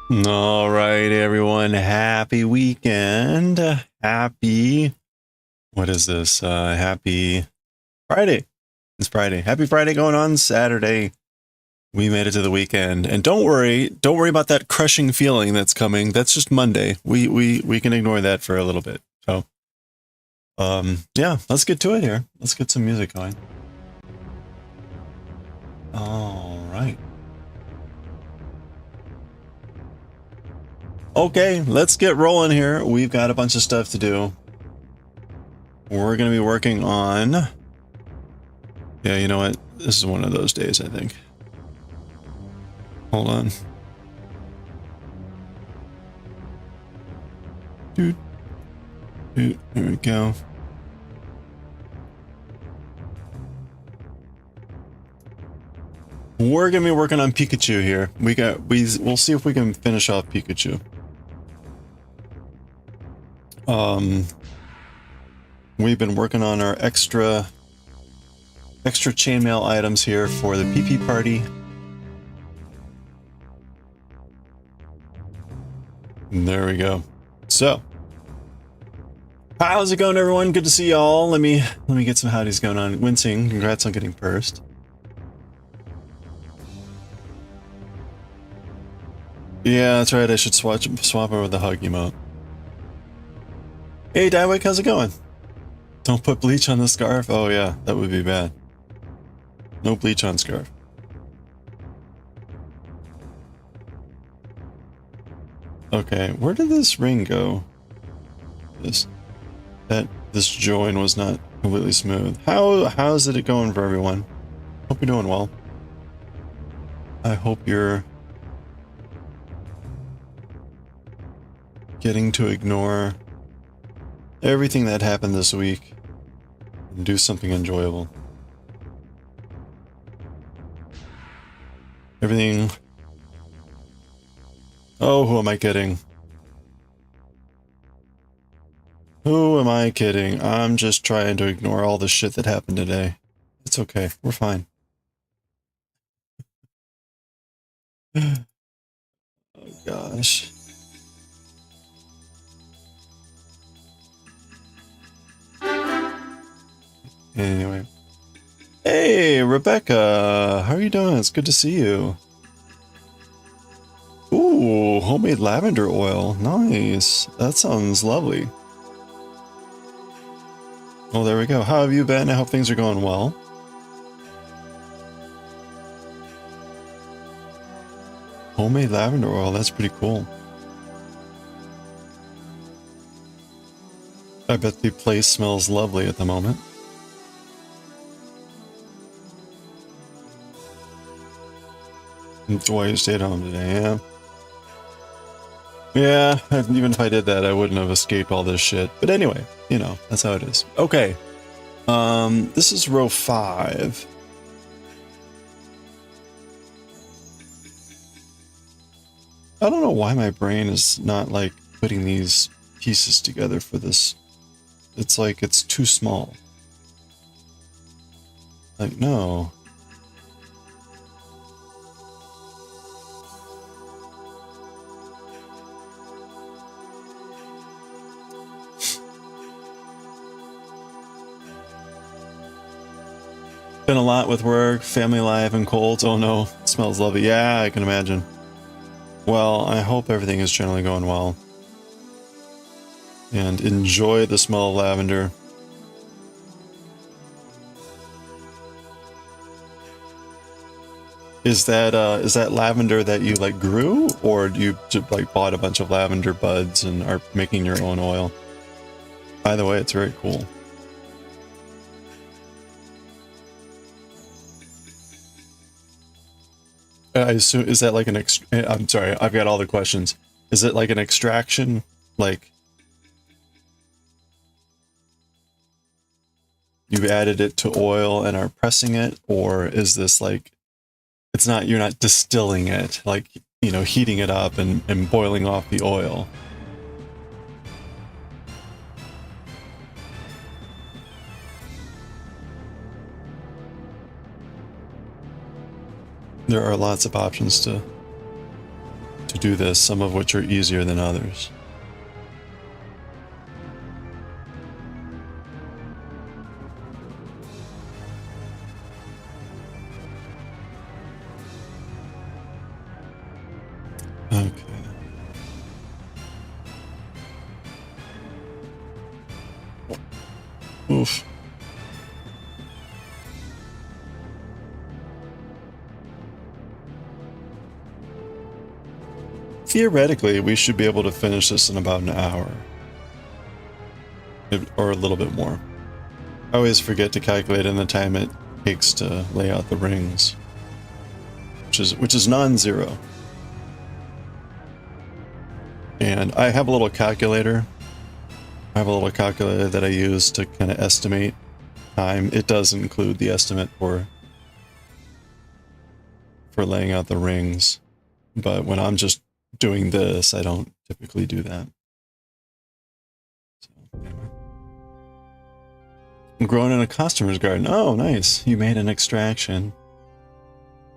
All right, everyone. Happy weekend. Happy, what is this? Happy Friday. It's Friday. Happy Friday going on Saturday. We made it to the weekend. And don't worry about that crushing feeling that's coming. That's just Monday. We can ignore that for a little bit. So, yeah, let's get to it here. Let's get some music going. All right. Okay, let's get rolling here. We've got a bunch of stuff to do. We're going to be working on... Yeah, you know what? This is one of those days, I think. Hold on. Dude. There we go. We're going to be working on Pikachu here. We'll see if we can finish off Pikachu. We've been working on our extra chainmail items here for the PP party. And there we go. So, how's it going, everyone? Good to see y'all. Let me get some howdies going on. Wincing, congrats on getting first. Yeah, that's right. I should swap over the hug emote. Hey, Diewick, how's it going? Don't put bleach on the scarf. Oh yeah, that would be bad. No bleach on scarf. Okay, where did this ring go? This join was not completely smooth. How's it going for everyone? Hope you're doing well. I hope you're getting to ignore everything that happened this week and do something enjoyable. Everything... Oh, who am I kidding? Who am I kidding? I'm just trying to ignore all the shit that happened today. It's okay. We're fine. Oh, gosh. Anyway. Hey, Rebecca! How are you doing? It's good to see you. Ooh, homemade lavender oil. Nice. That sounds lovely. Oh, there we go. How have you been? I hope things are going well. Homemade lavender oil. That's pretty cool. I bet the place smells lovely at the moment. That's why you stayed home today, yeah. Yeah, even if I did that, I wouldn't have escaped all this shit. But anyway, you know, that's how it is. Okay. This is row 5. I don't know why my brain is not, like, putting these pieces together for this. It's like, it's too small. Like, no. Been a lot with work, family life, and colds. Oh no, it smells lovely. Yeah, I can imagine. Well, I hope everything is generally going well. And enjoy the smell of lavender. Is that lavender that you like grew, or do you just like bought a bunch of lavender buds and are making your own oil? By the way, it's very cool. I assume, is that like an I'm sorry, I've got all the questions. Is it like an extraction? Like, you've added it to oil and are pressing it? Or is this like, it's not, you're not distilling it, like, you know, heating it up and boiling off the oil? There are lots of options to to do this, some of which are easier than others. Okay. Oof. Theoretically, we should be able to finish this in about an hour. Or a little bit more. I always forget to calculate in the time it takes to lay out the rings. Which is non-zero. And I have a little calculator. I have a little calculator that I use to kind of estimate time. It does include the estimate for laying out the rings. But when I'm just doing this, I don't typically do that. So, anyway. Grown in a customer's garden. Oh, nice. You made an extraction.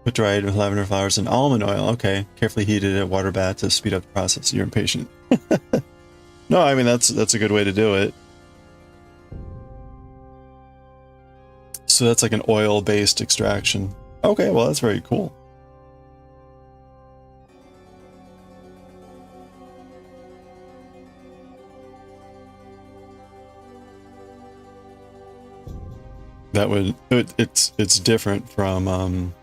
Put dried with lavender flowers and almond oil. Okay. Carefully heated at water bath to speed up the process. You're impatient. No, I mean, that's a good way to do it. So that's like an oil-based extraction. Okay, well, that's very cool. That would, it's different from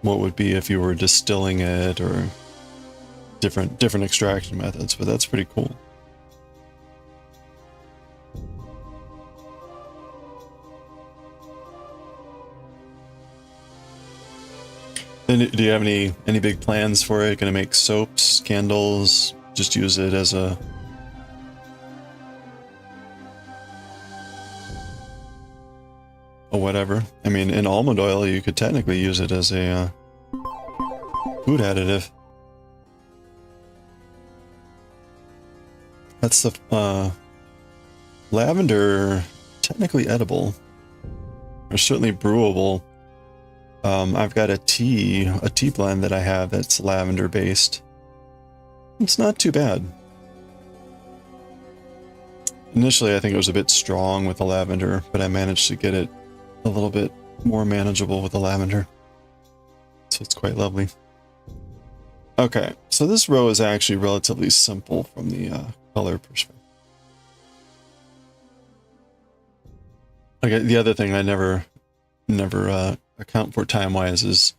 what would be if you were distilling it, or different extraction methods, but that's pretty cool. And do you have any big plans for it? Gonna make soaps, candles, just use it as a whatever? I mean, in almond oil, you could technically use it as a food additive. That's the lavender, technically edible, or certainly brewable. I've got a tea blend that I have that's lavender based. It's not too bad. Initially, I think it was a bit strong with the lavender, but I managed to get it a little bit more manageable with the lavender. So it's quite lovely. Okay, so this row is actually relatively simple from the color perspective. Okay, the other thing I never account for time-wise is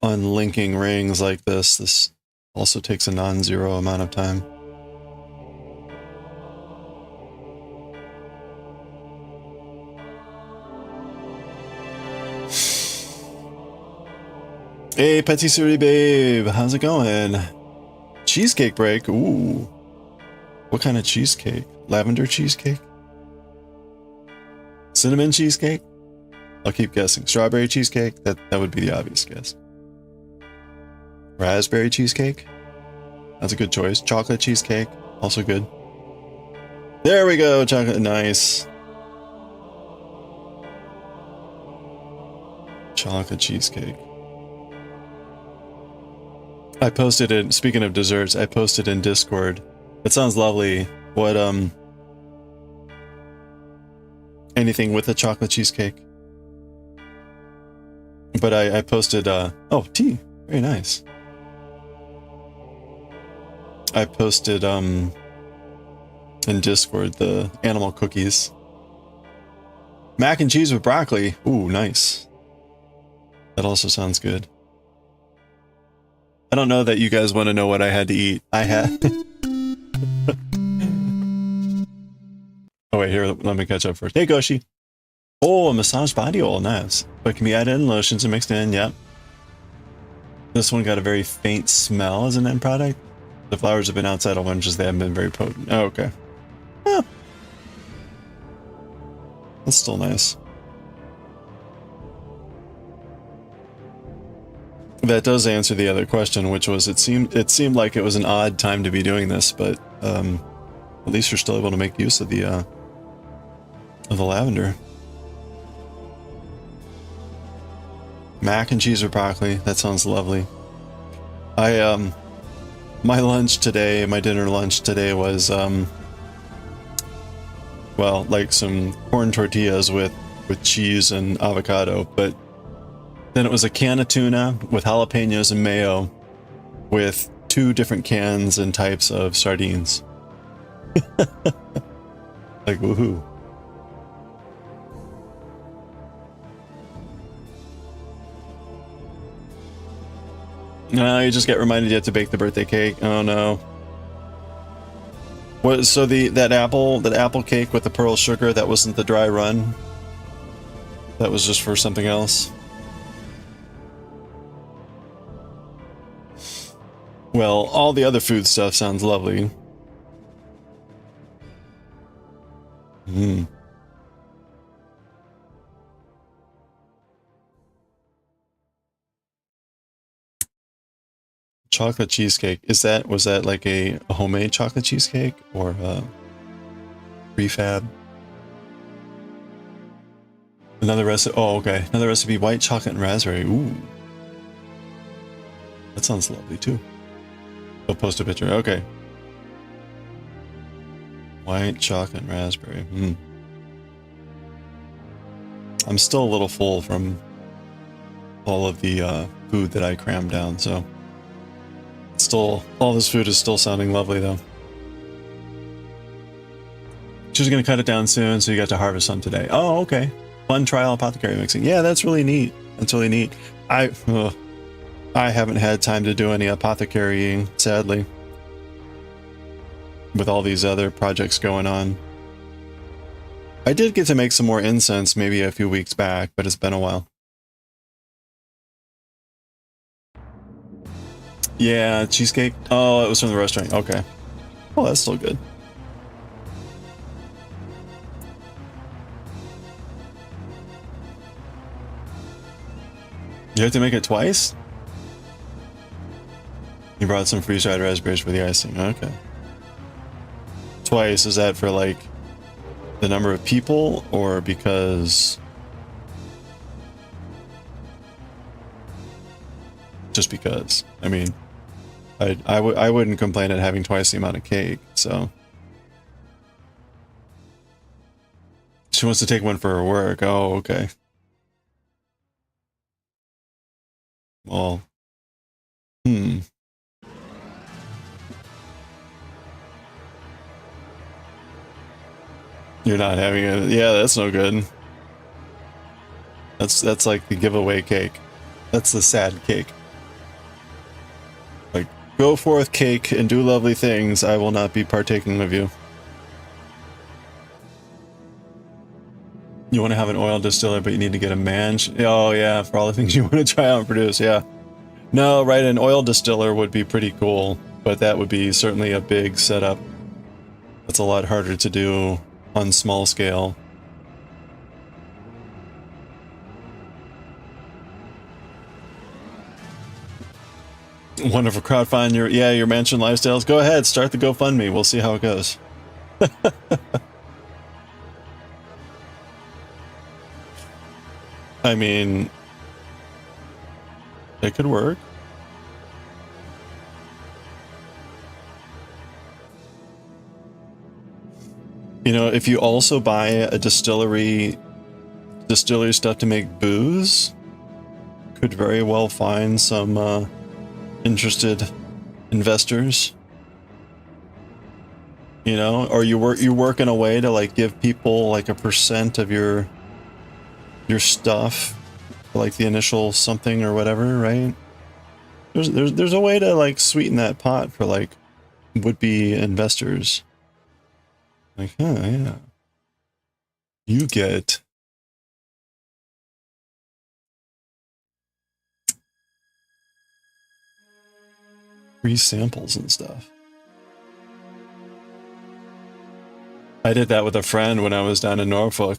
unlinking rings like this. This also takes a non-zero amount of time. Hey, Patisserie Babe, how's it going? Cheesecake break, ooh. What kind of cheesecake? Lavender cheesecake? Cinnamon cheesecake? I'll keep guessing. Strawberry cheesecake? That would be the obvious guess. Raspberry cheesecake? That's a good choice. Chocolate cheesecake? Also good. There we go, chocolate, nice. Chocolate cheesecake. I posted it, speaking of desserts, I posted in Discord. It sounds lovely. What, anything with a chocolate cheesecake? But I posted, oh, tea. Very nice. I posted, in Discord, the animal cookies. Mac and cheese with broccoli. Ooh, nice. That also sounds good. I don't know that you guys want to know what I had to eat. I had... Oh wait, here, let me catch up first. Hey, Goshi. Oh, a massage body oil, nice. But can be added in lotions and mixed in, yep. This one got a very faint smell as an end product. The flowers have been outside all winter, they haven't been very potent. Oh, okay. Huh. That's still nice. That does answer the other question, which was it seemed like it was an odd time to be doing this, but at least you're still able to make use of the lavender. Mac and cheese or broccoli. That sounds lovely. My lunch today, my dinner lunch today was, well, like some corn tortillas with cheese and avocado, but then it was a can of tuna with jalapenos and mayo with 2 different cans and types of sardines. Like, woohoo. No, you just get reminded you have to bake the birthday cake. Oh no. What? So that apple cake with the pearl sugar, that wasn't the dry run. That was just for something else. Well, all the other food stuff sounds lovely. Chocolate cheesecake. Was that like a homemade chocolate cheesecake or a prefab? Another recipe. Oh, okay. Another recipe: white chocolate and raspberry. Ooh, that sounds lovely too. I'll post a picture. Okay. White chocolate and raspberry. I'm still a little full from all of the food that I crammed down, so still, all this food is still sounding lovely though. She's gonna cut it down soon, so you got to harvest some today. Oh, okay. Fun trial apothecary mixing. Yeah, that's really neat. That's really neat. I haven't had time to do any apothecarying, sadly, with all these other projects going on. I did get to make some more incense maybe a few weeks back, but it's been a while. Yeah, cheesecake. Oh, it was from the restaurant. Okay. Oh, that's still good. You have to make it twice? You brought some freeze-dried raspberries for the icing. Okay. Twice, is that for like the number of people or because... Just because. I mean, I wouldn't complain at having twice the amount of cake, so. She wants to take one for her work. Oh, okay. Well, You're not having it. Yeah, that's no good. That's like the giveaway cake. That's the sad cake. Like, go forth, cake, and do lovely things. I will not be partaking of you. You want to have an oil distiller, but you need to get a manch. Oh yeah, for all the things you want to try out and produce. Yeah. No, right. An oil distiller would be pretty cool, but that would be certainly a big setup. That's a lot harder to do on small scale. Wonderful crowdfund your mansion lifestyles. Go ahead, start the GoFundMe. We'll see how it goes. I mean, it could work. You know, if you also buy a distillery stuff to make booze, could very well find some interested investors. You know, or you work in a way to like give people like a % of your stuff, like the initial something or whatever, right? There's a way to like sweeten that pot for like would-be investors. Like, yeah. You get free samples and stuff. I did that with a friend when I was down in Norfolk.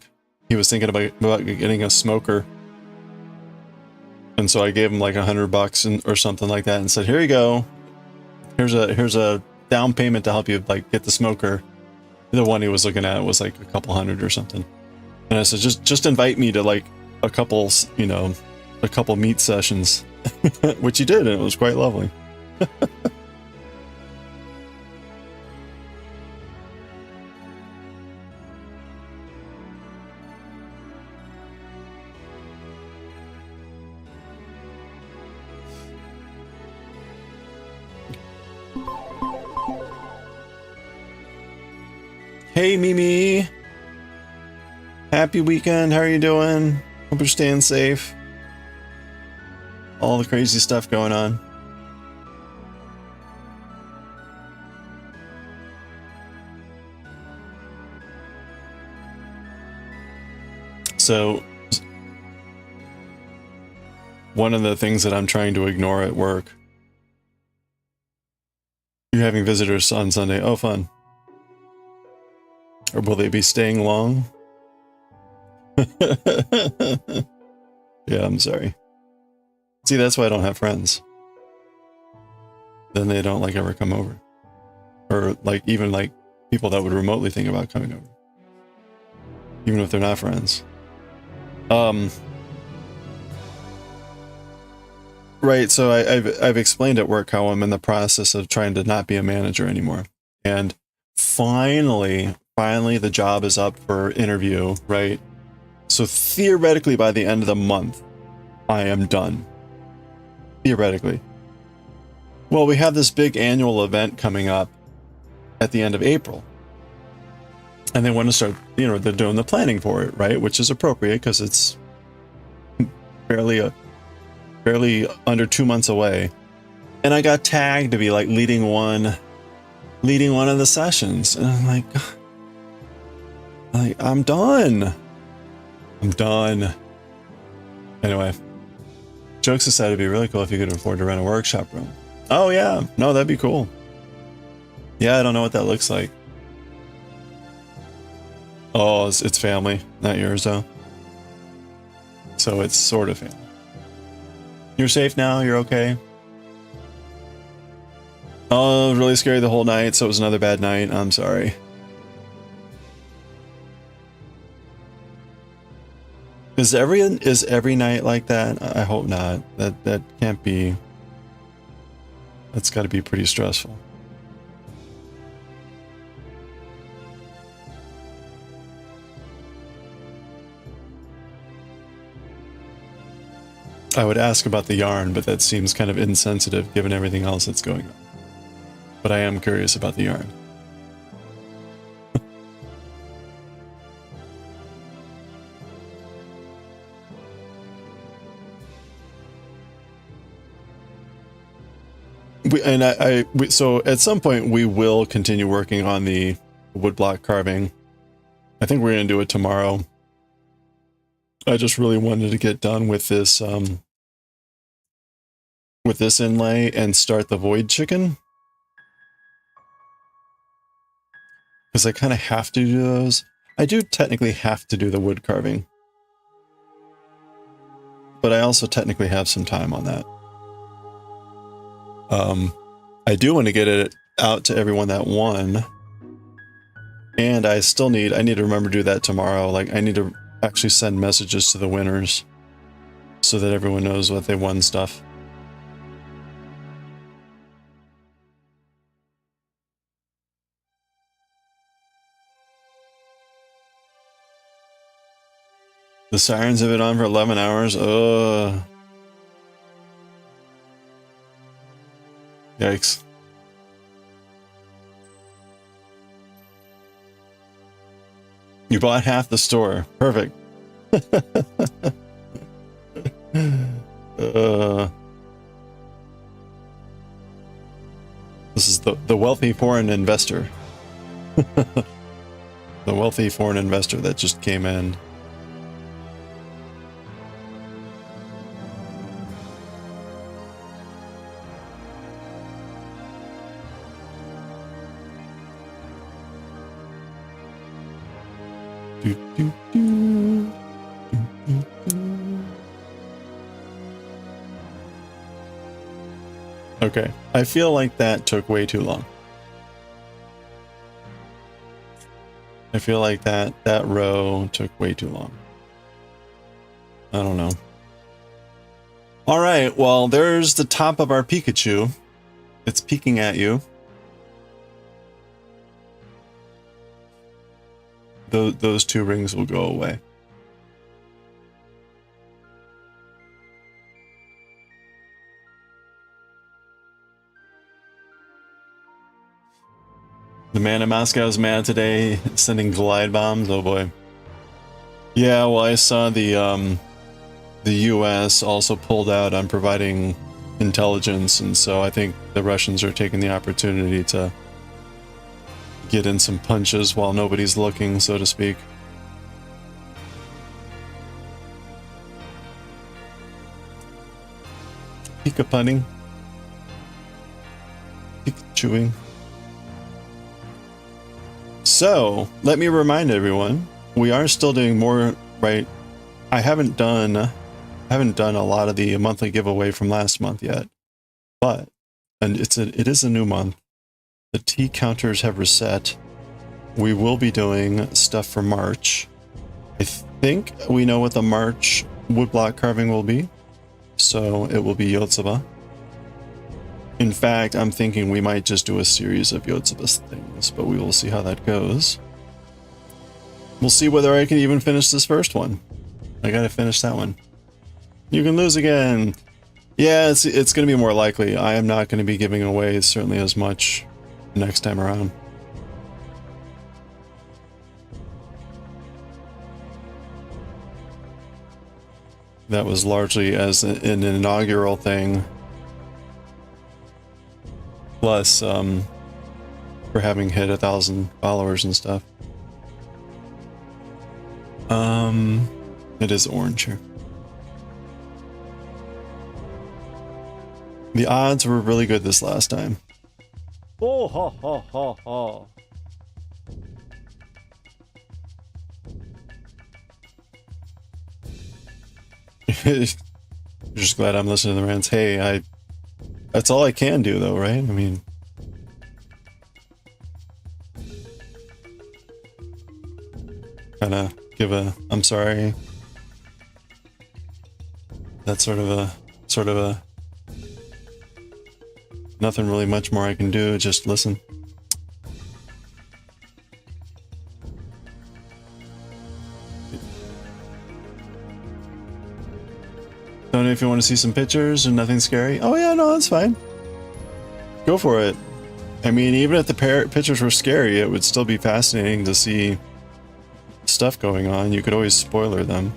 He was thinking about getting a smoker. And so I gave him like $100 or something like that and said, here you go. Here's a down payment to help you like get the smoker. The one he was looking at was like a couple hundred or something. And I said, just invite me to like a couple, you know, a couple meet sessions, which he did, and it was quite lovely. Hey Mimi, happy weekend. How are you doing? Hope you're staying safe. All the crazy stuff going on. So, one of the things that I'm trying to ignore at work. You're having visitors on Sunday. Oh, fun. Or will they be staying long? Yeah, I'm sorry. See, that's why I don't have friends. Then they don't like ever come over. Or like even like people that would remotely think about coming over. Even if they're not friends. Right, so I've explained at work how I'm in the process of trying to not be a manager anymore. And finally the job is up for interview, right? So theoretically by the end of the month, I am done. Theoretically. Well, we have this big annual event coming up at the end of April. And they want to start, you know, they're doing the planning for it, right? Which is appropriate because it's barely under 2 months away. And I got tagged to be like leading one of the sessions. And I'm like, I'm done. I'm done. Anyway, jokes aside, it'd be really cool if you could afford to rent a workshop room. Oh yeah, no, that'd be cool. Yeah, I don't know what that looks like. Oh, it's family, not yours though. So it's sort of family. You're safe now? You're okay? Oh, really scary the whole night, so it was another bad night. I'm sorry. Is every night like that? I hope not. That can't be. That's got to be pretty stressful. I would ask about the yarn, but that seems kind of insensitive given everything else that's going on. But I am curious about the yarn. So at some point we will continue working on the woodblock carving. I think we're going to do it tomorrow. I just really wanted to get done with this inlay and start the void chicken. Because I kind of have to do those. I do technically have to do the wood carving. But I also technically have some time on that. I do want to get it out to everyone that won. And I need to remember to do that tomorrow. Like, I need to actually send messages to the winners so that everyone knows what they won stuff. The sirens have been on for 11 hours. Ugh. Yikes. You bought half the store. Perfect. This is the wealthy foreign investor. The wealthy foreign investor that just came in. Okay, I feel like that took way too long. I feel like that row took way too long. I don't know. All right, well, there's the top of our Pikachu. It's peeking at you. Those 2 rings will go away. The man in Moscow is mad today, sending glide bombs. Oh boy. Yeah, well, I saw the U.S. also pulled out on providing intelligence, and so I think the Russians are taking the opportunity to get in some punches while nobody's looking, so to speak. Pika-punning. Pika-chewing. So, let me remind everyone, we are still doing more, right? I haven't done a lot of the monthly giveaway from last month yet, but, and it is a new month. The T counters have reset. We will be doing stuff for March. I think we know what the March woodblock carving will be, so it will be YOTSUBA. In fact, I'm thinking we might just do a series of YOTSUBA things, but we will see how that goes. We'll see whether I can even finish this first one. I gotta finish that one. You can lose again. Yeah, it's gonna be more likely. I am not gonna be giving away certainly as much next time around. That was largely as an inaugural thing. Plus, for having hit 1,000 followers and stuff. It is orange here. The odds were really good this last time. Oh, ha, ha, ha, ha. You're just glad I'm listening to the rants. Hey, that's all I can do though, right? I mean, kind of give a I'm sorry. That's sort of a nothing really much more I can do, just listen. Don't know if you want to see some pictures and nothing scary. Oh yeah, no, that's fine. Go for it. I mean, even if the pictures were scary, it would still be fascinating to see stuff going on. You could always spoiler them.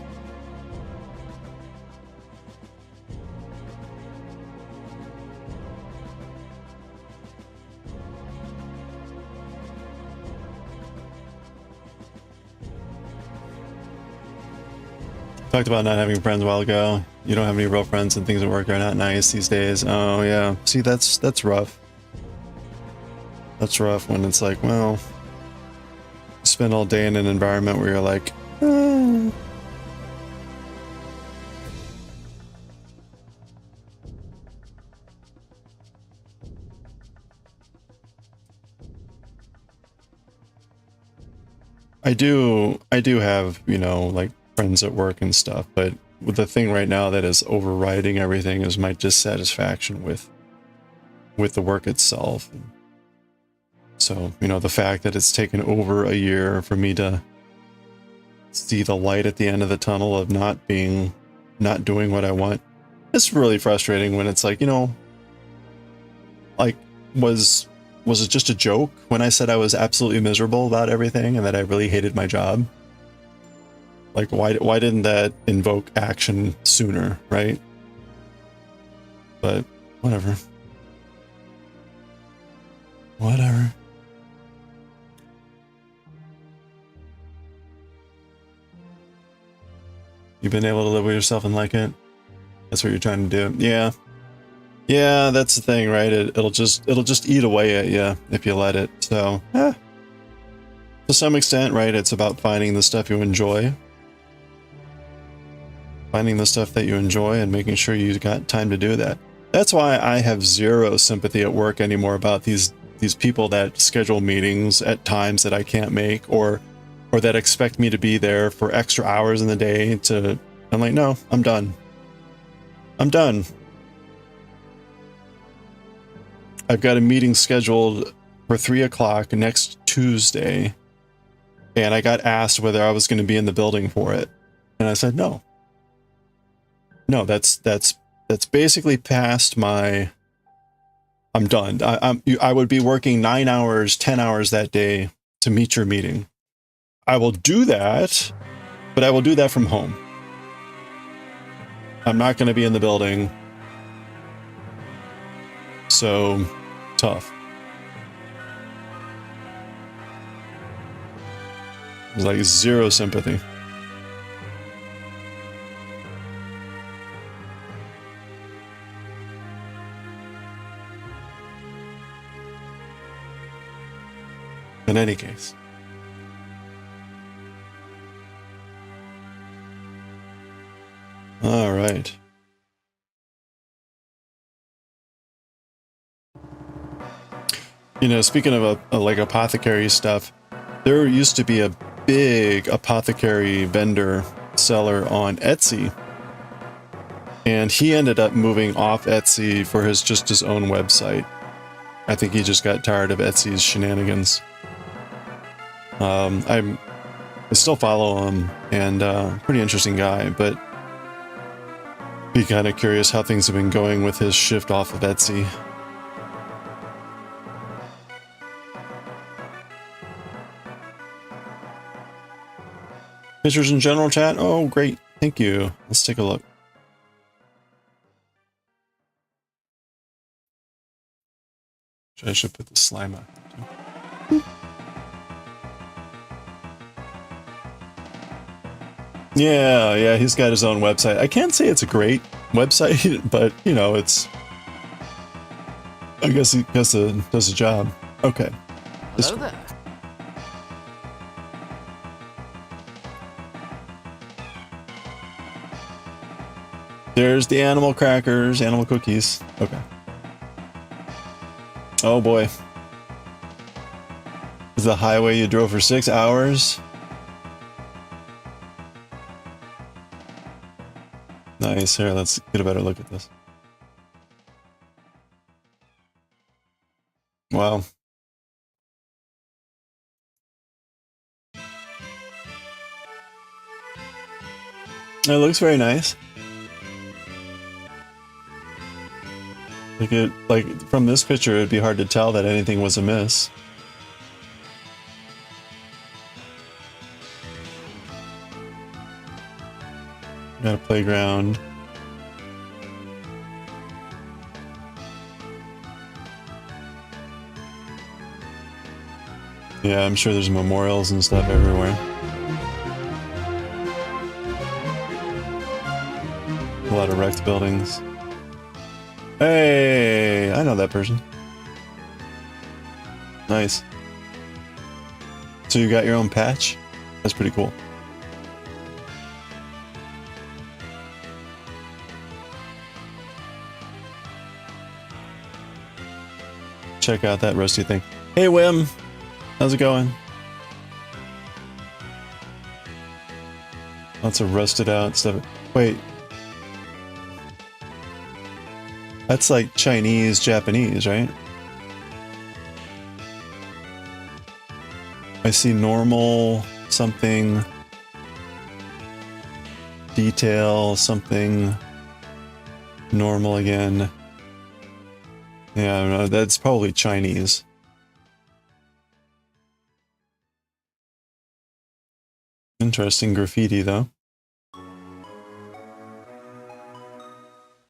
Talked about not having friends a while ago. You don't have any real friends and things at work are not nice these days. Oh yeah, see that's rough. That's rough when it's like, well, you spend all day in an environment where you're like, I do have, you know, like friends at work and stuff, but the thing right now that is overriding everything is my dissatisfaction with the work itself. So, you know, the fact that it's taken over a year for me to see the light at the end of the tunnel of not doing what I want, it's really frustrating when it's like, you know, like, was it just a joke when I said I was absolutely miserable about everything and that I really hated my job? Like, why didn't that invoke action sooner, right? But whatever. Whatever. You've been able to live with yourself and like it? That's what you're trying to do. Yeah. Yeah, that's the thing, right? It'll just eat away at you if you let it. So, to some extent, right, it's about finding the stuff you enjoy. Finding the stuff that you enjoy and making sure you got time to do that. That's why I have zero sympathy at work anymore about these people that schedule meetings at times that I can't make, or that expect me to be there for extra hours in the day to, I'm like, no, I'm done. I'm done. I've got a meeting scheduled for 3 o'clock next Tuesday, and I got asked whether I was going to be in the building for it, and I said no. No, that's basically past my. I'm done. I would be working 9 hours, 10 hours that day to meet your meeting. I will do that, but I will do that from home. I'm not going to be in the building. So tough. There's like zero sympathy. In any case. All right. You know, speaking of like apothecary stuff, there used to be a big apothecary vendor seller on Etsy, and he ended up moving off Etsy for his own website. I think he just got tired of Etsy's shenanigans. I still follow him, and pretty interesting guy, but be kind of curious how things have been going with his shift off of Etsy. Pictures in general chat? Oh, great. Thank you. Let's take a look. I should put the slime out there too. Yeah, he's got his own website. I can't say it's a great website, but, you know, it's... I guess he does a job. Okay. Hello there. There's the animal crackers, animal cookies. Okay. Oh boy. Is the highway you drove for 6 hours? Nice. Here, let's get a better look at this. Wow. It looks very nice. Like from this picture, it'd be hard to tell that anything was amiss. Got a playground. Yeah, I'm sure there's memorials and stuff everywhere. A lot of wrecked buildings. Hey, I know that person. Nice. So you got your own patch? That's pretty cool. Check out that rusty thing. Hey, Wim. How's it going? Lots of rusted out stuff. Wait. That's like Chinese, Japanese, right? I see normal, something, detail, something, normal again. Yeah, I don't know, that's probably Chinese. Interesting graffiti, though.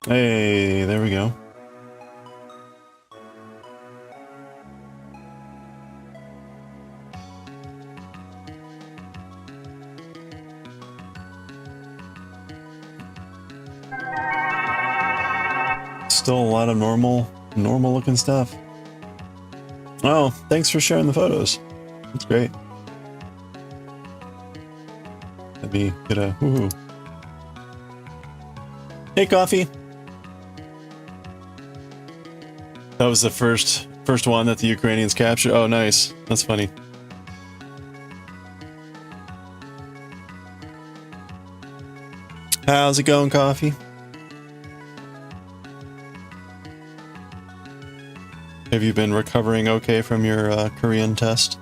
Hey, there we go. Still a lot of normal looking stuff. Oh, thanks for sharing the photos. That's great. Let me get a woohoo. Hey, Coffee. That was the first one that the Ukrainians captured. Oh, nice. That's funny. How's it going, Coffee? Have you been recovering okay from your Korean test?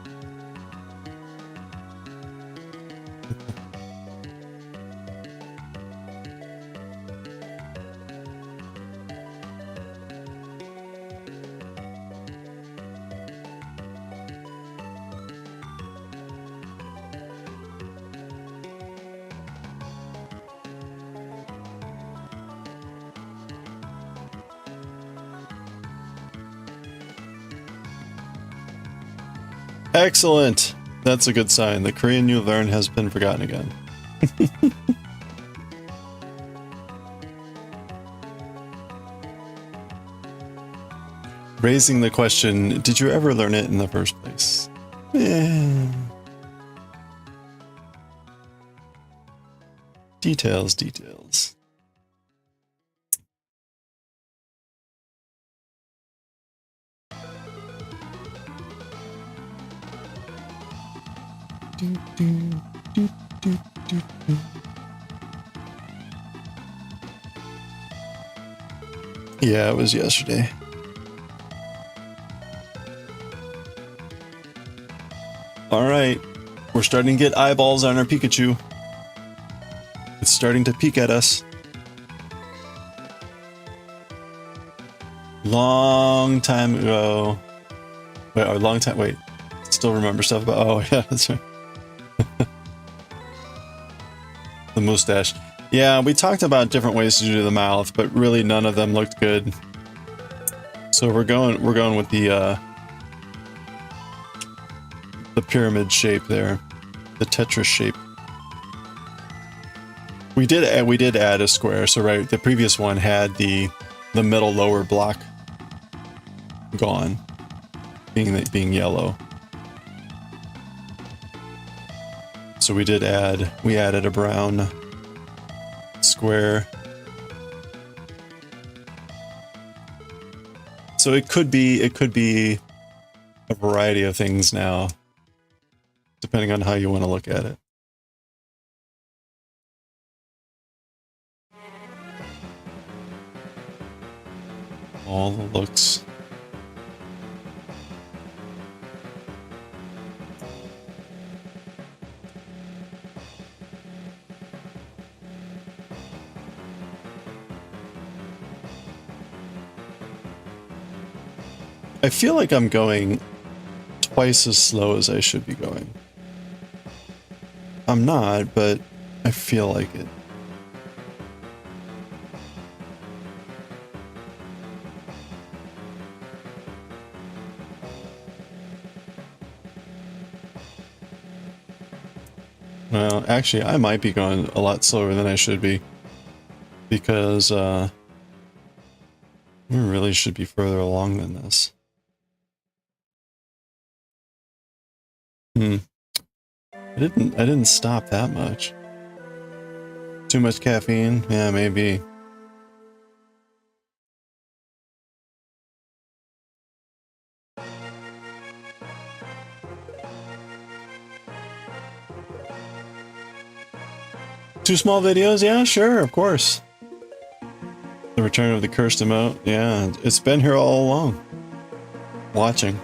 Excellent! That's a good sign. The Korean you learn has been forgotten again. Raising the question, did you ever learn it in the first place? Details, details. Yeah, it was yesterday. Alright, we're starting to get eyeballs on our Pikachu. It's starting to peek at us. Long time ago. Wait, a long time, wait. Still remember stuff about, oh yeah, that's right. The mustache. Yeah, we talked about different ways to do the mouth, but really none of them looked good. So we're going with the pyramid shape there, the Tetris shape. We did add a square. So right, the previous one had the middle lower block gone, being yellow. So we added a brown square. So it could be a variety of things now, depending on how you want to look at it. All the looks. I feel like I'm going twice as slow as I should be going. I'm not, but I feel like it. Well, actually, I might be going a lot slower than I should be, because we really should be further along than this. I didn't stop that much. Too much caffeine? Yeah, maybe. Two small videos? Yeah, sure, of course. The return of the cursed emote. Yeah, it's been here all along. Watching.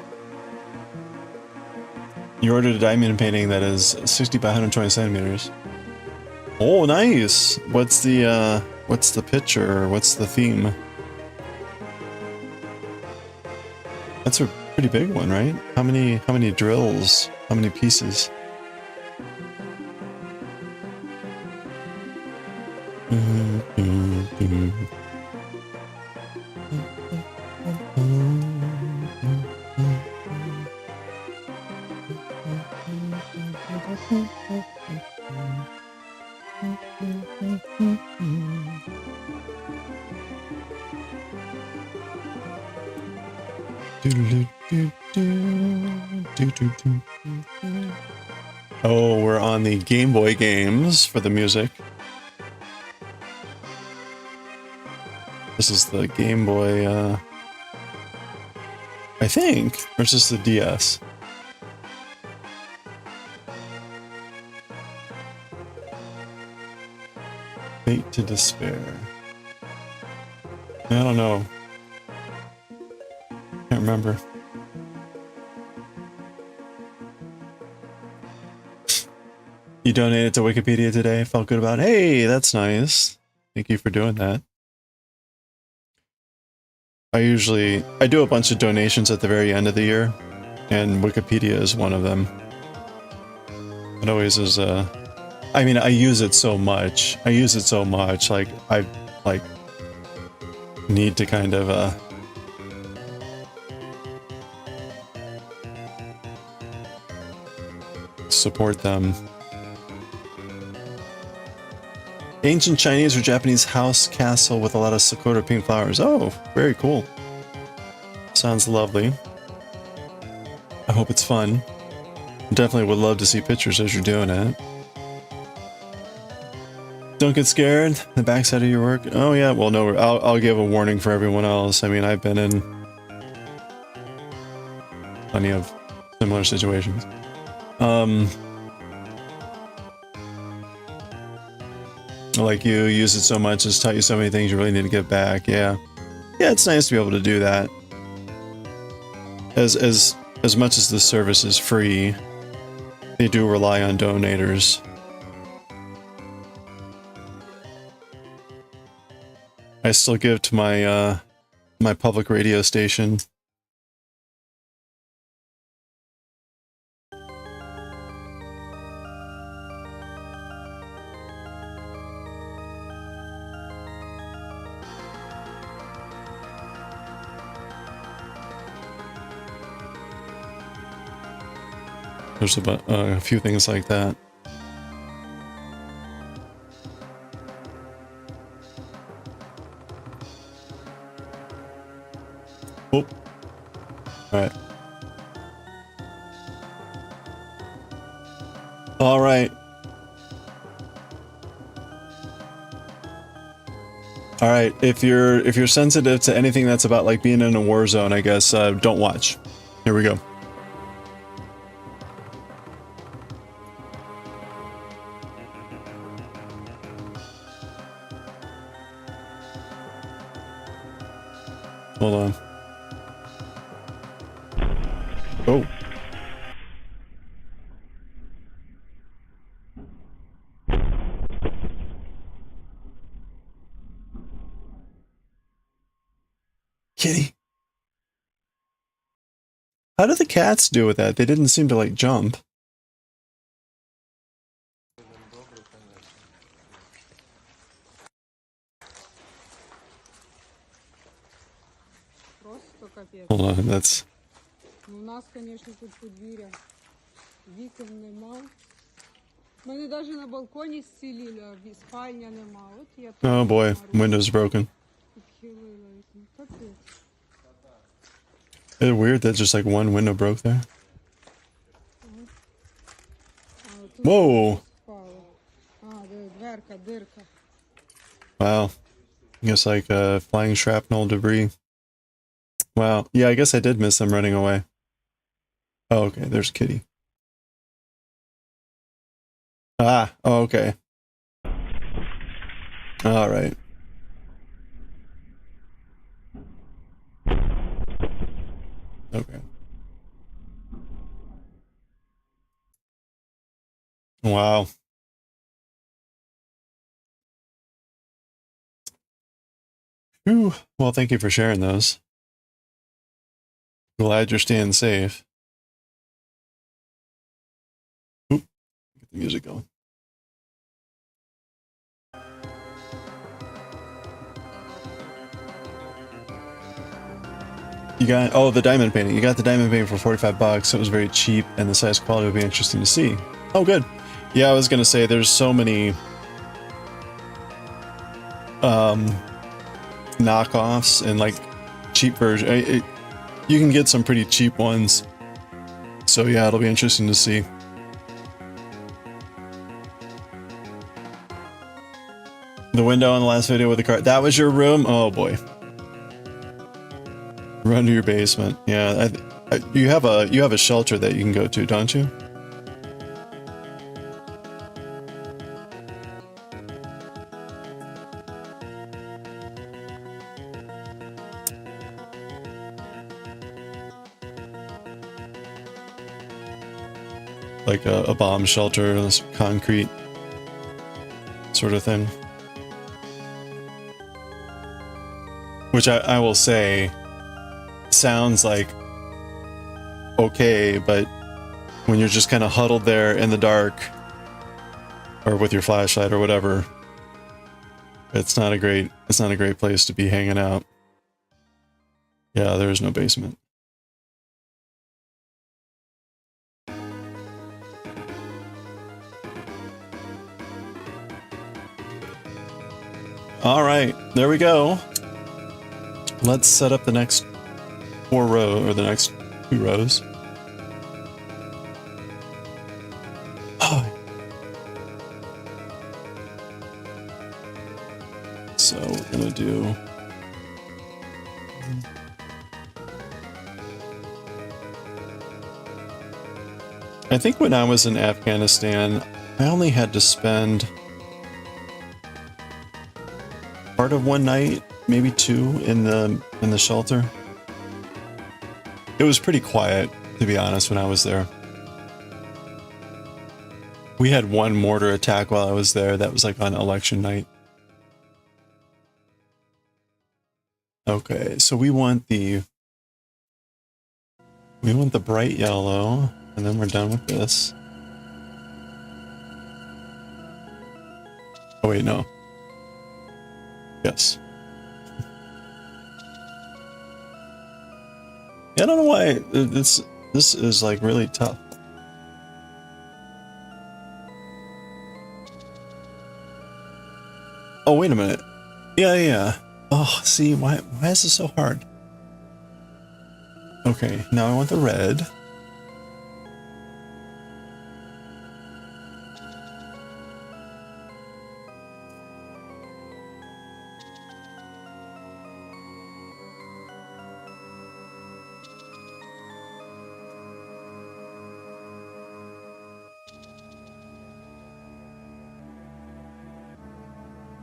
You ordered a diamond painting that is 60 by 120 centimeters. Oh, nice! What's the picture? What's the theme? That's a pretty big one, right? How many drills? How many pieces? Oh, we're on the Game Boy games for the music. This is the Game Boy, I think, or is this the DS? Fate to Despair. I don't know. Can't remember. You donated to Wikipedia today. Felt good about it. Hey, that's nice. Thank you for doing that. I do a bunch of donations at the very end of the year, and Wikipedia is one of them. It always is I mean, I use it so much. Like I need to kind of support them. Ancient Chinese or Japanese house castle with a lot of Sakura pink flowers. Oh, very cool. Sounds lovely. I hope it's fun. Definitely would love to see pictures as you're doing it. Don't get scared. The backside of your work. Oh yeah, well no, I'll give a warning for everyone else. I mean, I've been in plenty of similar situations. Like you use it so much, it's taught you so many things you really need to give back. Yeah. Yeah, it's nice to be able to do that. As much as the service is free, they do rely on donators. I still give to my my public radio station. There's a few things like that. Oh. Alright. Alright. Alright, if you're sensitive to anything that's about like being in a war zone, I guess, don't watch. Here we go. Hold on. Oh. Kitty. How did the cats do with that? They didn't seem to like jump. Hold on, that's... У нас, конечно, тут подвір'я. Вікон нема. Мене навіть на балконі зцілили, а спальня нема. От я тут. Oh boy, window's broken. Підхилила вікно. Капець. Is it weird that just like one window broke there? Whoa! Дверка, дирка. Wow. I guess like flying shrapnel debris. Wow. Yeah, I guess I did miss them running away. Oh, okay. There's Kitty. Ah. Oh, okay. All right. Okay. Wow. Whew. Well, thank you for sharing those. Glad you're staying safe. Oop. Get the music going. You got, oh, the diamond painting. You got the diamond painting for 45 bucks. So it was very cheap, and the size quality would be interesting to see. Oh, good. Yeah, I was gonna say there's so many knockoffs and like cheap version. You can get some pretty cheap ones. So yeah, it'll be interesting to see. The window on the last video with the car. That was your room? Oh boy. Run to your basement. Yeah, you have a shelter that you can go to, don't you? like a bomb shelter, this concrete sort of thing. Which I will say sounds like okay, but when you're just kind of huddled there in the dark or with your flashlight or whatever, it's not a great place to be hanging out. Yeah, there is no basement. All right, there we go. Let's set up the next 4 rows, or the next 2 rows. Oh. So we're gonna do. I think when I was in Afghanistan, I only had to spend part of one night, maybe 2, in the shelter. It was pretty quiet, to be honest, when I was there. We had 1 mortar attack while I was there. That was like on election night. Okay, so we want the bright yellow, and then we're done with this. Oh wait, no. Yes. Yeah, I don't know why this is like really tough. Oh, wait a minute. Yeah. Oh, see, why is this so hard? Okay, now I want the red.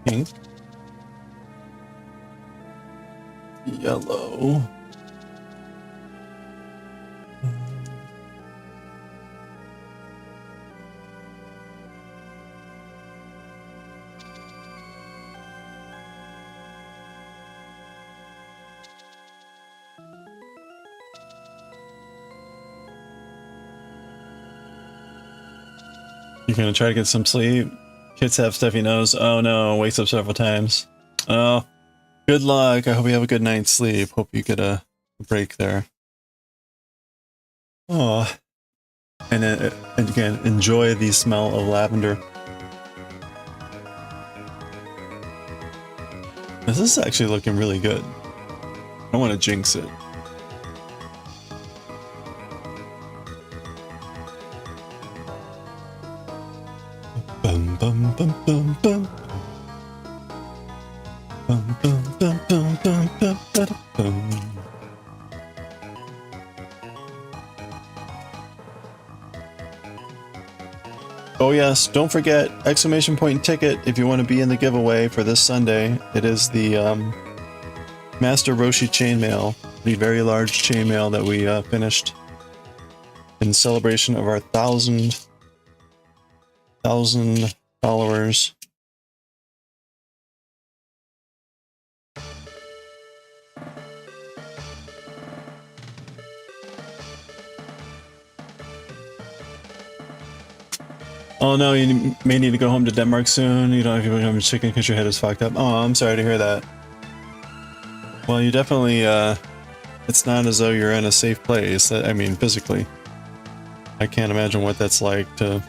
Pink. Yellow. You're gonna try to get some sleep? Kids have stuffy nose. Oh no, wakes up several times. Oh, good luck. I hope you have a good night's sleep. Hope you get a break there. Oh, and again, enjoy the smell of lavender. This is actually looking really good. I don't want to jinx it. Bum bum bum bum bum. Bum bum bum bum bum bum bum bum. Oh yes, don't forget exclamation point ticket if you want to be in the giveaway for this Sunday. It is the Master Roshi chainmail, the very large chainmail that we finished in celebration of our 1,000 followers. Oh no, you may need to go home to Denmark soon. You don't have to become a chicken because your head is fucked up. Oh, I'm sorry to hear that. Well, you definitely, it's not as though you're in a safe place. I mean, physically. I can't imagine what that's like to...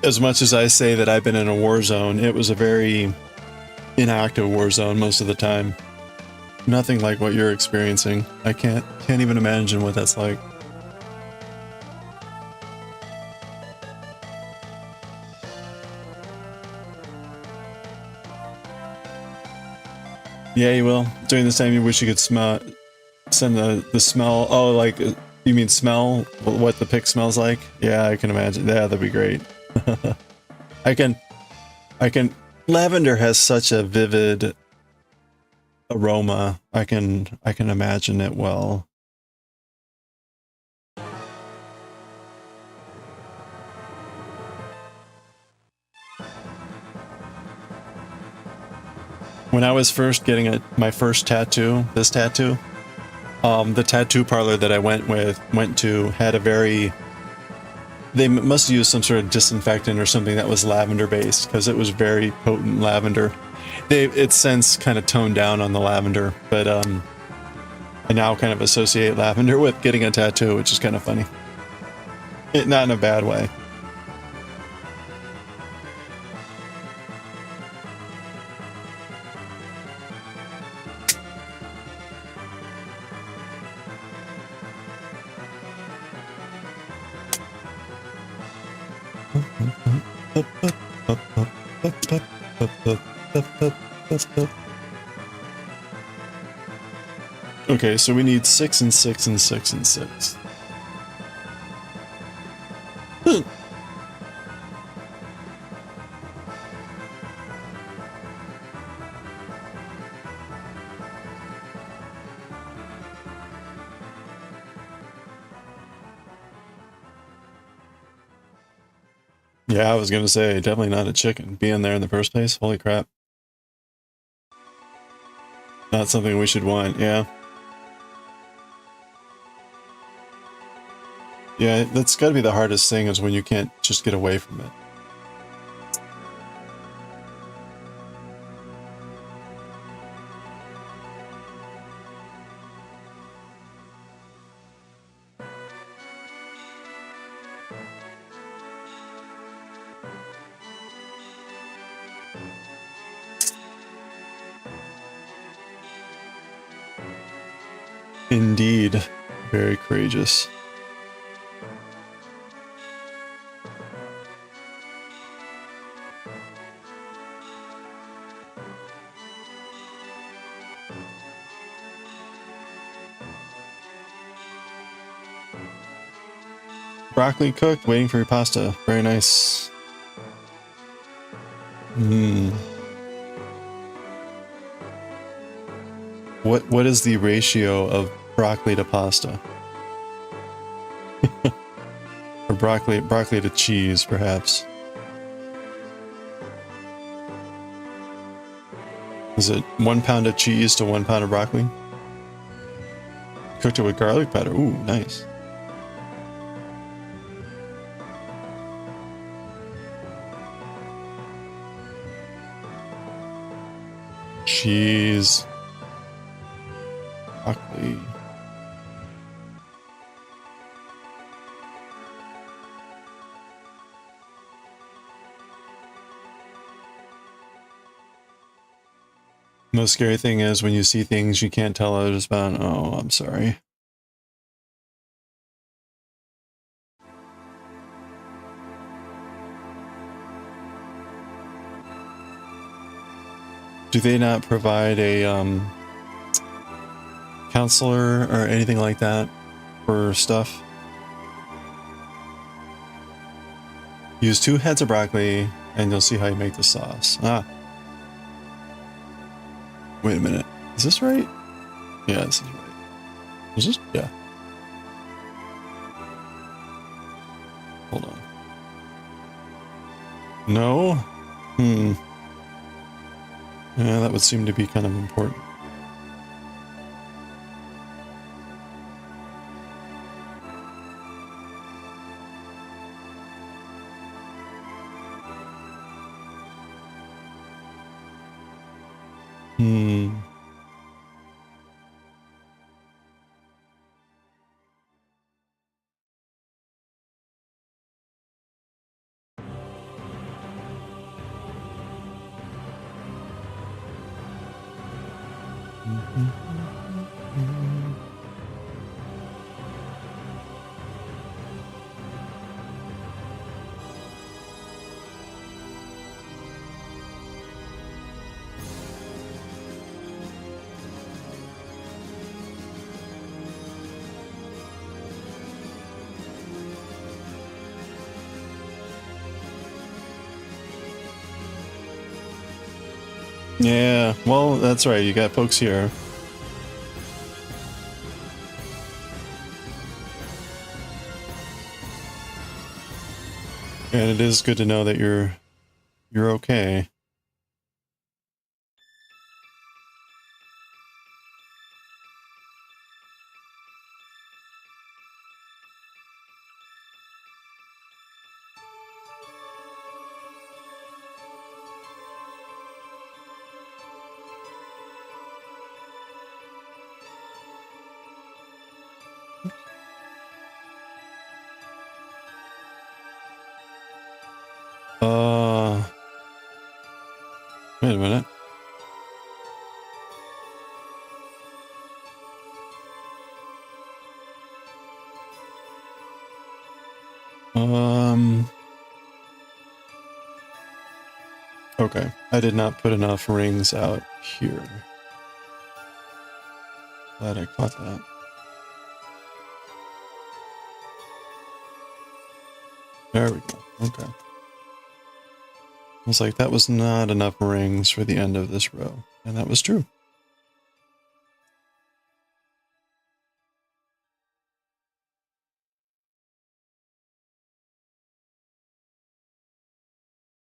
As much as I say that I've been in a war zone, it was a very inactive war zone most of the time. Nothing like what you're experiencing. I can't even imagine what that's like. Yeah, you will. During this time, you wish you could send the smell. Oh, like, you mean smell what the pick smells like? Yeah, I can imagine. Yeah, that'd be great. I can. Lavender has such a vivid aroma. I can imagine it well. When I was first getting my first tattoo, this tattoo, the tattoo parlor that I went to had a very, they must use some sort of disinfectant or something that was lavender based, because it was very potent lavender. It's since kind of toned down on the lavender, but I now kind of associate lavender with getting a tattoo, which is kind of funny. Not in a bad way. Okay, so we need 6 and 6 and 6 and 6. Yeah, I was gonna say, definitely not a chicken. Being there in the first place, holy crap. Not something we should want, yeah. Yeah, that's gotta be the hardest thing, is when you can't just get away from it. Indeed. Very courageous. Broccoli cooked, waiting for your pasta. Very nice. What is the ratio of broccoli to pasta? Or broccoli to cheese, perhaps. Is it 1 pound of cheese to 1 pound of broccoli? Cooked it with garlic powder. Ooh, nice. Cheese. Broccoli. Most scary thing is when you see things you can't tell others about. Oh, I'm sorry. Do they not provide a counselor or anything like that for stuff? Use 2 heads of broccoli and you'll see how you make the sauce. Ah. Wait a minute. Is this right? Yeah, this is right. Is this? Yeah. Hold on. No? Yeah, that would seem to be kind of important. Yeah, well, that's right. You got folks here. And it is good to know that you're okay. Wait a minute. Okay, I did not put enough rings out here. Glad I caught that. There we go. Okay. I was like, that was not enough rings for the end of this row. And that was true.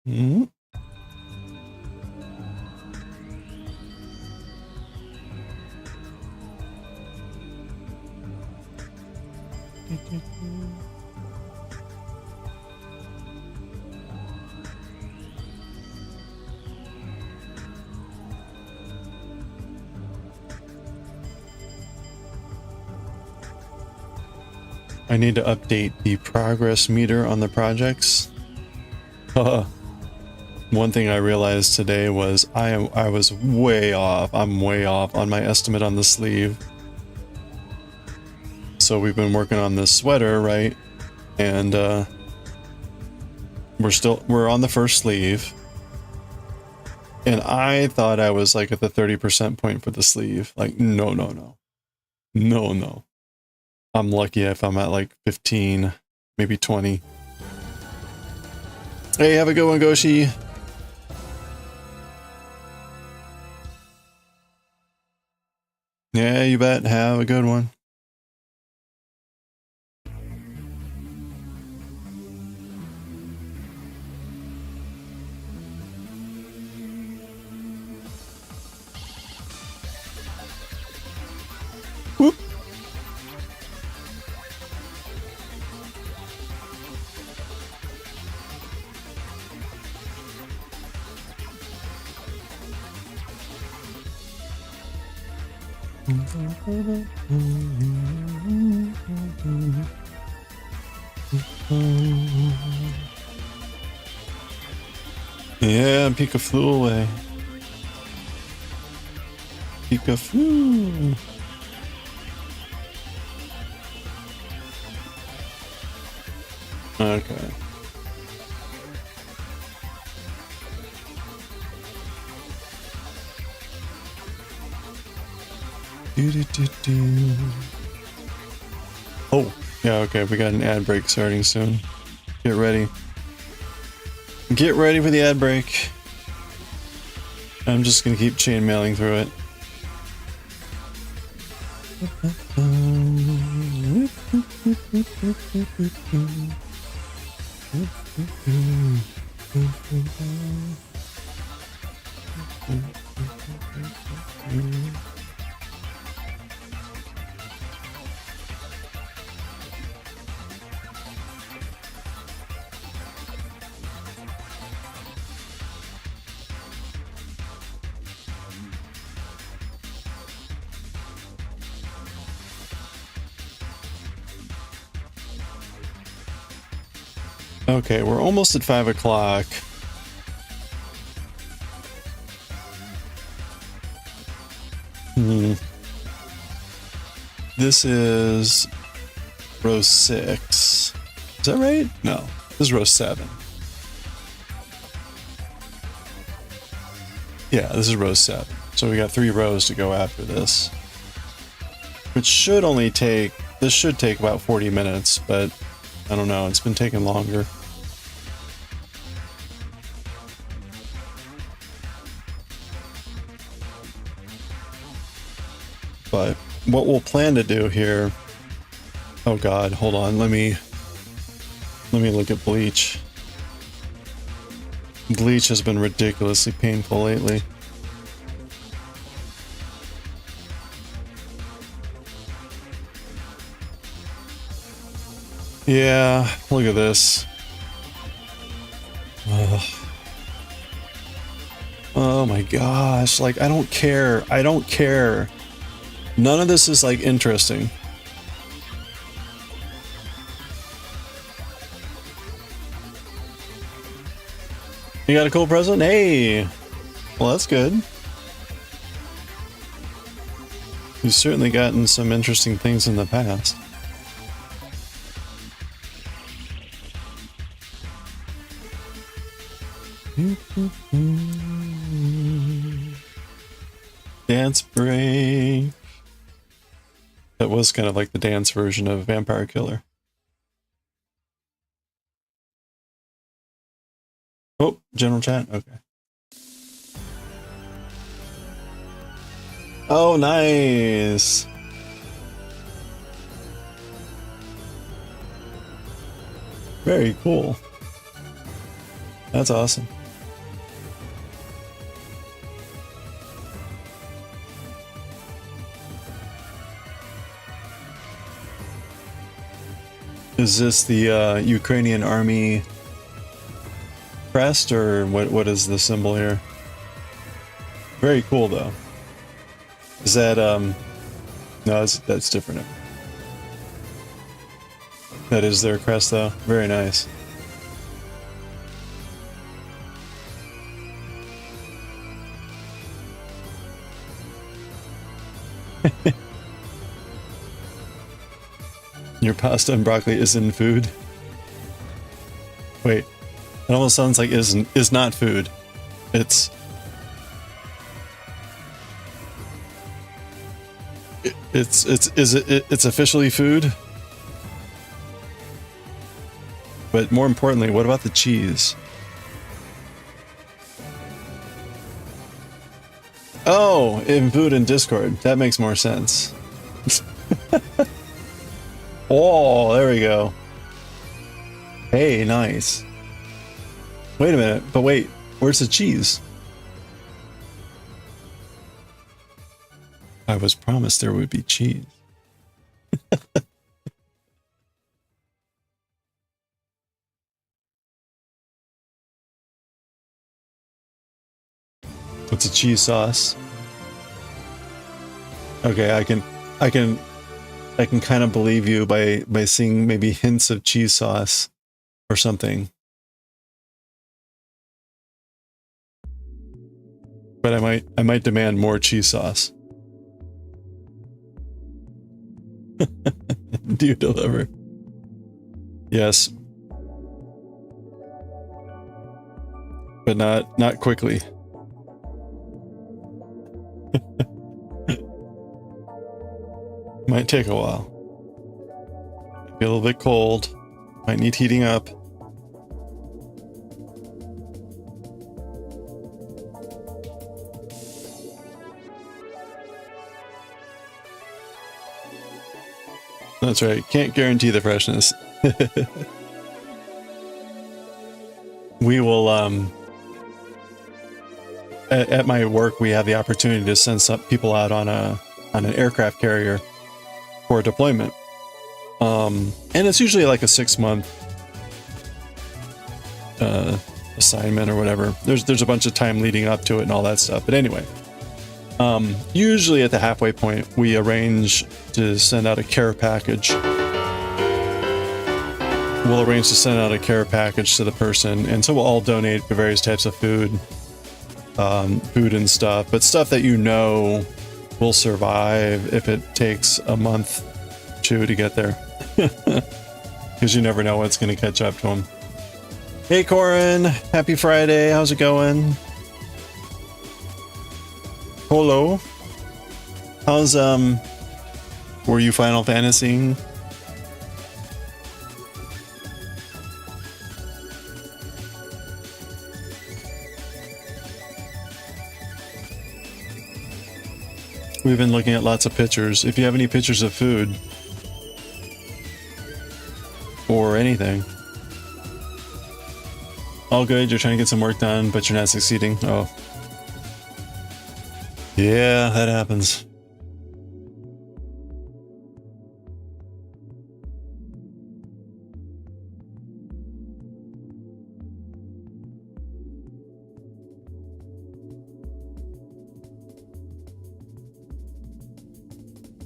Mm-hmm. I need to update the progress meter on the projects. One thing I realized today was I was way off. I'm way off on my estimate on the sleeve. So we've been working on this sweater, right? And we're on the first sleeve. And I thought I was like at the 30% point for the sleeve. Like, no. No. I'm lucky if I'm at like 15, maybe 20. Hey, have a good one, Goshi. Yeah, you bet. Have a good one. Whoop. Yeah, Pika flew away. Pika flew. Okay. Oh, yeah, okay, we got an ad break starting soon. Get ready. Get ready for the ad break. I'm just gonna keep chainmailing through it. Okay, we're almost at 5 o'clock. This is row 6. Is that right? No, this is row 7. Yeah, this is row 7. So we got 3 rows to go after this. Which should only take, this should take about 40 minutes, but I don't know, it's been taking longer. But what we'll plan to do here, oh god, hold on, let me look at Bleach. Bleach has been ridiculously painful lately. Yeah, look at this. Ugh. Oh my gosh, like I don't care. None of this is like interesting. You got a cool present? Hey! Well, that's good. You've certainly gotten some interesting things in the past. Dance break. That was kind of like the dance version of Vampire Killer. Oh, general chat? Okay. Oh, nice. Very cool. That's awesome. Is this the Ukrainian army crest, or what is the symbol here? Very cool though. Is that no, that's different. That is their crest though. Very nice. Your pasta and broccoli isn't food. Wait, it almost sounds like is not food. It's officially food. But more importantly, what about the cheese? Oh, in food and Discord. That makes more sense. Oh, there we go. Hey, nice. Wait a minute, but wait, where's the cheese? I was promised there would be cheese. What's a cheese sauce? Okay, I can kind of believe you by seeing maybe hints of cheese sauce or something. But I might demand more cheese sauce. Do you deliver? Yes. But not quickly. Might take a while. Be a little bit cold. Might need heating up. That's right. Can't guarantee the freshness. We will, at my work, we have the opportunity to send some people out on an aircraft carrier for deployment. And it's usually like a 6-month assignment or whatever. There's a bunch of time leading up to it and all that stuff. But anyway, usually at the halfway point, we arrange to send out a care package. We'll arrange to send out a care package to the person, and so we'll all donate for various types of food and stuff, but stuff that you know will survive if it takes a month or two to get there. Because you never know what's going to catch up to them. Hey Corin, happy Friday, how's it going? Hello. How's were you Final Fantasying? We've been looking at lots of pictures. If you have any pictures of food or anything. All good, you're trying to get some work done, but you're not succeeding. Oh. Yeah, that happens.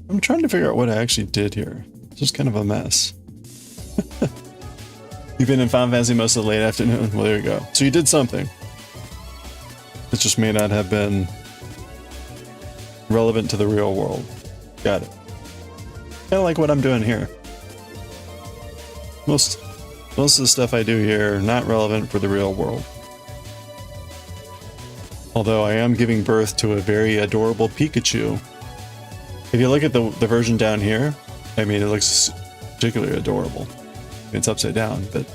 I'm trying to figure out what I actually did here. It's just kind of a mess. You've been in Final Fantasy most of the late afternoon. Well, there you go. So you did something. just may not have been relevant to the real world. Got it. Kind of like what I'm doing here. Most of the stuff I do here, not relevant for the real world. Although I am giving birth to a very adorable Pikachu. If you look at the version down here, I mean, it looks particularly adorable. It's upside down, but...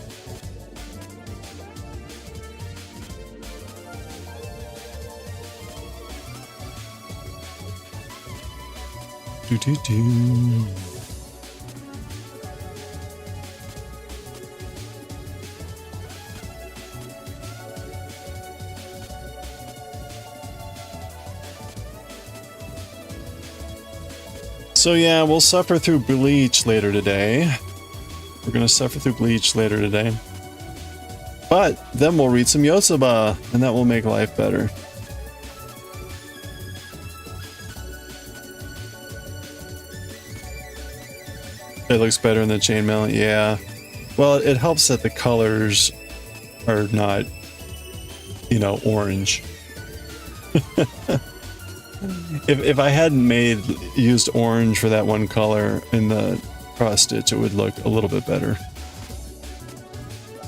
Do-do-do. So yeah, we'll suffer through Bleach later today. We're gonna suffer through Bleach later today. But then we'll read some YOTSUBA, and that will make life better. It looks better in the chainmail, yeah. Well, it helps that the colors are not, you know, orange. If I hadn't used orange for that one color in the cross stitch, it would look a little bit better.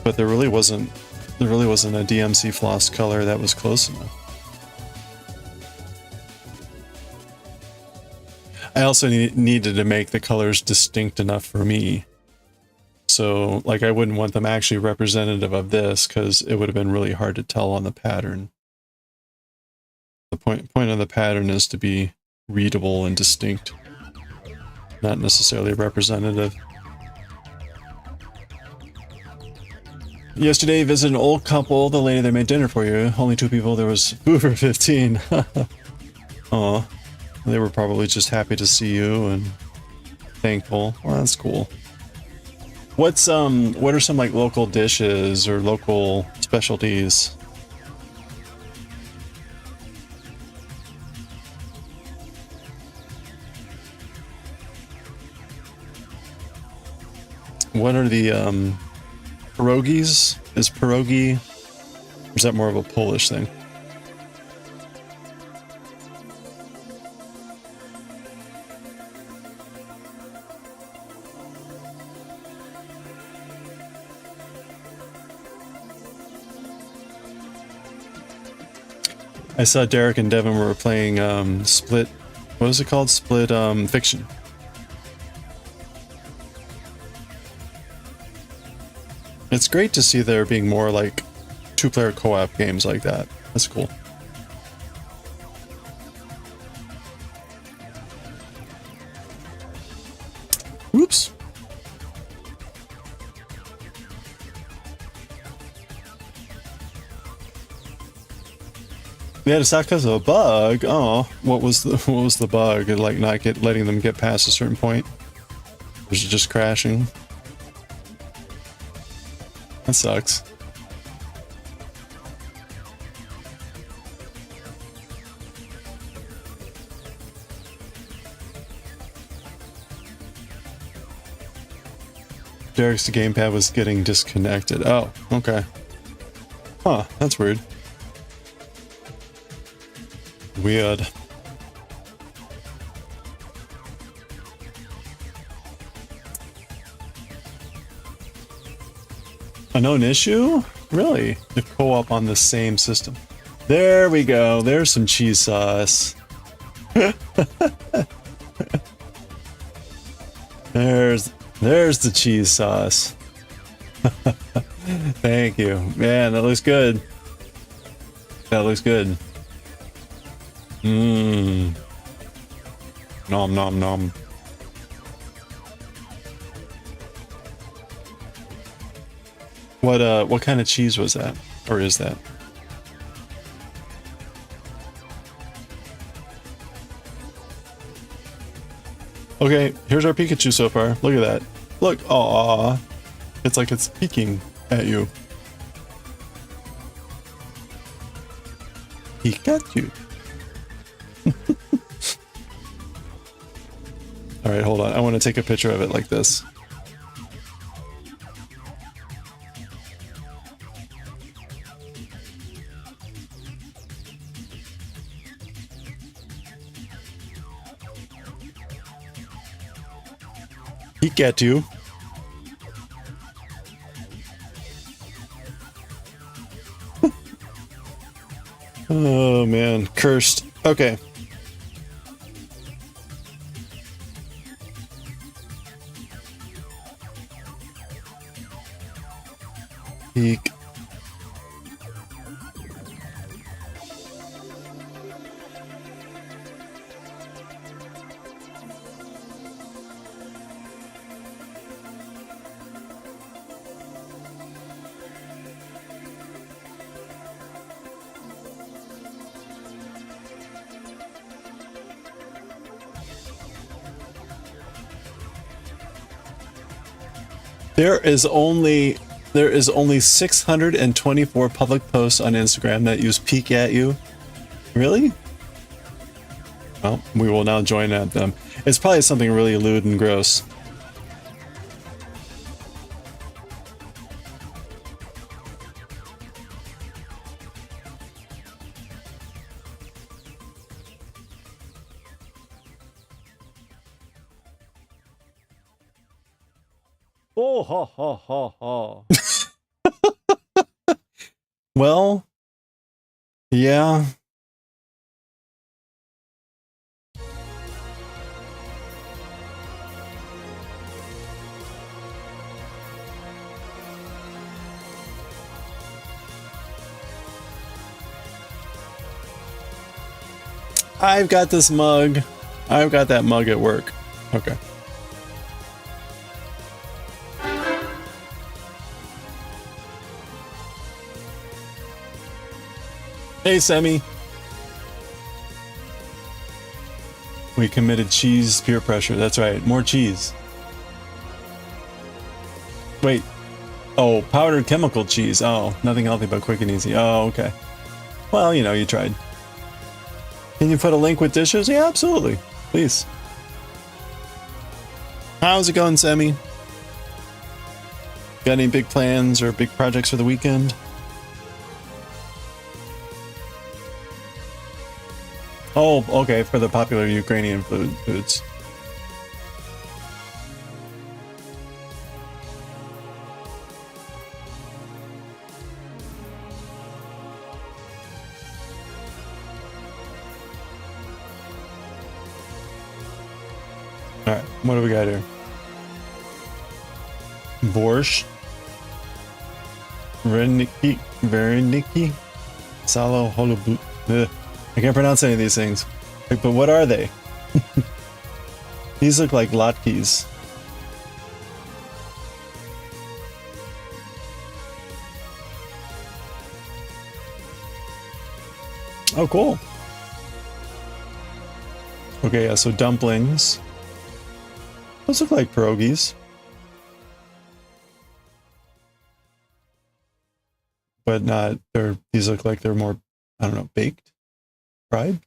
But there really wasn't a DMC floss color that was close enough. I also needed to make the colors distinct enough for me. So, like, I wouldn't want them actually representative of this, because it would have been really hard to tell on the pattern. The point of the pattern is to be readable and distinct, not necessarily representative. Yesterday, visited an old couple. The lady that made dinner for you. Only 2 people. There was food for 15. Aw. They were probably just happy to see you and thankful. Well, that's cool. What are some like local dishes or local specialties? What are the pierogies? Is pierogi, or is that more of a Polish thing? I saw Derek and Devin were playing Split. What is it called? Split Fiction. It's great to see there being more like 2-player co-op games like that. That's cool. Oops. We had to stop because of a bug. Oh, what was the bug? Like not letting them get past a certain point? Or is it just crashing? That sucks. Derek's gamepad was getting disconnected. Oh, okay. Huh, that's weird. Weird. A known issue? Really? The co-op on the same system. There we go. There's some cheese sauce. There's the cheese sauce. Thank you. Man, that looks good. That looks good. Mmm. Nom nom nom. What kind of cheese was that? Or is that? Okay, here's our Pikachu so far. Look at that. Look, aww. It's like it's peeking at you. Pikachu. Alright, hold on. I want to take a picture of it like this. Peek at you. Oh man, cursed. Okay. Peek. There is only 624 public posts on Instagram that use peek at you. Really? Well, we will now join at them. It's probably something really lewd and gross. Oh, ha, ha, ha, ha. Well, yeah. I've got this mug. I've got that mug at work. Okay. Hey, Semi. We committed cheese peer pressure. That's right. More cheese. Wait. Oh, powdered chemical cheese. Oh, nothing healthy but quick and easy. Oh, okay. Well, you know, you tried. Can you put a link with dishes? Yeah, absolutely. Please. How's it going, Semi? Got any big plans or big projects for the weekend? Oh, okay, for the popular Ukrainian foods. Alright, what do we got here? Borscht. Verniki. Salo holobu. I can't pronounce any of these things. But what are they? These look like latkes. Oh, cool. Okay, yeah, so dumplings. Those look like pierogies. But not, these look like they're more, I don't know, baked? Fried?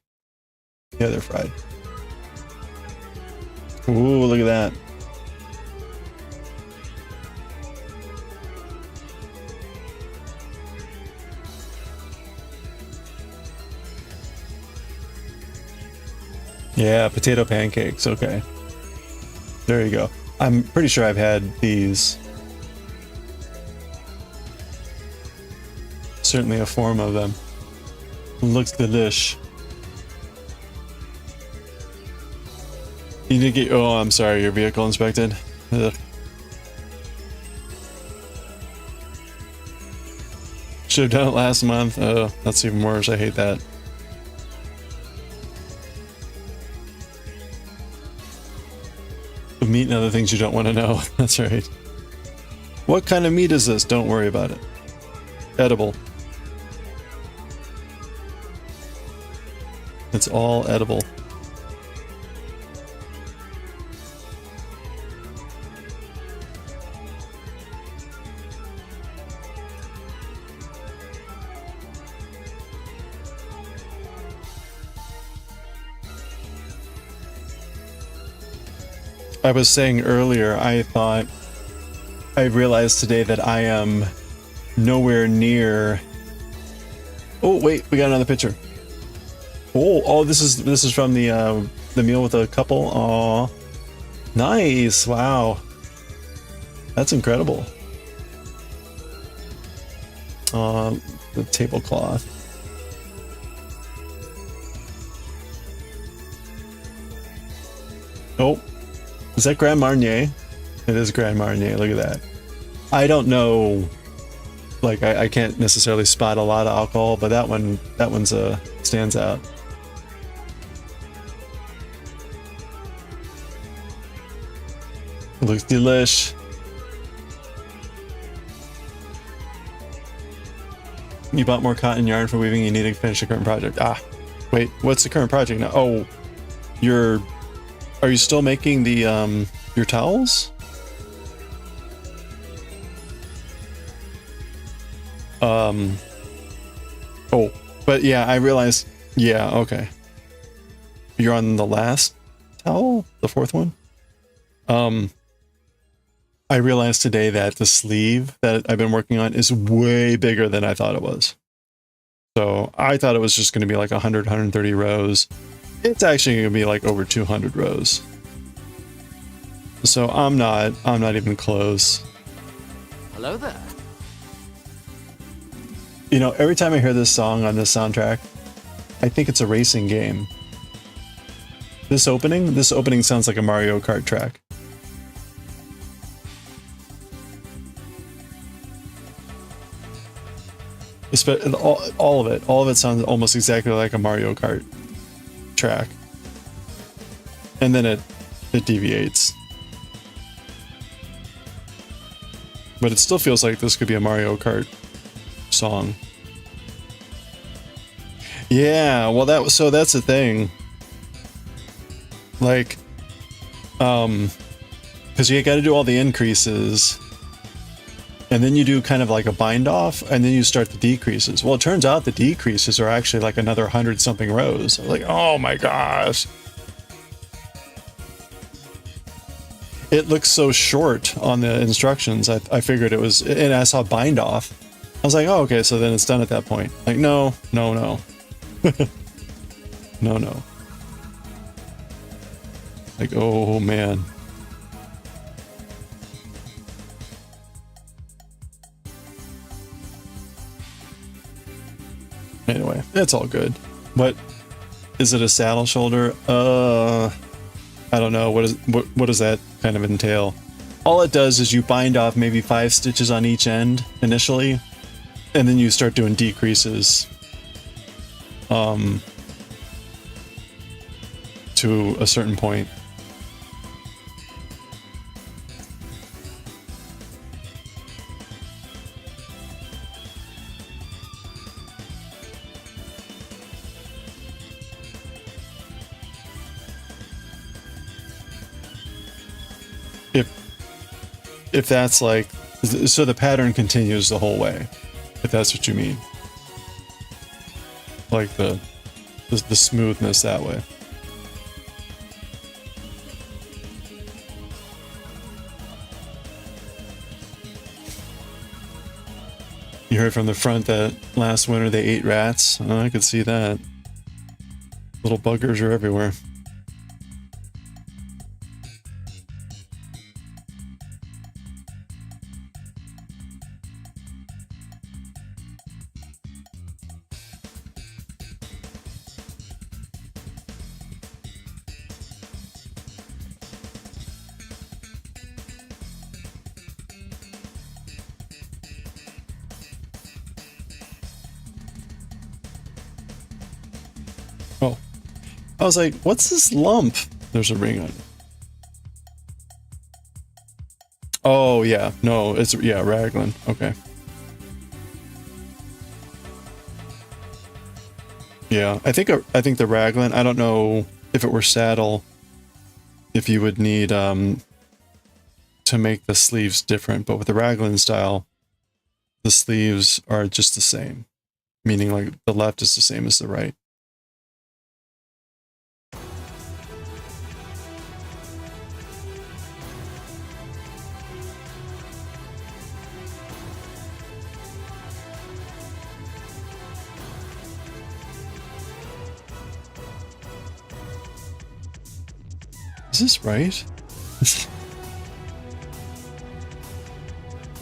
Yeah, they're fried. Ooh, look at that. Yeah, potato pancakes. Okay. There you go. I'm pretty sure I've had these. Certainly a form of them. Looks delish. You did get, oh, I'm sorry, your vehicle inspected. Ugh. Should have done it last month. Oh, that's even worse. I hate that. The meat and other things you don't want to know. That's right. What kind of meat is this? Don't worry about it. Edible. It's all edible. I was saying earlier, I realized today that I am nowhere near. Oh wait, we got another picture. Oh, this is from the meal with a couple. Aw, nice! Wow, That's incredible. The tablecloth. Oh, is that Grand Marnier? It is Grand Marnier. Look at that. I don't know. Like I can't necessarily spot a lot of alcohol, but that one's stands out. Looks delish. You bought more cotton yarn for weaving. You need to finish the current project. Ah, wait. What's the current project now? Oh, are you still making the your towels? Oh, but yeah, I realized. Yeah, okay. You're on the last towel, the fourth one. I realized today that the sleeve that I've been working on is way bigger than I thought it was. So I thought it was just going to be like 100, 130 rows. It's actually going to be like over 200 rows. So I'm not even close. Hello there. You know, every time I hear this song on this soundtrack, I think it's a racing game. This opening sounds like a Mario Kart track. All of it sounds almost exactly like a Mario Kart track. And then it deviates. But it still feels like this could be a Mario Kart song. Yeah, well that's the thing. Like because you got to do all the increases, and then you do kind of like a bind off, and then you start the decreases. Well, it turns out the decreases are actually like another 100 something rows. Like, oh my gosh. It looks so short on the instructions. I figured it was, and I saw bind off. I was like, oh, okay, so then it's done at that point. Like, no. No. Like, oh man. Anyway, it's all good. What is it, a saddle shoulder? I don't know. What does that kind of entail? All it does is you bind off maybe 5 stitches on each end initially, and then you start doing decreases to a certain point. If that's like, so the pattern continues the whole way, if that's what you mean. Like the smoothness that way. You heard from the front that last winter they ate rats. Oh, I could see that. Little buggers are everywhere. Oh, I was like, what's this lump? There's a ring on it. Oh yeah, no, it's, yeah, raglan. Okay. Yeah, I think the raglan, I don't know if it were saddle, if you would need to make the sleeves different, but with the raglan style, the sleeves are just the same, meaning like the left is the same as the right. Is this right?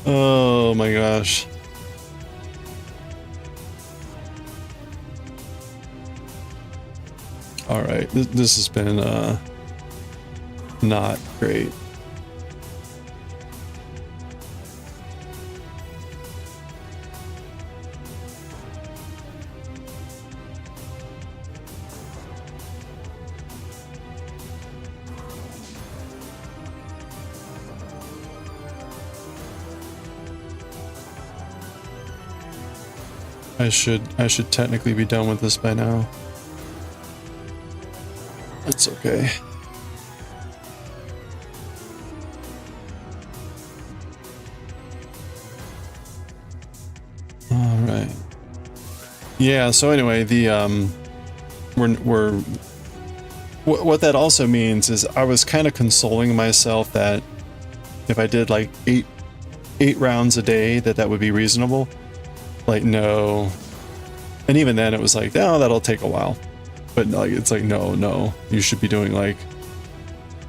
Oh my gosh. All right, this has been not great. I should technically be done with this by now. It's okay. All right. Yeah, so anyway, the what that also means is I was kind of consoling myself that if I did like eight rounds a day that would be reasonable. Like, no. And even then it was like, no, that'll take a while. But like, it's like, no, you should be doing like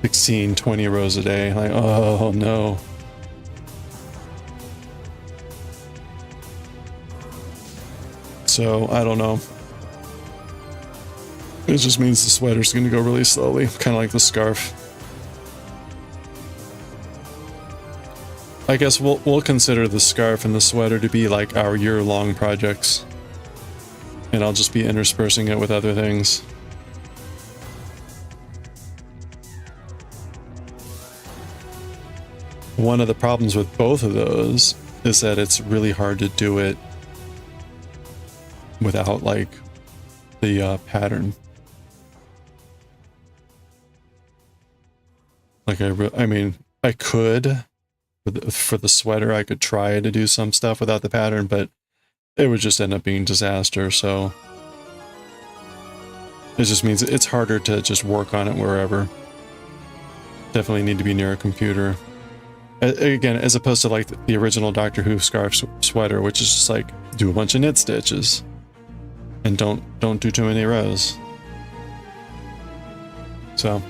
16, 20 rows a day. Like, oh no. So I don't know. It just means the sweater's gonna go really slowly, kind of like the scarf. I guess we'll consider the scarf and the sweater to be like our year-long projects. And I'll just be interspersing it with other things. One of the problems with both of those is that it's really hard to do it without like the pattern. Like I mean, I could. For the sweater, I could try to do some stuff without the pattern, but it would just end up being disaster, so it just means it's harder to just work on it wherever. Definitely need to be near a computer. Again, as opposed to like the original Doctor Who scarf sweater, which is just like do a bunch of knit stitches and don't do too many rows. So.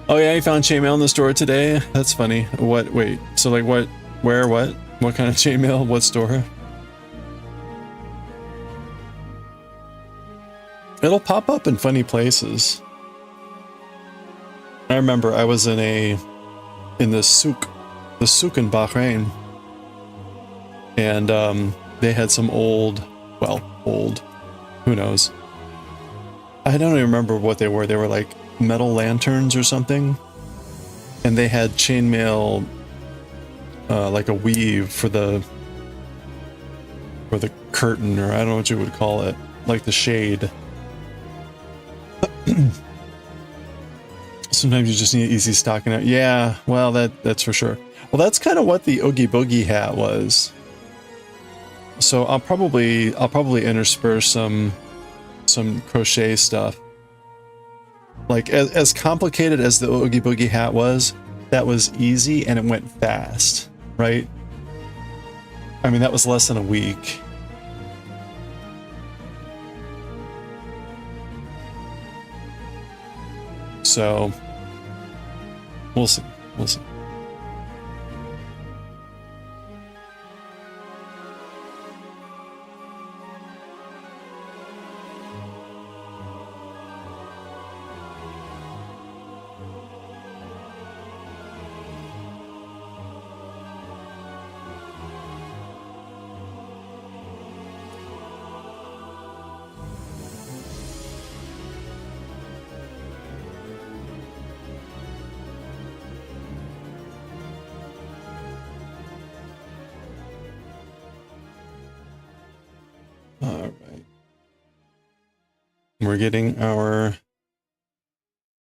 Oh yeah, you found chainmail in the store today? That's funny. What? Wait. So like what? Where? What? What kind of chainmail? What store? It'll pop up in funny places. I remember I was in the souk in Bahrain, and they had some old, who knows? I don't even remember what they were. They were like metal lanterns or something, and they had chainmail, like a weave for the curtain, or I don't know what you would call it, like the shade. Sometimes you just need easy stocking out. Yeah, well, that's for sure. Well, that's kind of what the Oogie Boogie hat was. So I'll probably intersperse some crochet stuff. Like as complicated as the Oogie Boogie hat was, that was easy and it went fast, right? I mean, that was less than a week. So we'll see. We'll see. We're getting our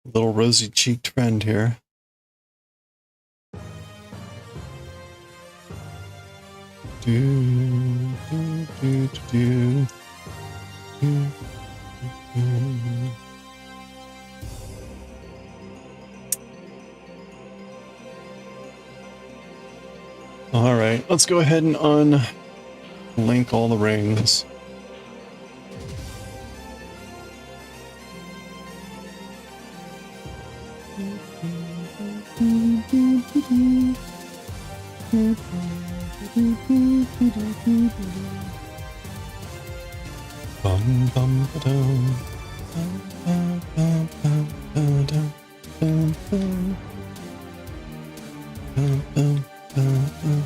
little rosy-cheeked friend here. All right, let's go ahead and unlink all the rings. Bum bum ba-dum. Bum, bum, bum, bum, ba-dum. Bum, bum. Bum, bum, bum, bum.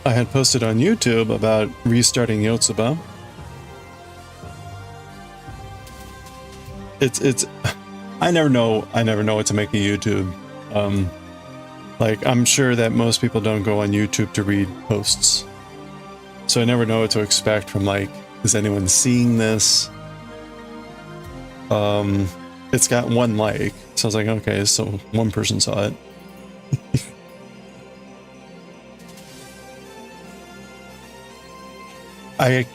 I had posted on YouTube about restarting YOTSUBA. It's I never know what to make of YouTube. Like, I'm sure that most people don't go on YouTube to read posts. So I never know what to expect from, like, is anyone seeing this? It's got 1 like, so I was like, okay, so 1 person saw it. I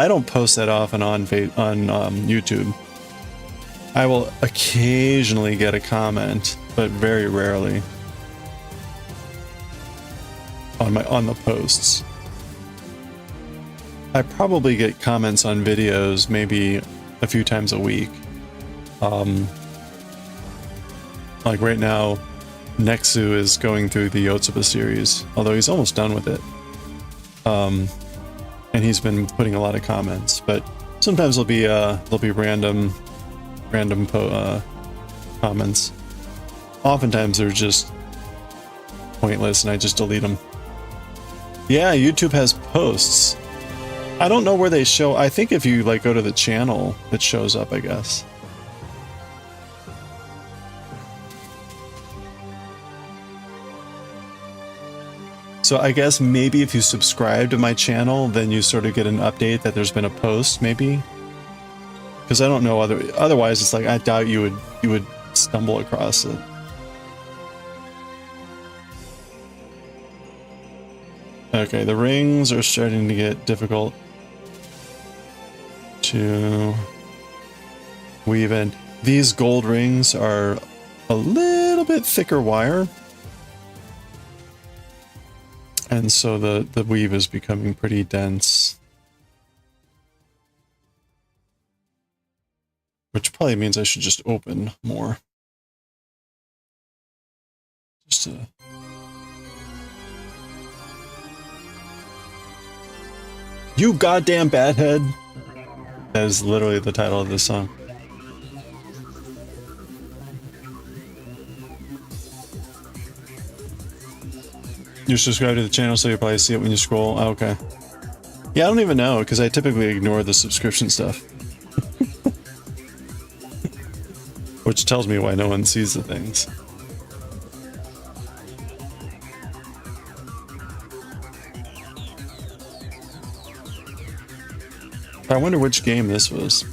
don't post that often on YouTube. I will occasionally get a comment, but very rarely on the posts. I probably get comments on videos maybe a few times a week. Like right now, Nexu is going through the YOTSUBA series, although he's almost done with it. And he's been putting a lot of comments, but sometimes there'll be random comments. Oftentimes they're just pointless, and I just delete them. Yeah, YouTube has posts. I don't know where they show. I think if you like go to the channel, it shows up, I guess. So I guess maybe if you subscribe to my channel, then you sort of get an update that there's been a post, maybe. Because I don't know otherwise it's like I doubt you would stumble across it. Okay, the rings are starting to get difficult to weave in. These gold rings are a little bit thicker wire. And so the weave is becoming pretty dense. Which probably means I should just open more. Just to... You goddamn bathead! That is literally the title of this song. You're subscribed to the channel, so you'll probably see it when you scroll. Oh, okay. Yeah, I don't even know, because I typically ignore the subscription stuff. Which tells me why no one sees the things. I wonder which game this was.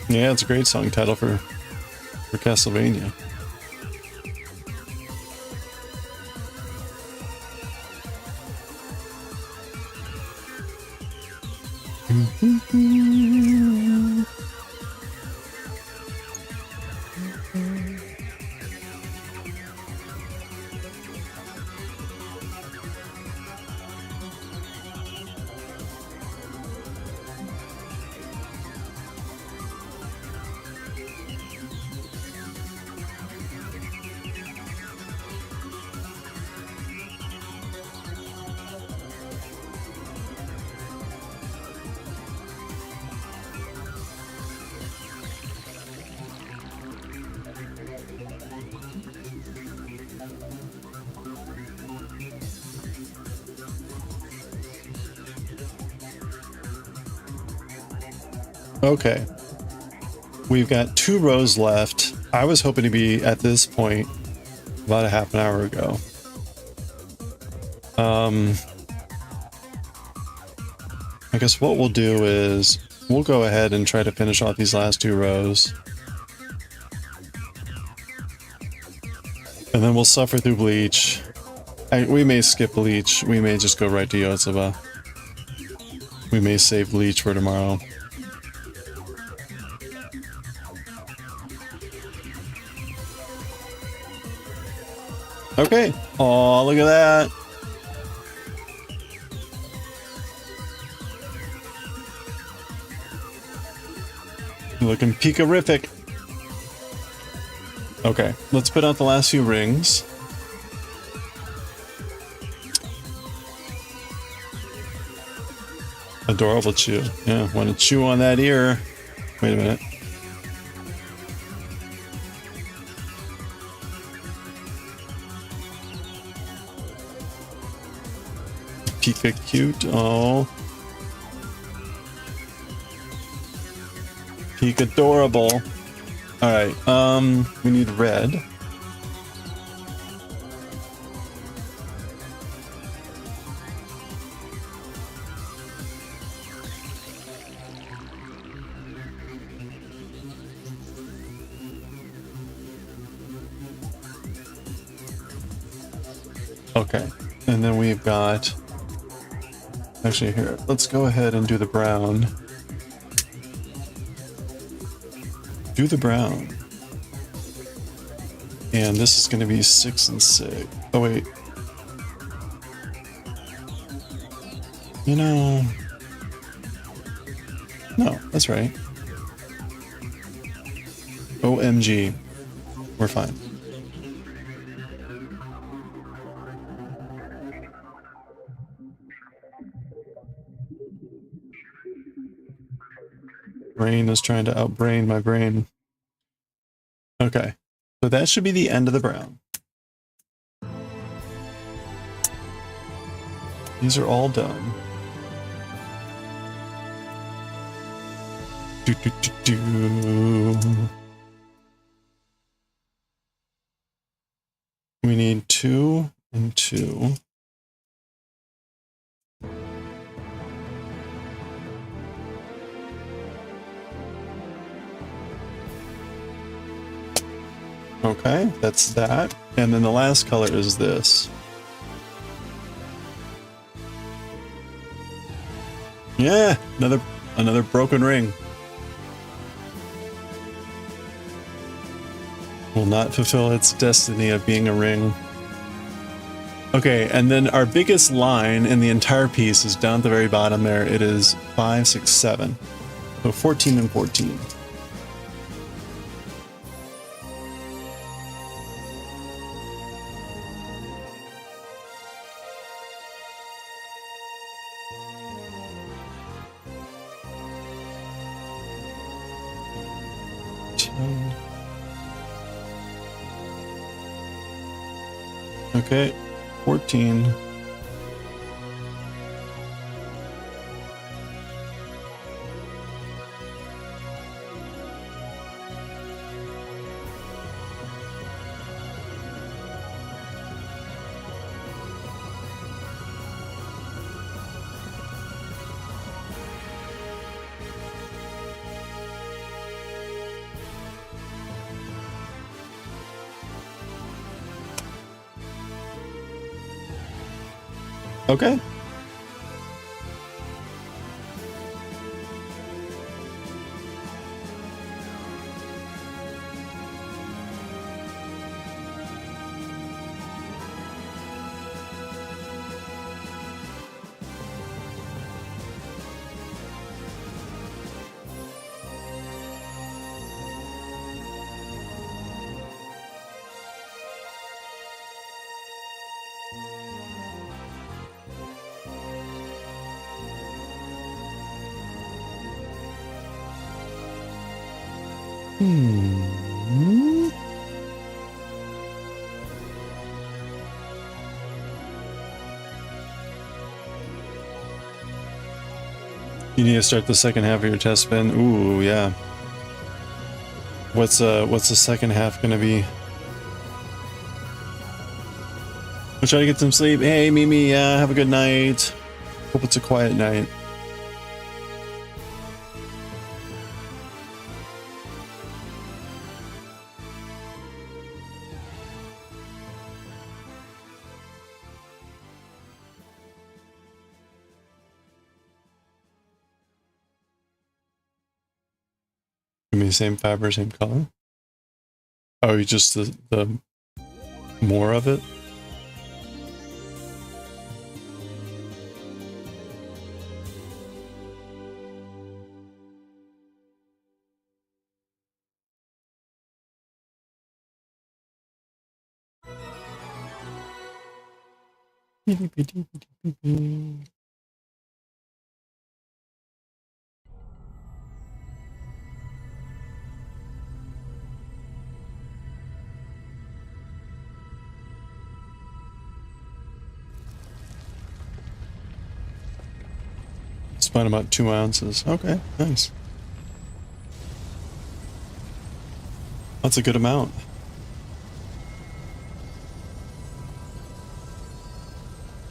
Yeah, it's a great song title for Castlevania. Okay. We've got 2 rows left. I was hoping to be, at this point, about a half an hour ago. I guess what we'll do is we'll go ahead and try to finish off these last 2 rows. And then we'll suffer through bleach. We may skip bleach. We may just go right to YOTSUBA. We may save bleach for tomorrow. Okay. Oh, look at that. Looking peak-erific. Okay, let's put out the last few rings. Adorable chew. Yeah, want to chew on that ear. Wait a minute. Pika cute. Oh. Peak adorable. Alright, we need red. Okay, and then we've got... Actually, here, let's go ahead and do the brown. Do the brown. And this is going to be 6 and 6. Oh, wait. You know... No, that's right. OMG. We're fine. Brain is trying to outbrain my brain. Okay, so that should be the end of the brown. These are all done. Do, do, do, do. We need 2 and 2. Okay, that's that. And then the last color is this. Yeah, another broken ring. Will not fulfill its destiny of being a ring. Okay, and then our biggest line in the entire piece is down at the very bottom there. It is 5, 6, 7. So 14 and 14. Okay, 14. Okay. You need to start the second half of your test spin. Ooh, yeah. What's the second half gonna be? We'll try to get some sleep. Hey, Mimi, have a good night. Hope it's a quiet night. Give me same fiber, same color. Oh, you just the more of it? Spun about 2 ounces. Okay, nice. That's a good amount.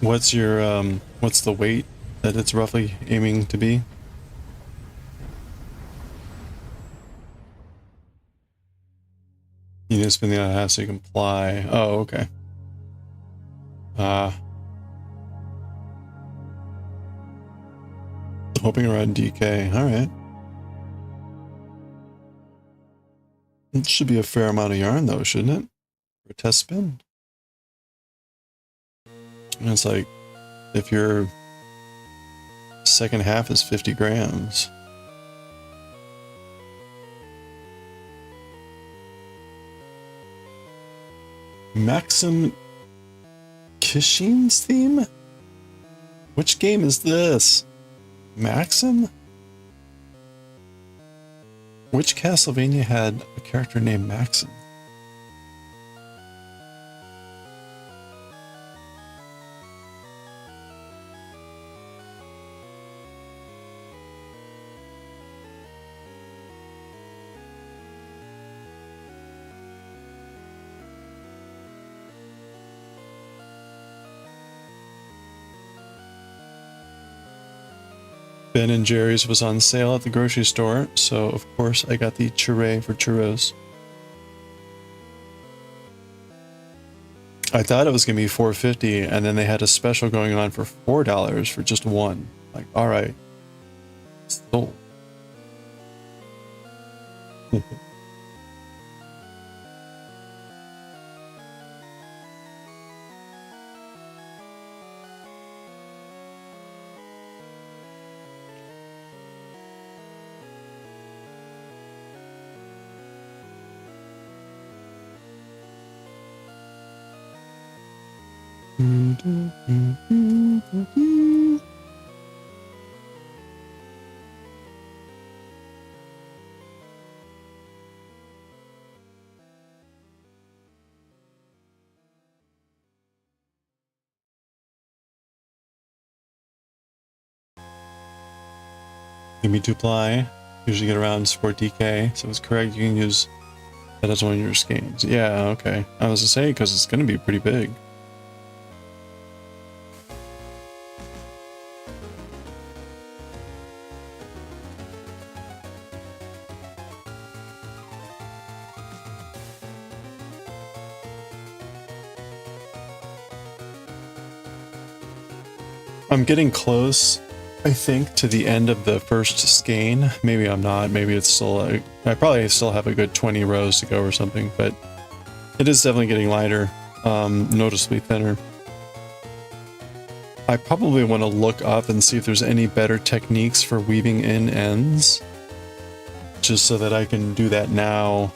What's your what's the weight that it's roughly aiming to be? You need to spin the other half so you can ply. Oh, okay. Hoping around DK. Alright. It should be a fair amount of yarn though, shouldn't it? For a test spin. And it's like, if your second half is 50 grams. Maxim Kishin's theme? Which game is this? Maxim? Which Castlevania had a character named Maxim? Ben and Jerry's was on sale at the grocery store, so of course I got the churro for churros. I thought it was gonna be $4.50, and then they had a special going on for $4 for just one. Like, all right, sold. Give me 2 ply. Usually get around sport DK, so it's correct. You can use that as one of your skeins. Yeah, okay. I was to say because it's going to be pretty big. I'm getting close, I think, to the end of the first skein. Maybe I'm not. Maybe it's still... I probably still have a good 20 rows to go or something, but it is definitely getting lighter, noticeably thinner. I probably want to look up and see if there's any better techniques for weaving in ends, just so that I can do that now.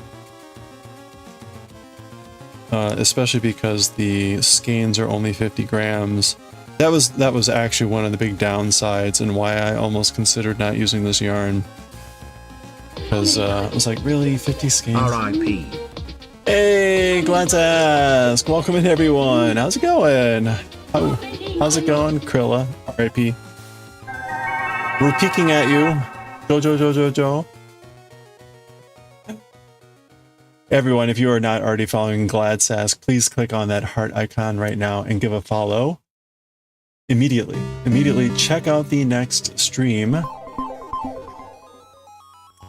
Especially because the skeins are only 50 grams. That was actually one of the big downsides and why I almost considered not using this yarn. Because I was like, really, 50 skeins? R.I.P. Hey, Glantask! Welcome in, everyone. How's it going? How's it going, Krilla? R.I.P. We're peeking at you, Jojo. Everyone, if you are not already following GladSask, please click on that heart icon right now and give a follow. Immediately. Immediately check out the next stream.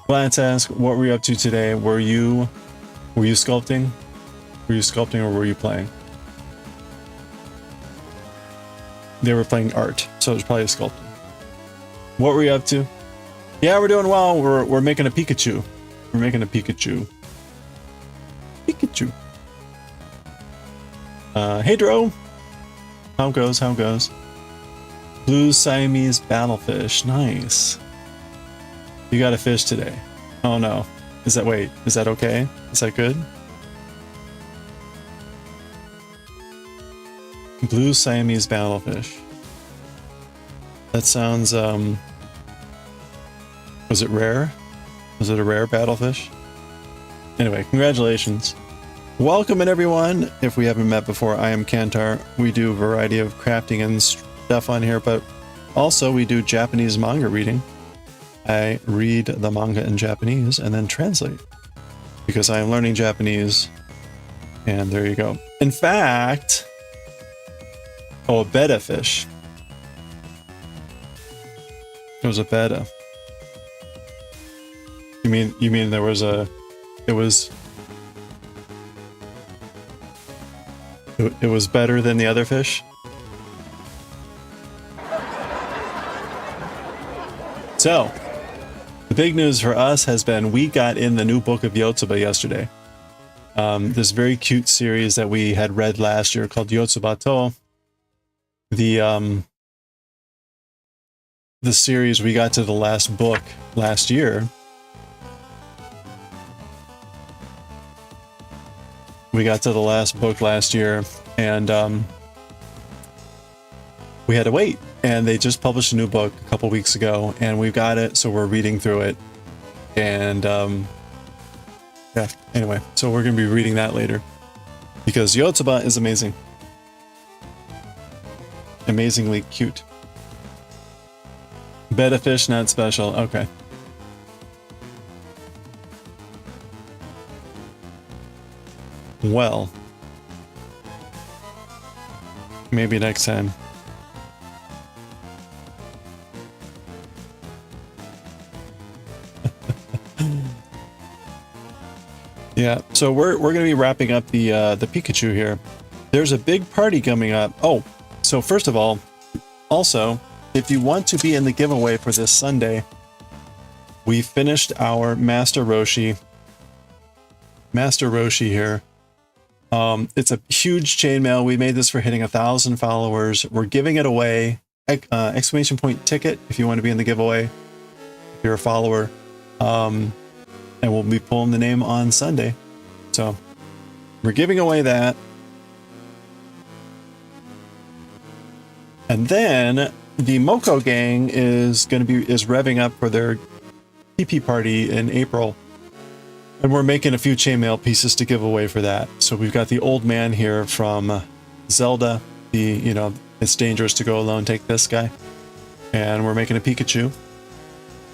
GladSask, what were you up to today? Were you sculpting? Were you sculpting or were you playing? They were playing art, so it was probably sculpting. What were you up to? Yeah, we're doing well. We're making a Pikachu. We're making a Pikachu. Pikachu. Hey Dro. How goes? How goes? Blue Siamese battlefish. Nice. You got a fish today. Oh no. Is that okay? Is that good? Blue Siamese battlefish. That sounds, was it rare? Was it a rare battlefish? Anyway, congratulations. Welcome in everyone. If we haven't met before, I am Kantar. We do a variety of crafting and stuff on here, but also we do Japanese manga reading. I read the manga in Japanese and then translate because I am learning Japanese. And there you go. In fact, oh, a betta fish. It was a betta. You mean there was a, it was better than the other fish? So, the big news for us has been we got in the new book of YOTSUBA yesterday. This very cute series that we had read last year called YOTSUBA V16. The series, we got to the last book last year. We got to the last book last year, and we had to wait. And they just published a new book a couple weeks ago, and we've got it, so we're reading through it. And yeah, anyway, so we're going to be reading that later. Because YOTSUBA is amazing. Amazingly cute. Betta fish, not special. Okay. Well, maybe next time. Yeah, so we're going to be wrapping up the Pikachu here. There's a big party coming up. Oh, so first of all, also, if you want to be in the giveaway for this Sunday, we finished our Master Roshi here. It's a huge chainmail. We made this for hitting 1,000 followers. We're giving it away. Exclamation point ticket if you want to be in the giveaway. If you're a follower. And we'll be pulling the name on Sunday. So we're giving away that. And then the Moko gang is revving up for their PP party in April. And we're making a few chainmail pieces to give away for that. So we've got the old man here from Zelda. It's dangerous to go alone, take this guy. And we're making a Pikachu.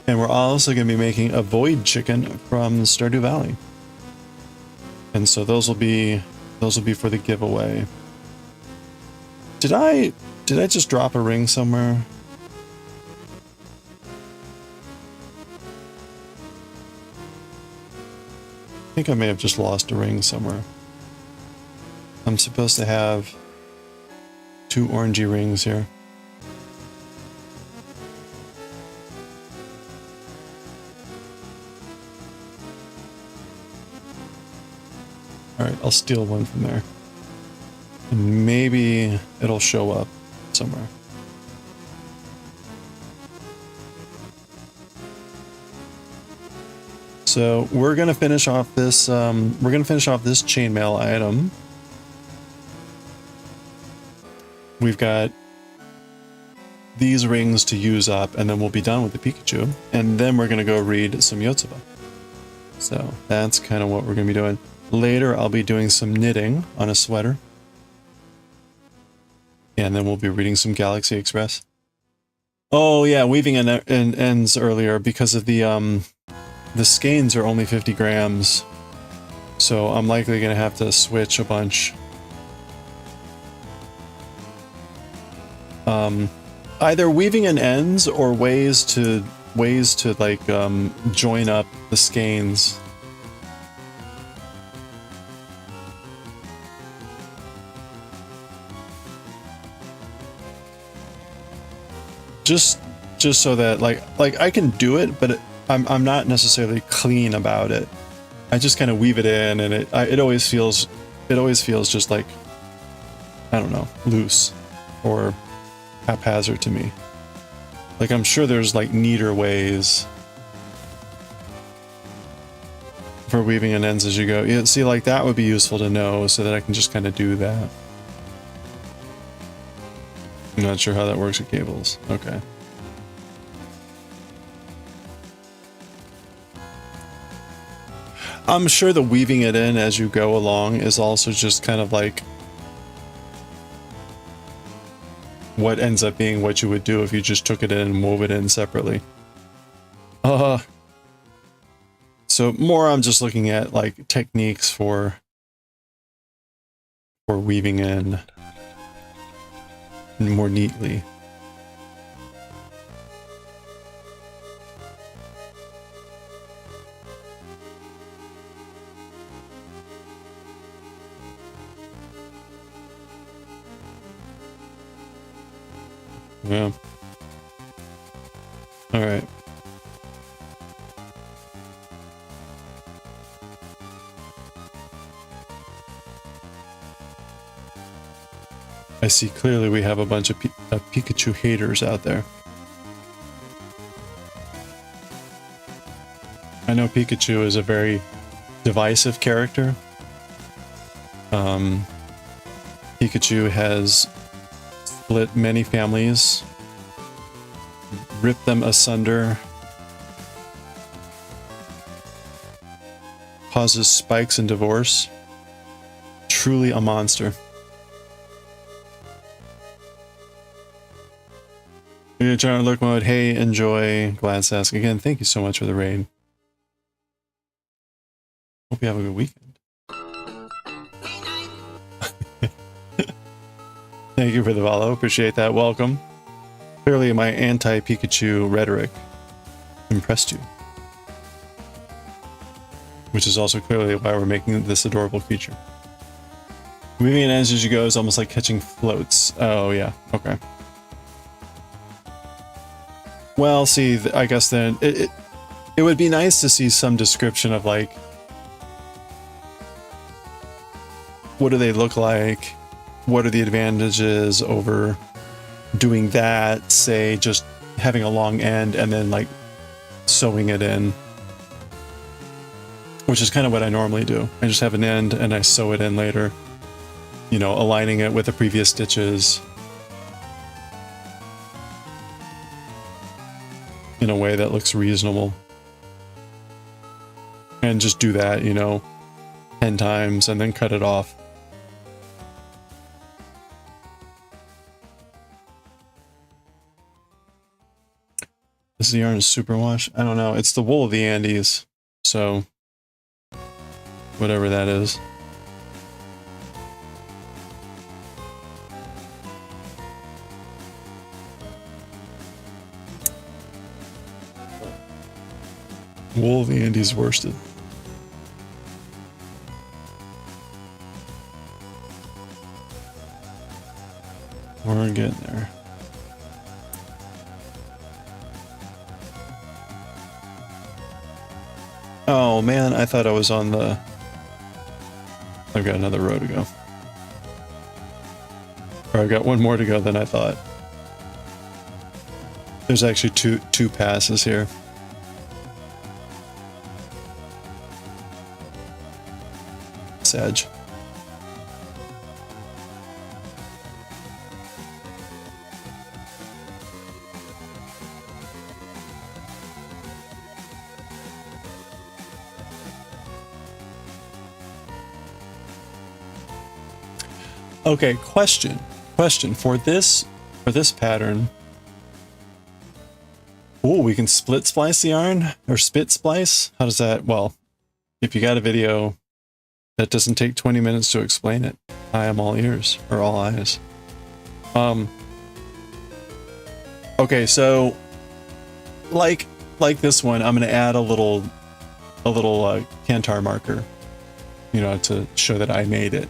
And we're also going to be making a Void Chicken from Stardew Valley. And so those will be for the giveaway. Did I just drop a ring somewhere? I think I may have just lost a ring somewhere. I'm supposed to have 2 orangey rings here. Alright, I'll steal one from there. And maybe it'll show up somewhere. So we're gonna finish off this chainmail item. We've got these rings to use up, and then we'll be done with the Pikachu. And then we're gonna go read some YOTSUBA. So that's kind of what we're gonna be doing. Later, I'll be doing some knitting on a sweater. And then we'll be reading some Galaxy Express. Oh yeah, weaving ends earlier because of the skeins are only 50 grams. So I'm likely going to have to switch a bunch. Either weaving in ends or ways to like join up the skeins. Just so that like I can do it, but I'm not necessarily clean about it. I just kind of weave it in, and it always feels just like, I don't know, loose or haphazard to me. Like, I'm sure there's like neater ways for weaving in ends as you go. Yeah, see, like that would be useful to know so that I can just kind of do that. I'm not sure how that works with cables. Okay. I'm sure the weaving it in as you go along is also just kind of like what ends up being what you would do if you just took it in and wove it in separately. So more I'm just looking at like techniques for weaving in more neatly. Yeah. All right. I see clearly we have a bunch of Pikachu haters out there. I know Pikachu is a very divisive character. Pikachu has split many families, ripped them asunder, causes spikes in divorce. Truly a monster. You're trying to look mode. Hey, enjoy. Gladsask. Again, thank you so much for the raid. Hope you have a good weekend. Thank you for the follow. Appreciate that. Welcome. Clearly my anti-Pikachu rhetoric impressed you. Which is also clearly why we're making this adorable creature. Weaving in ends as you go is almost like catching floats. Oh, yeah. Okay. Well, see, I guess then it would be nice to see some description of like, what do they look like? What are the advantages over doing that? Say just having a long end and then like sewing it in, which is kind of what I normally do. I just have an end and I sew it in later, you know, aligning it with the previous stitches in a way that looks reasonable. And just do that, you know, 10 times and then cut it off. Is the yarn superwash? I don't know. It's the wool of the Andes, so whatever that is. Wool of the Andes worsted. We're getting there. Oh man, I thought I was on the... I've got another row to go. Or I've got one more to go than I thought. There's actually two passes here. Sag. Okay, question for this pattern. Oh, we can split splice the yarn or spit splice. How does that? Well, if you got a video, that doesn't take 20 minutes to explain it. I am all ears, or all eyes. Okay, so like this one, I'm gonna add a little Kantar marker, you know, to show that I made it.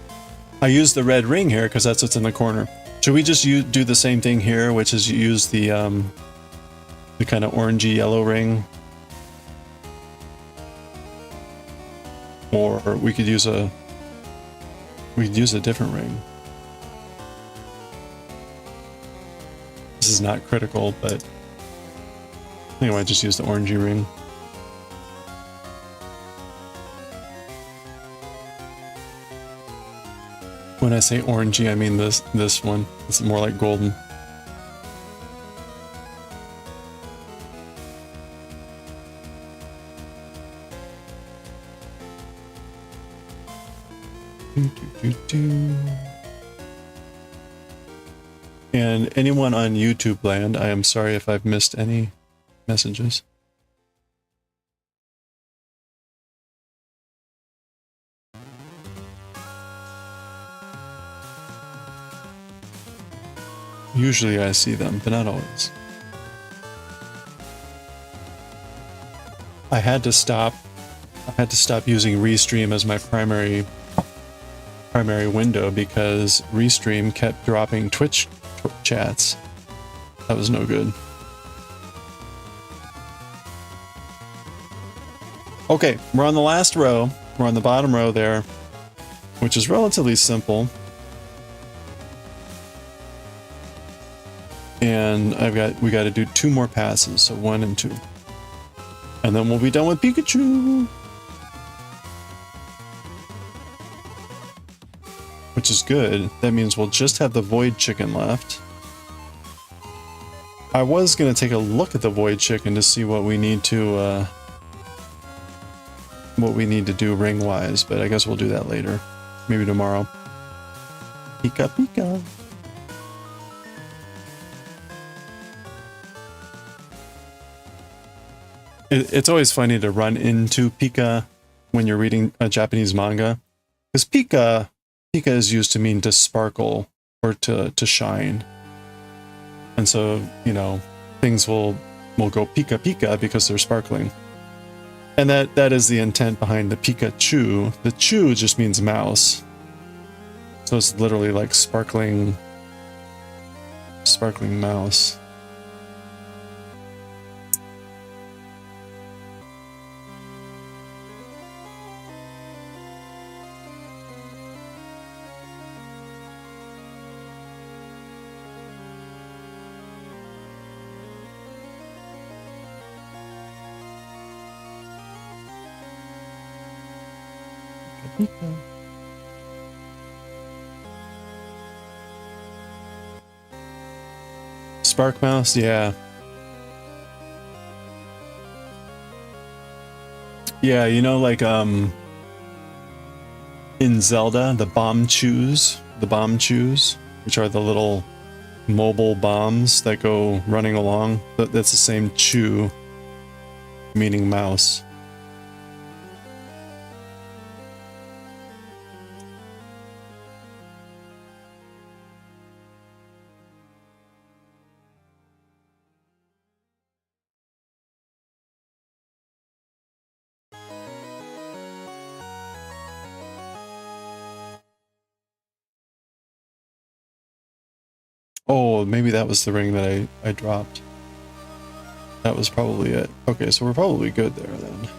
I use the red ring here because that's what's in the corner. Should we just do the same thing here, which is use the kind of orangey yellow ring? Or we could use a different ring. This is not critical, but I think I might just use the orangey ring. When I say orangey, I mean this one. It's more like golden. And anyone on YouTube land, I am sorry if I've missed any messages. Usually I see them, but not always. I had to stop using Restream as my primary window because Restream kept dropping Twitch chats. That was no good. Okay, we're on the last row. We're on the bottom row there, which is relatively simple. And we got to do 2 more passes, so 1 and 2. And then we'll be done with Pikachu. Which is good. That means we'll just have the Void Chicken left. I was going to take a look at the Void Chicken to see what we need to do ring-wise, but I guess we'll do that later. Maybe tomorrow. Pika Pika. It's always funny to run into Pika when you're reading a Japanese manga, because Pika is used to mean to sparkle or to shine, and so you know things will go Pika Pika because they're sparkling, and that is the intent behind the Pikachu. The Chu just means mouse, so it's literally like sparkling mouse. Spark mouse, yeah. Yeah, you know, like in Zelda, the bomb chews, which are the little mobile bombs that go running along. That's the same chew, meaning mouse. Oh, maybe that was the ring that I dropped. That was probably it. Okay, so we're probably good there then.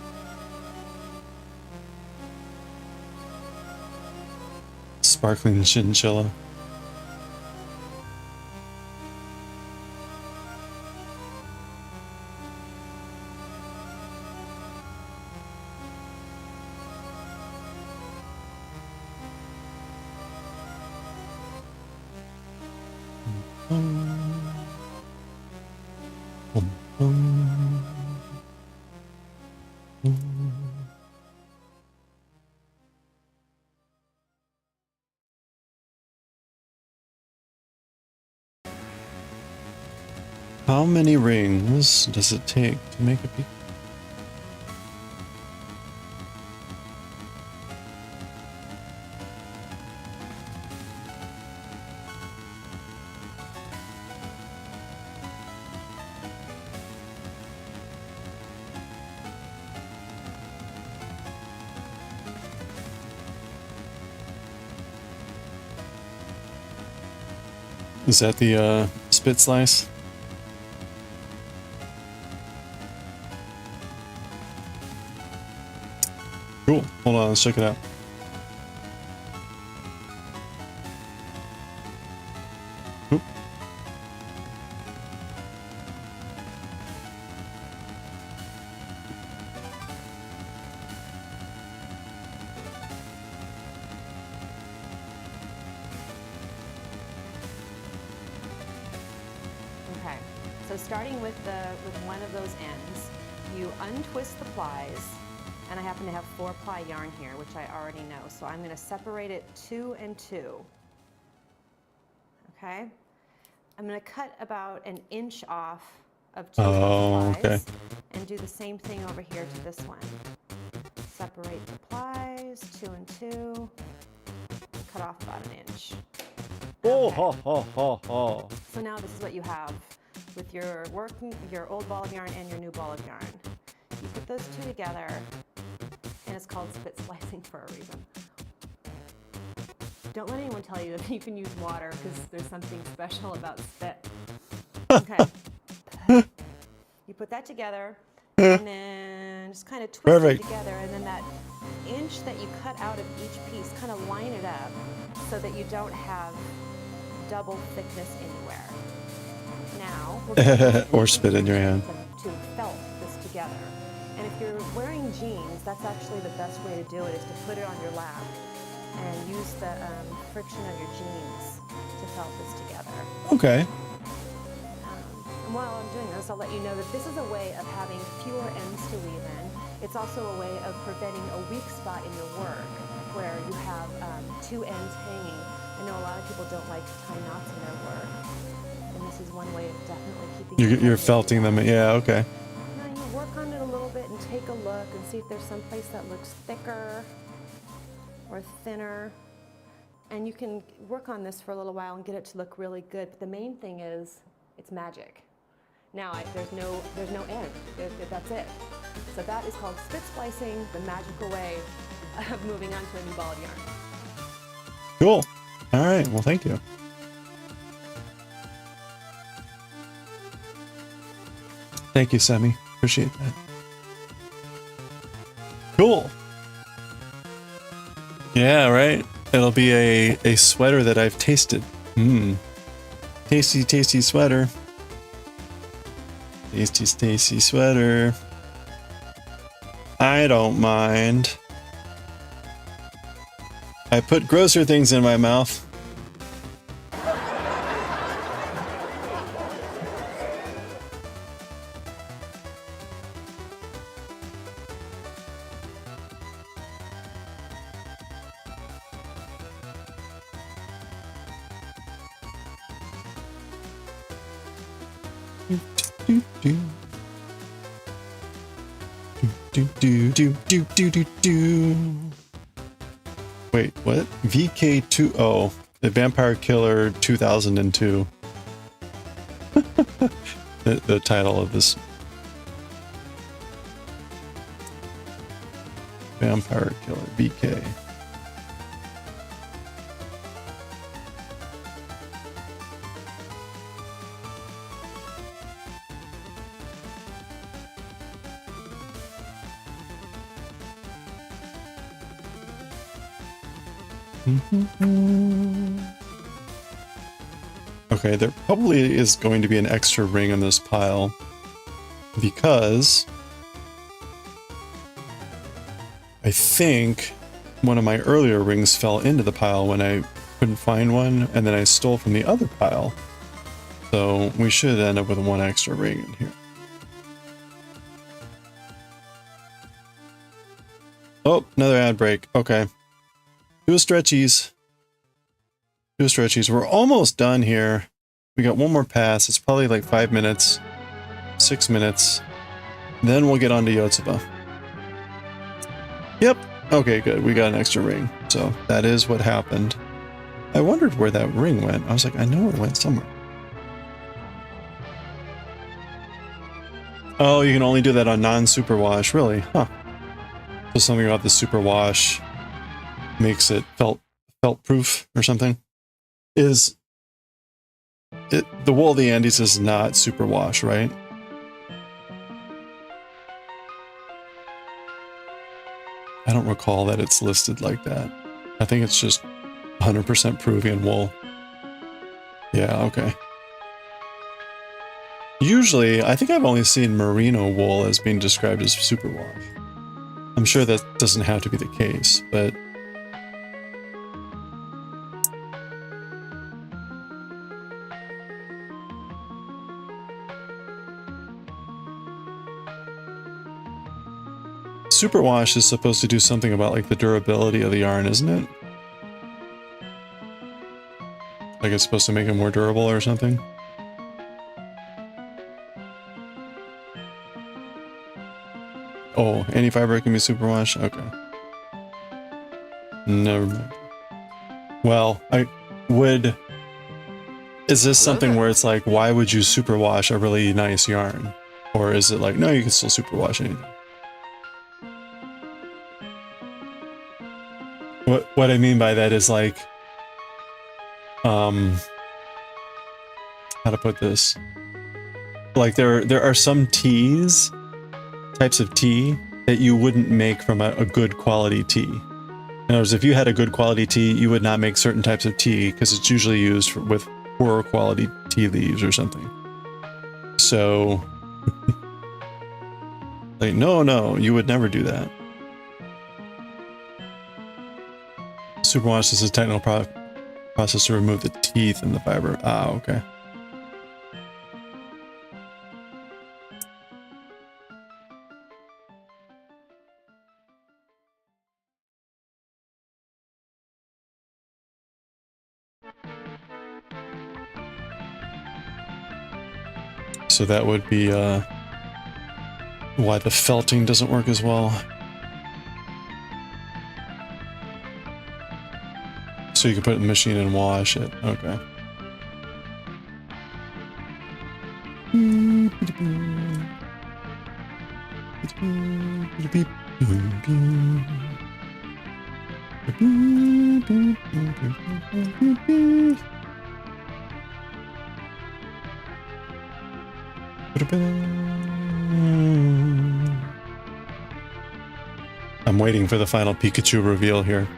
Sparkling chinchilla. How many rings does it take to make a Pikachu? Is that the spit slice? Cool. Hold on, let's check it out. Oop. Okay, so starting with one of those ends, you untwist the plies, and I happen to have 4-ply yarn here, which I already know. So I'm going to separate it 2 and 2. Okay, I'm going to cut about an inch off of 2 Oh, plies, okay. and do the same thing over here to this one. Separate the plies 2 and 2, and cut off about an inch. Oh, Okay. ha, ha, ha, ha. So now this is what you have with your old ball of yarn and your new ball of yarn. You put those two together, and it's called spit splicing for a reason. Don't let anyone tell you that you can use water because there's something special about spit. Okay. You put that together, and then just kind of twist Perfect. it together, and then that inch that you cut out of each piece, kind of line it up so that you don't have double thickness anywhere. Now, we're going Or spit in your hand. to felt this together. And if you're wearing jeans, that's actually the best way to do it, is to put it on your lap and use the friction of your jeans to felt this together. Okay. And while I'm doing this, I'll let you know that this is a way of having fewer ends to weave in. It's also a way of preventing a weak spot in your work where you have 2 ends hanging. I know a lot of people don't like to tie knots in their work, and this is one way of definitely keeping You're felting them. Yeah, okay. Now you work on it a little bit and take a look and see if there's some place that looks thicker or thinner. And you can work on this for a little while and get it to look really good. But the main thing is, it's magic. Now there's no end. That's it. So that is called spit splicing, the magical way of moving on to a new ball of yarn. Cool. All right. Well, thank you. Thank you, Sammy. Appreciate that. Cool. Yeah, right? It'll be a sweater that I've tasted. Mmm. Tasty, tasty sweater. Tasty, tasty sweater. I don't mind. I put grosser things in my mouth. Wait, what? VK20, the Vampire Killer 2002. the title of this. Vampire Killer VK. Okay, there probably is going to be an extra ring on this pile because I think one of my earlier rings fell into the pile when I couldn't find one, and then I stole from the other pile. So we should end up with one extra ring in here. Oh, another ad break. Okay. Do a stretchies. Do a stretchies. We're almost done here. We got one more pass. It's probably like 5 minutes, 6 minutes. Then we'll get on to YOTSUBA. Yep. Okay, good. We got an extra ring. So that is what happened. I wondered where that ring went. I was like, I know it went somewhere. Oh, you can only do that on non-superwash. Really? Huh. So something about the superwash makes it felt proof or something. Is the wool of the Andes is not superwash, right? I don't recall that it's listed like that. I think it's just 100% Peruvian wool. Yeah, okay. Usually, I think I've only seen merino wool as being described as superwash. I'm sure that doesn't have to be the case, but... Superwash is supposed to do something about like the durability of the yarn, isn't it? Like it's supposed to make it more durable or something? Oh, any fiber can be superwash? Okay. Never mind. Well, I would... Is this something where it's like, why would you superwash a really nice yarn? Or is it like, no, you can still superwash anything? What I mean by that is like, how to put this? Like there are some teas, types of tea, that you wouldn't make from a good quality tea. In other words, if you had a good quality tea, you would not make certain types of tea because it's usually used with poorer quality tea leaves or something. So, like, no, you would never do that. Superwash is a technical process to remove the teeth in the fiber. Ah, okay. So that would be why the felting doesn't work as well. So you can put it in the machine and wash it. Okay. I'm waiting for the final Pikachu reveal here.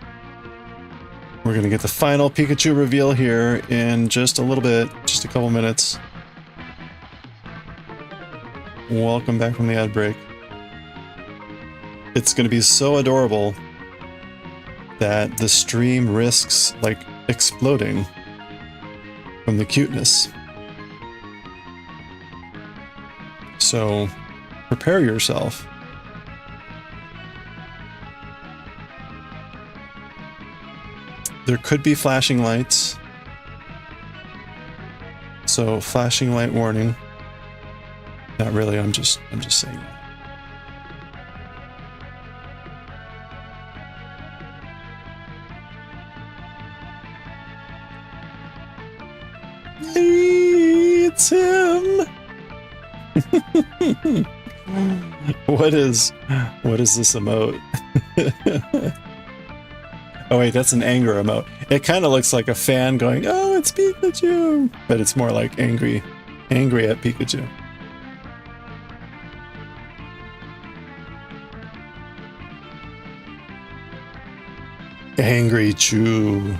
We're gonna get the final Pikachu reveal here in just a little bit, just a couple minutes. Welcome back from the ad break. It's gonna be so adorable that the stream risks, like, exploding from the cuteness. So, prepare yourself. There could be flashing lights. So, flashing light warning. Not really, I'm just saying that. It's him. What is this emote? Oh wait, that's an anger emote. It kind of looks like a fan going, "Oh, it's Pikachu," but it's more like angry at Pikachu. Angry Chew.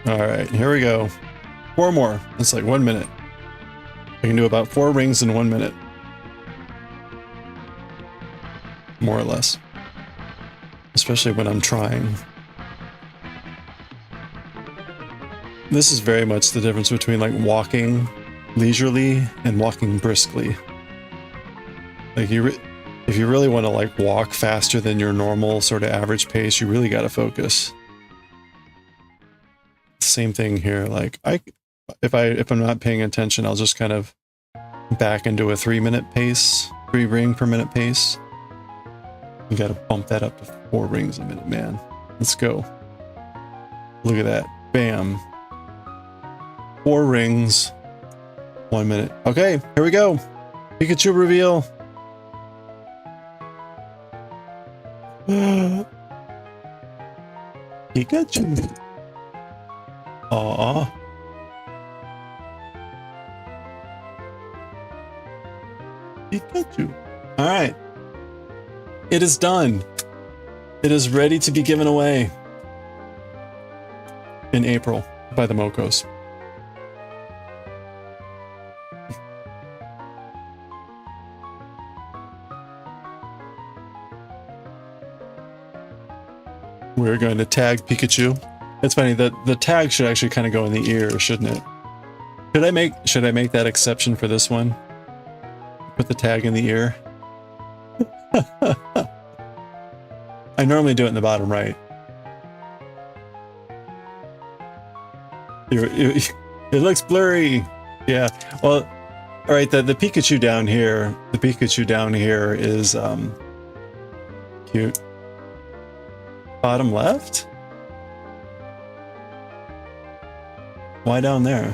Alright, here we go. 4 more. It's like 1 minute. I can do about 4 rings in 1 minute. More or less. Especially when I'm trying. This is very much the difference between like walking leisurely and walking briskly. Like if you really want to like walk faster than your normal sort of average pace, you really got to focus. Same thing here. Like if I'm not paying attention, I'll just kind of back into a 3-minute pace, 3 ring per minute pace. You got to bump that up to 4 rings a minute, man. Let's go. Look at that. Bam. 4 rings, 1 minute. Okay, here we go. Pikachu reveal. Pikachu. Aww. Pikachu. All right. It is done. It is ready to be given away in April by the Mokos. We're going to tag Pikachu. It's funny that the tag should actually kind of go in the ear, shouldn't it? Should I make that exception for this one? Put the tag in the ear. I normally do it in the bottom right. It looks blurry. Yeah. Well, all right. The Pikachu down here. The Pikachu down here is cute. Bottom left. Why down there?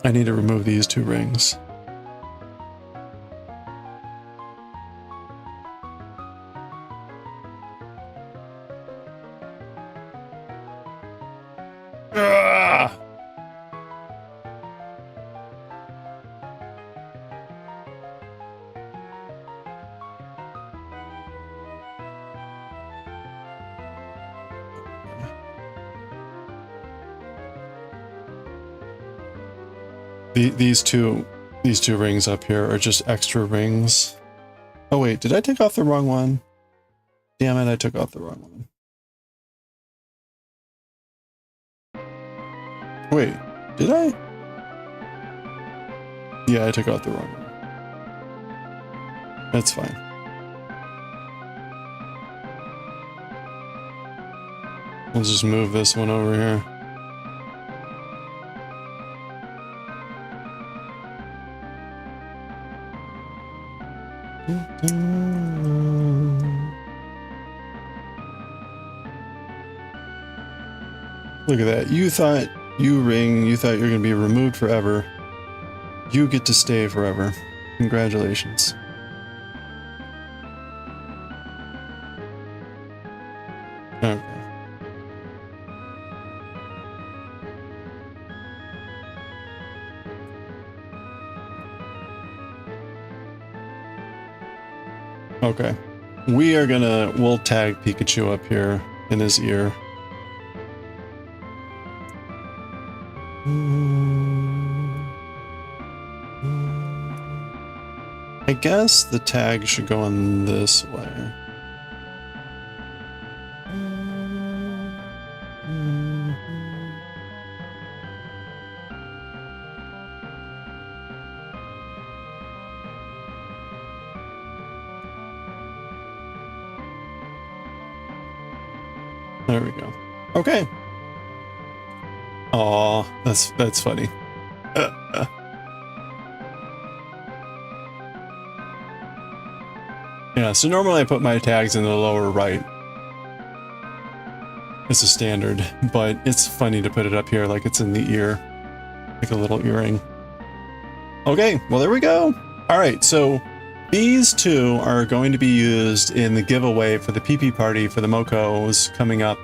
I need to remove these two rings. Ah! These two rings up here are just extra rings. Oh wait, did I take off the wrong one? Damn it, I took off the wrong one. Wait, did I? Yeah, I took off the wrong one. That's fine. We'll just move this one over here. Look at that. You thought you thought you're going to be removed forever. You get to stay forever. Congratulations. Okay. Okay. We'll tag Pikachu up here in his ear. I guess the tag should go on this way. There we go. Okay. Aw, that's funny. Yeah, so normally I put my tags in the lower right. It's a standard, but it's funny to put it up here like it's in the ear. Like a little earring. Okay, well there we go. Alright, so these two are going to be used in the giveaway for the PP party for the Mokos coming up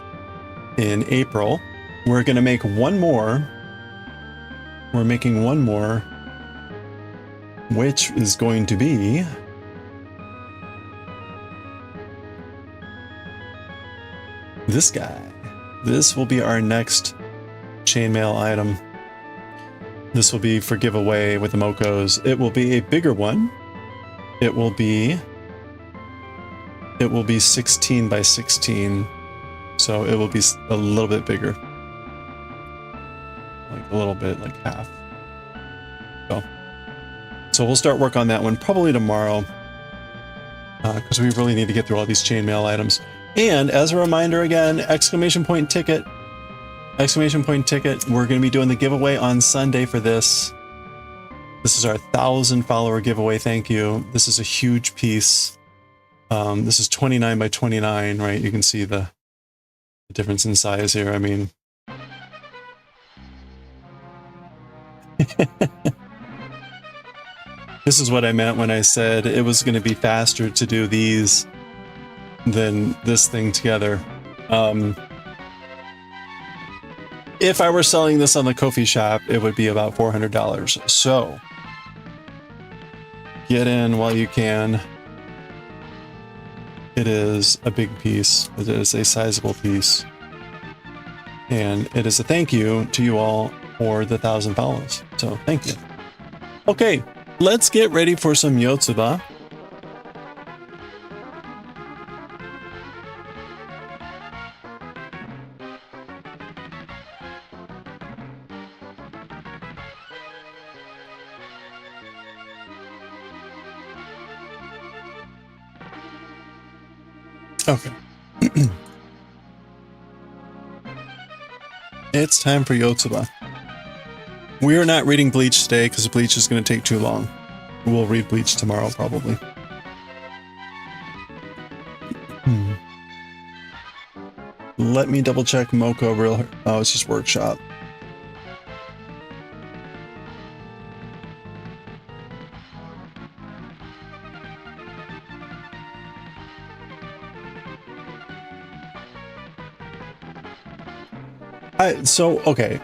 in April. We're going to make one more. We're making one more, which is going to be this guy. This will be our next chainmail item. This will be for giveaway with the Mokos. It will be a bigger one. It will be 16 by 16. So it will be a little bit bigger. Like a little bit, like half. So we'll start work on that one probably tomorrow. Because we really need to get through all these chainmail items. And as a reminder again, exclamation point ticket. Exclamation point ticket. We're going to be doing the giveaway on Sunday for this. This is our 1,000 follower giveaway. Thank you. This is a huge piece. This is 29 by 29, right? You can see the difference in size here. I mean, This is what I meant when I said it was going to be faster to do these than this thing together. If I were selling this on the Ko-fi shop, it would be about $400. So get in while you can. It is a big piece. It is a sizable piece. And it is a thank you to you all for the 1,000 follows. So thank you. Okay, let's get ready for some YOTSUBA. Okay. It's time for YOTSUBA. We are not reading Bleach today because Bleach is going to take too long. We'll read Bleach tomorrow, probably. Let me double check Moko real. Oh, it's just workshop. Okay.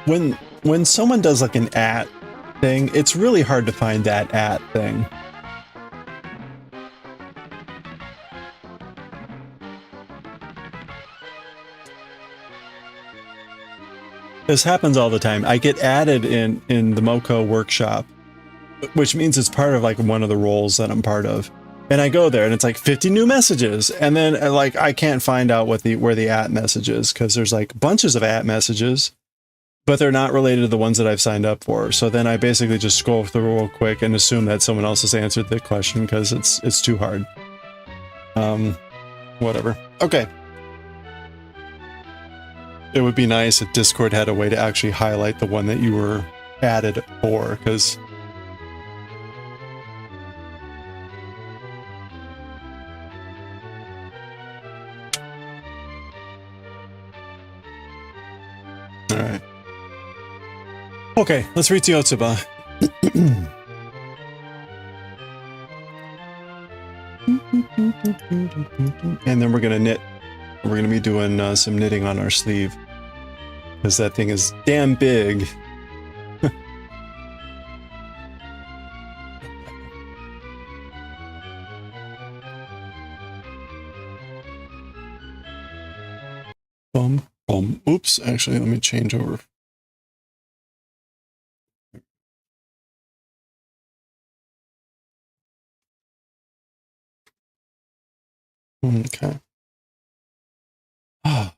When someone does like an @ thing, it's really hard to find that @ thing. This happens all the time. I get added in the Moko workshop, which means it's part of like one of the roles that I'm part of. And I go there and it's like 50 new messages. And then like I can't find out where the @ message is because there's like bunches of @ messages, but they're not related to the ones that I've signed up for. So then I basically just scroll through real quick and assume that someone else has answered the question because it's too hard. Whatever. Okay. It would be nice if Discord had a way to actually highlight the one that you were added for, because all right. Okay, let's read to YOTSUBA. And then we're gonna knit. We're gonna be doing some knitting on our sleeve because that thing is damn big. Oops, actually, let me change over. Okay. Ah.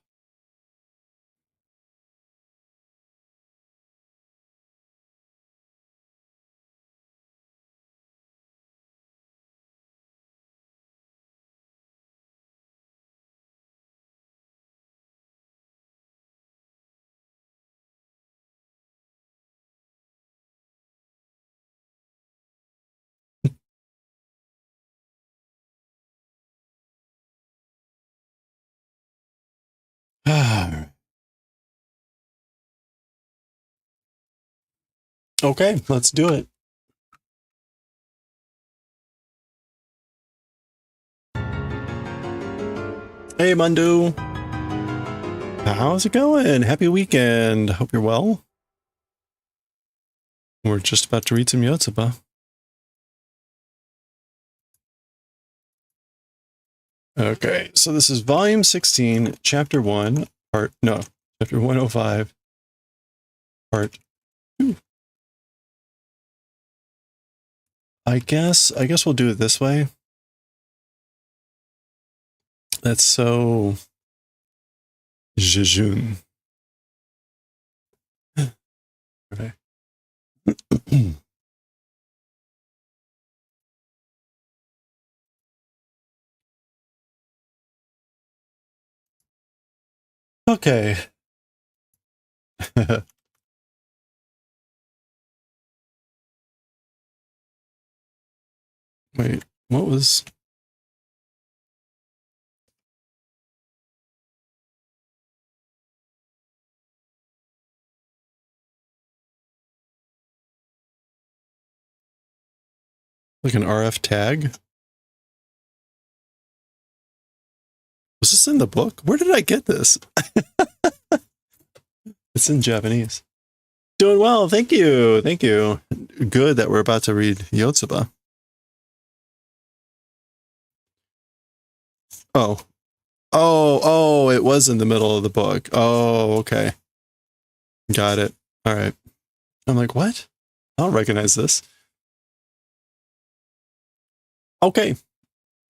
Okay, let's do it. Hey, Mundu. How's it going? Happy weekend. Hope you're well. We're just about to read some YOTSUBA. Okay, so this is volume 16, chapter 1, chapter 105, part 2. I guess we'll do it this way. That's so jejune. Okay. Okay. Wait, what was... Like an RF tag? Was this in the book? Where did I get this? It's in Japanese. Doing well, thank you. Thank you. Good that we're about to read Yotsuba. Oh, it was in the middle of the book. Oh, okay. Got it. All right. I'm like, what? I don't recognize this. Okay,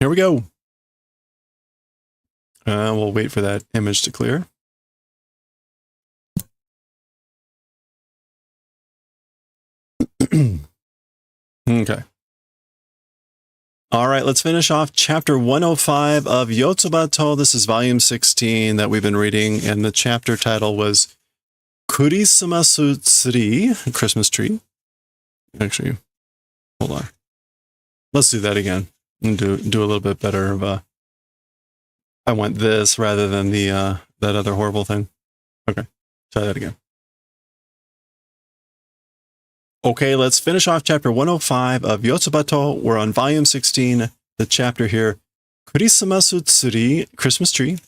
here we go. We'll wait for that image to clear. Okay. All right, let's finish off chapter 105 of Yotsuba to. This is volume 16 that we've been reading, and the chapter title was Kurisumasu Tsuri, Christmas tree. Actually, hold on. Let's do that again and do a little bit better of a. I want this rather than the that other horrible thing. Okay, try that again. Okay, let's finish off chapter 105 of Yotsuba to. We're on volume 16, the chapter here, Kurisumasu Tsuri, Christmas tree.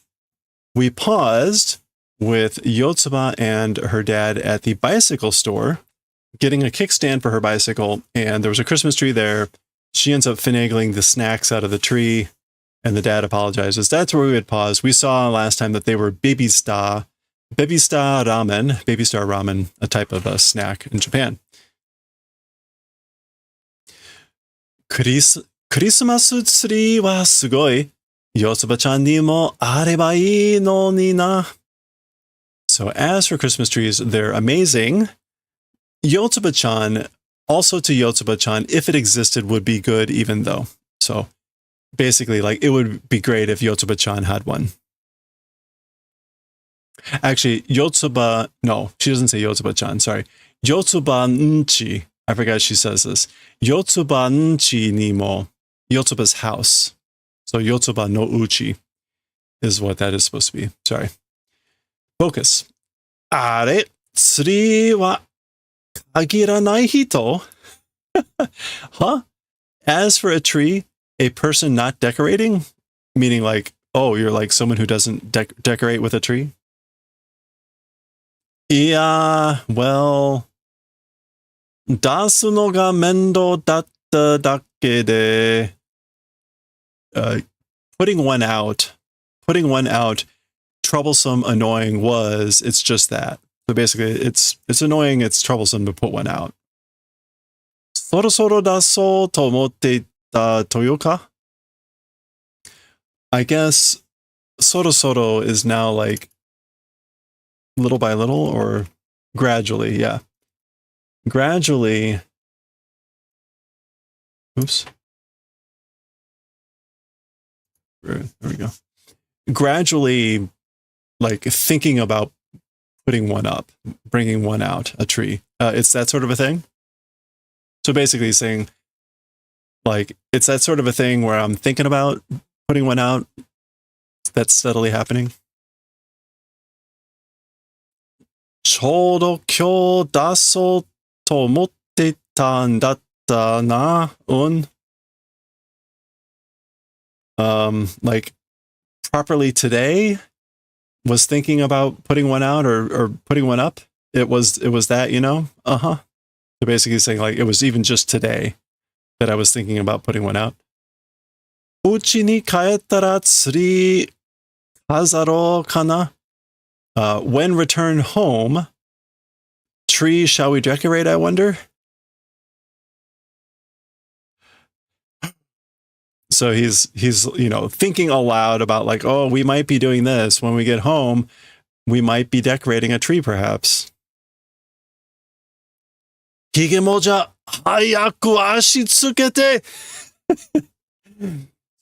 We paused with Yotsuba and her dad at the bicycle store, getting a kickstand for her bicycle, and there was a Christmas tree there. She ends up finagling the snacks out of the tree, and the dad apologizes. That's where we had paused. We saw last time that they were baby star ramen, a type of a snack in Japan. Kurisumasu tsuri wa sugoi. Yotsuba-chan ni mo areba ii no ni na. So as for Christmas trees, they're amazing. Yotsuba-chan, also to Yotsuba-chan, if it existed, would be good even though. So basically, like, it would be great if Yotsuba-chan had one. Actually, Yotsuba, no, she doesn't say Yotsuba-chan, sorry. Yotsuba-nchi, I forgot she says this. Yotsuba-nchi ni mo, Yotsuba's house. So Yotsuba no uchi is what that is supposed to be. Sorry. Focus. Are, tsuri wa kagiranai hito? Huh? As for a tree, a person not decorating? Meaning like, oh, you're like someone who doesn't decorate with a tree? Yeah, well, dasu no ga mendo datta dake de. Putting one out, troublesome, annoying was, it's just that. So basically, it's annoying, it's troublesome to put one out. Sorosoro daso to omotte ita toyoka? I guess sorosoro is now like little by little or gradually, yeah. Gradually. Oops. There we go. Gradually, like thinking about putting one up, bringing one out, a tree. It's that sort of a thing. So basically saying, like, it's that sort of a thing where I'm thinking about putting one out. That's steadily happening. Chodo kyo daso to omotte itaんだったな, like properly today was thinking about putting one out or putting one up. It was that, you know? So basically saying like it was even just today that I was thinking about putting one out. Uchi ni kaettara tsuri kazaro kana? When return home, tree shall we decorate, I wonder? So he's you know, thinking aloud about like, oh, we might be doing this when we get home. We might be decorating a tree, perhaps. Higemoja hayaku ashi tsukete.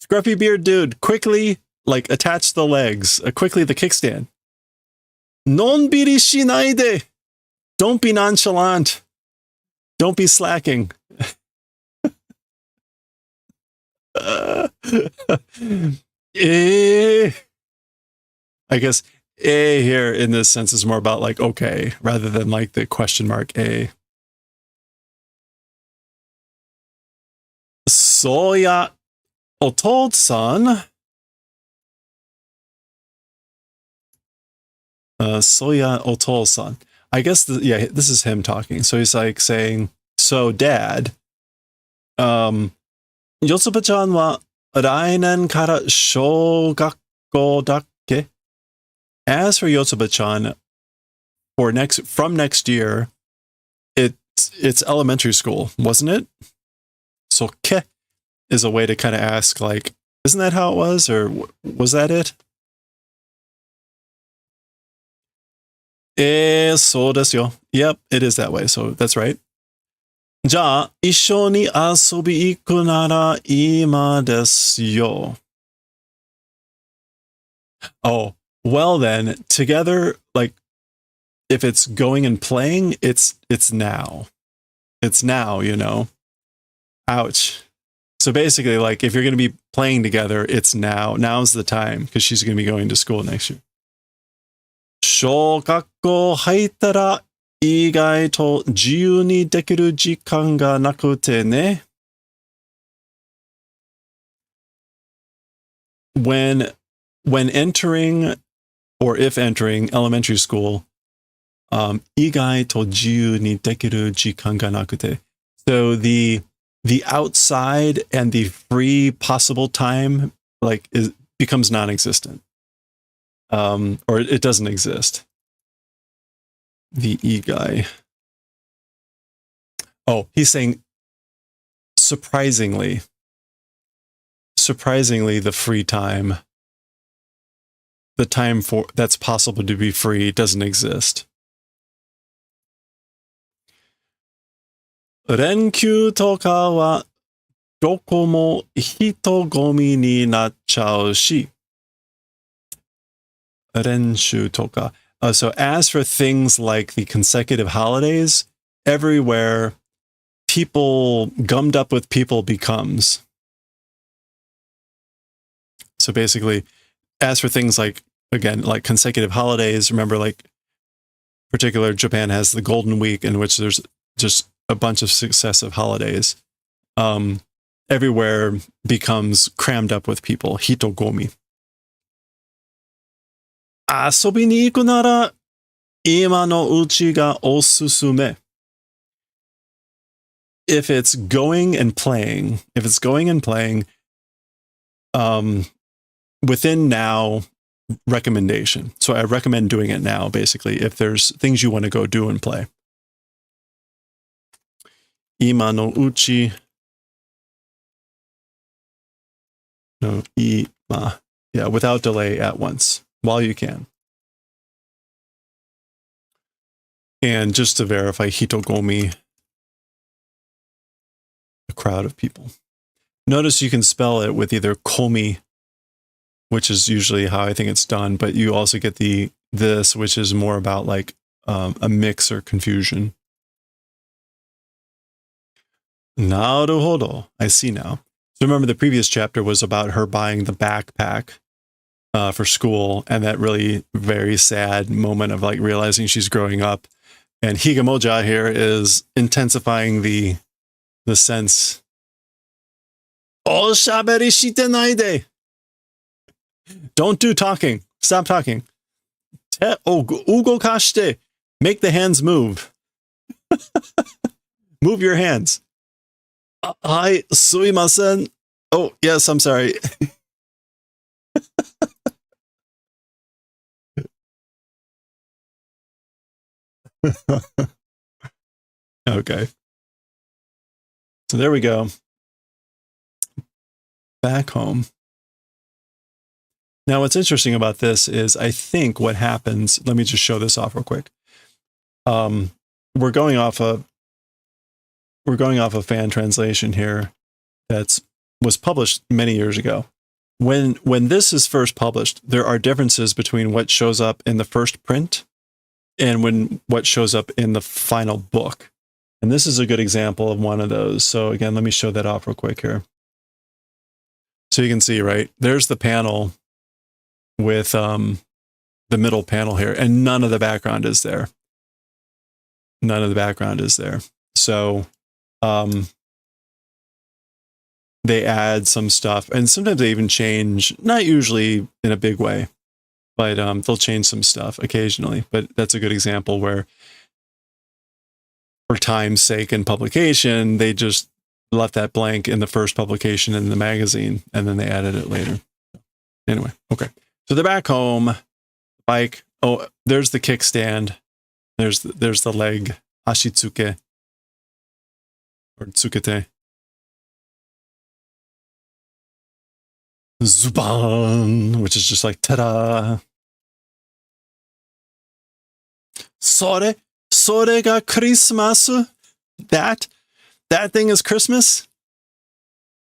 Scruffy beard dude, quickly like attach the legs. Quickly the kickstand. Nonbiri shinaide. Don't be nonchalant. Don't be slacking. I guess A here in this sense is more about like okay rather than like the question mark A. Soya Otol-san. Soya Otol-san. I guess, yeah, this is him talking. So he's like saying, so dad, Yotsuba-chan wa rainen kara shogakko dakke? As for Yotsuba-chan, from next year, it's elementary school, wasn't it? So ke is a way to kind of ask, like, isn't that how it was, or was that it? そうですよ. Yep, it is that way. So that's right. じゃあ、一緒に遊び行くなら今ですよ. Oh, well then, together, like, if it's going and playing, it's now. It's now, you know. Ouch. So basically, like, if you're going to be playing together, it's now. Now's the time, because she's going to be going to school next year. 小学校入ったら意外と自由にできる時間がなくてね。When entering, or if entering elementary school, 意外と自由にできる時間がなくて. So the outside and the free possible time, like, becomes non-existent. Or it doesn't exist. The igai. Oh, he's saying surprisingly, the free time, the time for that's possible to be free, doesn't exist. 連休とかはどこも人混みになっちゃうし。練習とか. So as for things like the consecutive holidays, everywhere people gummed up with people becomes. So basically, as for things like, again, like consecutive holidays, remember, like, particular Japan has the Golden Week, in which there's just a bunch of successive holidays. Everywhere becomes crammed up with people. Hitogomi. 遊びに行くなら今のうちがおすすめ. If it's going and playing, within now recommendation. So I recommend doing it now, basically, if there's things you want to go do and play. 今のうち. No, 今. Yeah, without delay at once. While you can. And just to verify, hitogomi, a crowd of people. Notice you can spell it with either komi, which is usually how I think it's done, but you also get this, which is more about like a mix or confusion. Naruhodo. I see now. So remember, the previous chapter was about her buying the backpack for school, and that really very sad moment of like realizing she's growing up. And Higamoja here is intensifying the sense. Oshaberi shite naide. Don't do talking. Stop talking. Ugokashite. Make the hands move. Move your hands. Hi, suimasen. Oh, yes, I'm sorry. Okay. So there we go. Back home. Now, what's interesting about this is I think what happens, let me just show this off real quick. We're going off a fan translation here was published many years ago. When this is first published, there are differences between what shows up in the first print and what shows up in the final book. And this is a good example of one of those. So again, let me show that off real quick here. So you can see, right, there's the panel with the middle panel here, and none of the background is there. None of the background is there. So they add some stuff, and sometimes they even change, not usually in a big way, but they'll change some stuff occasionally. But that's a good example where, for time's sake and publication, they just left that blank in the first publication in the magazine, and then they added it later. Anyway, okay. So they're back home. Bike. Oh, there's the kickstand. There's the leg. Ashitsuke. Or tsukete. Zuban, which is just like ta-da. Sore ga Christmas. That thing is Christmas.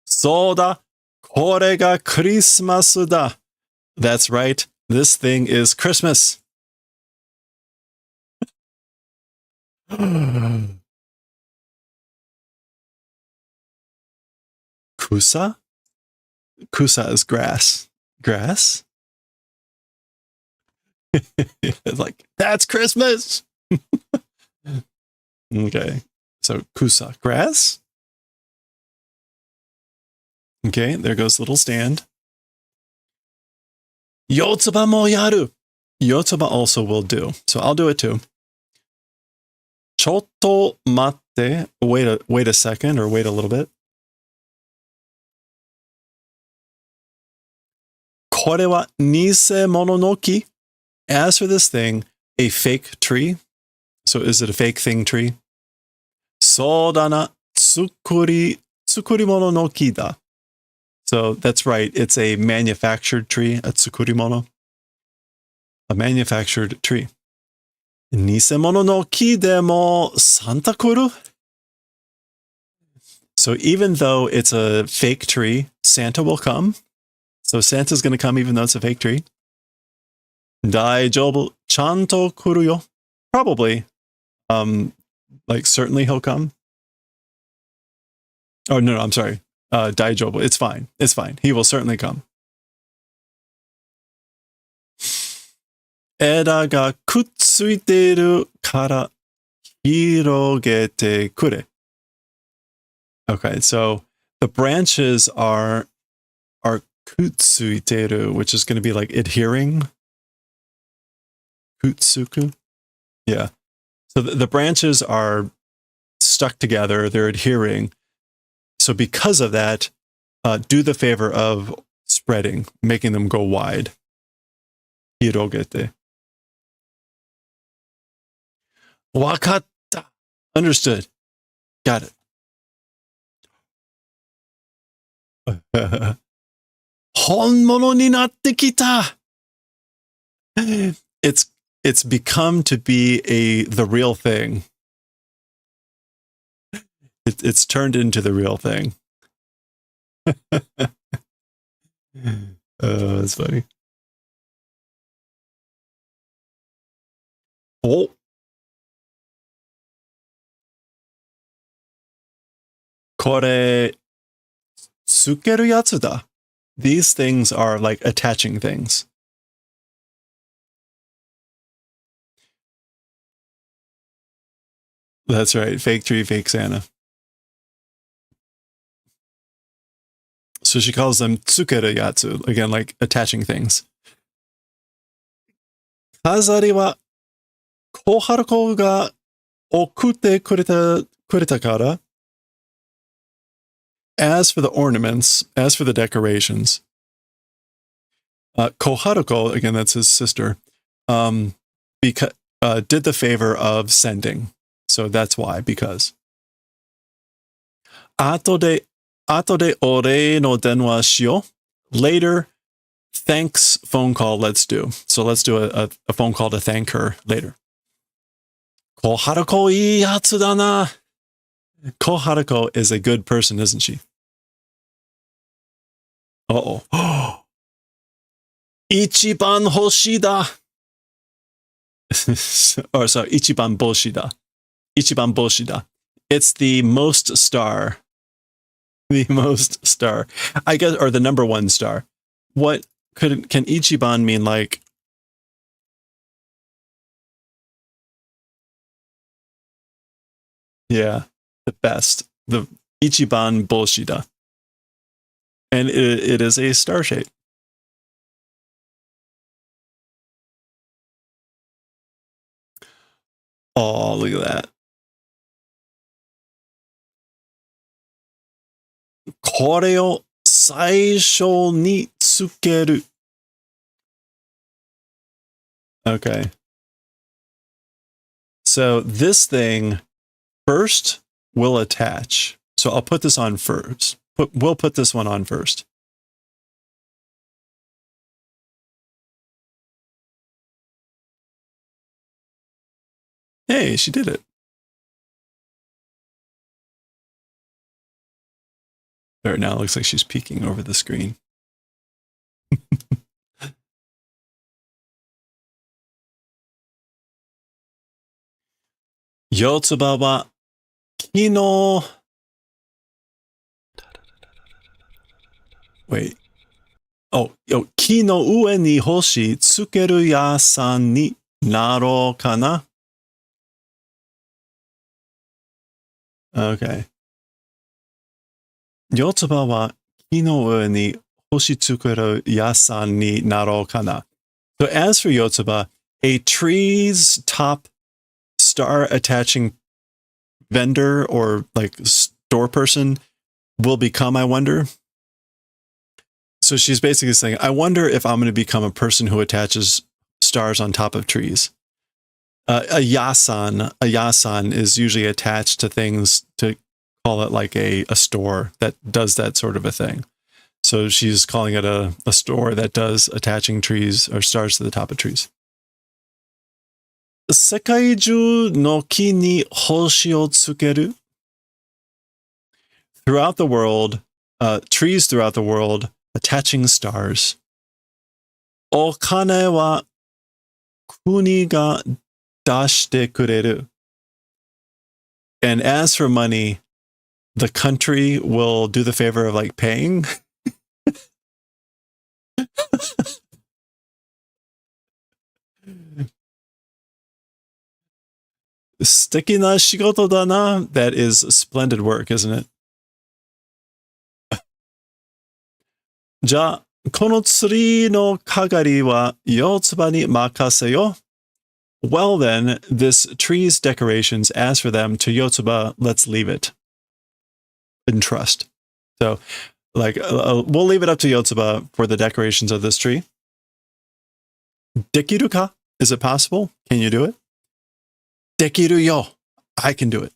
Soda, kore ga Christmas da. That's right. This thing is Christmas. Kusa? Kusa is grass. Grass? It's like, that's Christmas. Okay. So kusa, grass? Okay, there goes the little stand. Yotsuba mo yaru. Yotsuba also will do. So I'll do it too. Chotto matte. Wait a second, or wait a little bit. Kore wa nisemono no ki. As for this thing, a fake tree. So is it a fake thing tree? Sodana tsukurimono no ki da. So that's right. It's a manufactured tree, a tsukurimono. A manufactured tree. Nisemono no ki demo Santa kuru? So even though it's a fake tree, Santa will come. So Santa's going to come even though it's a fake tree. Daijoubu chanto kuru yo. Probably. Like certainly he'll come. Oh, no, I'm sorry. Daijoubu. It's fine. It's fine. He will certainly come. Eda ga kutsuiteru kara hirogete kure. Okay, so the branches are kutsuiteru, which is going to be like adhering. Kutsuku. Yeah. So the branches are stuck together. They're adhering. So because of that, do the favor of spreading, making them go wide. Hirogete. Wakatta. Understood. Got it. Honmono ni natte kita. It's become to be the real thing. It's turned into the real thing. Oh, that's funny. Oh. Kore tsukeru yatsu da. These things are like attaching things. That's right. Fake tree, fake Santa. So she calls them tsukeru yatsu. Again, like attaching things. Kazari wa koharuko ga okute kureta kara. As for the ornaments, as for the decorations, Koharuko, again, that's his sister, did the favor of sending. So that's why, because. Ato de ore no denwa shio. Later, thanks phone call, let's do. So let's do a phone call to thank her later. Koharuko ii yatsu da na. Koharuko is a good person, isn't she? Uh-oh. Ichiban hoshida. Or sorry, Ichiban boshida. Ichiban boshida. It's the most star. The most star. I guess, or the number one star. What can Ichiban mean like? Yeah, the best. The Ichiban boshida. And it is a star shape. Oh, look at that. これを最初につける. Okay. So this thing first will attach. So I'll put this on first. We'll put this one on first. Hey, she did it. There, now it looks like she's peeking over the screen. YOTSUBA wa ki no... Wait. Oh, ki no ue ni hoshi tsukeru yasan ni naro kana? Okay. YOTSUBA wa ki no ue ni hoshi tsukeru yasan ni naro kana? So as for YOTSUBA, a tree's top star attaching vendor or like store person will become, I wonder. So she's basically saying, I wonder if I'm going to become a person who attaches stars on top of trees. A yasan is usually attached to things to call it like a store that does that sort of a thing. So she's calling it a store that does attaching trees or stars to the top of trees. 世界中の木に星をつける. Throughout the world, trees throughout the world, attaching stars. お金は国が出してくれる. And as for money, the country will do the favor of like paying. Sticky na shigoto da na. That is splendid work, isn't it? じゃあ、このツリーの係はYOTSUBAに任せよ. Well then, this tree's decorations, as for them, to YOTSUBA, let's leave it. In trust. So, like, we'll leave it up to YOTSUBA for the decorations of this tree. Dekiru ka? Is it possible? Can you do it? Dekiru yo. I can do it.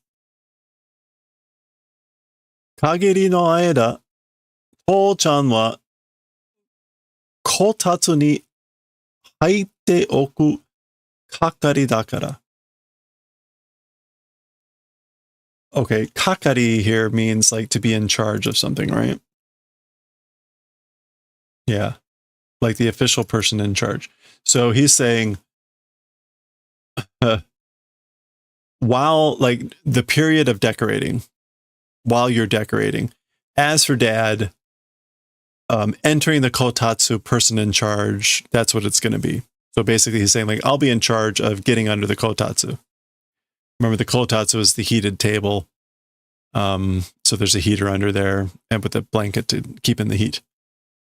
Kagiri no aida, To-chan wa kotatsu ni haite oku kakari dakara. Okay, kakari here means like to be in charge of something, right? Yeah, like the official person in charge. So he's saying, while like the period of decorating, while you're decorating, as for dad, entering the kotatsu, person in charge, that's what it's going to be. So basically he's saying like, I'll be in charge of getting under the kotatsu. Remember the kotatsu is the heated table. So there's a heater under there and with a blanket to keep in the heat.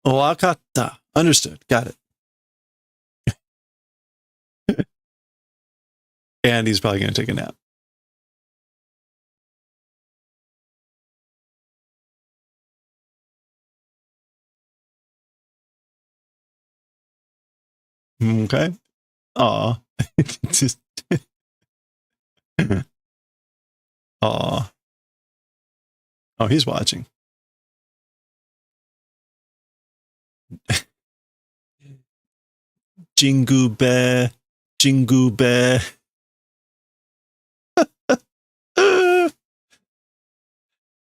Wakata. Understood. Got it. And he's probably going to take a nap. Okay. Aw. Just aw. Oh, he's watching. Jingu Bear. Jingu Bear.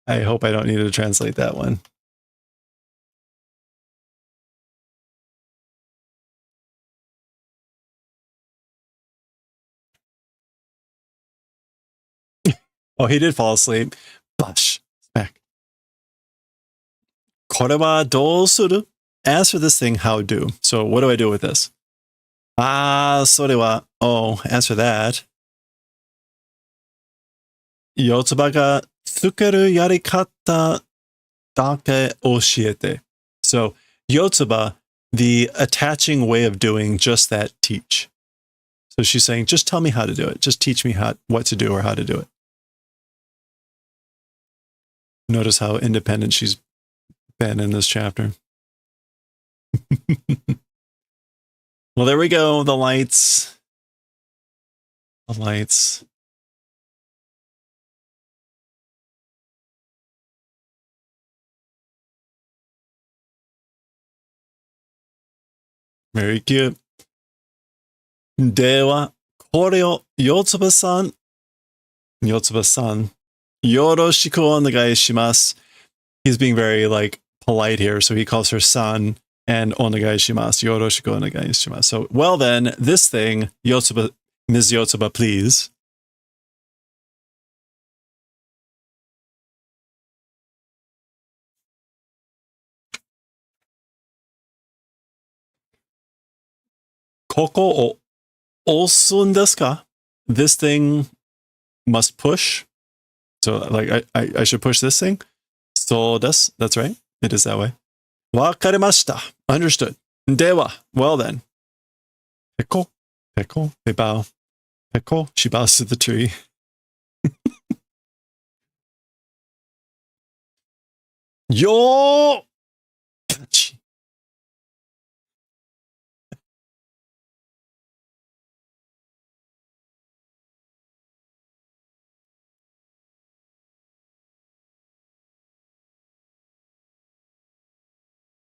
I hope I don't need to translate that one. Oh, he did fall asleep. Blush. Smack. これはどうする? As for this thing, how do? So what do I do with this? それは, oh, as for that, YOTSUBAがつけるやり方だけ教えて. So yotsuba, the attaching way of doing just that, teach. So she's saying, just tell me how to do it. Just teach me what to do or how to do it. Notice how independent she's been in this chapter. Well, there we go. The lights. The lights. Very cute. では、これをYOTSUBA-san、よろしくお願いします。He's being very like polite here, so he calls her san and お願いします。よろしくお願いします。So, well then, this thing, YOTSUBA, Ms. YOTSUBA, please. ここを押すんですか? This thing must push. So, like, I should push this thing? そうです. That's right. It is that way. わかりました. Understood. では, well then. ペコ, peco, they bow. Peco, she bows to the tree. よー! Catchy.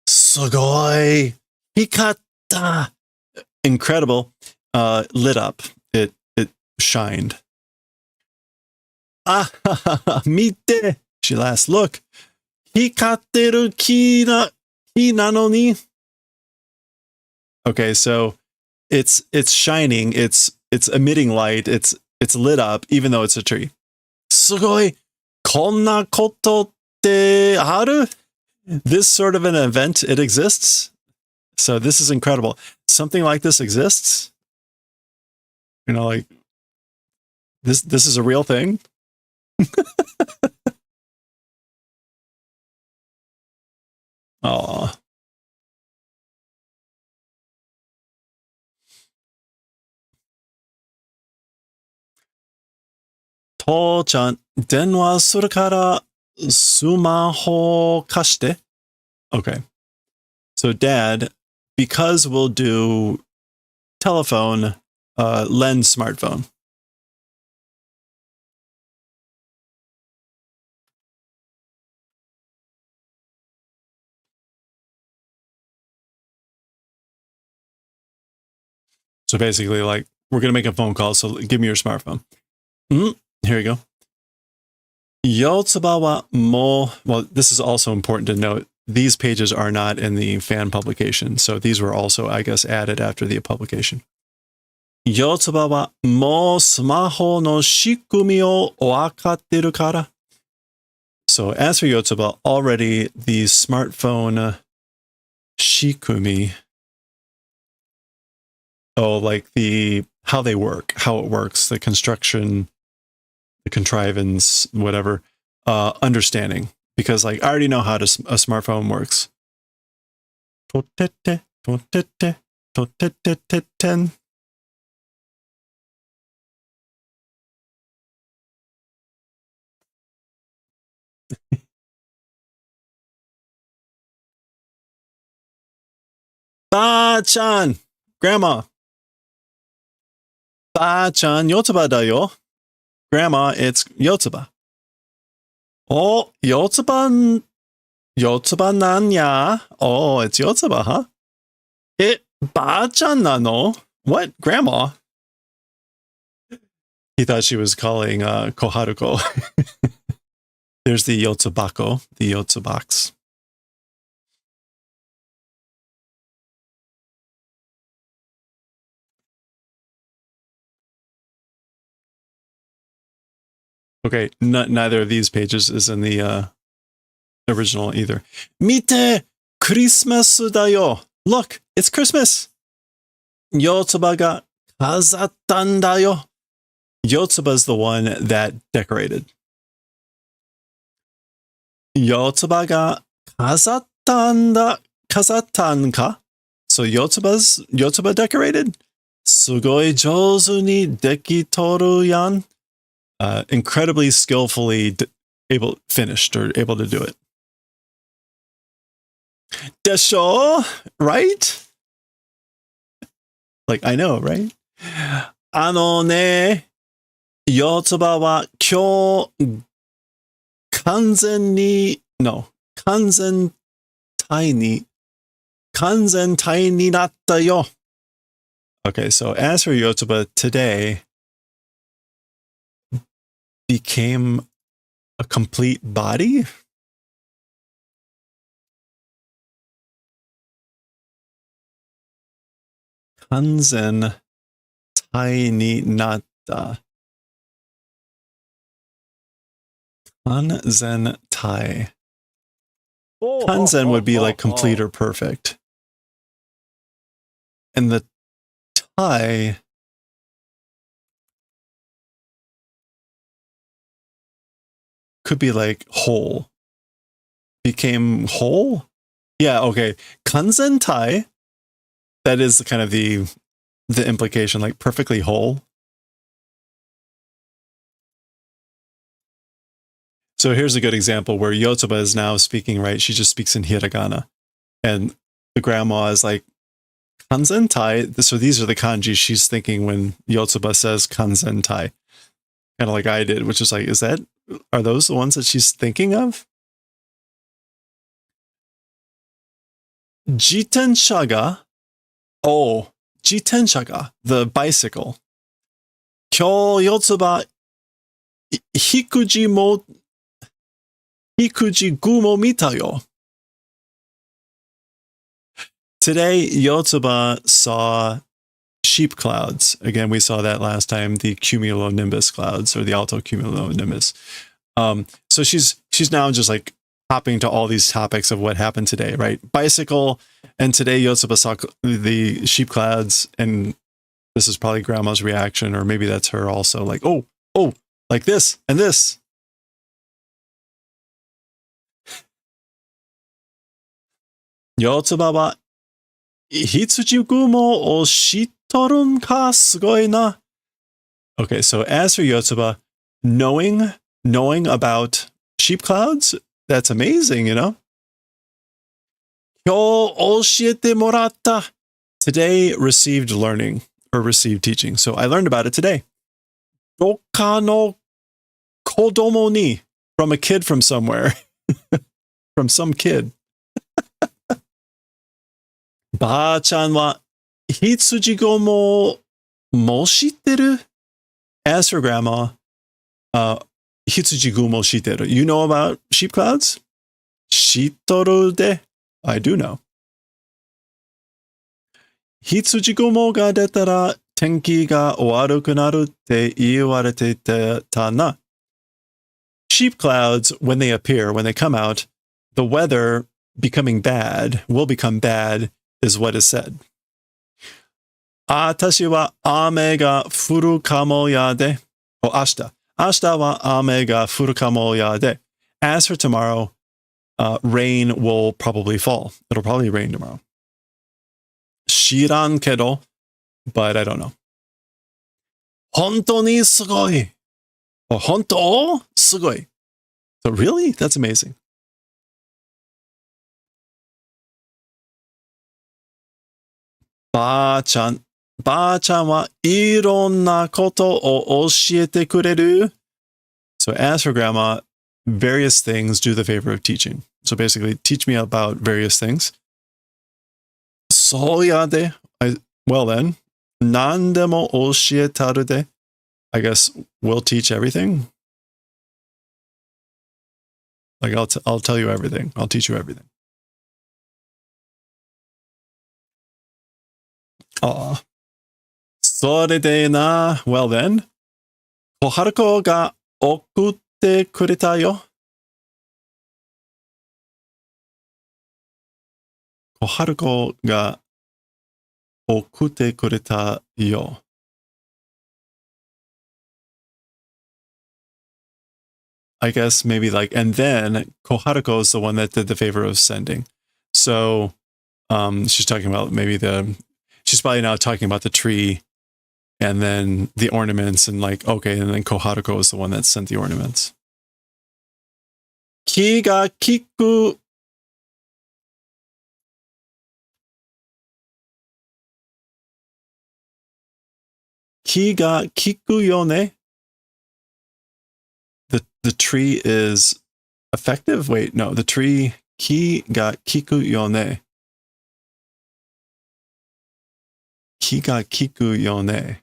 すごい. 光った. Incredible. Lit up. It shined. あははは、見て. She laughs. Look. 光ってる木なのに. Okay, so it's shining. It's emitting light. It's lit up, even though it's a tree. すごい. こんなことってある? This sort of an event, it exists. So this is incredible. Something like this exists. You know, like this is a real thing. Aw. To-chan, 電話するからスマホ貸して. Okay. So dad, because we'll do telephone, lend smartphone. So basically, like, we're going to make a phone call, so give me your smartphone. Here you go. YOTSUBA wa mo, well, this is also important to note. These pages are not in the fan publication, so these were also, I guess, added after the publication. YOTSUBA wa mo smaho no shikumi o wakatte kara. So as for YOTSUBA, already the smartphone shikumi, like how they work, how it works, the construction, the contrivance, whatever, understanding. Because like I already know how a smartphone works. Ten. Ba-chan, Grandma. Ba-chan, YOTSUBA da yo. Grandma, it's YOTSUBA. Oh, YOTSUBA nanya. Oh, it's YOTSUBA, huh? Ba-chan nano? What? Grandma? He thought she was calling Koharuko. There's the Yotsubako, the Yotsubox. Okay, neither of these pages is in the original either. Mite! Christmas da yo! Look, it's Christmas! Yotsuba ga kazattan da yo! Yotsuba is the one that decorated. Yotsuba ga kazattan da kazatan ka? So Yotsuba decorated? Sugoi jouzu ni dekitoru yan? Incredibly skillfully finished or able to do it. Desho, right? Like, I know, right? Ano ne, Yotsuba wa kyou kanzentai ni natta yo. Okay, so as for Yotsuba, today became a complete body. Kanzen tai ni natta. Kanzen tai. Kanzen would be like complete or perfect. And the tai could be like whole. Became whole? Yeah, okay. Kanzen tai, that is kind of the implication, like perfectly whole. So here's a good example where Yotsuba is now speaking, right? She just speaks in hiragana. And the grandma is like, kanzen tai. So these are the kanji she's thinking when Yotsuba says kanzen tai. Kind of like I did, which is like, are those the ones that she's thinking of? Jitensha ga, the bicycle. Kyou Yotsuba hikuji gu mo mita yo. Today, Yotsuba saw sheep clouds. Again, we saw that last time, the cumulonimbus clouds or the alto cumulonimbus. So she's now just like hopping to all these topics of what happened today, right? Bicycle, and today Yotsuba saw the sheep clouds, and this is probably grandma's reaction, or maybe that's her also, like, oh, like this and this. Yotsuba wa hitsuji gumo o shitorun ka sugoi na. Okay, so as for Yotsuba, knowing about sheep clouds, that's amazing, you know? Kyou oshiete moratta. Today received learning or received teaching. So I learned about it today. Doka no kodomo ni, from a kid from somewhere. From some kid. Ba-chan wa hitsuji go mo shitteru? As for grandma, hitsuji gu mo shitteru. You know about sheep clouds? Shitoru de. I do know. Hitsuji gu mo ga detara tenki ga owaruku naru te iiwarete ta na. Sheep clouds, when they appear, when they come out, the weather will become bad, is what is said. Atashi wa ame ga furu kamo ya de. Ashita. Ashita wa ame ga furu kamo ya de. As for tomorrow, rain will probably fall. It'll probably rain tomorrow. Shiran kedo, but I don't know. Honto ni sugoi. Oh, honto sugoi. So really? That's amazing. Ba-chan wa ironna koto o oshiete kureru. So as for grandma, various things do the favor of teaching. So basically, teach me about various things. So ya de. Well then, nandemo oshietaru de. I guess we'll teach everything. Like I'll tell you everything. I'll teach you everything. Aw. Sore de na. Well then, Koharuko ga okutte kureta yo. Koharuko ga okutte kureta yo. I guess maybe like, and then Koharuko is the one that did the favor of sending. So She's talking about maybe she's probably now talking about the tree and then the ornaments and like, okay, and then Koharuko is the one that sent the ornaments. Ki ga kiku. Ki ga kiku yo ne. The tree is effective? Wait, no, the tree ki ga kiku yo ne. Ki ga kiku yo ne.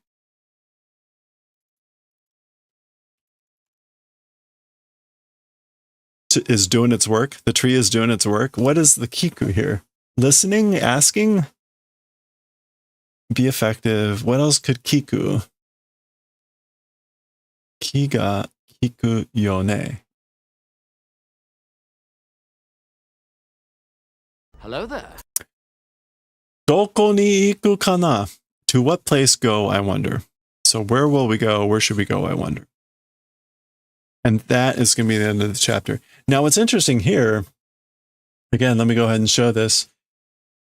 Is doing its work. The tree is doing its work. What is the kiku here? Listening, asking, be effective. What else could kiku? Ki ga kiku yo ne. Hello there. Doko ni iku kana? To what place go, I wonder. So where will we go? Where should we go, I wonder. And that is going to be the end of the chapter. Now, what's interesting here, again, let me go ahead and show this.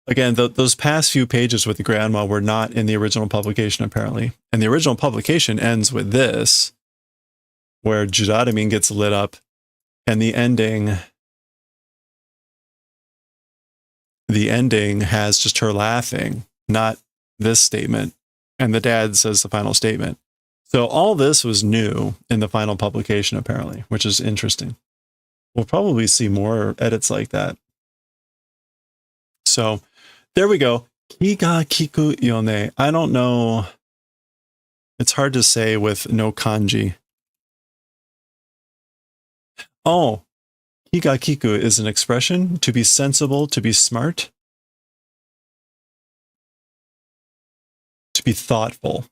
Again, those past few pages with the grandma were not in the original publication, apparently. And the original publication ends with this, where Jiramin gets lit up, and the ending has just her laughing, not this statement. And the dad says the final statement. So all this was new in the final publication, apparently, which is interesting. We'll probably see more edits like that. So there we go. Ki ga kiku yo ne. I don't know. It's hard to say with no kanji. Oh, ki ga kiku is an expression to be sensible, to be smart, to be thoughtful.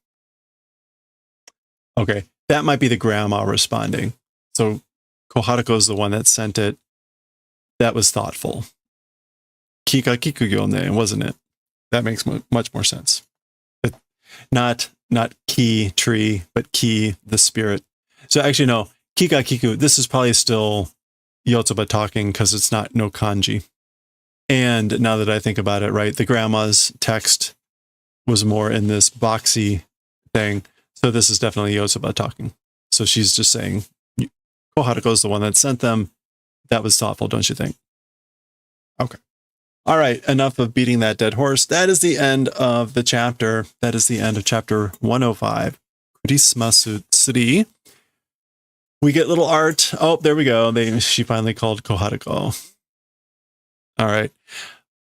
Okay, that might be the grandma responding. So Koharuko is the one that sent it. That was thoughtful. Ki ga kiku yo ne, wasn't it? That makes much more sense. But not ki, tree, but ki, the spirit. So actually, no, ki ga kiku, this is probably still Yotsuba talking because it's not no kanji. And now that I think about it, right, the grandma's text was more in this boxy thing. So this is definitely Yotsuba talking. So she's just saying, Koharuko is the one that sent them. That was thoughtful, don't you think? Okay. All right, enough of beating that dead horse. That is the end of the chapter. That is the end of chapter 105. Kurismasu 3. We get little art. Oh, there we go. She finally called Koharuko. All right.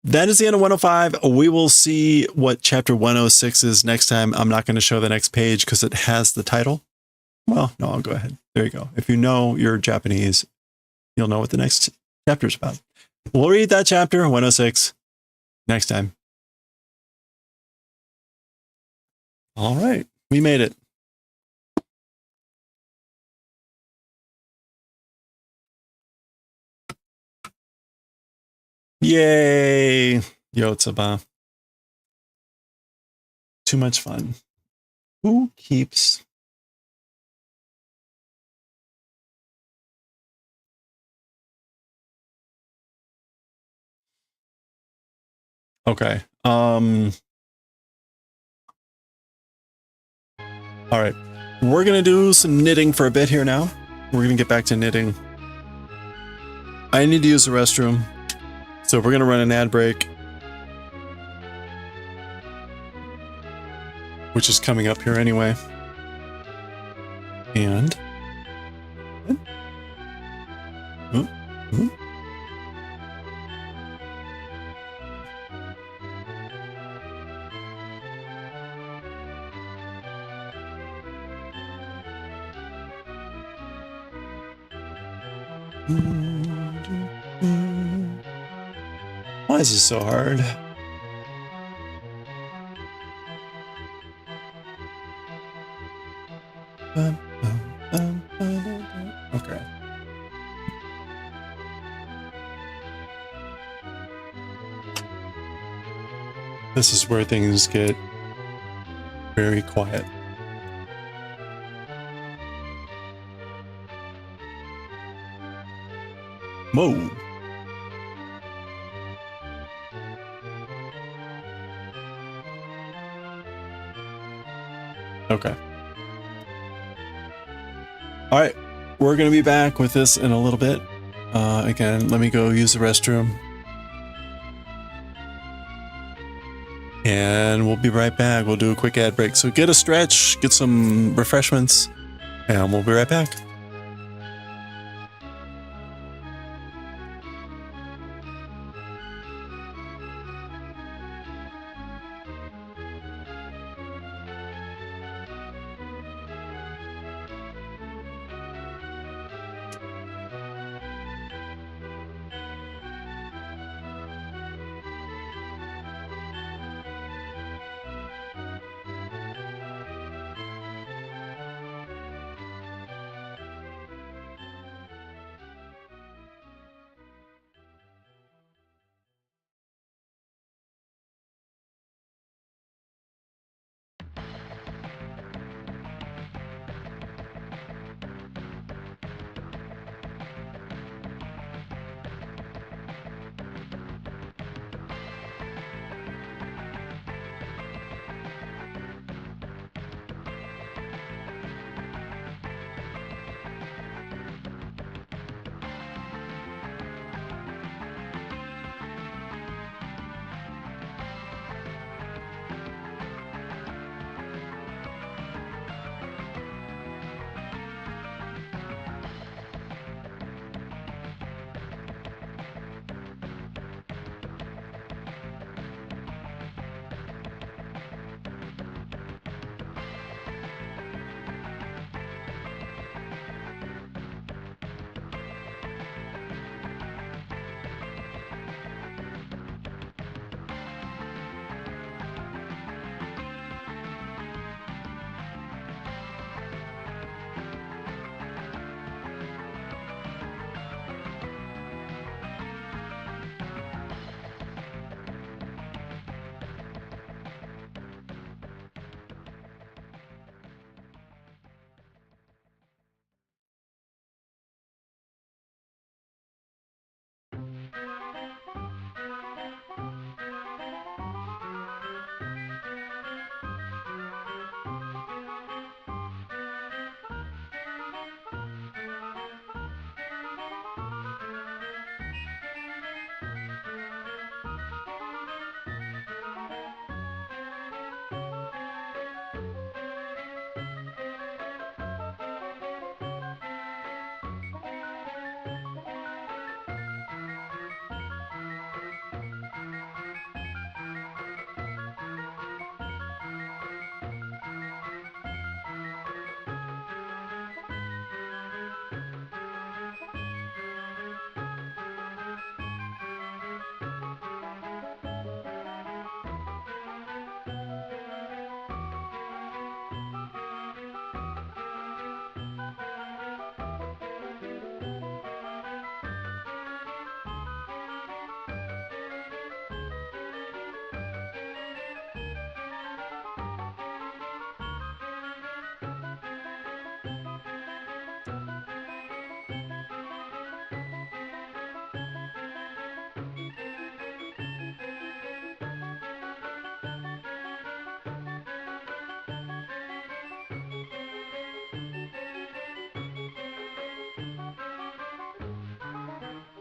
That is the end of 105. We will see what chapter 106 is next time. I'm not going to show the next page because it has the title. Well, no, I'll go ahead. There you go. If you know your Japanese, you'll know what the next chapter is about. We'll read that chapter, 106, next time. All right. We made it. Yay, Yotsuba. Too much fun. Who keeps... Okay. All right. We're going to do some knitting for a bit here now. We're going to get back to knitting. I need to use the restroom. So we're going to run an ad break, which is coming up here anyway. And why is this so hard? Okay. This is where things get very quiet. Whoa. Okay. All right. We're going to be back with this in a little bit. Again, let me go use the restroom. And we'll be right back. We'll do a quick ad break. So get a stretch, get some refreshments, and we'll be right back.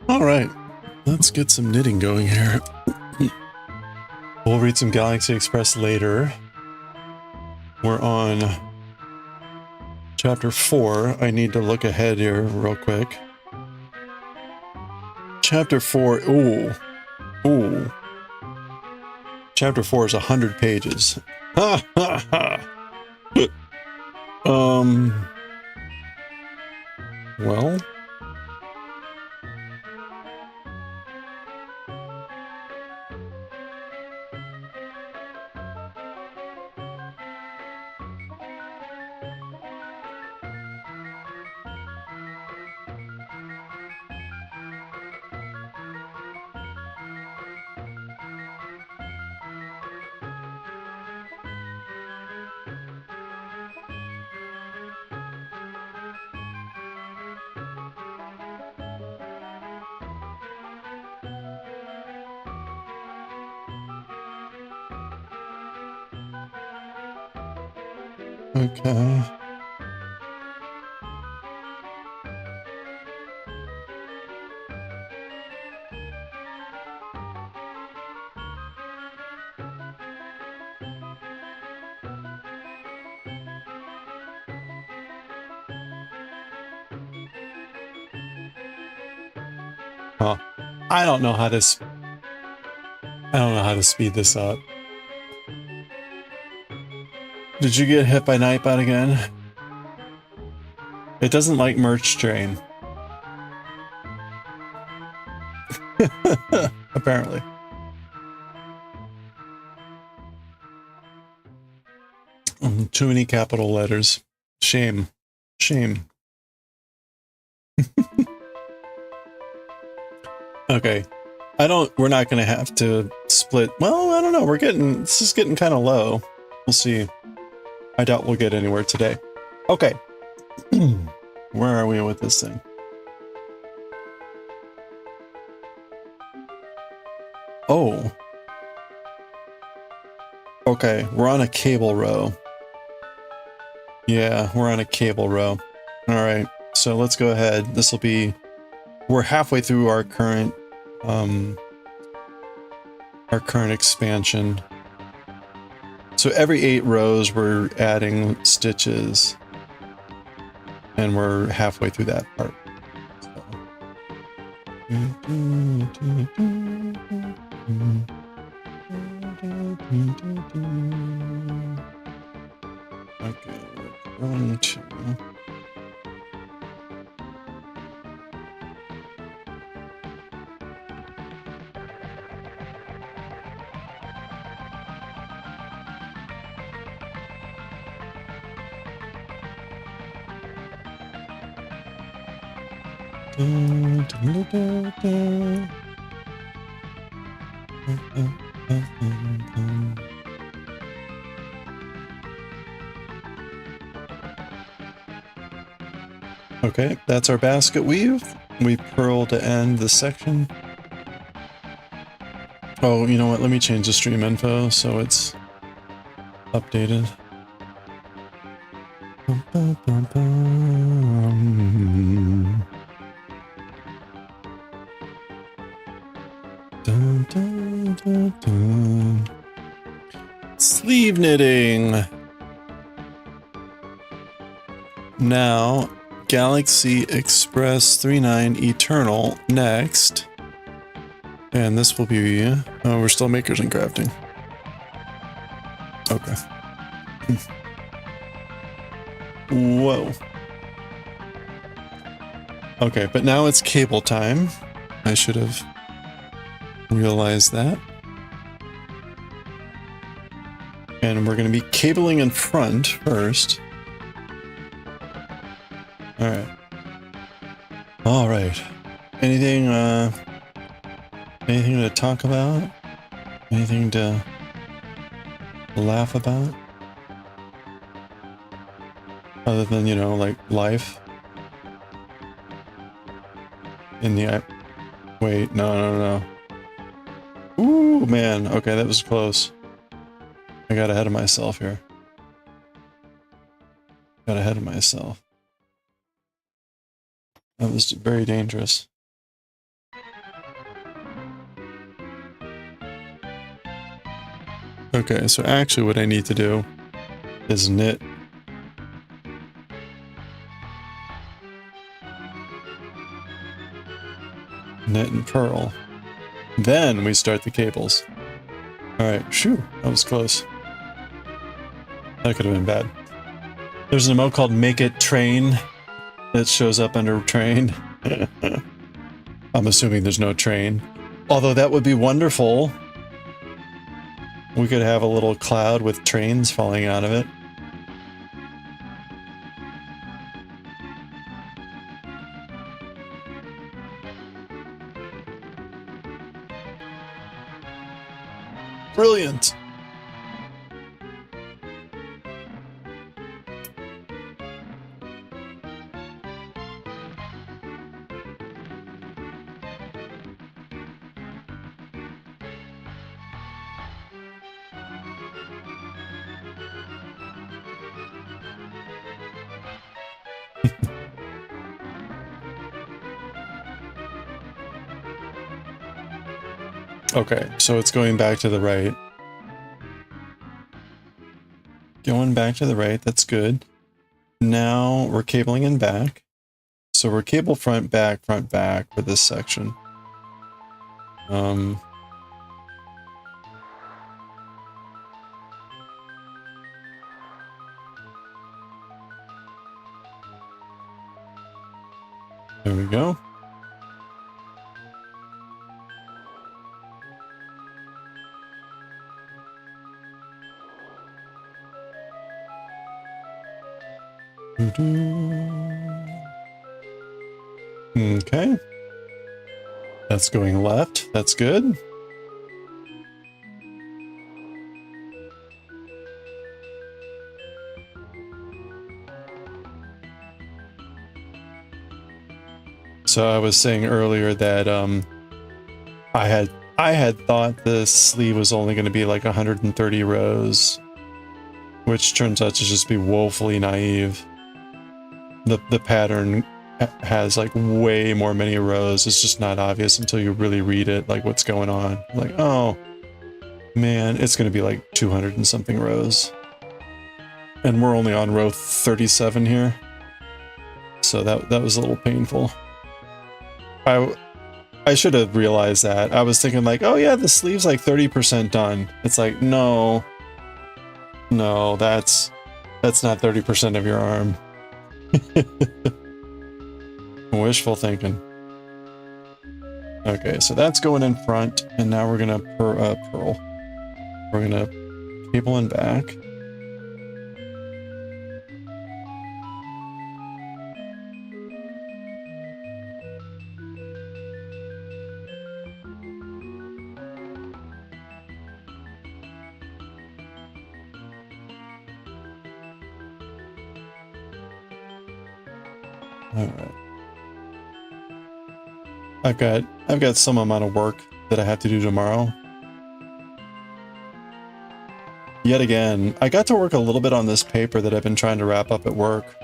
All right, let's get some knitting going here. We'll read some Galaxy Express later. We're on chapter 4. I need to look ahead here real quick. Chapter 4, ooh. Chapter 4 is 100 pages. Ha ha ha. Well, Okay. Huh. I don't know how to speed this up. Did you get hit by Nightbot again? It doesn't like merch train. Apparently. Too many capital letters. Shame. Shame. Okay. We're not gonna have to split. Well, I don't know. This is getting kind of low. We'll see. I doubt we'll get anywhere today. Okay. Where are we with this thing? Oh. Okay, we're on a cable row. Yeah, we're on a cable row. Alright, so let's go ahead. We're halfway through our current expansion. So every 8 rows we're adding stitches. And we're halfway through that part. Okay, we're going to... Okay, that's our basket weave. We purl to end the section. Oh, you know what? Let me change the stream info so it's updated. Dun, dun, dun, dun. Sleeve knitting. Now, Galaxy Express 39 Eternal next. And this will be, oh, we're still makers and crafting. Okay. Whoa. Okay, but now it's cable time. I should have realized that. And we're going to be cabling in front first. Alright. Alright. Anything to talk about? Anything to laugh about? Other than, you know, like life? In the... Wait, no. Ooh, man. Okay, that was close. I got ahead of myself here. Got ahead of myself. That was very dangerous. Okay, so actually what I need to do is knit. Knit and purl. Then we start the cables. Alright, shoo, that was close. That could have been bad. There's an emote called Make It Train that shows up under train. I'm assuming there's no train. Although that would be wonderful. We could have a little cloud with trains falling out of it. Brilliant! Okay, so it's going back to the right. Going back to the right, that's good. Now we're cabling in back. So we're cable front, back for this section. There we go. Okay. That's going left. That's good. So I was saying earlier that I had thought the sleeve was only going to be like 130 rows, which turns out to just be woefully naive. The pattern has like way more many rows. It's just not obvious until you really read it, like what's going on. Like, oh man, it's going to be like 200 and something rows. And we're only on row 37 here. So that was a little painful. I should have realized that. I was thinking like, oh yeah, the sleeve's like 30% done. It's like, no, that's not 30% of your arm. Wishful thinking. Okay, so that's going in front, and now we're gonna purl. We're gonna cable in back. All right. I've got some amount of work that I have to do tomorrow. Yet again, I got to work a little bit on this paper that I've been trying to wrap up at work.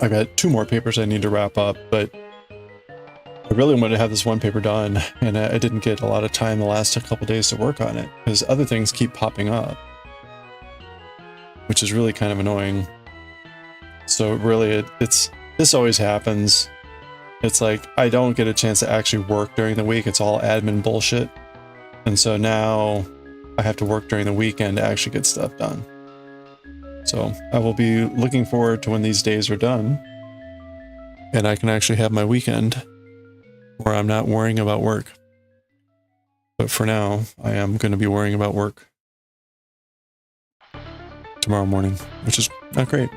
I've got 2 more papers I need to wrap up, but I really wanted to have this one paper done, and I didn't get a lot of time the last couple days to work on it because other things keep popping up, which is really kind of annoying. So really, this always happens. It's like I don't get a chance to actually work during the week. It's all admin bullshit. And so now I have to work during the weekend to actually get stuff done. So I will be looking forward to when these days are done and I can actually have my weekend where I'm not worrying about work. But for now, I am going to be worrying about work tomorrow morning, which is not great.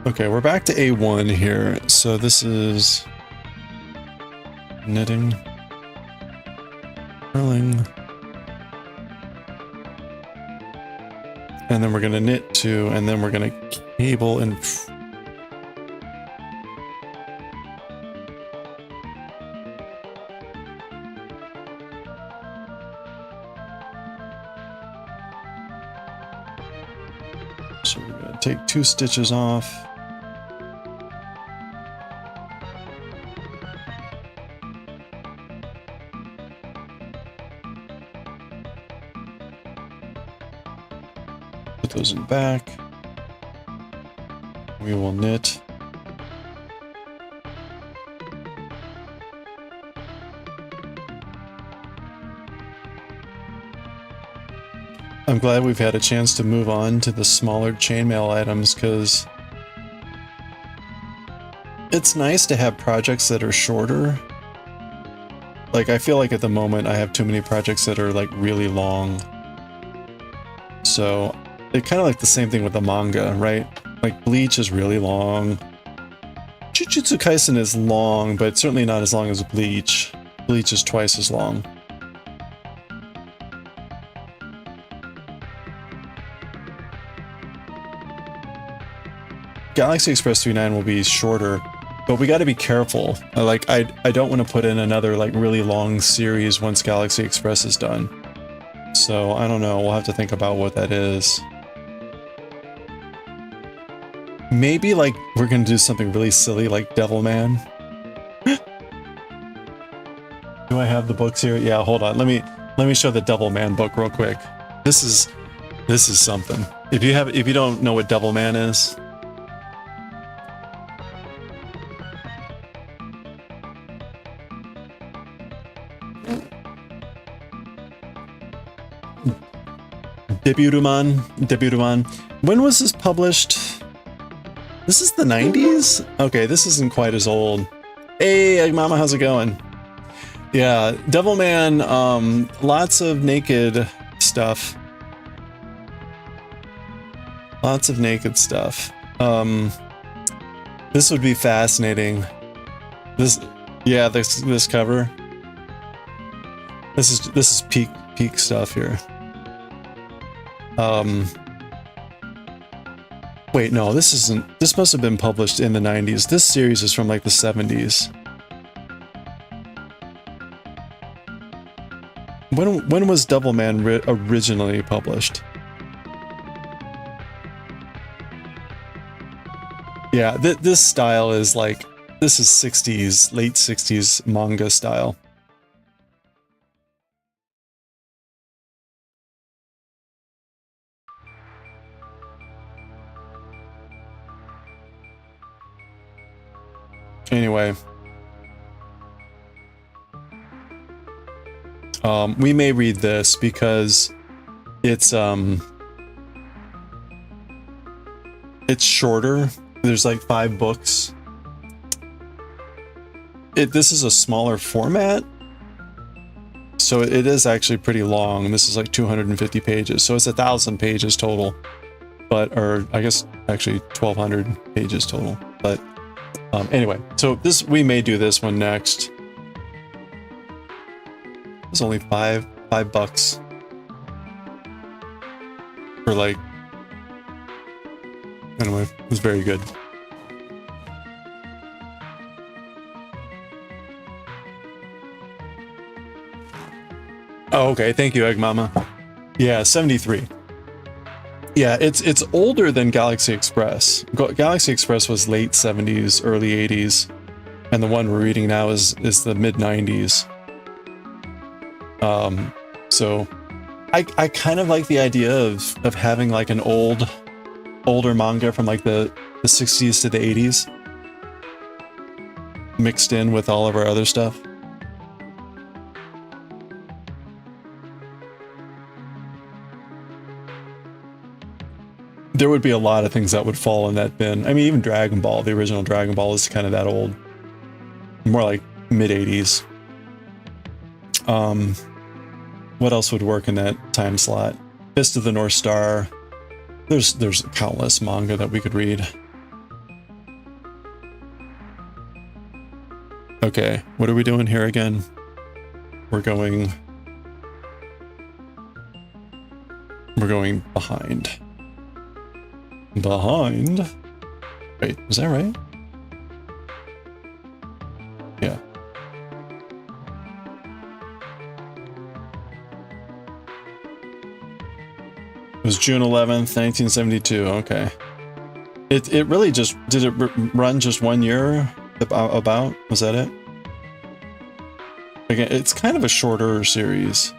Okay, we're back to A1 here. So this is knitting, purling, and then we're going to knit 2, and then we're going to cable and so we're going to take 2 stitches off. Put those in back. We will knit. I'm glad we've had a chance to move on to the smaller chainmail items because it's nice to have projects that are shorter. Like, I feel like at the moment I have too many projects that are like really long. So it's kind of like the same thing with the manga, right? Like Bleach is really long. Jujutsu Kaisen is long, but certainly not as long as Bleach. Bleach is twice as long. Galaxy Express 39 will be shorter, but we got to be careful. Like, I don't want to put in another like really long series once Galaxy Express is done. So I don't know. We'll have to think about what that is. Maybe like we're gonna do something really silly like Devilman. Do I have the books here? Yeah, hold on. Let me show the Devil Man book real quick. This is something. If you don't know what Devil Man is, Debutuman. When was this published? This is the 90s? Okay, this isn't quite as old. Hey, Egg Mama, how's it going? Yeah, Devilman, lots of naked stuff. Lots of naked stuff. This would be fascinating. This cover. This is peak stuff here. Wait, no, this isn't. This must have been published in the 90s. This series is from like the 70s. When was Devilman originally published? Yeah, this style is like, this is 60s, late 60s manga style. Anyway, we may read this because it's shorter. There's like 5 books. This is a smaller format, so it is actually pretty long. This is like 250 pages, so it's 1,000 pages total, or I guess actually 1,200 pages total, but. Anyway, so we may do this one next. It's only $5 for like. Anyway, it was very good. Oh, okay. Thank you, Egg Mama. Yeah, 73. Yeah, it's older than Galaxy Express. Galaxy Express was late 70s, early 80s, and the one we're reading now is the mid 90s. So I kind of like the idea of having like an older manga from like the 60s to the 80s mixed in with all of our other stuff. There would be a lot of things that would fall in that bin. I mean, even Dragon Ball, the original Dragon Ball, is kind of that old. More like mid-80s. What else would work in that time slot? Fist of the North Star. There's countless manga that we could read. Okay, what are we doing here again? We're going behind. Behind? Wait, was that right? Yeah. It was June 11th, 1972. Okay. It really just, did it run just 1 year? About? Was that it? Again, it's kind of a shorter series.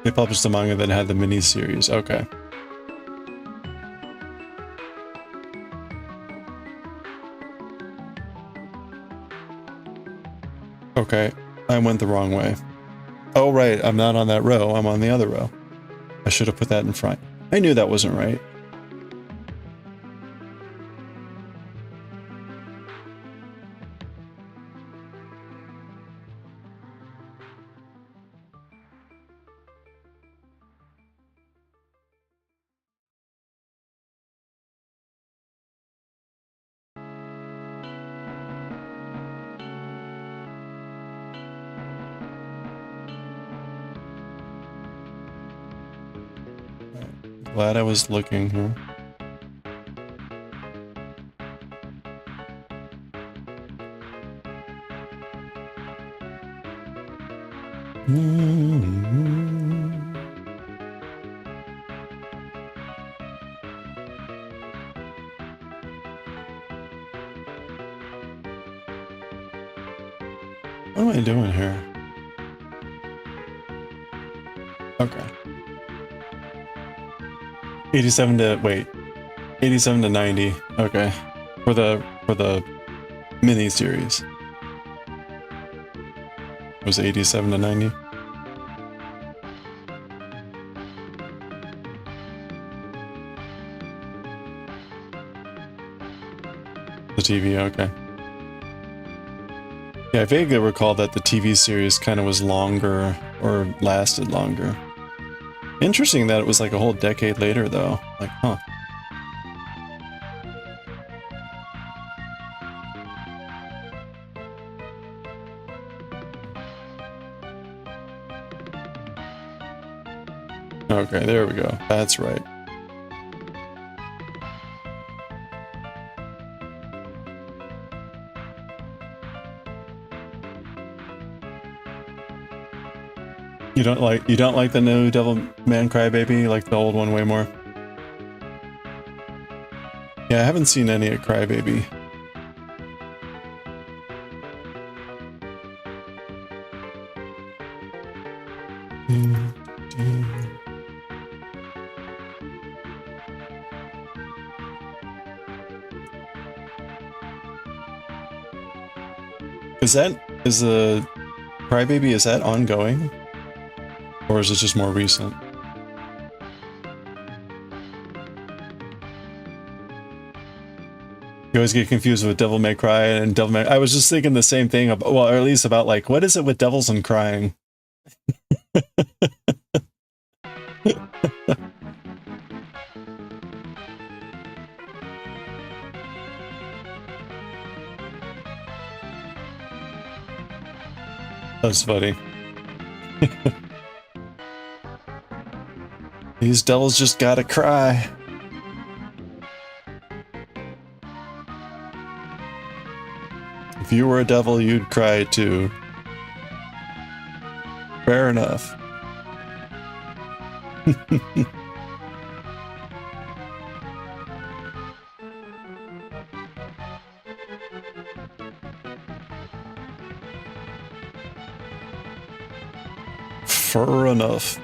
They published a manga that had the mini-series. Okay. Okay, I went the wrong way. Oh, right, I'm not on that row. I'm on the other row. I should have put that in front. I knew that wasn't right. Glad I was looking here. What am I doing here? Okay. 87 to, wait. 87 to 90. Okay. For the mini series. It was 87 to 90. The TV, okay. Yeah, I vaguely recall that the TV series kind of was longer, or lasted longer. Interesting that it was like a whole decade later, though. Like, huh. Okay, there we go. That's right. You don't like the new Devilman Crybaby? You like the old one way more? Yeah, I haven't seen any at Crybaby. Is the Crybaby, is that ongoing? Or is it just more recent? You always get confused with Devil May Cry and Devil May... I was just thinking the same thing, about, well, or at least about, like, what is it with devils and crying? That's funny. These devils just gotta cry. If you were a devil, you'd cry too. Fair enough. Fair enough.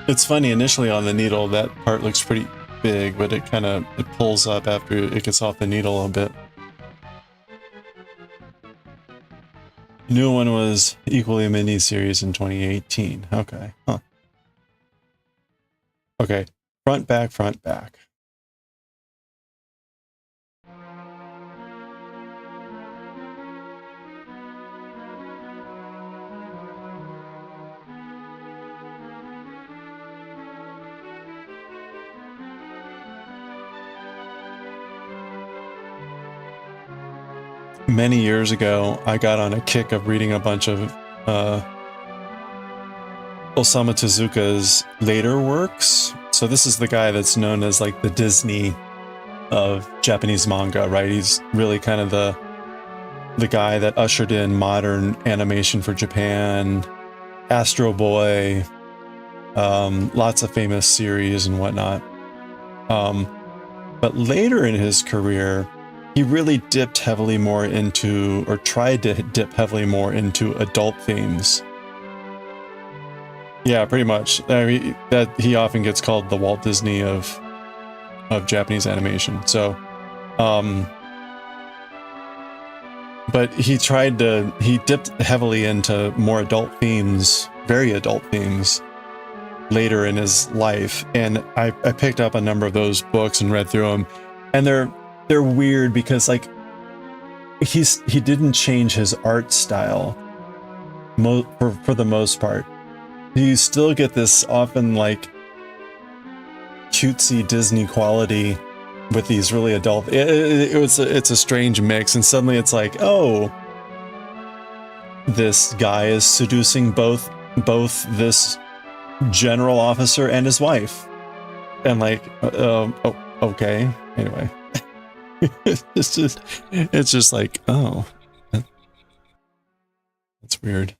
It's funny, initially on the needle, that part looks pretty big, but it pulls up after it gets off the needle a bit. The new one was equally a mini-series in 2018. Okay, huh. Okay, front, back, front, back. Many years ago, I got on a kick of reading a bunch of Osamu Tezuka's later works. So this is the guy that's known as like the Disney of Japanese manga, right? He's really kind of the guy that ushered in modern animation for Japan, Astro Boy, lots of famous series and whatnot. But later in his career, he really dipped heavily more into, or tried to dip heavily more into adult themes. Yeah, pretty much. I mean, that he often gets called the Walt Disney of Japanese animation. So, but he dipped heavily into more adult themes, very adult themes. later in his life, and I picked up a number of those books and read through them, and they're weird because like he didn't change his art style for the most part. You still get this often like cutesy Disney quality with these really adult. It's a strange mix, and suddenly it's like, oh, this guy is seducing both this general officer and his wife, and like, oh, okay. Anyway, it's just like, oh, that's weird.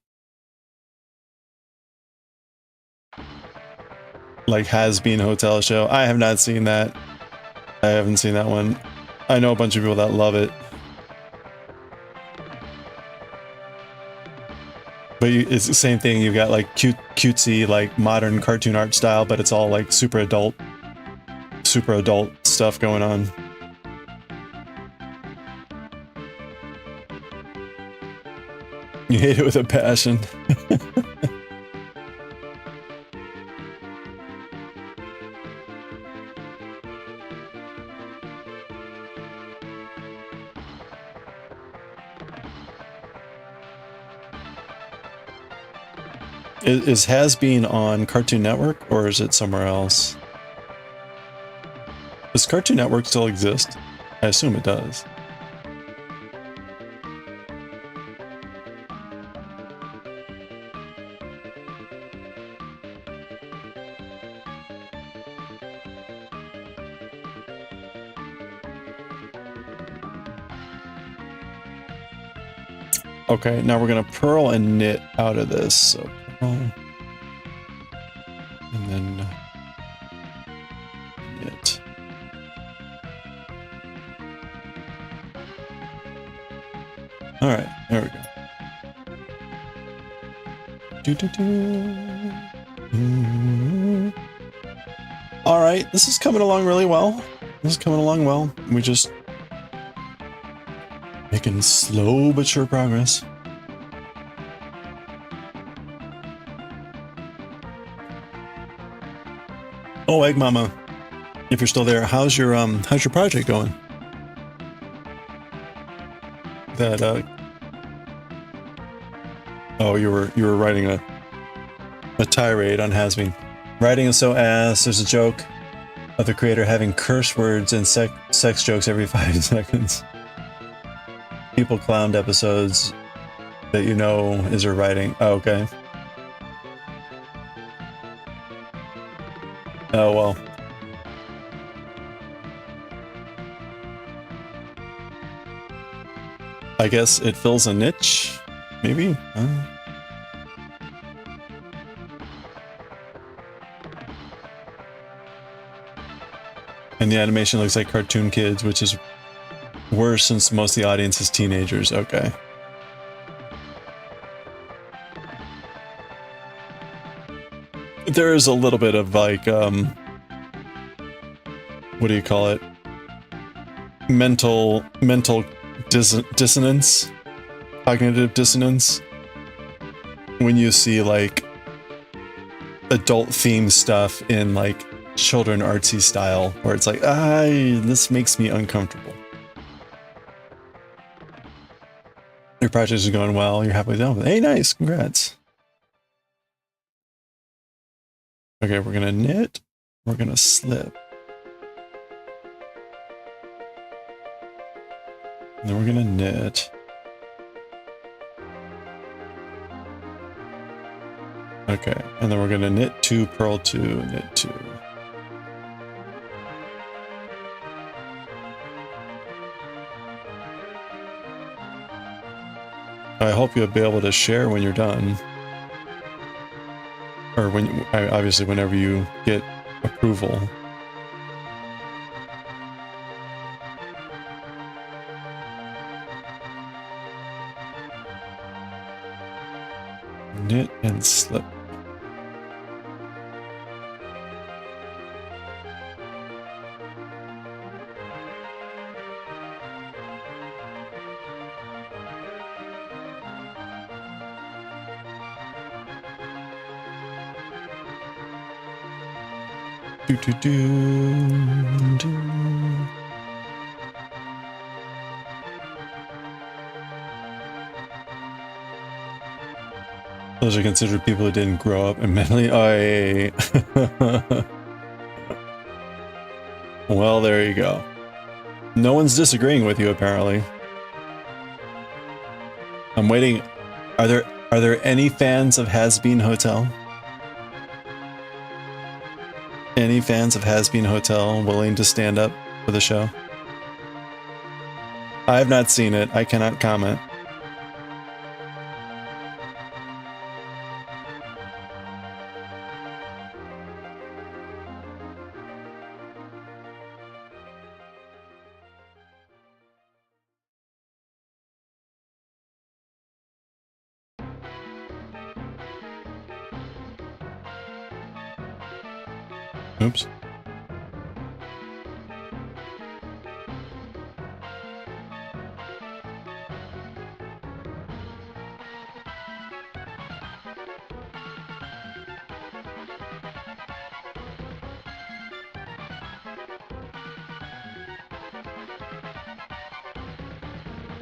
Like Has-Been Hotel Show. I have not seen that. I haven't seen that one. I know a bunch of people that love it. But it's the same thing. You've got like cutesy, like modern cartoon art style, but it's all like super adult stuff going on. You hate it with a passion. Is Has-Been on Cartoon Network, or is it somewhere else? Does Cartoon Network still exist? I assume it does. Okay, now we're gonna purl and knit out of this. So purl, and then knit. All right, there we go. All right, this is coming along really well. This is coming along well. We just making slow but sure progress. Oh, Egg Mama, if you're still there, how's your project going? That oh, you were writing a tirade on Has-Been. Writing is so ass. There's a joke of the creator having curse words and sex jokes every 5 seconds. People clowned episodes that you know is her writing. Oh, okay. Oh, well. I guess it fills a niche, maybe? And the animation looks like Cartoon Kids, which is worse since most of the audience is teenagers. Okay. There is a little bit of like, what do you call it? Mental dissonance, cognitive dissonance, when you see like adult themed stuff in like children artsy style, where it's like, this makes me uncomfortable. Your project is going well. You're halfway done with it. Hey, nice. Congrats. Okay, we're gonna knit. We're gonna slip. And then we're gonna knit. Okay, and then we're gonna knit 2, purl 2, knit 2. I hope you'll be able to share when you're done. Or obviously whenever you get approval. Knit and slip. Do, do, do, do. Those are considered people who didn't grow up and mentally. Well, there you go. No one's disagreeing with you, apparently. I'm waiting. Are there any fans of Has Been Hotel? Any fans of Has Been Hotel willing to stand up for the show? I have not seen it. I cannot comment. Oops.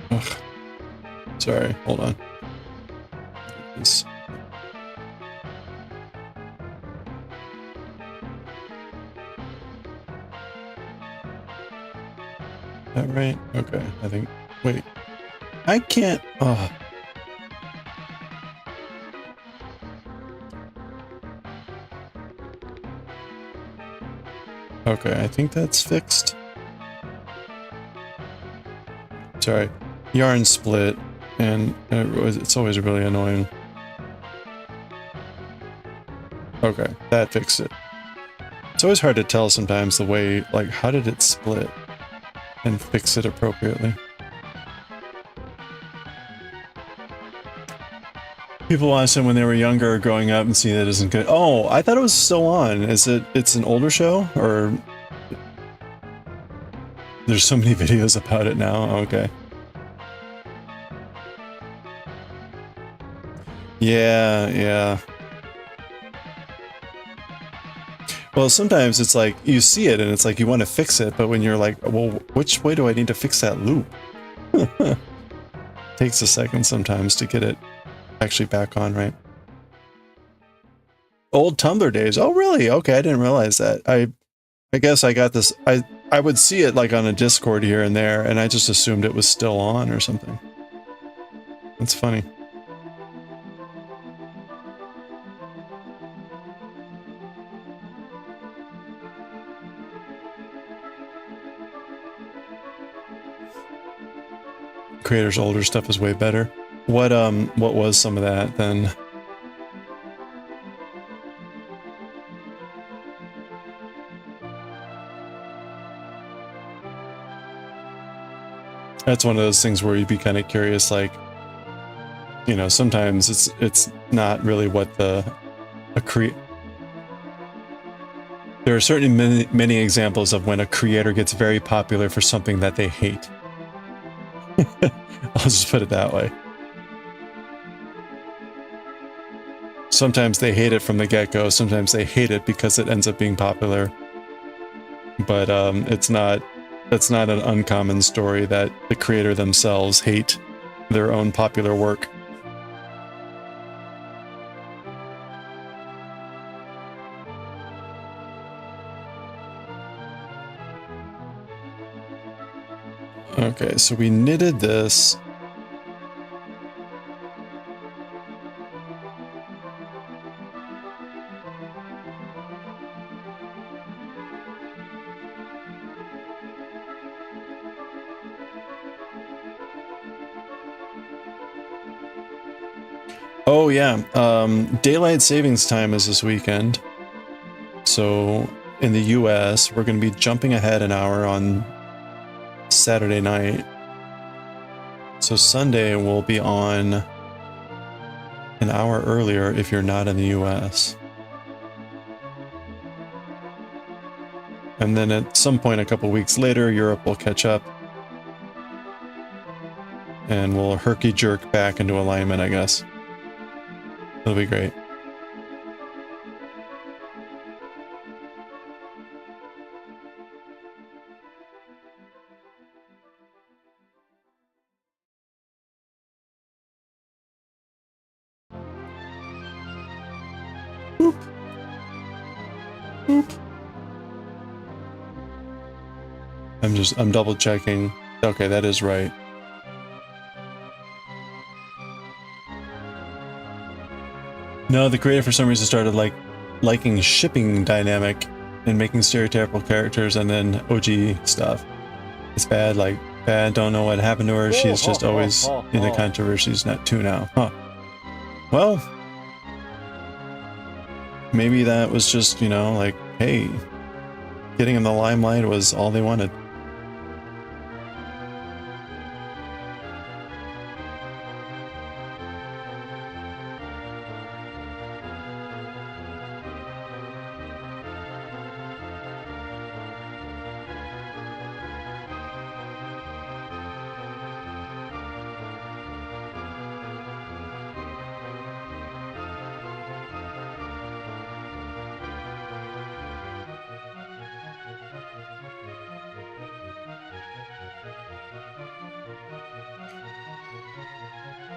Ugh. Sorry, hold on. This. That right? Okay, I think. Wait. I can't. Oh. Okay, I think that's fixed. Sorry. Yarn split, and it's always really annoying. Okay, that fixed it. It's always hard to tell sometimes the way, like, how did it split and fix it appropriately. People watched it when they were younger or growing up and see that it isn't good. Oh, I thought it was still on. Is it? It's an older show, or there's so many videos about it now? Okay. Yeah. Well, sometimes it's like you see it and it's like you want to fix it, but when you're like, well, which way do I need to fix that loop? Takes a second sometimes to get it actually back on, right? Old Tumblr days. Oh, really? Okay, I didn't realize that. I guess I got this. I would see it like on a Discord here and there, and I just assumed it was still on or something. That's funny. Creators' older stuff is way better. What was some of that then? That's one of those things where you'd be kind of curious, like, you know, sometimes it's not really what there are certainly many examples of when a creator gets very popular for something that they hate. I'll just put it that way. Sometimes they hate it from the get-go, sometimes they hate it because it ends up being popular. But that's not an uncommon story that the creator themselves hate their own popular work. Okay, so we knitted this. Oh yeah, daylight savings time is this weekend. So in the US, we're going to be jumping ahead an hour on Saturday night. So Sunday will be on an hour earlier if you're not in the US. And then at some point a couple weeks later, Europe will catch up. And we'll herky-jerk back into alignment, I guess. It'll be great. Boop. Boop. I'm double checking. Okay, that is right. No, the creator for some reason started liking shipping dynamic and making stereotypical characters and then OG stuff. It's bad, like bad, don't know what happened to her. She's just always in the controversies, not too now. Huh. Well, maybe that was just, you know, like, hey, getting in the limelight was all they wanted.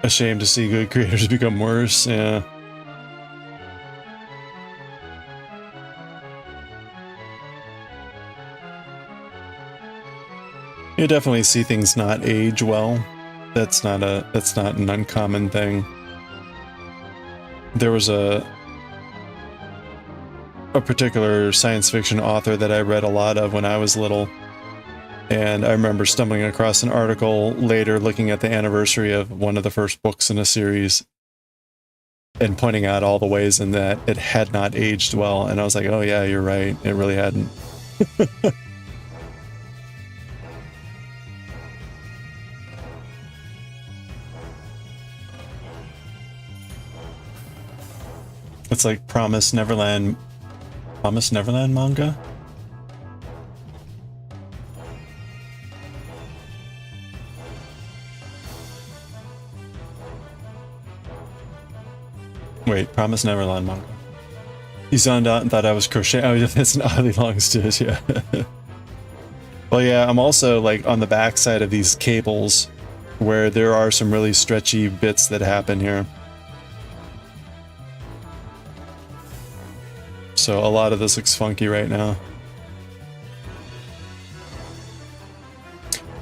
A shame to see good creators become worse, yeah. You definitely see things not age well. That's not an uncommon thing. There was a particular science fiction author that I read a lot of when I was little. And I remember stumbling across an article later looking at the anniversary of one of the first books in a series and pointing out all the ways in that it had not aged well. And I was like, oh yeah, you're right. It really hadn't. It's like Promise Neverland manga? Wait, Promise Neverland manga. You zoned out and thought I was crocheting. Oh, that's an oddly long stitch, yeah. Well, yeah, I'm also like on the back side of these cables where there are some really stretchy bits that happen here. So a lot of this looks funky right now.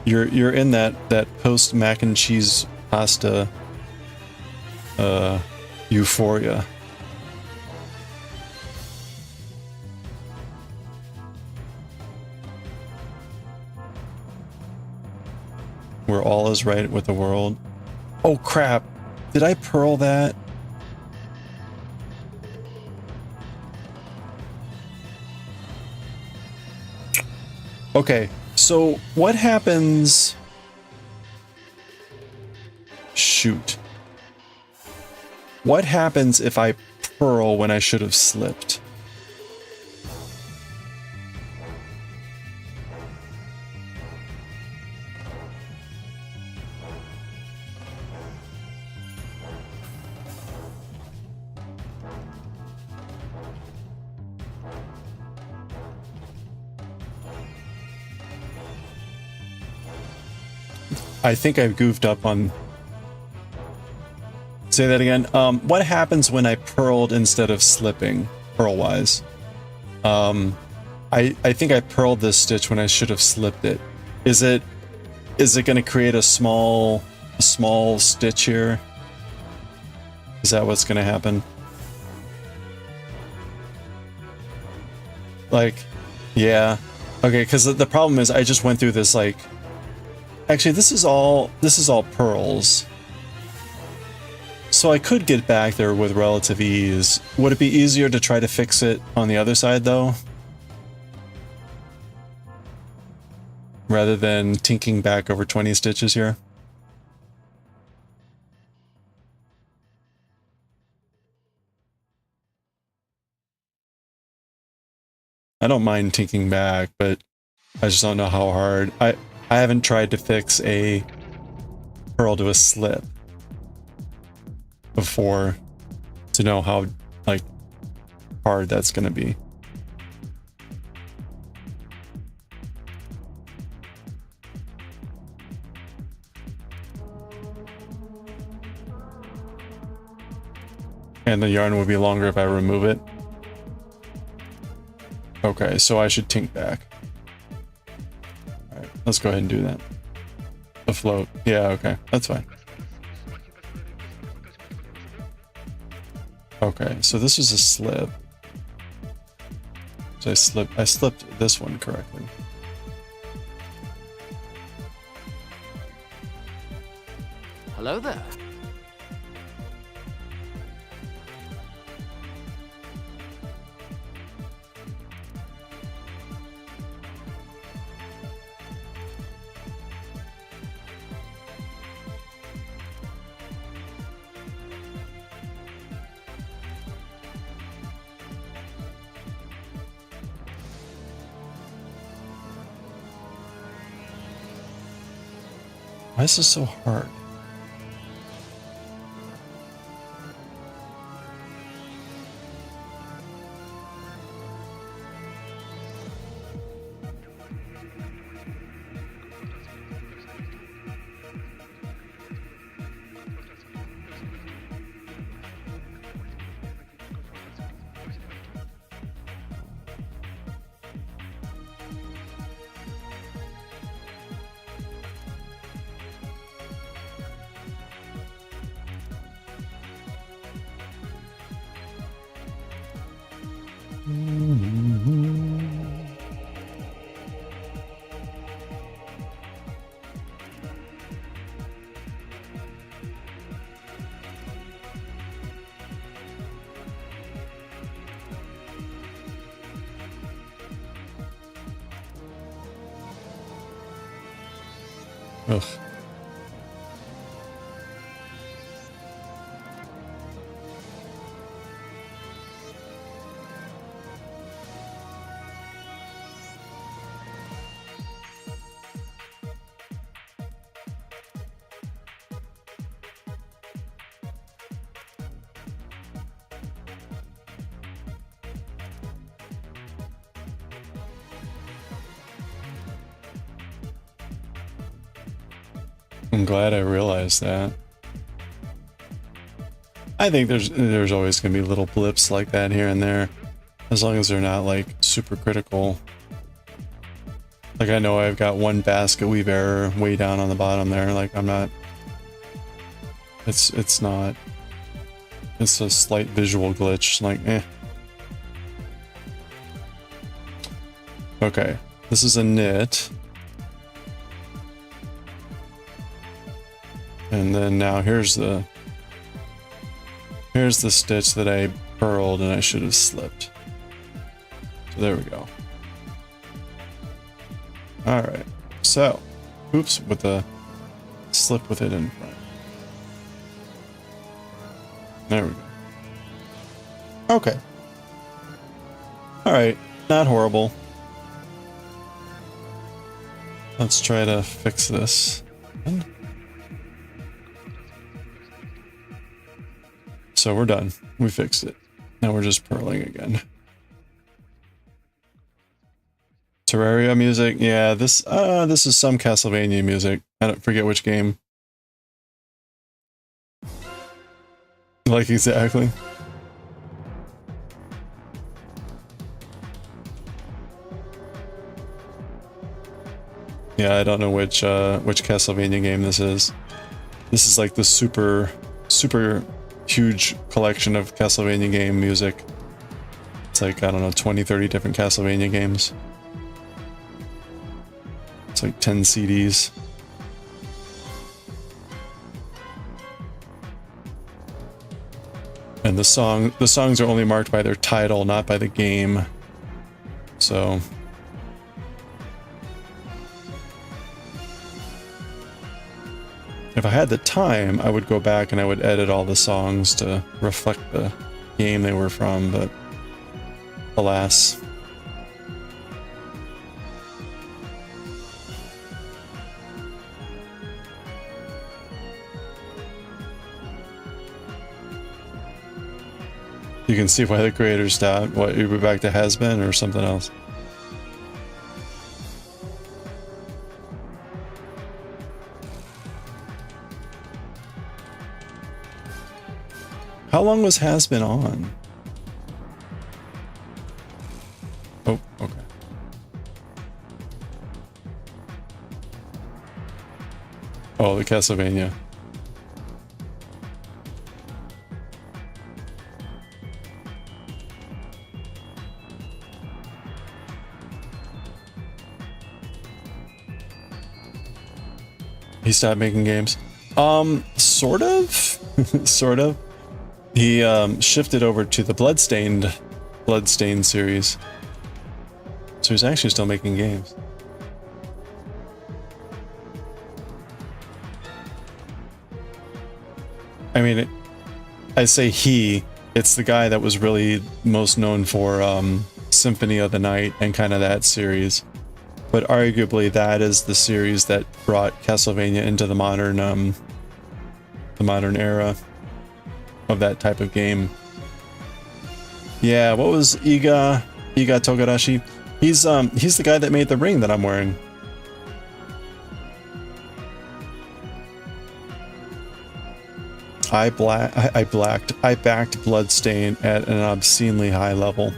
You're in that post mac and cheese pasta euphoria. Where all is right with the world. Oh crap! Did I purl that? Okay, so what happens? Shoot. What happens if I purl when I should have slipped? I think I goofed up on... Say that again. What happens when I purled instead of slipping, purl-wise? I think I purled this stitch when I should have slipped it. Is it going to create a small stitch here? Is that what's going to happen? Like, yeah. Okay, because the problem is I just went through this like... Actually, this is all pearls. So I could get back there with relative ease. Would it be easier to try to fix it on the other side, though? Rather than tinking back over 20 stitches here? I don't mind tinking back, but I just don't know how hard. I haven't tried to fix a purl to a slip before to know how like hard that's gonna be. And the yarn will be longer if I remove it. Okay, so I should tink back. Alright, let's go ahead and do that. The float. Yeah, okay, that's fine. Okay, so this is a slip. So I slipped this one correctly. Hello there. Why is this so hard? Ugh. I'm glad I realized that. I think there's always gonna be little blips like that here and there, as long as they're not like super critical. Like I know I've got one basket weave error way down on the bottom there. Like I'm not. It's not. It's a slight visual glitch. Like eh. Okay, this is a knit. And then now here's the stitch that I purled and I should have slipped. So there we go. All right. So, oops, with the slip with it in front. There we go. Okay. All right. Not horrible. Let's try to fix this. So we're done. We fixed it. Now we're just purling again. Terraria music. Yeah, this is some Castlevania music. I don't forget which game. Like exactly. Yeah, I don't know which Castlevania game this is. This is like the super huge collection of Castlevania game music. It's like, I don't know, 20-30 different Castlevania games. It's like 10 CDs. And the songs are only marked by their title, not by the game. So if I had the time, I would go back and I would edit all the songs to reflect the game they were from, but alas. You can see why the creator stopped. What, you were back to has been or something else? How long was has been on? Oh, Oh, the Castlevania. He stopped making games. Sort of. Sort of. He shifted over to the Bloodstained series. So he's actually still making games. I mean, I say he, it's the guy that was really most known for Symphony of the Night and kind of that series. But arguably that is the series that brought Castlevania into the modern era of that type of game. Yeah, what was Iga Togarashi? He's the guy that made the ring that I'm wearing. I backed Bloodstain at an obscenely high level.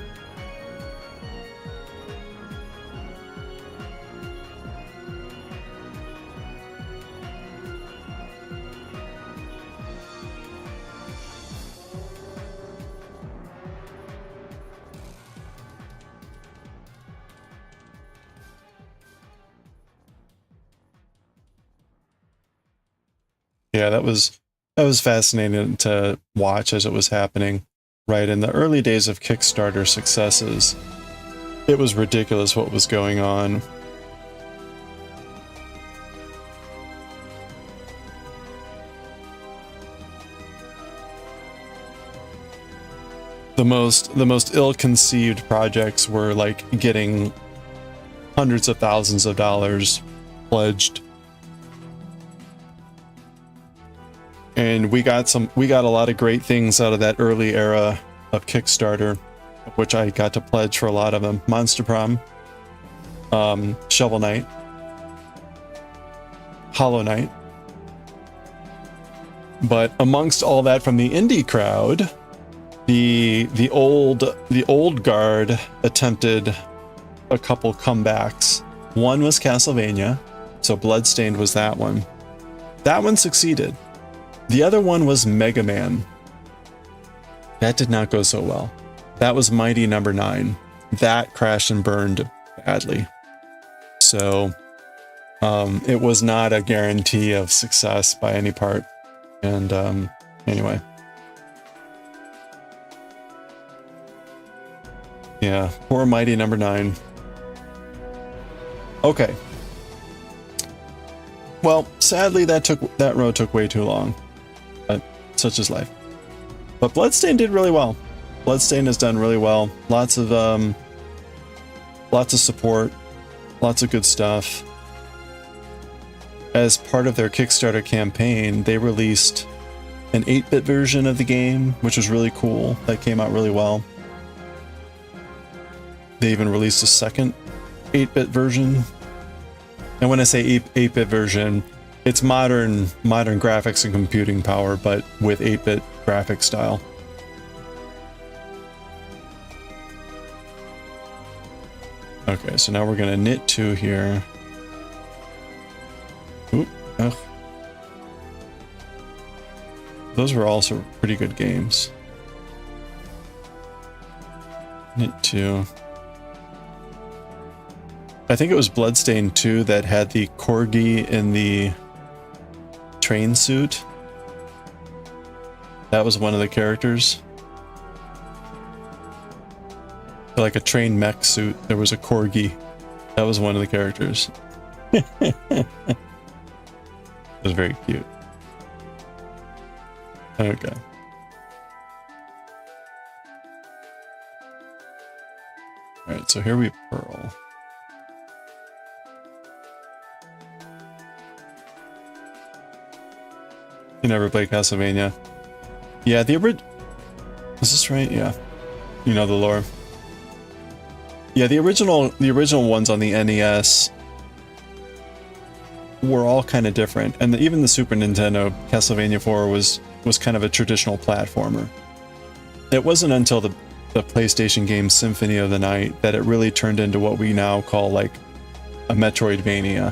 Yeah, that was fascinating to watch as it was happening. Right in the early days of Kickstarter successes, it was ridiculous what was going on. The most ill-conceived projects were like getting hundreds of thousands of dollars pledged. And we got a lot of great things out of that early era of Kickstarter, which I got to pledge for a lot of them. Monster Prom, Shovel Knight, Hollow Knight. But amongst all that from the indie crowd, the old guard attempted a couple comebacks. One was Castlevania, so Bloodstained was that one. That one succeeded. The other one was Mega Man. That did not go so well. That was Mighty Number 9. That crashed and burned badly. So it was not a guarantee of success by any part. And anyway. Yeah, poor Mighty Number 9. Okay. Well, sadly that road took way too long. But such is life. But Bloodstained did really well. Bloodstained has done really well. Lots of support, lots of good stuff. As part of their Kickstarter campaign, they released an 8-bit version of the game, which was really cool. That came out really well. They even released a second 8-bit version. And when I say 8-bit version, it's modern graphics and computing power, but with 8-bit graphic style. Okay, so now we're gonna knit 2 here. Oop, ugh. Those were also pretty good games. Knit 2. I think it was Bloodstained 2 that had the corgi in the train suit. That was one of the characters. Like a train mech suit, there was a corgi. That was one of the characters. It was very cute. Okay. Alright, so here we purl. You never played Castlevania. Yeah, the original... Is this right? Yeah. You know the lore. Yeah, the original ones on the NES were all kind of different. And even the Super Nintendo, Castlevania 4 was kind of a traditional platformer. It wasn't until the PlayStation game Symphony of the Night that it really turned into what we now call like a Metroidvania.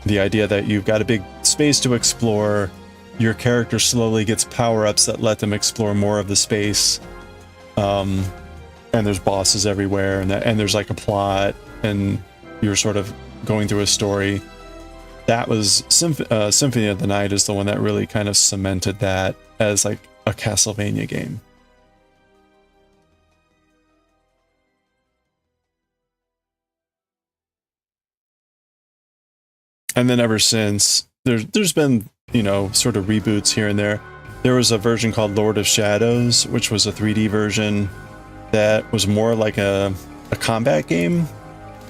The idea that you've got a big space to explore. Your character slowly gets power-ups that let them explore more of the space. And there's bosses everywhere, and there's like a plot, and you're sort of going through a story. That was Symphony of the Night is the one that really kind of cemented that as like a Castlevania game. And then ever since, there's been, you know, sort of reboots here and there. There was a version called Lord of Shadows, which was a 3D version that was more like a combat game,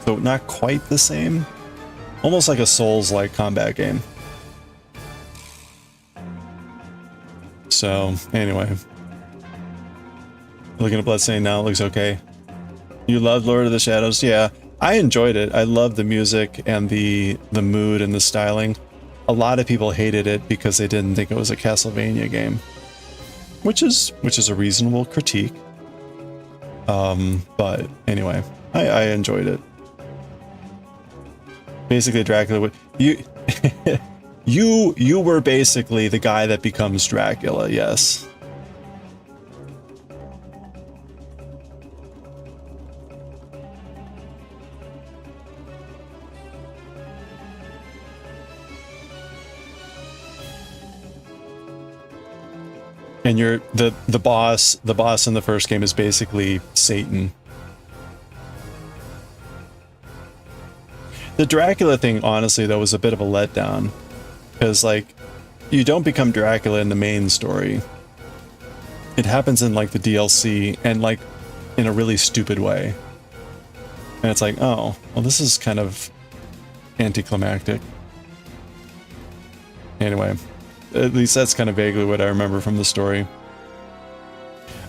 so not quite the same. Almost like a Souls-like combat game. So, anyway. Looking at Bloodstained now, it looks okay. You loved Lord of the Shadows? Yeah, I enjoyed it. I loved the music and the mood and the styling. A lot of people hated it because they didn't think it was a Castlevania game. Which is a reasonable critique. But anyway, I enjoyed it. Basically, Dracula would you were basically the guy that becomes Dracula, yes. And you're the boss in the first game is basically Satan. The Dracula thing, honestly, though, was a bit of a letdown. Because, like, you don't become Dracula in the main story. It happens in, like, the DLC, and, like, in a really stupid way. And it's like, oh, well, this is kind of anticlimactic. Anyway, at least that's kind of vaguely what I remember from the story.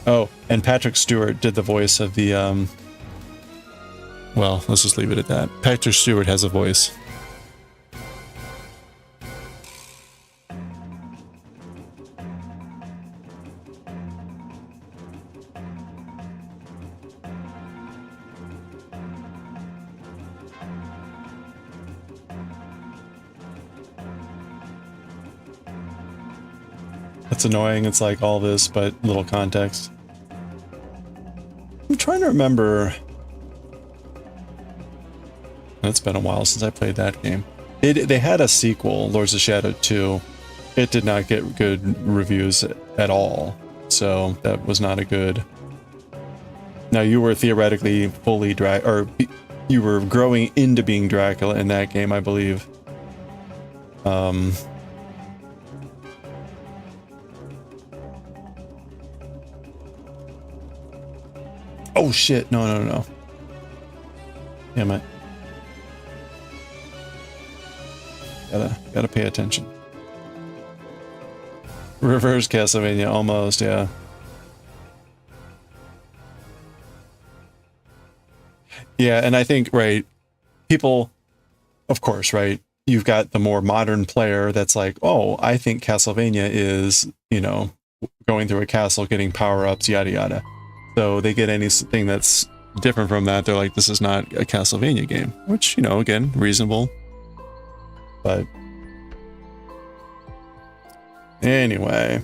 Oh, and Patrick Stewart did the voice of the, well, let's just leave it at that. Patrick Stewart has a voice. It's annoying. It's like all this, but little context. I'm trying to remember. It's been a while since I played that game. They had a sequel, Lords of Shadow 2. It did not get good reviews at all, so that was not a good. Now you were theoretically fully you were growing into being Dracula in that game, I believe. Oh shit! No. Damn it. Gotta pay attention. Reverse Castlevania, almost, yeah. Yeah, and I think, right, people, of course, right, you've got the more modern player that's like, oh, I think Castlevania is, you know, going through a castle, getting power-ups, yada yada. So they get anything that's different from that, they're like, this is not a Castlevania game. Which, you know, again, reasonable. But anyway,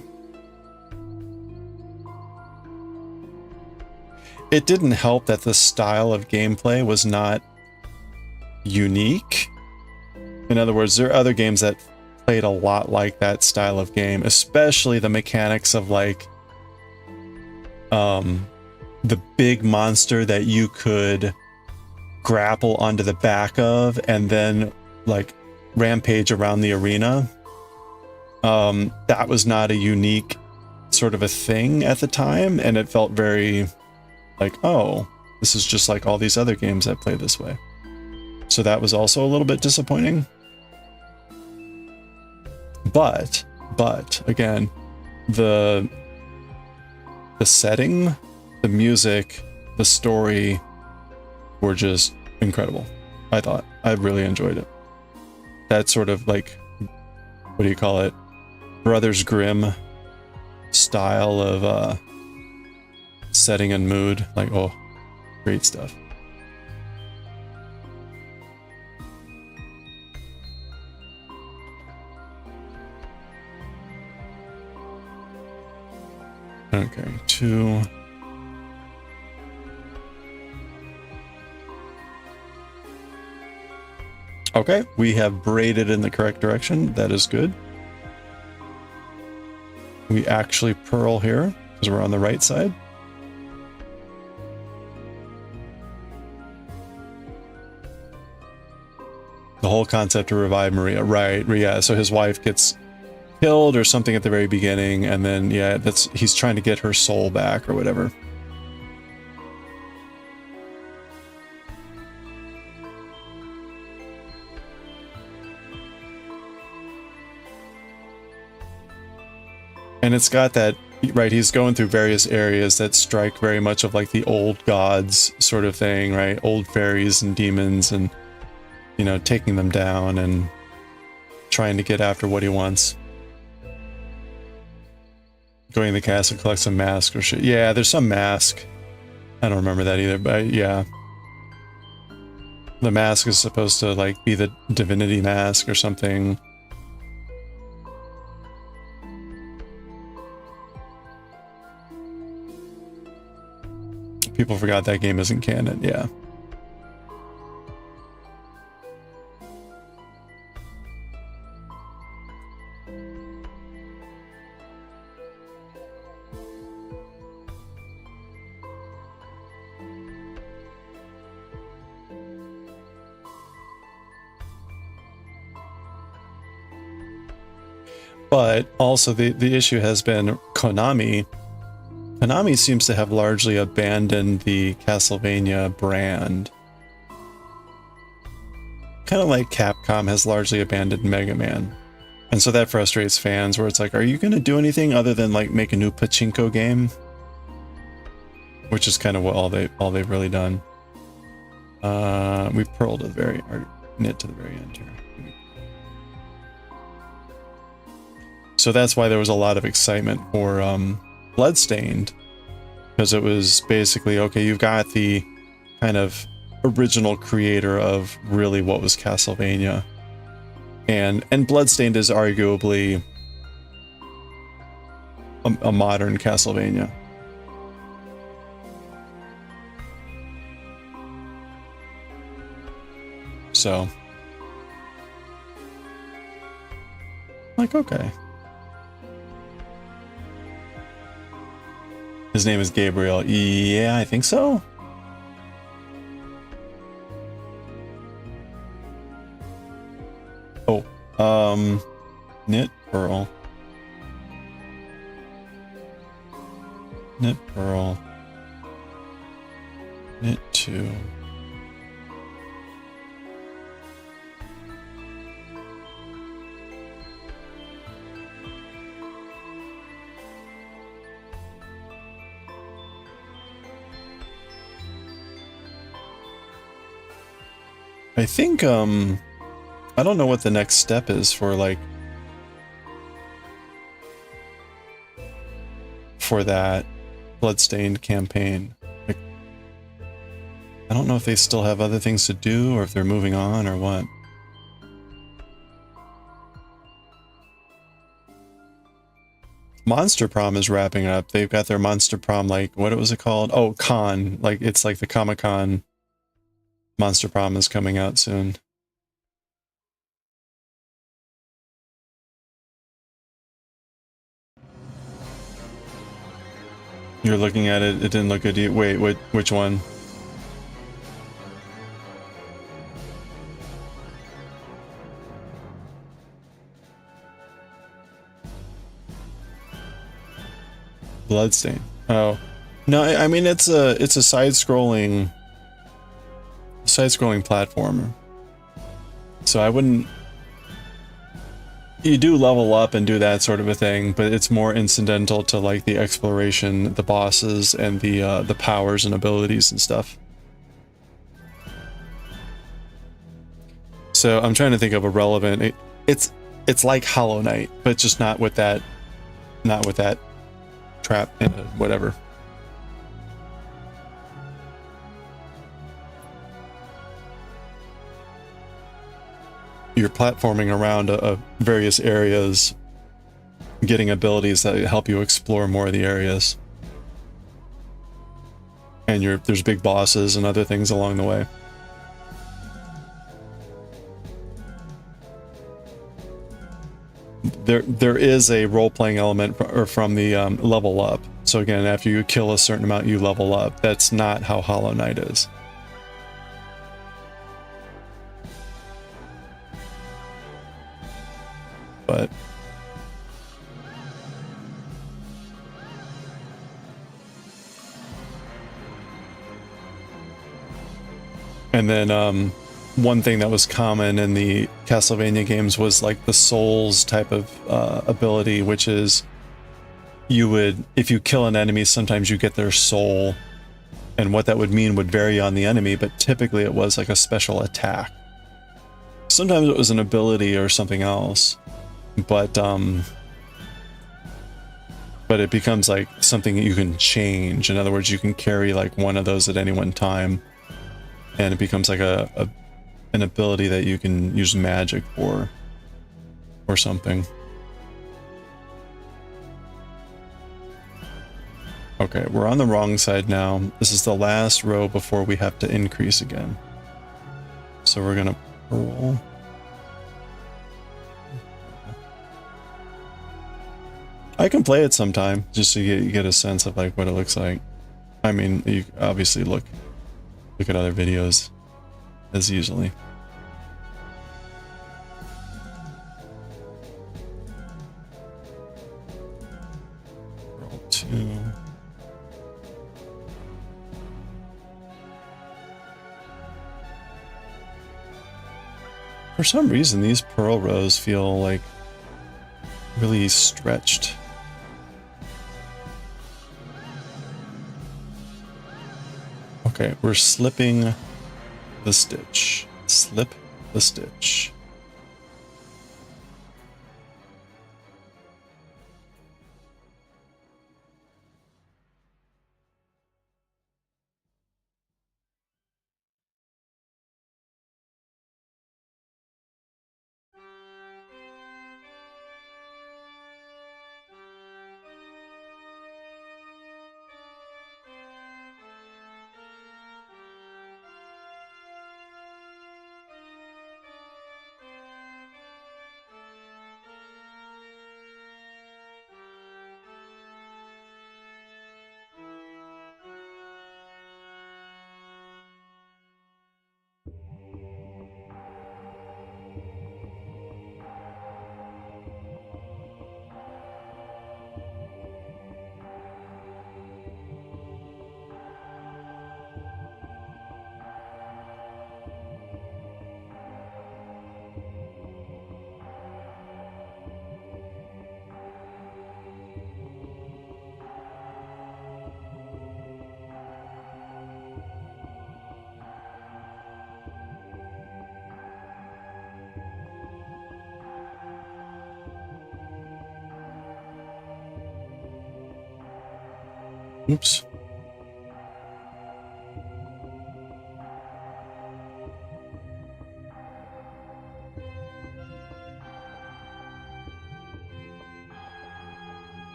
it didn't help that the style of gameplay was not unique. In other words, there are other games that played a lot like that style of game, especially the mechanics of like the big monster that you could grapple onto the back of and then like rampage around the arena. That was not a unique sort of a thing at the time, and it felt very like, oh, this is just like all these other games that play this way. So that was also a little bit disappointing. But again, the setting, the music, the story were just incredible. I thought. I really enjoyed it. That sort of like, what do you call it? Brothers Grimm style of setting and mood. Like, oh, great stuff. Okay, 2. Okay, we have braided in the correct direction. That is good. We actually purl here because we're on the right side. The whole concept to revive Maria, right? Yeah, so his wife gets killed or something at the very beginning, and then yeah, he's trying to get her soul back or whatever. And it's got that, right, he's going through various areas that strike very much of like the old gods sort of thing, right? Old fairies and demons and, you know, taking them down and trying to get after what he wants. Going to the castle, collect some mask or shit. Yeah, there's some mask. I don't remember that either, but yeah. The mask is supposed to like be the divinity mask or something. People forgot that game isn't canon, yeah. But also the issue has been Konami. Konami seems to have largely abandoned the Castlevania brand. Kind of like Capcom has largely abandoned Mega Man. And so that frustrates fans where it's like, are you going to do anything other than like make a new pachinko game? Which is kind of what all they've really done. We purled to the very, or knit to the very end here. So that's why there was a lot of excitement for Bloodstained, because it was basically, okay, you've got the kind of original creator of really what was Castlevania, and Bloodstained is arguably a modern Castlevania. So, like, okay. His name is Gabriel. Yeah, I think so. Oh, knit purl. Knit purl. Knit 2. I think, I don't know what the next step is for, like, for that Bloodstained campaign. Like, I don't know if they still have other things to do or if they're moving on or what. Monster Prom is wrapping up. They've got their Monster Prom, like, what was it called? Oh, Con. Like, it's like the Comic-Con. Monster Prom is coming out soon. You're looking at it, it didn't look good to you. Wait, which one? Bloodstain. Oh. No, I mean it's a side-scrolling platformer. So I wouldn't... You do level up and do that sort of a thing, but it's more incidental to like the exploration, the bosses, and the powers and abilities and stuff. So I'm trying to think of a relevant... It's like Hollow Knight, but just not with that trap and whatever. You're platforming around various areas, getting abilities that help you explore more of the areas. and there's big bosses and other things along the way. There is a role-playing element from the level up. So again, after you kill a certain amount, you level up. That's not how Hollow Knight is. But and then one thing that was common in the Castlevania games was like the souls type of ability, which is you would, if you kill an enemy, sometimes you get their soul, and what that would mean would vary on the enemy, but typically it was like a special attack. Sometimes it was an ability or something else, but it becomes like something that you can change. In other words, you can carry like one of those at any one time, and it becomes like an ability that you can use magic for or something. Okay, we're on the wrong side now. This is the last row before we have to increase again. So we're gonna roll. I can play it sometime just so you get a sense of like what it looks like. I mean, you obviously look at other videos as usually. Roll 2. For some reason, these pearl rows feel like really stretched. Okay, we're slipping the stitch. Slip the stitch. Oops.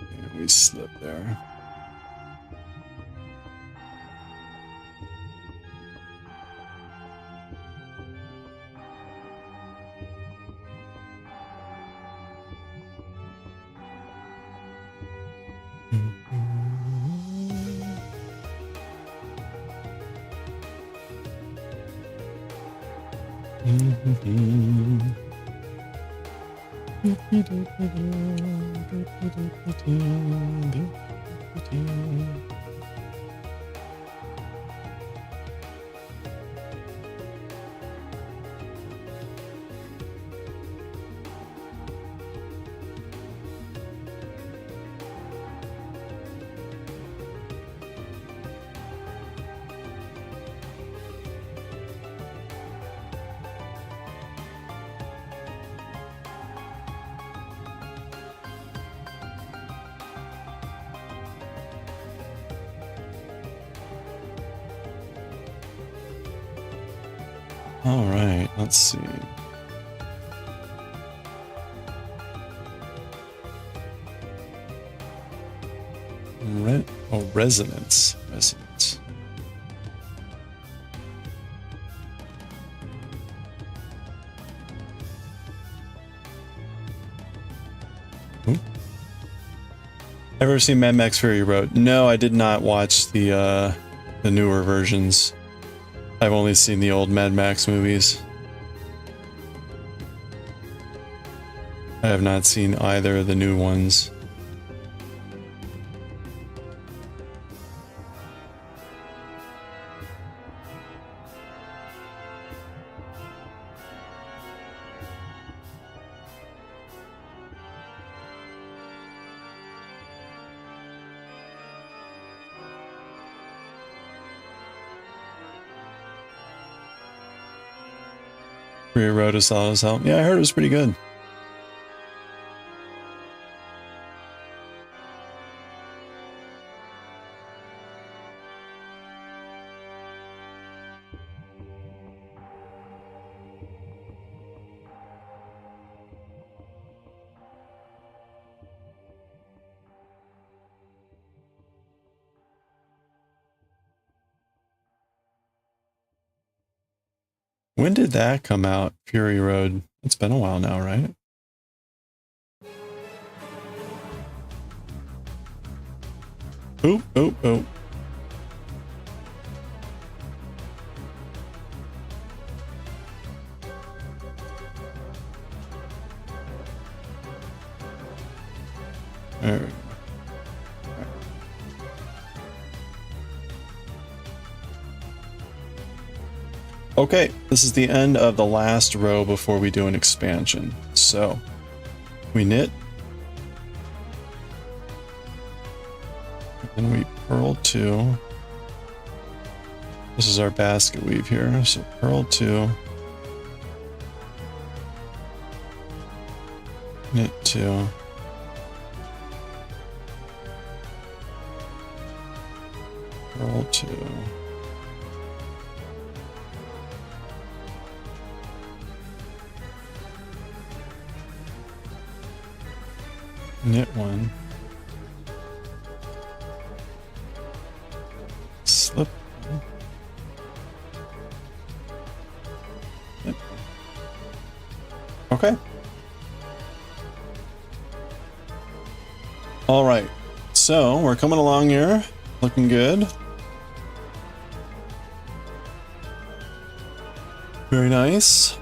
Yeah, we slipped there. All right, let's see. Resonance. Ever seen Mad Max Fury Road? No, I did not watch the newer versions. I've only seen the old Mad Max movies. I have not seen either of the new ones. Fury Road is solid as hell. Yeah, I heard it was pretty good. When did that come out? Fury Road. It's been a while now, right? Oh, oh, oh. Okay, this is the end of the last row before we do an expansion. So, we knit. And we purl 2. This is our basket weave here. So purl 2. Knit 2. Purl 2. Knit 1. Slip 1. Knit 1. Okay. All right. So we're coming along here. Looking good. Very nice.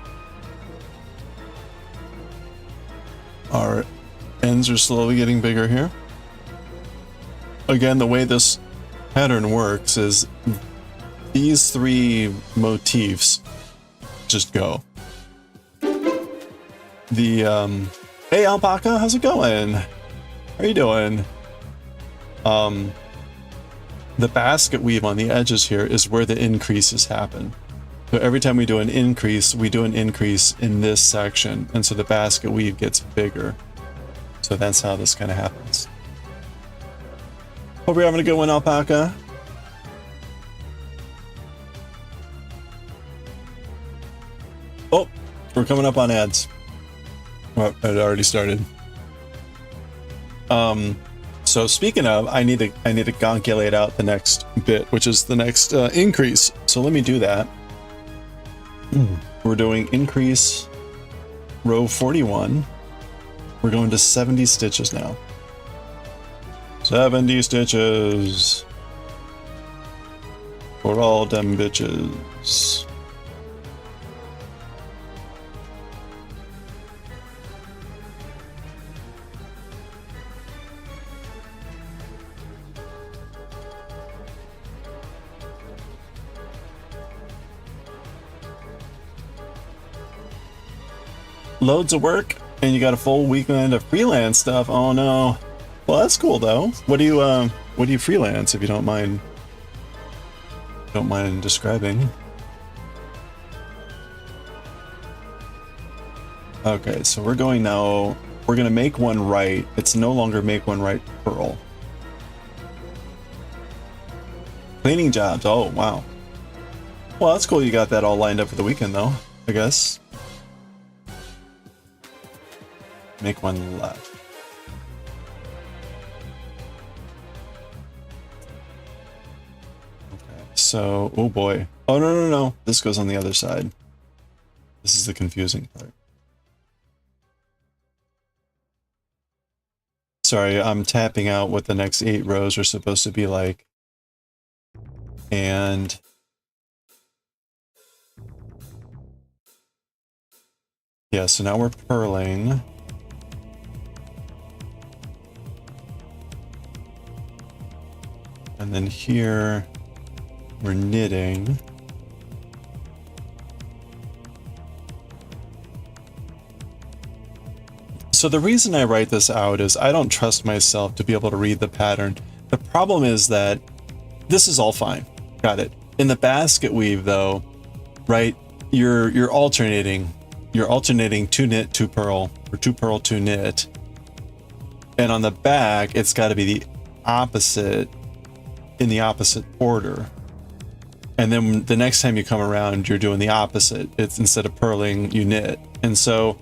Our ends are slowly getting bigger here. Again, the way this pattern works is these 3 motifs just go. The hey Alpaca, how's it going? How are you doing? The basket weave on the edges here is where the increases happen. So every time we do an increase in this section, and so the basket weave gets bigger. So that's how this kind of happens. Hope you're having a good one, Alpaca. Oh, we're coming up on ads. Well, it already started. So speaking of, I need to calculate out the next bit, which is the next increase. So let me do that. We're doing increase row 41. We're going to 70 stitches now. 70 stitches for all them bitches. Loads of work, and you got a full weekend of freelance stuff. Oh no. Well, that's cool though. What do you freelance, if you don't mind describing? Okay, so we're going now. We're gonna make one right. It's no longer make one right purl. Cleaning jobs. Oh wow. Well, that's cool. You got that all lined up for the weekend though, I guess. Make one left. Okay, so, oh boy. Oh, no. This goes on the other side. This is the confusing part. Sorry, I'm tapping out what the next 8 rows are supposed to be like. And yeah, so now we're purling. And then here we're knitting. So the reason I write this out is I don't trust myself to be able to read the pattern. The problem is that this is all fine. Got it. In the basket weave though, right, you're alternating. You're alternating 2 knit, 2 purl, or 2 purl, 2 knit. And on the back, it's got to be the opposite, in the opposite order. And then the next time you come around, you're doing the opposite. It's instead of purling, you knit. And so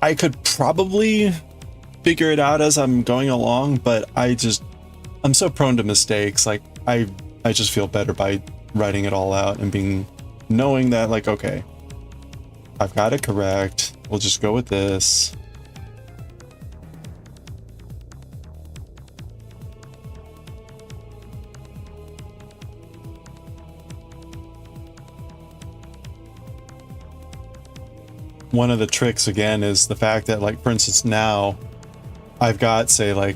I could probably figure it out as I'm going along, but I'm so prone to mistakes. Like I just feel better by writing it all out and knowing that, like, okay, I've got it correct. We'll just go with this. One of the tricks again is the fact that, like, for instance, now I've got, say, like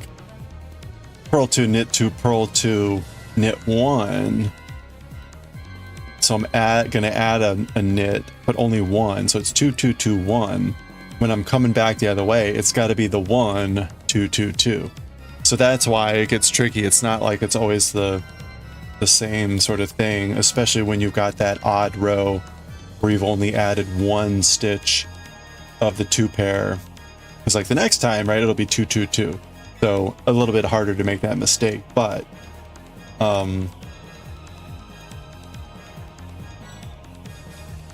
purl 2, knit 2, purl 2, knit 1. So I'm gonna add a knit, but only 1. So it's 2, 2, 2, 1. When I'm coming back the other way, it's got to be the 1, 2, 2, 2. So that's why it gets tricky. It's not like it's always the same sort of thing, especially when you've got that odd row where you've only added 1 stitch of the 2 pair. Because like the next time, right, it'll be 2, 2, 2. So a little bit harder to make that mistake, but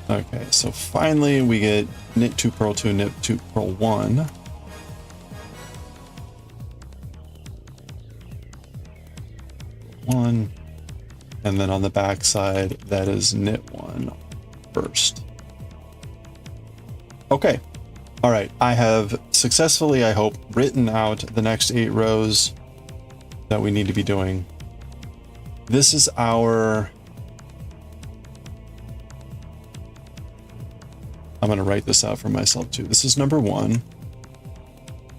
okay, so finally we get knit 2, purl 2, knit 2, purl 1. And then on the back side, that is knit 1 first. Okay. All right. I have successfully, I hope, written out the next 8 rows that we need to be doing. This is our... I'm going to write this out for myself too. This is number 1.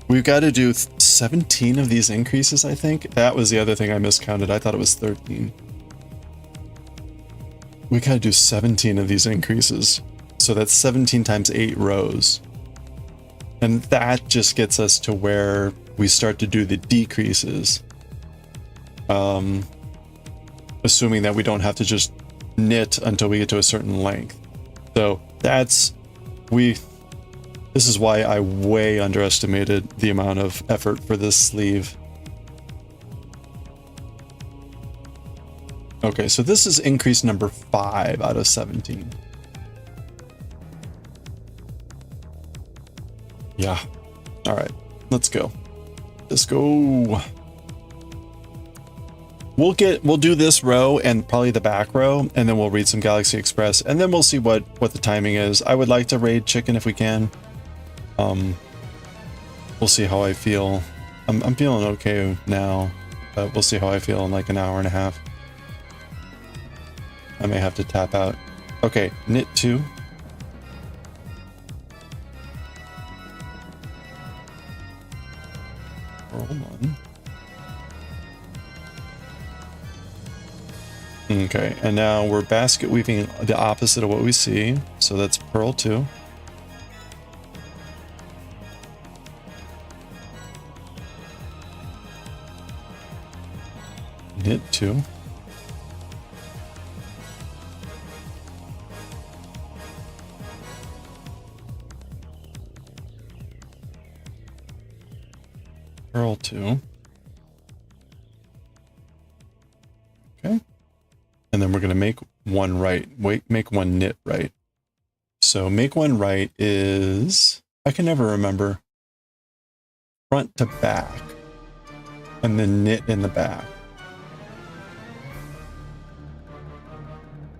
We've got to do 17 of these increases, I think. That was the other thing I miscounted. I thought it was 13. We got to do 17 of these increases. So that's 17 times 8 rows. And that just gets us to where we start to do the decreases. Assuming that we don't have to just knit until we get to a certain length. So that's... This is why I way underestimated the amount of effort for this sleeve. Okay, so this is increase number 5 out of 17. Yeah. All right, let's go. Let's go. We'll do this row and probably the back row, and then we'll read some Galaxy Express, and then we'll see what the timing is. I would like to raid chicken if we can. We'll see how I feel. I'm feeling okay now, but we'll see how I feel in like an hour and a half. I may have to tap out. Okay, knit 2. Purl 1. Okay, and now we're basket weaving the opposite of what we see. So that's purl 2. Knit 2. Purl 2. Okay. And then we're going to make one right. Make one knit right. So make one right is, I can never remember, front to back, and then knit in the back.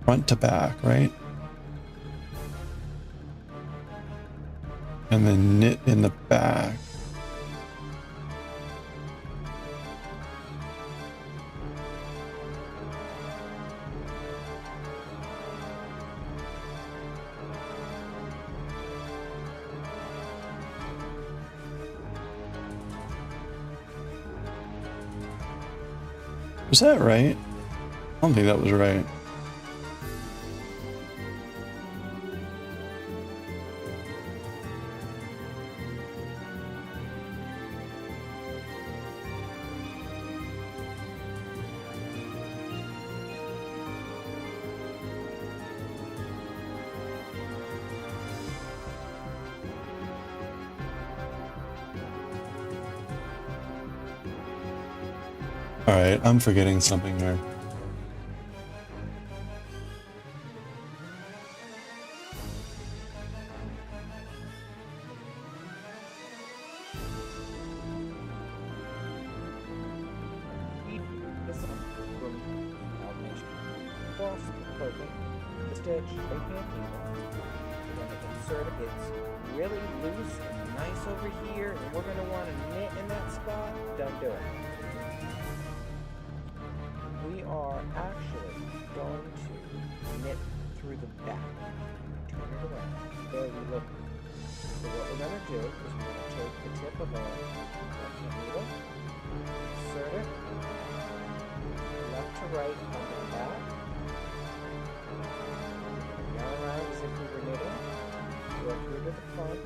Front to back, right? And then knit in the back. Was that right? I don't think that was right. Alright, I'm forgetting something here. This from Almation. Cross clothing, the stitch, right hand cable. We're going to insert it. It's really loose and nice over here, and we're going to want to knit in that spot. Don't do it. We are actually going to knit through the back. Turn it around. There we look. So what we're going to do is we're going to take the tip of our needle, insert it, left to right on the back, yarn around as if we were knitting, go through to the front,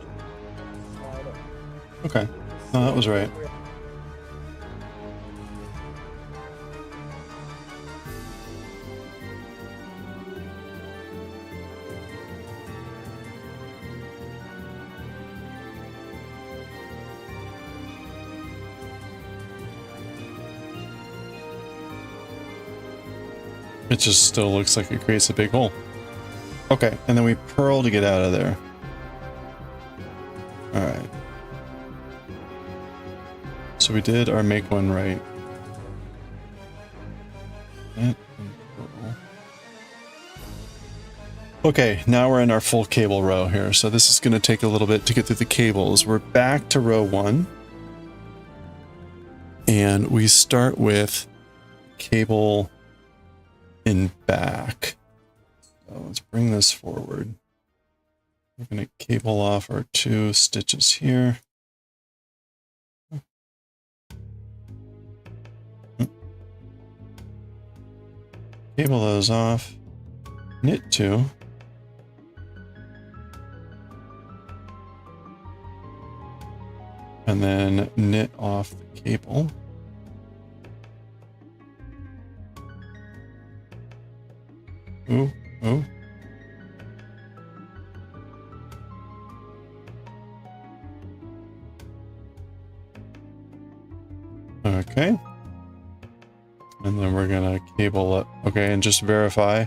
slide up. Okay. No, that was right. It just still looks like it creates a big hole. Okay, and then we purl to get out of there. Alright. So we did our make one right. And purl. Okay, now we're in our full cable row here. So this is going to take a little bit to get through the cables. We're back to row 1. And we start with cable in back. So let's bring this forward. We're going to cable off our 2 stitches here. Cable those off. Knit 2. And then knit off the cable. Ooh, ooh. Okay. And then we're gonna cable it. Okay, and just verify.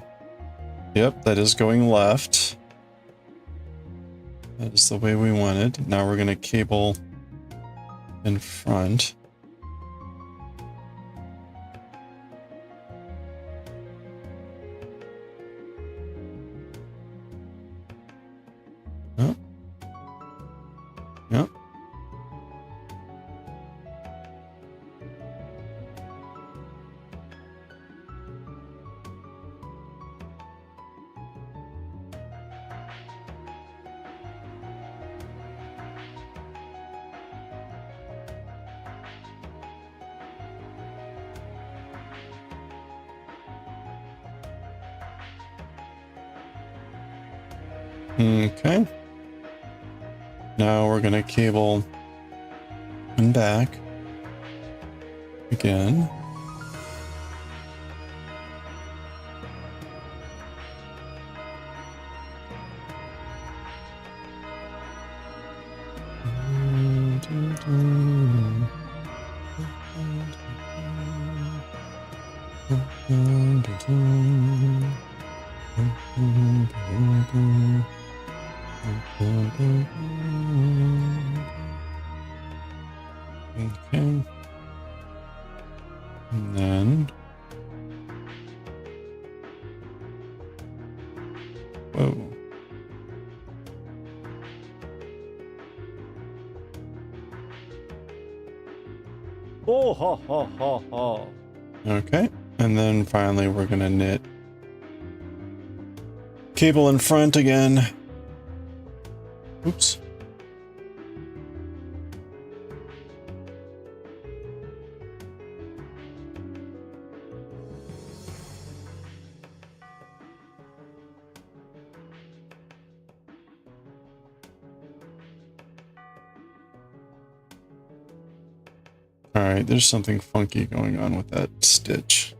Yep, that is going left. That is the way we wanted. Now we're gonna cable in front. Yep. Yep. Okay. Now we're going to cable and back again. Okay. And then whoa. Oh, ha, ha, ha, ha. Okay. And then finally we're going to knit cable in front again. Oops. right, there's something funky going on with that stitch.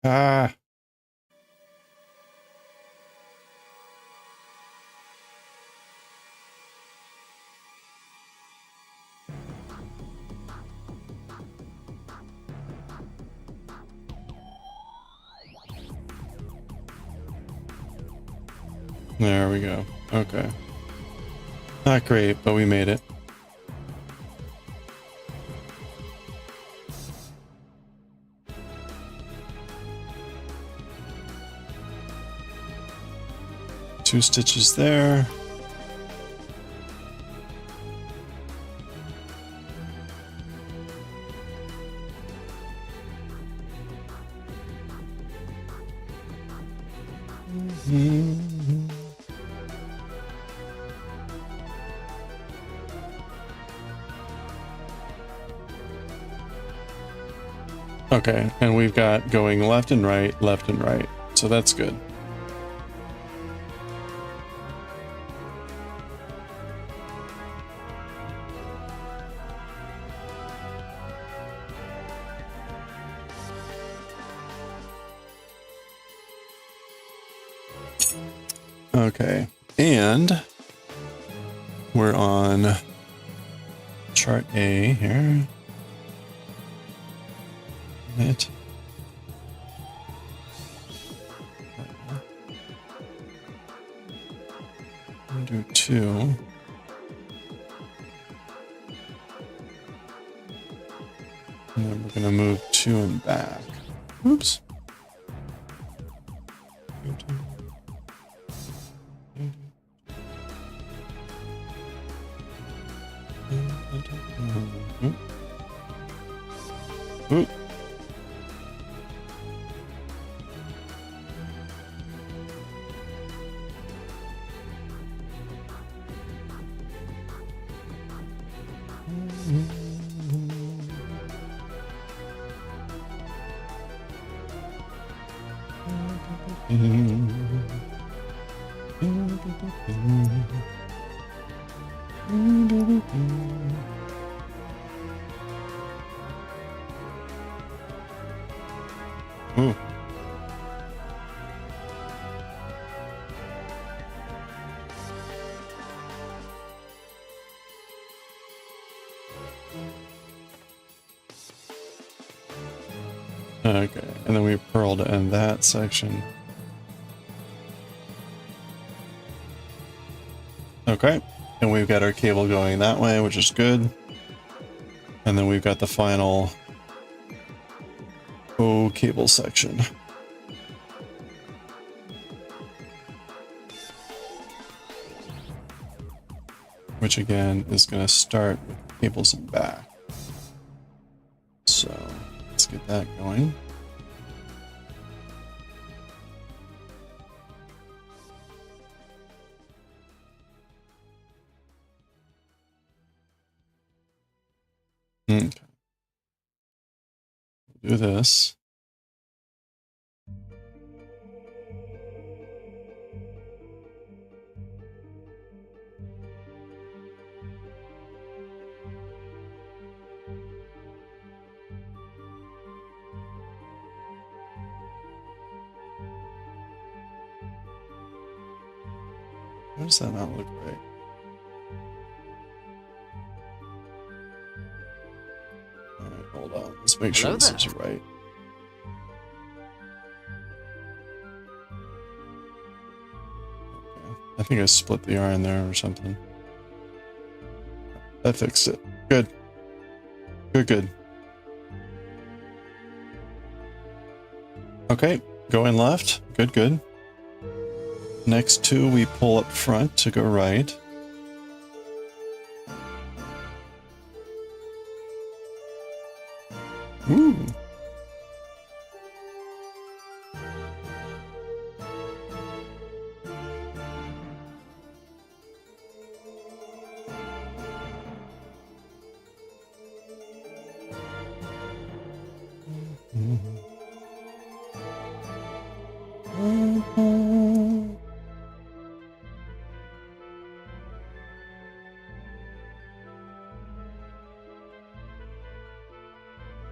Ah. There we go. Okay. Not great, but we made it. Two stitches there. Okay, and we've got going left and right, so that's good. Okay, and we're on chart A here. It. Do 2. And then we're going to move 2 and back. Oops. Oop. Ooh. Okay, and then we purl to end that section. Okay, and we've got our cable going that way, which is good. And then we've got the final O cable section. Which again is going to start with cables and back. So let's get that going. Okay. Do this. Why does that not look right? Alright, hold on. Let's make sure this is right. Okay. I think I split the yarn there or something. That fixed it. Good. Good. Okay, going left. Good. Next two, we pull up front to go right. Ooh.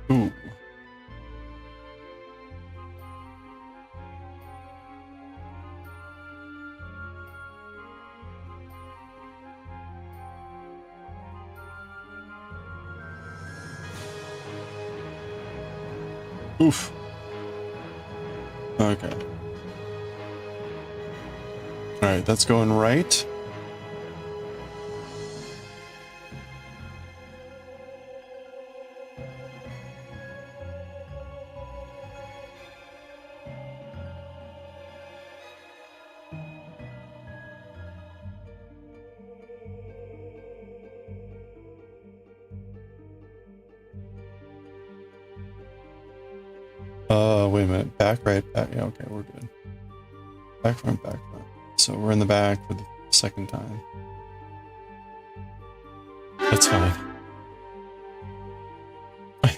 Ooh. Oof. Okay. All right, that's going right. Wait a minute. Back, right, back. Yeah, okay, we're good. Back, front, back, front. So we're in the back for the second time. That's fine.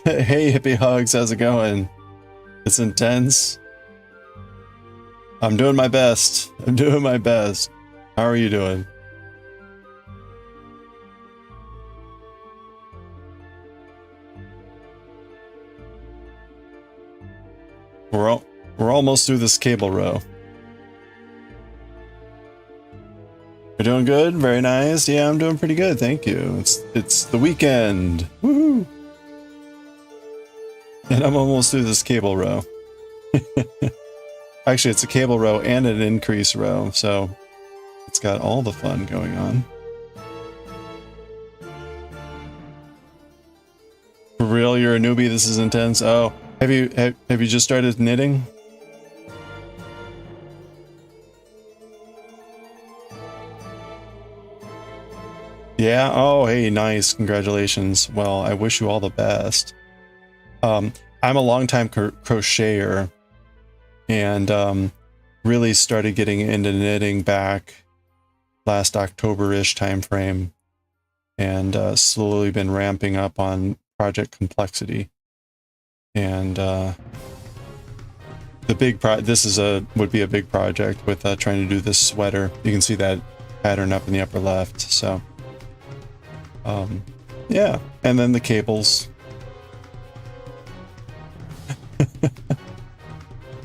Hey, hippie hugs, how's it going? It's intense. I'm doing my best. I'm doing my best. How are you doing? We're almost through this cable row. You're doing good? Very nice. Yeah, I'm doing pretty good, thank you. It's the weekend. Woohoo! And I'm almost through this cable row. Actually, it's a cable row and an increase row, so it's got all the fun going on. For real, you're a newbie? This is intense. Oh, have you just started knitting? Yeah. Oh, hey, nice. Congratulations. Well, I wish you all the best. I'm a longtime crocheter, and really started getting into knitting back last October-ish time frame, and slowly been ramping up on project complexity. And the big would be a big project with trying to do this sweater. You can see that pattern up in the upper left. So yeah, and then the cables.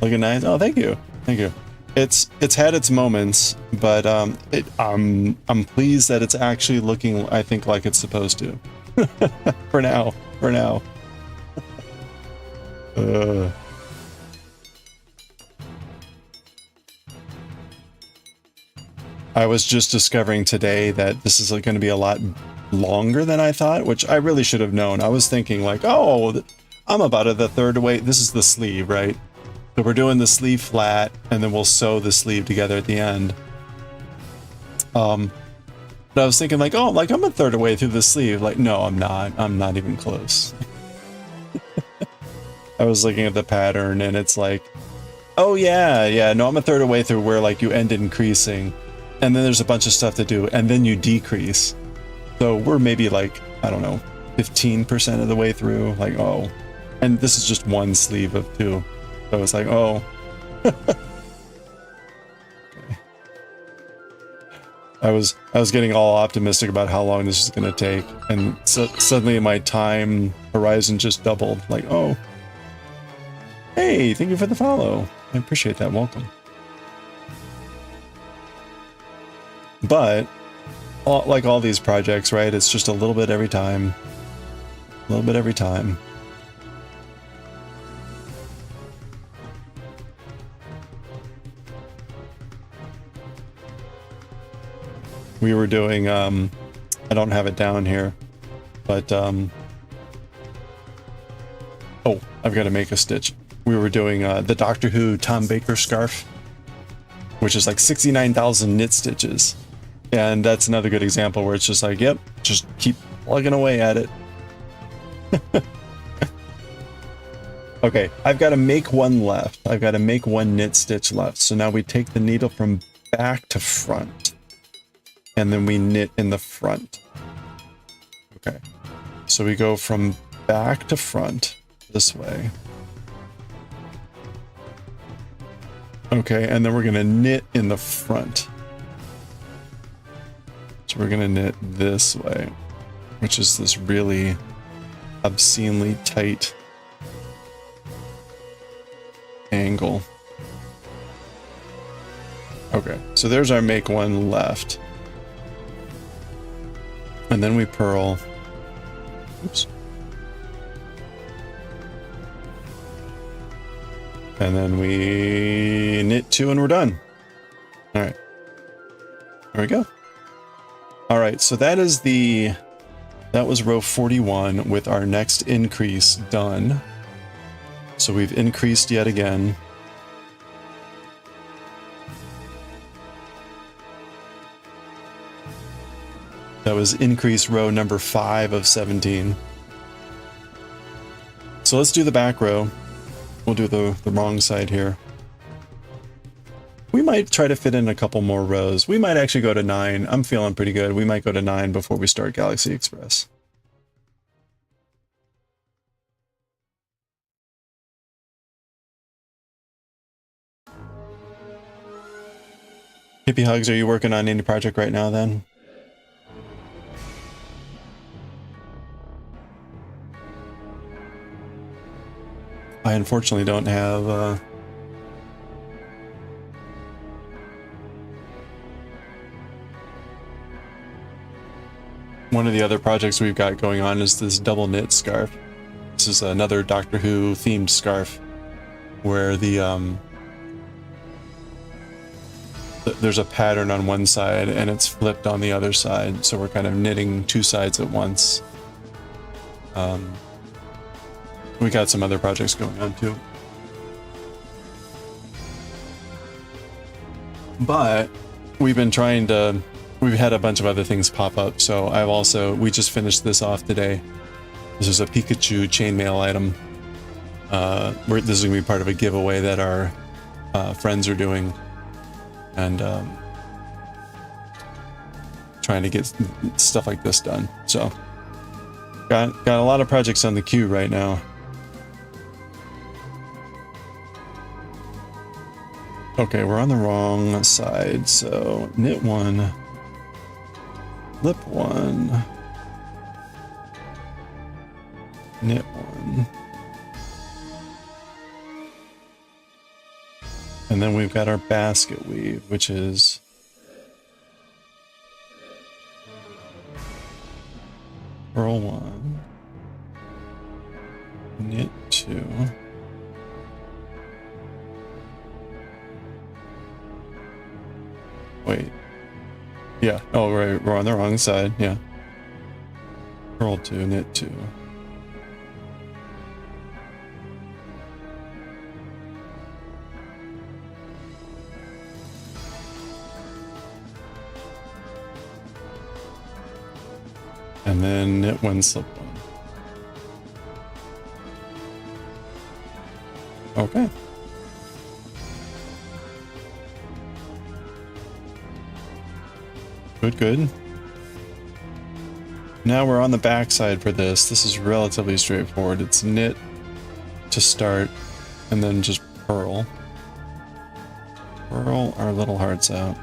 Looking nice. Oh, thank you. Thank you. It's had its moments, but I'm pleased that it's actually looking, I think, like it's supposed to. For now. I was just discovering today that this is going to be a lot longer than I thought, which I really should have known. I was thinking like, oh, I'm about at the third way. This is the sleeve, right? So we're doing the sleeve flat, and then we'll sew the sleeve together at the end. But I was thinking like, oh, like I'm a third of the way through the sleeve. Like, no, I'm not. I'm not even close. I was looking at the pattern, and it's like, oh yeah, no, I'm a third of the way through where like you end increasing, and then there's a bunch of stuff to do, and then you decrease. So we're maybe like, I don't know, 15% of the way through. Like, oh, and this is just one sleeve of two. So it's like, oh. Okay. I was getting all optimistic about how long this is going to take, and so suddenly my time horizon just doubled. Like, oh, hey, thank you for the follow. I appreciate that. Welcome. But like all these projects, right? It's just a little bit every time. A little bit every time. We were doing, I don't have it down here, but, oh, I've got to make a stitch. We were doing the Doctor Who Tom Baker scarf, which is like 69,000 knit stitches. And that's another good example where it's just like, yep, just keep plugging away at it. Okay, I've got to make one left. I've got to make one knit stitch left. So now we take the needle from back to front. And then we knit in the front. Okay. So we go from back to front this way. Okay, and then we're going to knit in the front. So we're going to knit this way, which is this really obscenely tight angle. Okay, so there's our make one left. And then we purl. Oops. And then we knit 2 and we're done. All right. There we go. All right, so that was row 41 with our next increase done. So we've increased yet again. That was increase row number 5 of 17. So let's do the back row. We'll do the wrong side here. We might try to fit in a couple more rows. We might actually go to 9. I'm feeling pretty good. We might go to 9 before we start Galaxy Express. Hippie Hugs, are you working on any project right now then? I unfortunately don't have one of the other projects we've got going on is this double knit scarf. This is another Doctor Who themed scarf where there's a pattern on one side and it's flipped on the other side, so we're kind of knitting 2 sides at once. We got some other projects going on too. But we've been trying to, we've had a bunch of other things pop up. So we just finished this off today. This is a Pikachu chainmail item. This is gonna be part of a giveaway that our friends are doing. And trying to get stuff like this done. So got a lot of projects on the queue right now. Okay, we're on the wrong side, so knit 1, flip 1, knit 1, and then we've got our basket weave, which is purl 1, knit 2, wait, yeah, oh right, we're on the wrong side, yeah, purl 2, knit 2, and then knit 1, slip 1. Okay. Good. Now we're on the back side for this. This is relatively straightforward. It's knit to start and then just purl. Purl our little hearts out.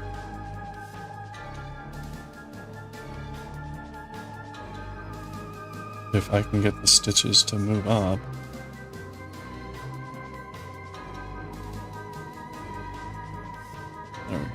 If I can get the stitches to move up. There we go.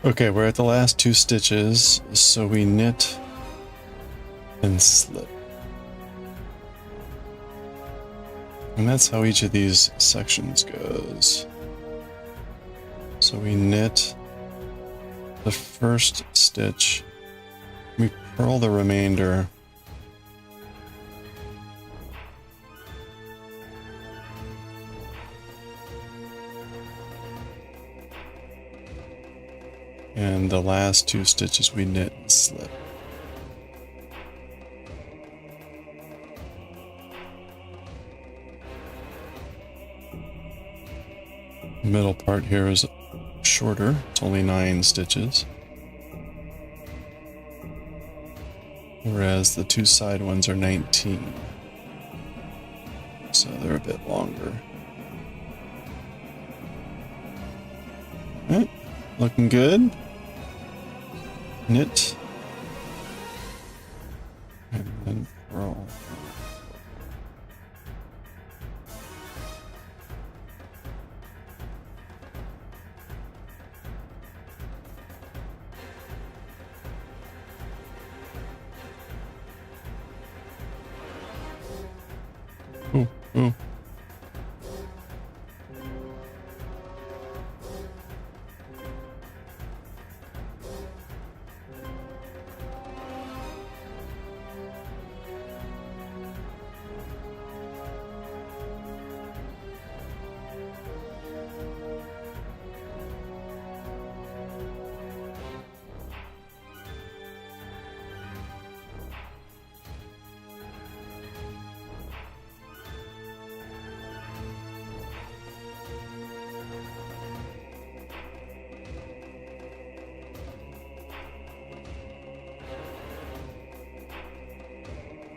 Okay, we're at the last 2 stitches, so we knit and slip. And that's how each of these sections goes. So we knit the first stitch, we purl the remainder, and the last 2 stitches we knit and slip. The middle part here is shorter, it's only 9 stitches. Whereas the 2 side ones are 19. So they're a bit longer. Alright, looking good. Knit. And then purl. Ooh, ooh.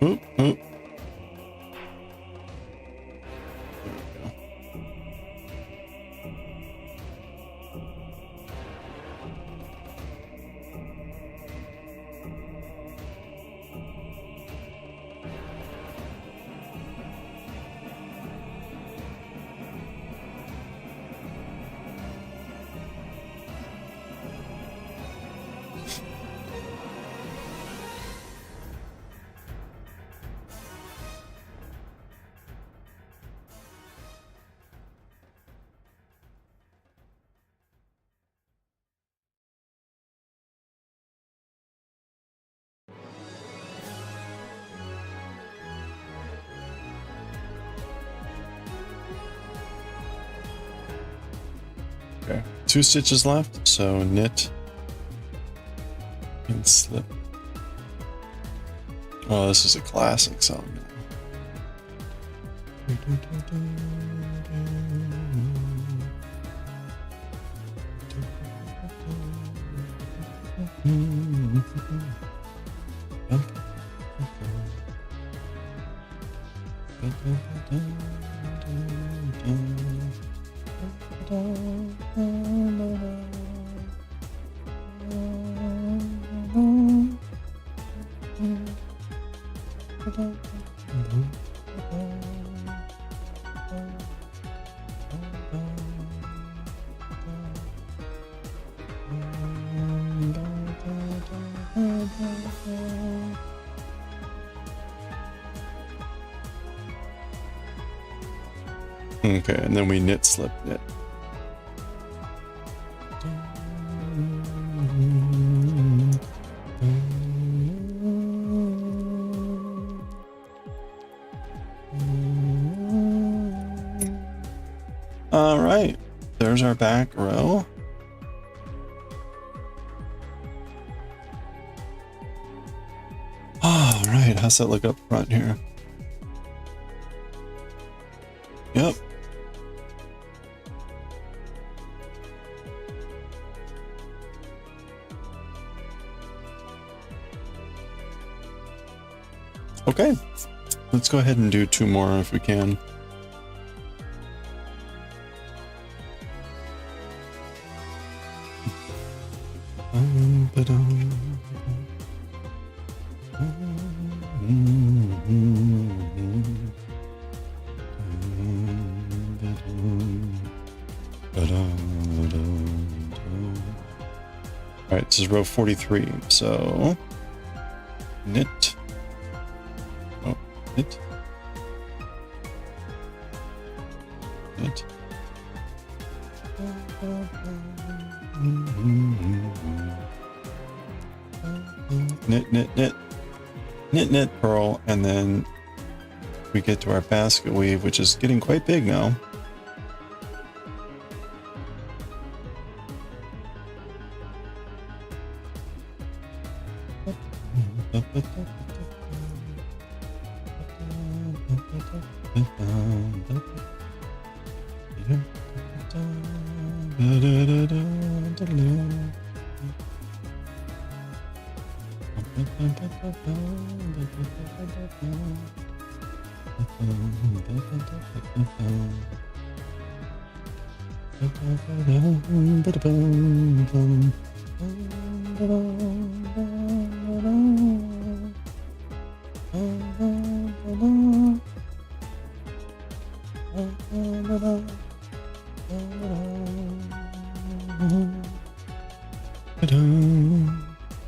Oop, oop. There we go. Okay, 2 stitches left, so knit and slip. Oh, this is a classic song. Okay, and then we knit, slip, knit. All right, there's our back row. All right, how's that look up front here? Yep. Okay, let's go ahead and do 2 more if we can. right, this is row 43. So knit. Oh, knit. Knit. Knit, knit, knit. Knit, knit, purl, and then we get to our basket weave, which is getting quite big now.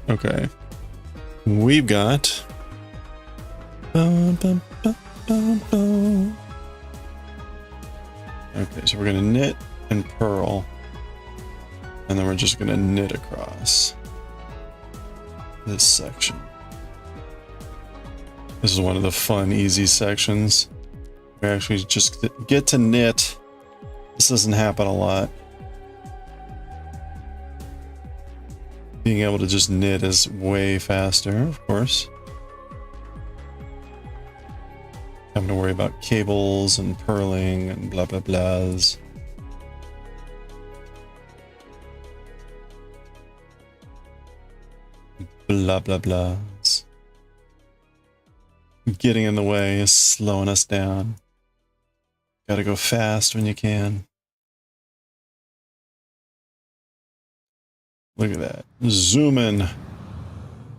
Okay, we've got okay, so we're gonna knit and purl, and then we're just gonna knit across this section. This is one of the fun, easy sections. We actually just get to knit. This doesn't happen a lot. Being able to just knit is way faster, of course. Having to worry about cables and purling and blah blah blahs. Blah blah blahs. Getting in the way is slowing us down. Gotta go fast when you can. Look at that. Zooming.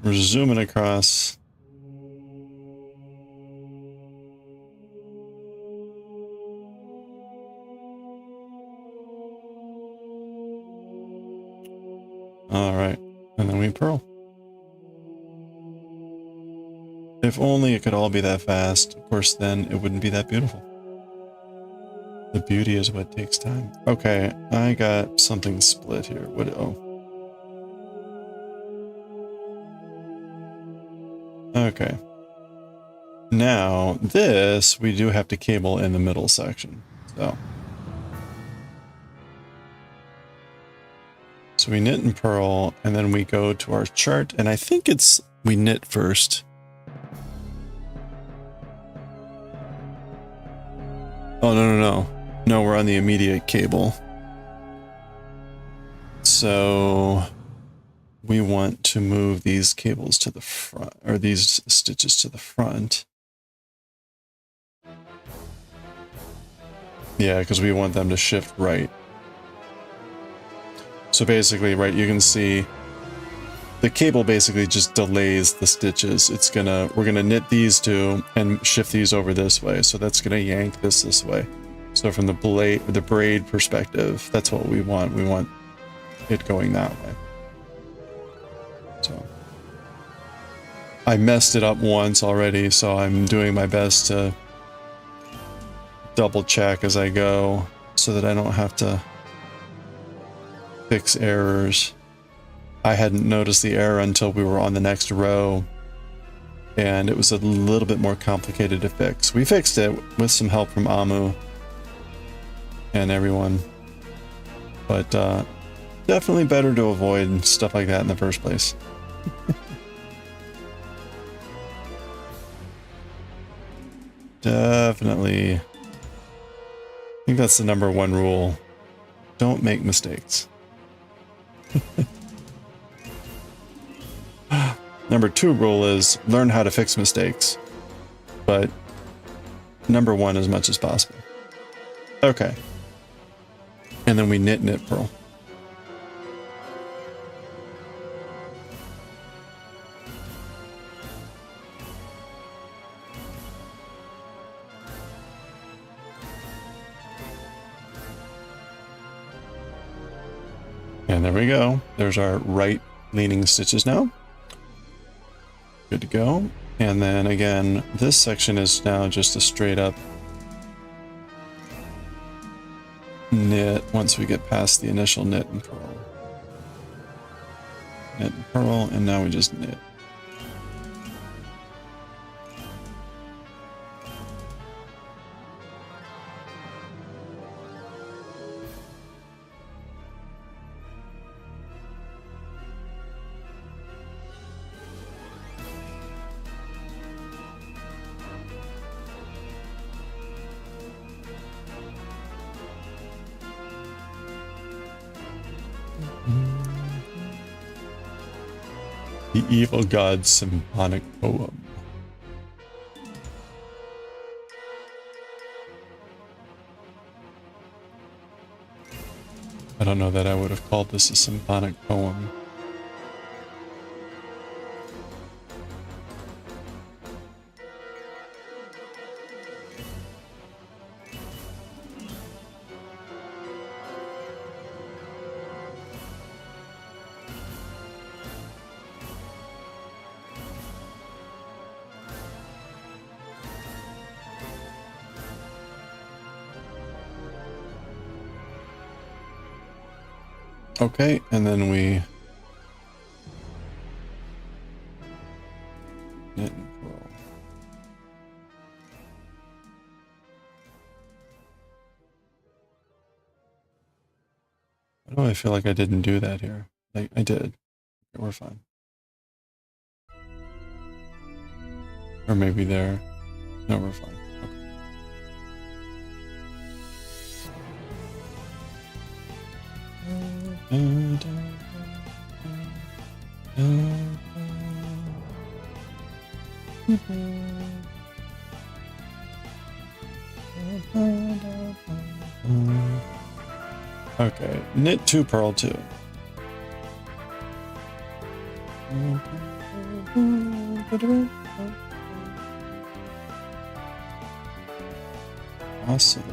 We're zooming across. All right. And then we purl. If only it could all be that fast. Of course, then it wouldn't be that beautiful. The beauty is what takes time. Okay, I got something split here. What? Oh. Okay. Now, this, we do have to cable in the middle section. So we knit and purl, and then we go to our chart, and I think it's, we knit first. Oh, no. No, we're on the immediate cable. So we want to move these cables to the front, or these stitches to the front. Yeah, because we want them to shift right. So basically, right, you can see the cable basically just delays the stitches. We're gonna knit these two and shift these over this way. So that's gonna yank this way. So from the braid perspective, that's what we want. We want it going that way. So I messed it up once already, so I'm doing my best to double check as I go so that I don't have to fix errors. I hadn't noticed the error until we were on the next row, and it was a little bit more complicated to fix. We fixed it with some help from Amu and everyone, but definitely better to avoid stuff like that in the first place. Definitely. I think that's the #1 rule. Don't make mistakes. #2 rule is learn how to fix mistakes, but #1 as much as possible. Okay. And then we knit purl. And there we go. There's our right leaning stitches now. Good to go. And then again, this section is now just a straight up knit once we get past the initial knit and purl. Knit and purl, and now we just knit. The Evil God's Symphonic Poem. I don't know that I would have called this a symphonic poem. Okay, and then we knit and purl. Why do I feel like I didn't do that here? I did. Okay, we're fine. Or maybe there. No, we're fine. Okay, knit 2, purl 2. Awesome.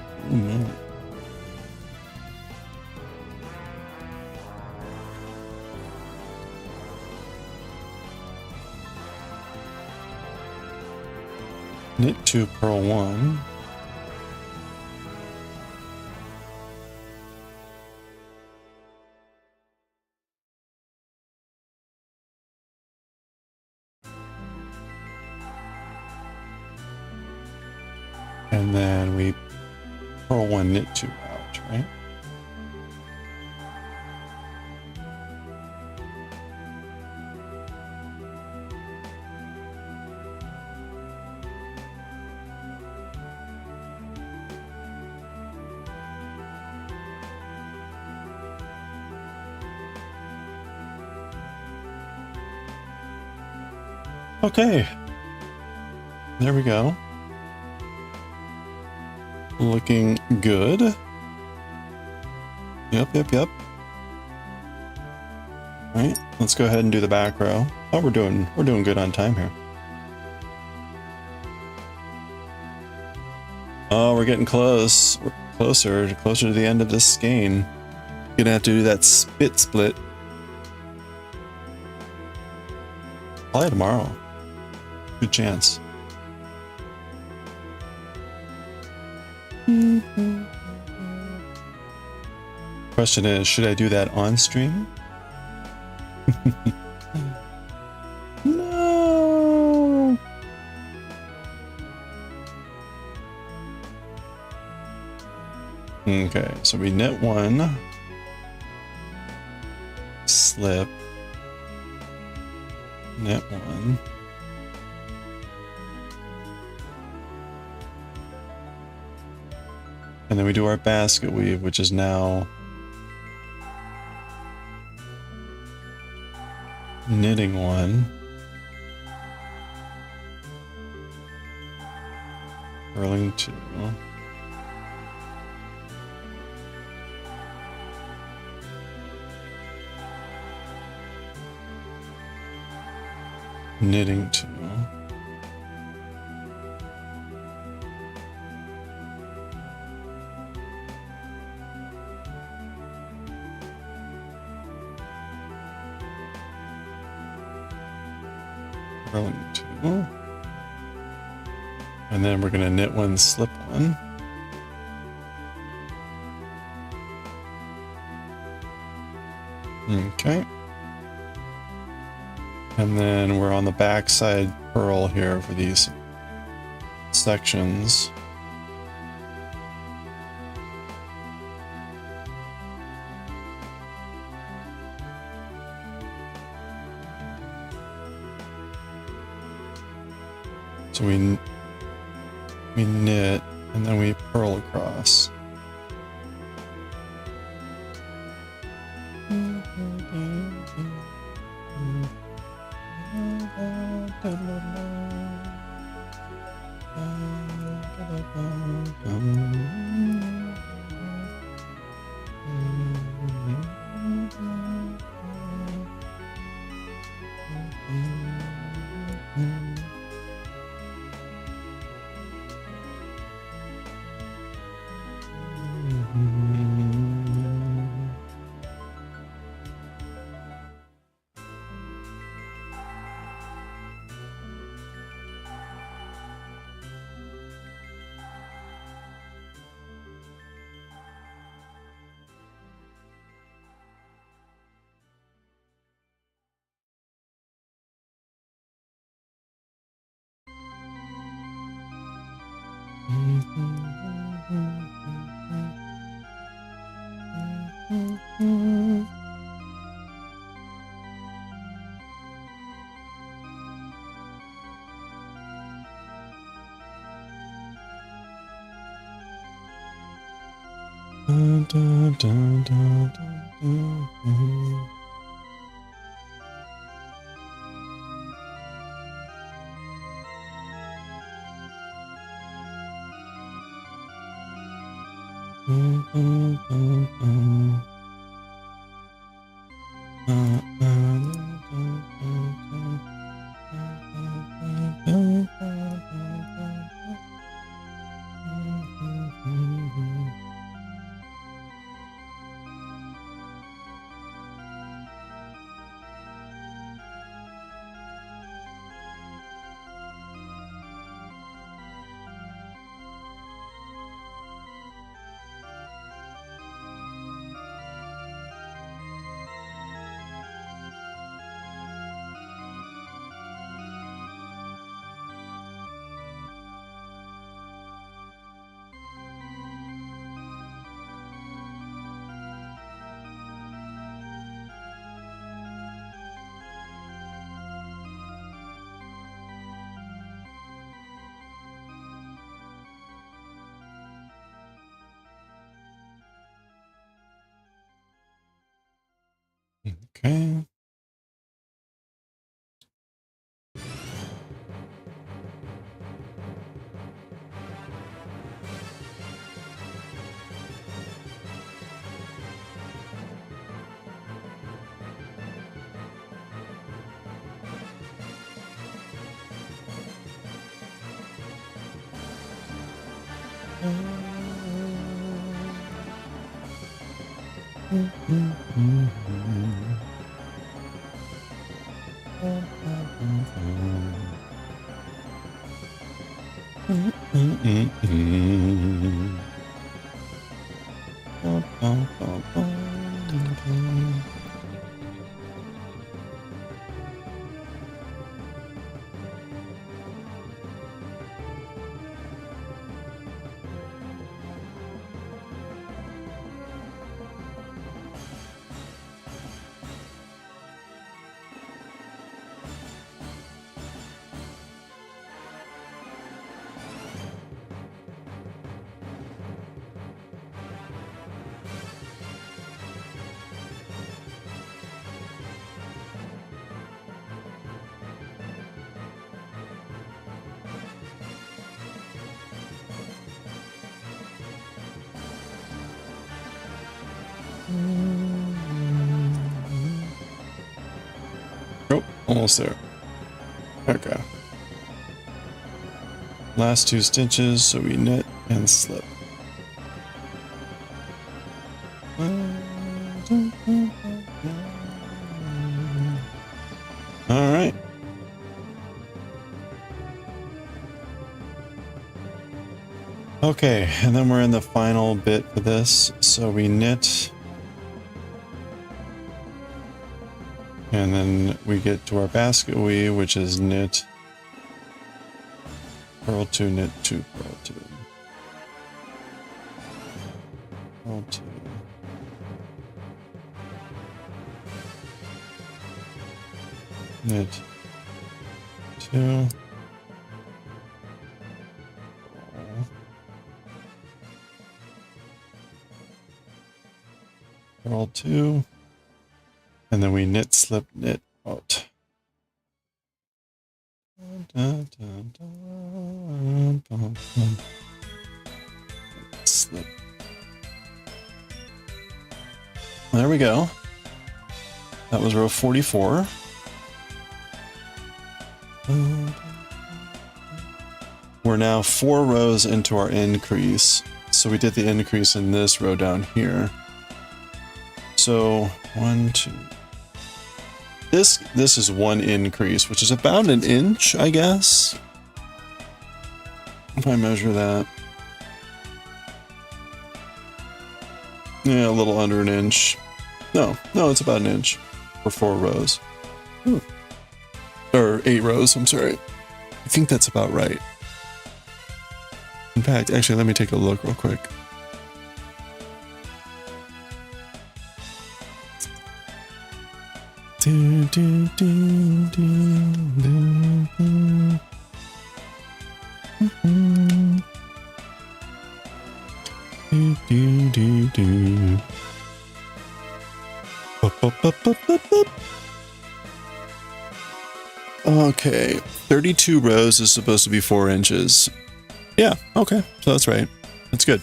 Knit 2, purl 1. And then we purl 1, knit 2 out, right? Okay, there we go. Looking good. Yep. All right, let's go ahead and do the back row. Oh, we're doing good on time here. Oh, we're getting close. We're closer to the end of this skein. Gonna have to do that split. Probably tomorrow. Good chance. Question is, should I do that on stream? No. Okay, so we knit 1, slip, knit 1. And then we do our basket weave, which is now knitting 1, purling 2, knitting 2. Purling 2. And then we're going to knit 1, slip 1. Okay. And then we're on the back side purl here for these sections. So we knit and then we purl across. Okay. Oh, almost there. Okay. Last 2 stitches, so we knit and slip. All right. Okay, and then we're in the final bit for this. So we knit. And then we get to our basket weave, which is knit, purl 2, knit 2, purl 2. Purl 2. Knit 2. Purl 2. And then we knit, slip, knit out. Slip. There we go. That was row 44. We're now 4 rows into our increase. So we did the increase in this row down here. So 1, 2. This is 1 increase, which is about an inch, I guess. If I measure that. Yeah, a little under an inch. No, it's about an inch for 4 rows. Or 8 rows, I'm sorry. I think that's about right. In fact, actually, let me take a look real quick. Okay, 32 rows is supposed to be 4 inches. Yeah, okay, so that's right. That's good.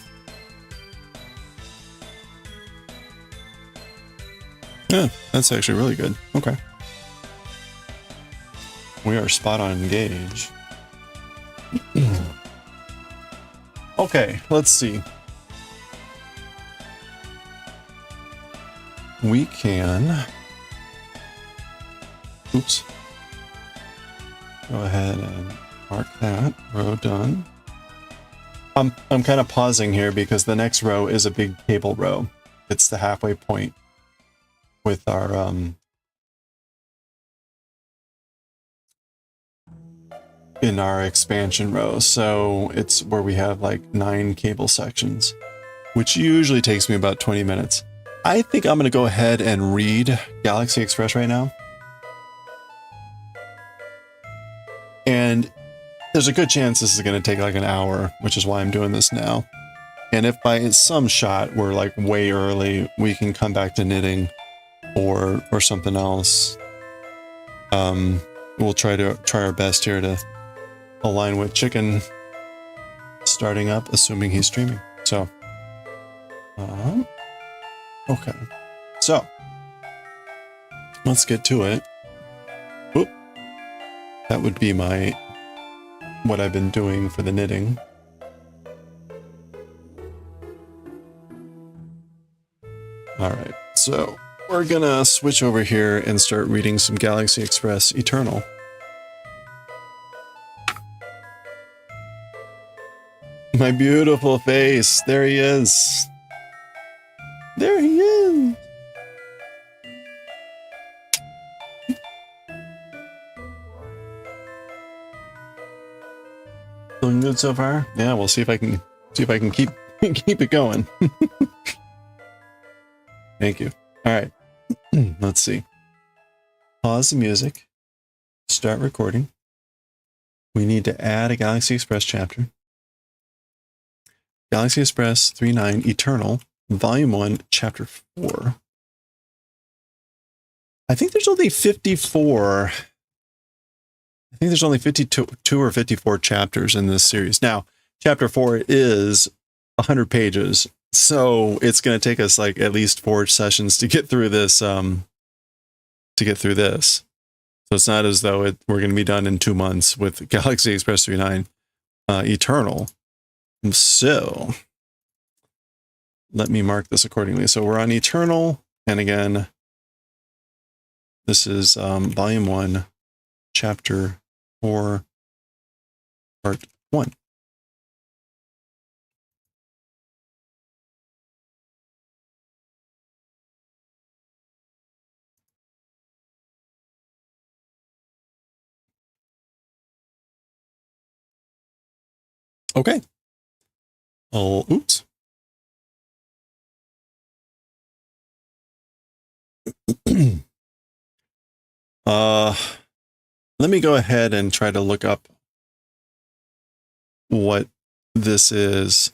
Yeah, that's actually really good. Okay. We are spot on gauge. Okay, let's see. We can... Oops. Go ahead and mark that. Row done. I'm kind of pausing here because the next row is a big cable row. It's the halfway point with our in our expansion row. So it's where we have like 9 cable sections, which usually takes me about 20 minutes. I think I'm going to go ahead and read Galaxy Express right now. And there's a good chance this is going to take like an hour, which is why I'm doing this now. And if by some shot we're like way early, we can come back to knitting or something else. We'll try our best here to align with Chicken starting up, assuming he's streaming. So, okay. So, let's get to it. Whoop. That would be what I've been doing for the knitting. All right, so we're gonna switch over here and start reading some Galaxy Express Eternal. My beautiful face, there he is. There he is. Doing good so far? Yeah, we'll see if I can keep it going. Thank you. All right. Let's see. Pause the music. Start recording. We need to add a Galaxy Express chapter. Galaxy Express 39 Eternal, Volume 1, Chapter 4. I think there's only 54. I think there's only 52 or 54 chapters in this series. Now, Chapter 4 is 100 pages. So it's going to take us like at least 4 sessions to get through this. So it's not as though we're going to be done in 2 months with Galaxy Express 39 Eternal. So let me mark this accordingly. So we're on Eternal, and again, this is Volume 1, Chapter 4, Part 1. Okay. Oh, oops. Let me go ahead and try to look up what this is.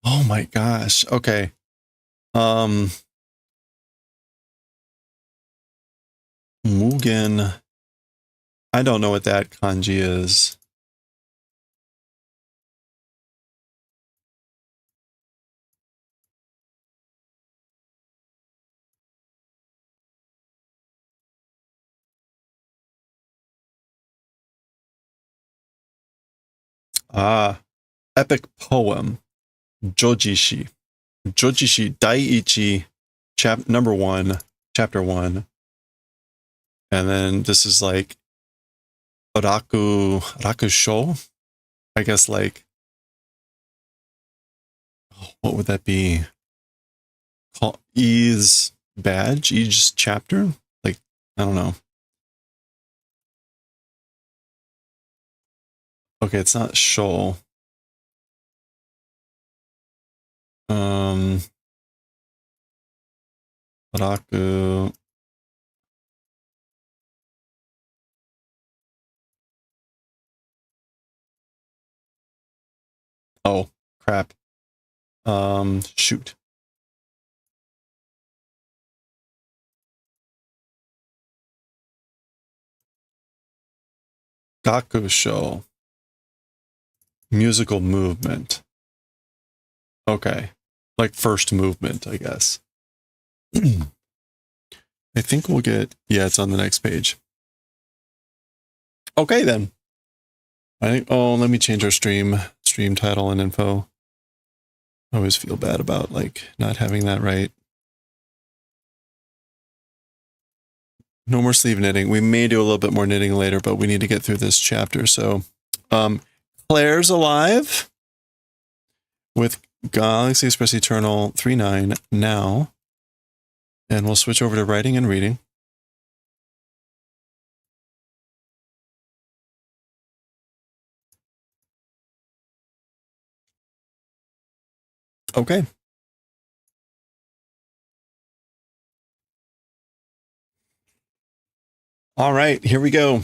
Oh my gosh. Okay. Mugen. I don't know what that kanji is. Epic poem. Jojishi. Jojishi Daiichi, number 1, chapter 1. And then this is like Rakusho. I guess like, what would that be? E's badge? E's chapter? Like, I don't know. Okay, it's not Shoal. Raku. Oh, crap. Shoot. Gakusho. Musical movement. Okay. Like first movement, I guess. I think we'll get, yeah, it's on the next page. Okay, then. I think, oh, let me change our stream title and info. I always feel bad about like not having that right. No more sleeve knitting. We may do a little bit more knitting later, but we need to get through this chapter. So, Claire's alive with Galaxy Express Eternal 3.9 now. And we'll switch over to writing and reading. Okay. All right, here we go.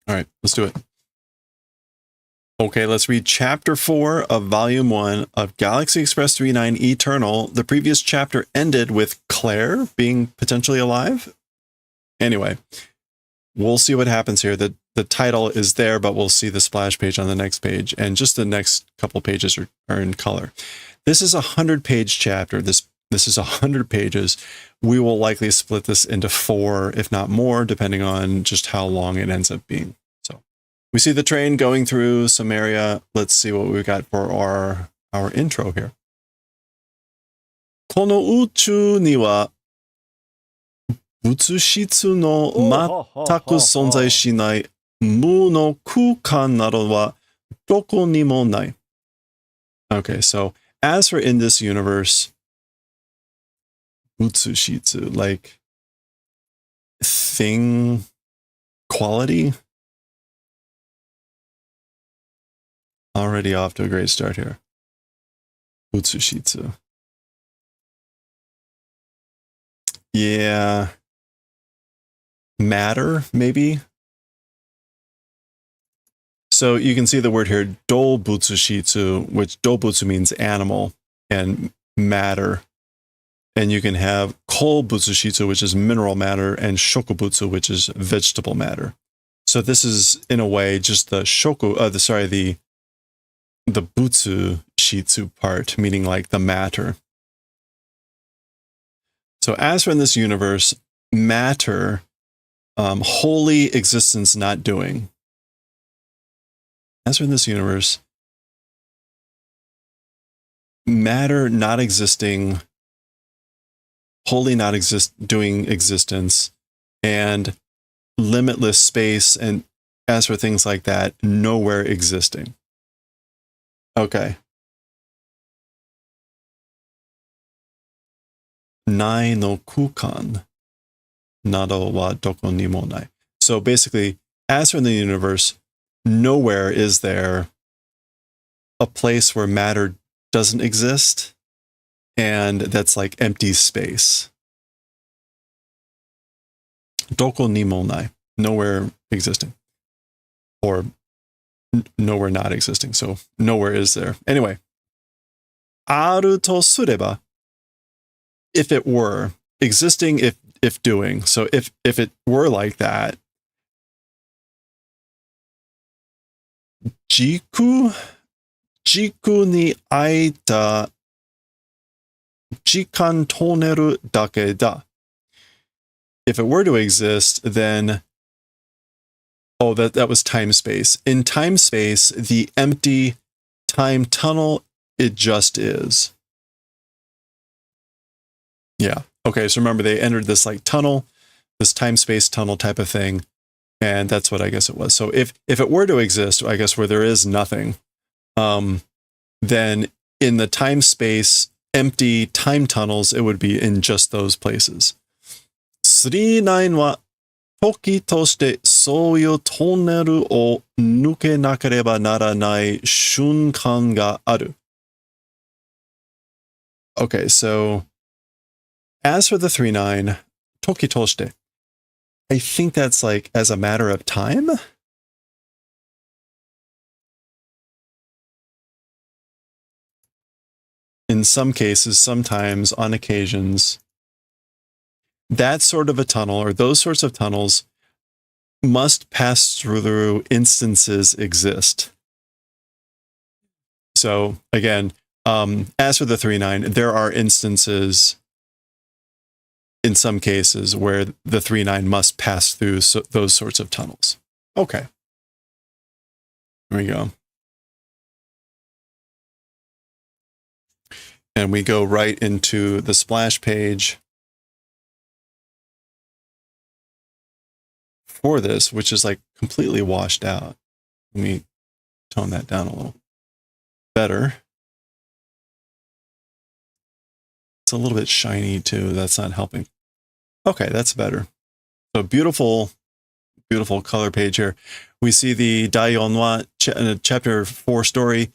All right, let's do it. Okay, let's read chapter 4 of volume 1 of Galaxy Express 3.9 Eternal. The previous chapter ended with Claire being potentially alive. Anyway, we'll see what happens here. The title is there, but we'll see the splash page on the next page. And just the next couple pages are in color. This is a 100-page chapter. This is 100 pages. We will likely split this into 4, if not more, depending on just how long it ends up being. So we see the train going through some area. Let's see what we got for our intro here. この宇宙には物質の全く存在しない無の空間などはどこにもない。Okay, so as for in this universe, 物質, like thing quality. Already off to a great start here. 物質. Yeah. Matter, maybe? So you can see the word here, doubutsushitsu, which doubutsu means animal, and matter. And you can have koubutsushitsu, which is mineral matter, and shokubutsu, which is vegetable matter. So this is, in a way, just the the butsu shitsu part, meaning like the matter. So as for in this universe, matter, holy existence not doing. As for in this universe, matter not existing, wholly not doing existence, and limitless space, and as for things like that, nowhere existing. Okay. Nai no kukan. nado wa doko ni mo nai. So basically, as for the universe, nowhere is there a place where matter doesn't exist, and that's like empty space. Doko ni mo nai, nowhere existing, or nowhere not existing. So nowhere is there. Anyway, aru to sureba, if it were existing, if doing. So if it were like that, jiku ni aita jikan toneru dake da. If it were to exist, then that was time space. In time space, the empty time tunnel, it just is. Yeah. Okay, so remember they entered this like tunnel, this time space tunnel type of thing, and that's what I guess it was. So if it were to exist, I guess where there is nothing, then in the time space empty time tunnels, it would be in just those places. 39 は時としてそういうトンネルを抜けなければならない瞬間がある. Okay, so as for the 39, 時として, I think that's like as a matter of time. In some cases, sometimes, on occasions, that sort of a tunnel or those sorts of tunnels must pass through instances exist. So again, as for the 39, there are instances in some cases where the 39 must pass through those sorts of tunnels. Okay. There we go. And we go right into the splash page for this, which is like completely washed out. Let me tone that down a little better. It's a little bit shiny too. That's not helping. Okay, that's better. So beautiful, beautiful color page here. We see the Daiyonwa chapter 4 story.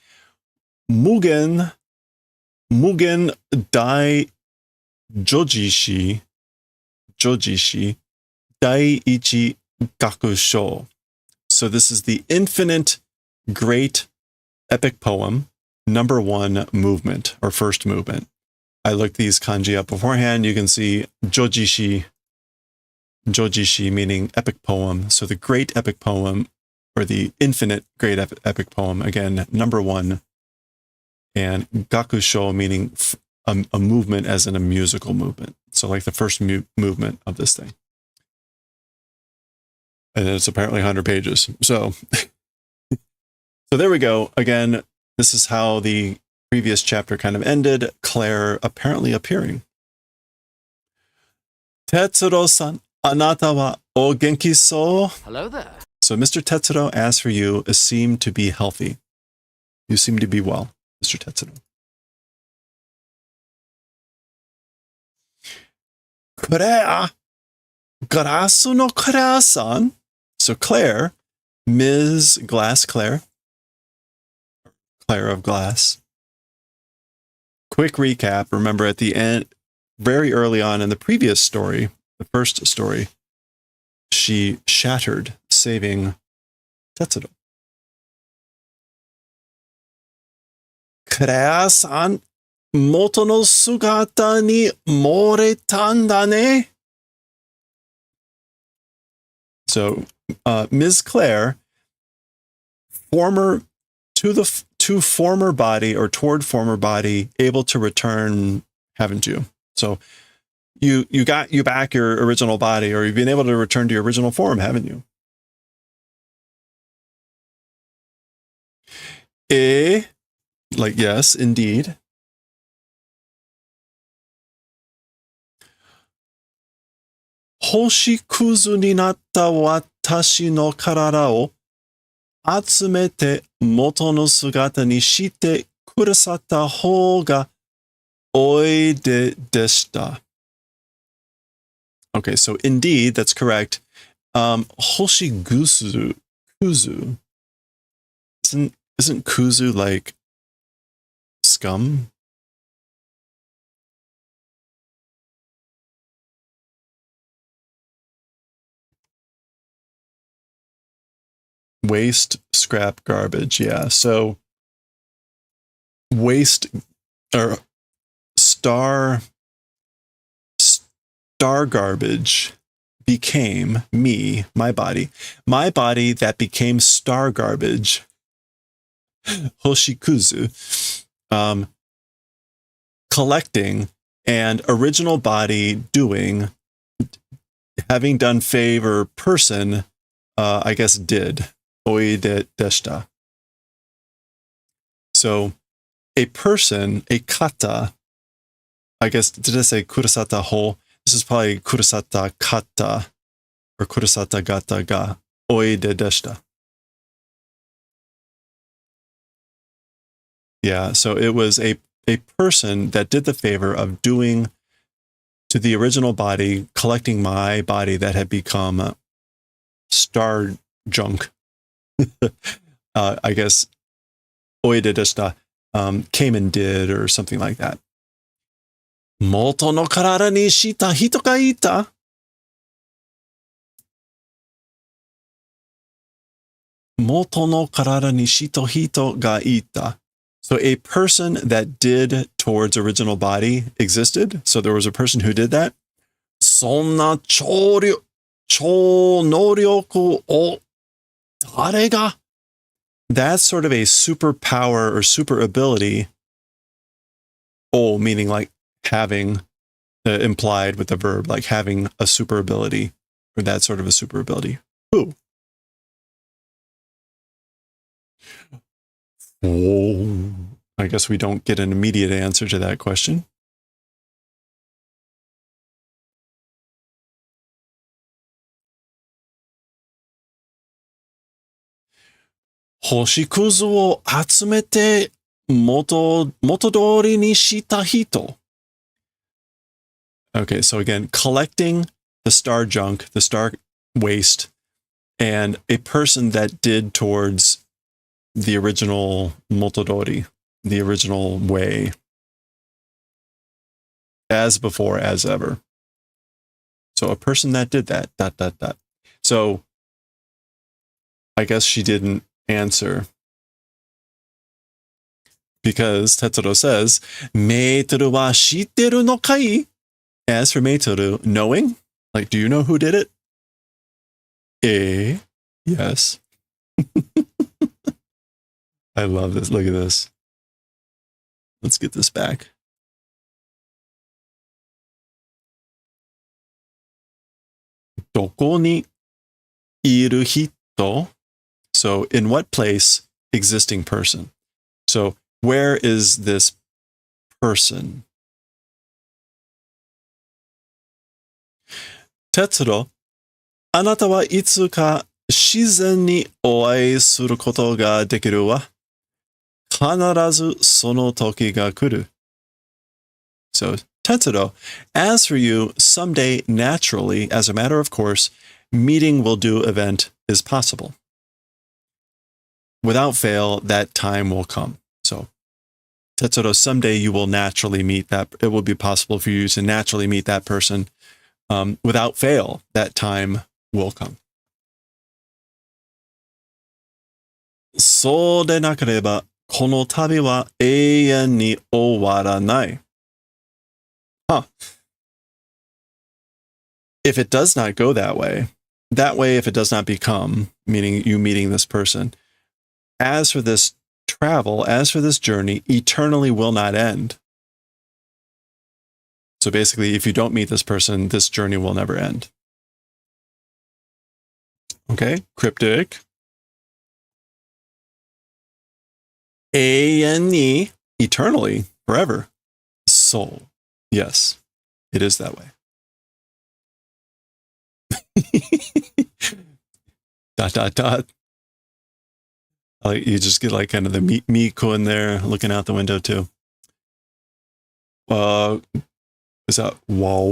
Mugen Dai Jojishi Daiichi Gakusho. So this is the infinite great epic poem, number 1 movement, or first movement. I looked these kanji up beforehand. You can see Jojishi meaning epic poem. So the great epic poem, or the infinite great epic poem, again, number 1. And Gakusho meaning a movement as in a musical movement. So like the first movement of this thing. And it's apparently 100 pages. So there we go. Again, this is how the previous chapter kind of ended. Claire apparently appearing. Tetsuro-san, anata wa o genki so? Hello there. So Mr. Tetsuro, as for you, seem to be healthy. You seem to be well, Mr. Tetsuro. Claire, glasu no Claire-san. So Claire, Ms. Glass Claire of Glass. Quick recap. Remember at the end, very early on in the previous story, the first story, she shattered, saving Tetsuro. Claire-san, moto no sugata ni moretan da ne? So, Ms. Claire, to former body or toward former body, able to return, haven't you? So, you got back your original body, or you've been able to return to your original form, haven't you? Like yes, indeed. Hoshikuzu ni natta watashi no karara o atsumete moto no sugata ni shite kurasata hou ga oide deshita. Okay, so indeed, that's correct. Hoshigusu, kuzu. Isn't kuzu like scum? Waste, scrap, garbage. Yeah. So waste or star garbage became me, my body that became star garbage. Hoshikuzu, collecting, and original body doing, having done favor person, I guess did. Oide deshita. So a person, a kata, I guess, did I say kurasata ho? This is probably kurasata kata or kurasata gata ga oide deshita. Yeah, so it was a person that did the favor of doing to the original body, collecting my body that had become star junk. I guess oide deshita, came and did or something like that. Moto no karada ni shita hito ga ita. Moto no karada ni shito hito ga ita. So a person that did towards original body existed. So there was a person who did that. Sonna chō noryoku o dare ga? That's sort of a superpower or super ability. Oh, meaning like having, implied with the verb, like having a super ability, or that sort of a super ability. Who? Oh, I guess we don't get an immediate answer to that question. Hoshikuzu wo atsumete motodori ni shita hito. Okay, so again, collecting the star junk, the star waste, and a person that did towards the original motodori, the original way, as before, as ever. So a person that did that, ... So I guess she didn't answer. Because Tetsuro says, Meitoru wa shitteru no kai? As for Meitoru, knowing? Like, do you know who did it? Yes. I love this. Look at this. Let's get this back. Doko ni iru hito? So, in what place? Existing person. So, where is this person? Tetsuro, anata wa itsu ka shizen ni oai suru koto ga dekiru wa? Kanarazu sono toki ga kuru. So, Tetsuro, as for you, someday, naturally, as a matter of course, meeting will do event is possible. Without fail, that time will come. So, Tetsuro, someday you will naturally meet that. It will be possible for you to naturally meet that person. Without fail, that time will come. So de nakereba, kono tabi wa eien ni owaranai. If it does not go that way, if it does not become, meaning you meeting this person, as for this travel, as for this journey, eternally will not end. So basically, if you don't meet this person, this journey will never end. Okay, cryptic. A-N-E, eternally, forever. Soul. Yes, it is that way. ... You just get like kind of the Miko in there looking out the window too. Is that wow?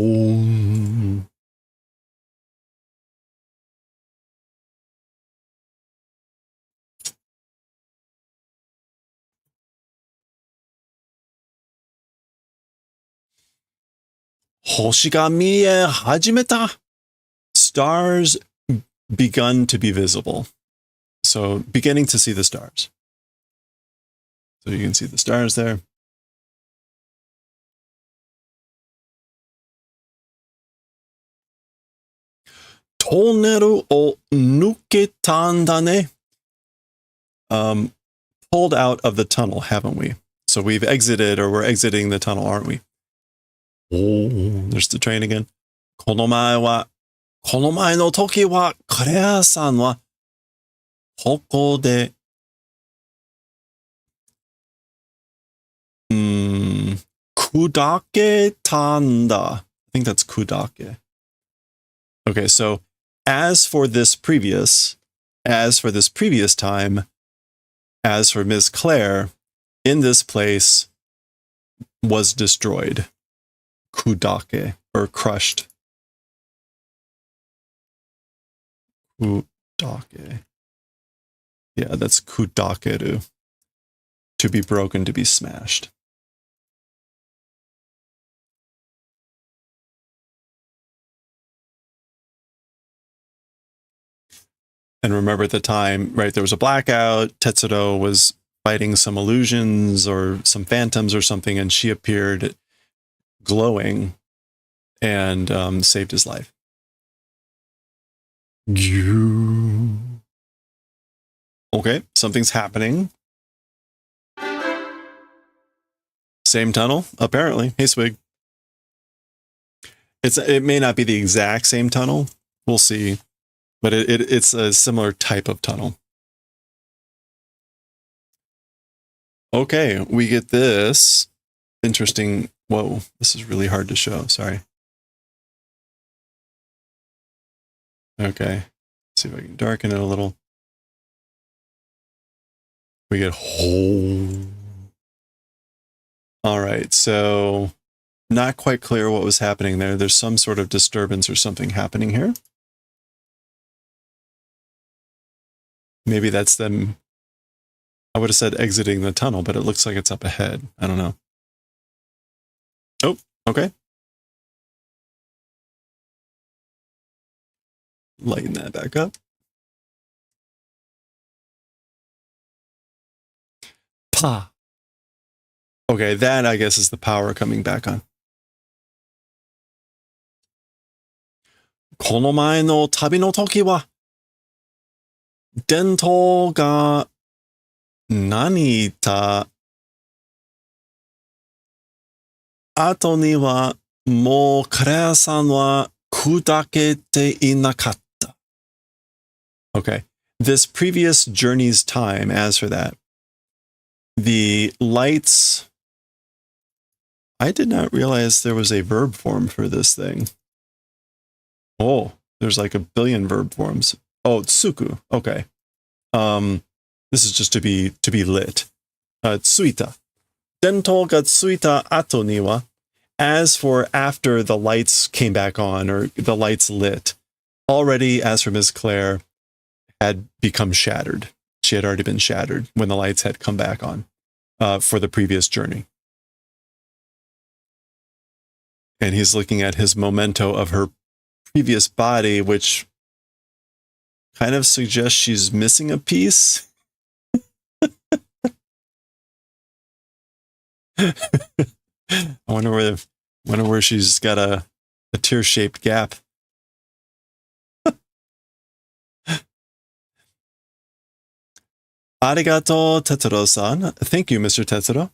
星が見え始めた. Stars begun to be visible. So beginning to see the stars. So you can see the stars there. Toneru o nuketandane. Pulled out of the tunnel, haven't we? So we've exited, or we're exiting the tunnel, aren't we? Oh, there's the train again. この前の時は、クレアさんは、ここで、kudake tanda. I think that's kudake. Okay, so as for this previous time, as for Ms. Claire, in this place was destroyed. Kudake, or crushed. Kudake. Yeah, that's kudakeru. To be broken, to be smashed. And remember at the time, right, there was a blackout. Tetsuro was fighting some illusions or some phantoms or something, and she appeared glowing and saved his life. Okay, something's happening. Same tunnel, apparently. Hey, Swig. It may not be the exact same tunnel. We'll see. But it's a similar type of tunnel. Okay, we get this interesting... Whoa, this is really hard to show. Sorry. Okay, let's see if I can darken it a little. We get whole... All right, so not quite clear what was happening there. There's some sort of disturbance or something happening here. Maybe that's them. I would have said exiting the tunnel, but it looks like it's up ahead. I don't know. Oh, okay. Lighten that back up. Pa. Okay, that I guess is the power coming back on. この前の旅の時は伝統が何た後にはもうクレアさんは砕けていなかった. Okay, this previous journey's time, as for that, the lights... I did not realize there was a verb form for this thing. Oh, there's like a billion verb forms. Oh, tsuku. Okay. This is just to be lit. Tsuita. Dento ga tsuita ato ni wa. As for after the lights came back on, or the lights lit, already, as for Ms. Claire, had become shattered. She had already been shattered when the lights had come back on for the previous journey. And he's looking at his memento of her previous body, which kind of suggests she's missing a piece. I wonder where she's got a tear-shaped gap. Arigato, Tetsuro-san. Thank you, Mr. Tetsuro.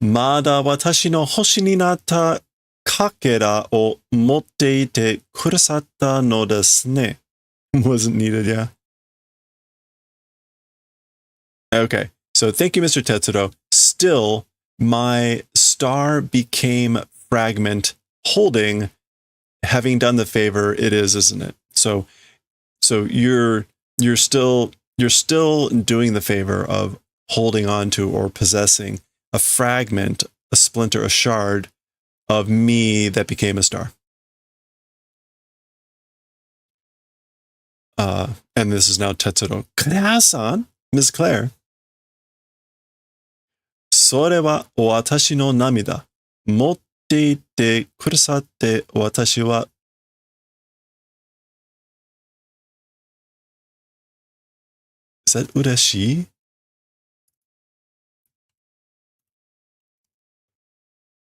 まだ私の星になったかけらを持っていてくださったのですね. Wasn't needed, yeah. Okay, so thank you, Mr. Tetsuro. Still, my star became fragment holding, having done the favor, it is, isn't it? So you're still doing the favor of holding on to or possessing a fragment, a splinter, a shard of me that became a star. And this is now Tetsuro. Claire-san, Ms. Claire. それは私の涙。持っていてくださって私は Is that 嬉しい?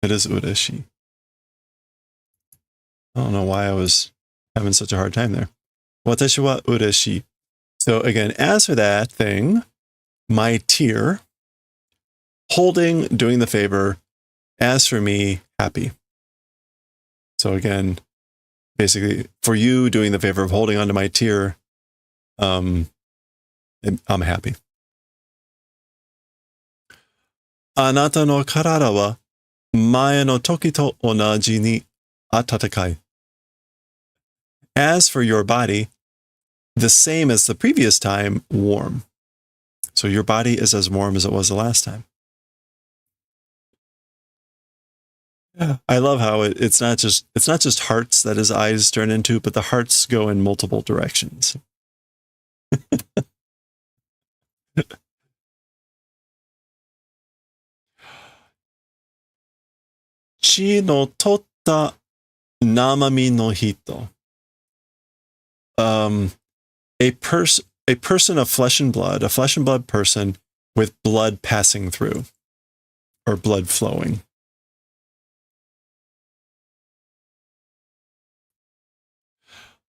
It is 嬉しい. I don't know why I was having such a hard time there. 私は嬉しい. So again, as for that thing, my tear, holding, doing the favor, as for me, happy. So again, basically, for you doing the favor of holding onto my tear, I'm happy. あなたの体は前の時と同じに温かい. As for your body, the same as the previous time, warm. So your body is as warm as it was the last time. Yeah, I love how it's not just hearts that his eyes turn into, but the hearts go in multiple directions. 血の取った生身の人. A person of flesh and blood, a flesh and blood person with blood passing through, or blood flowing.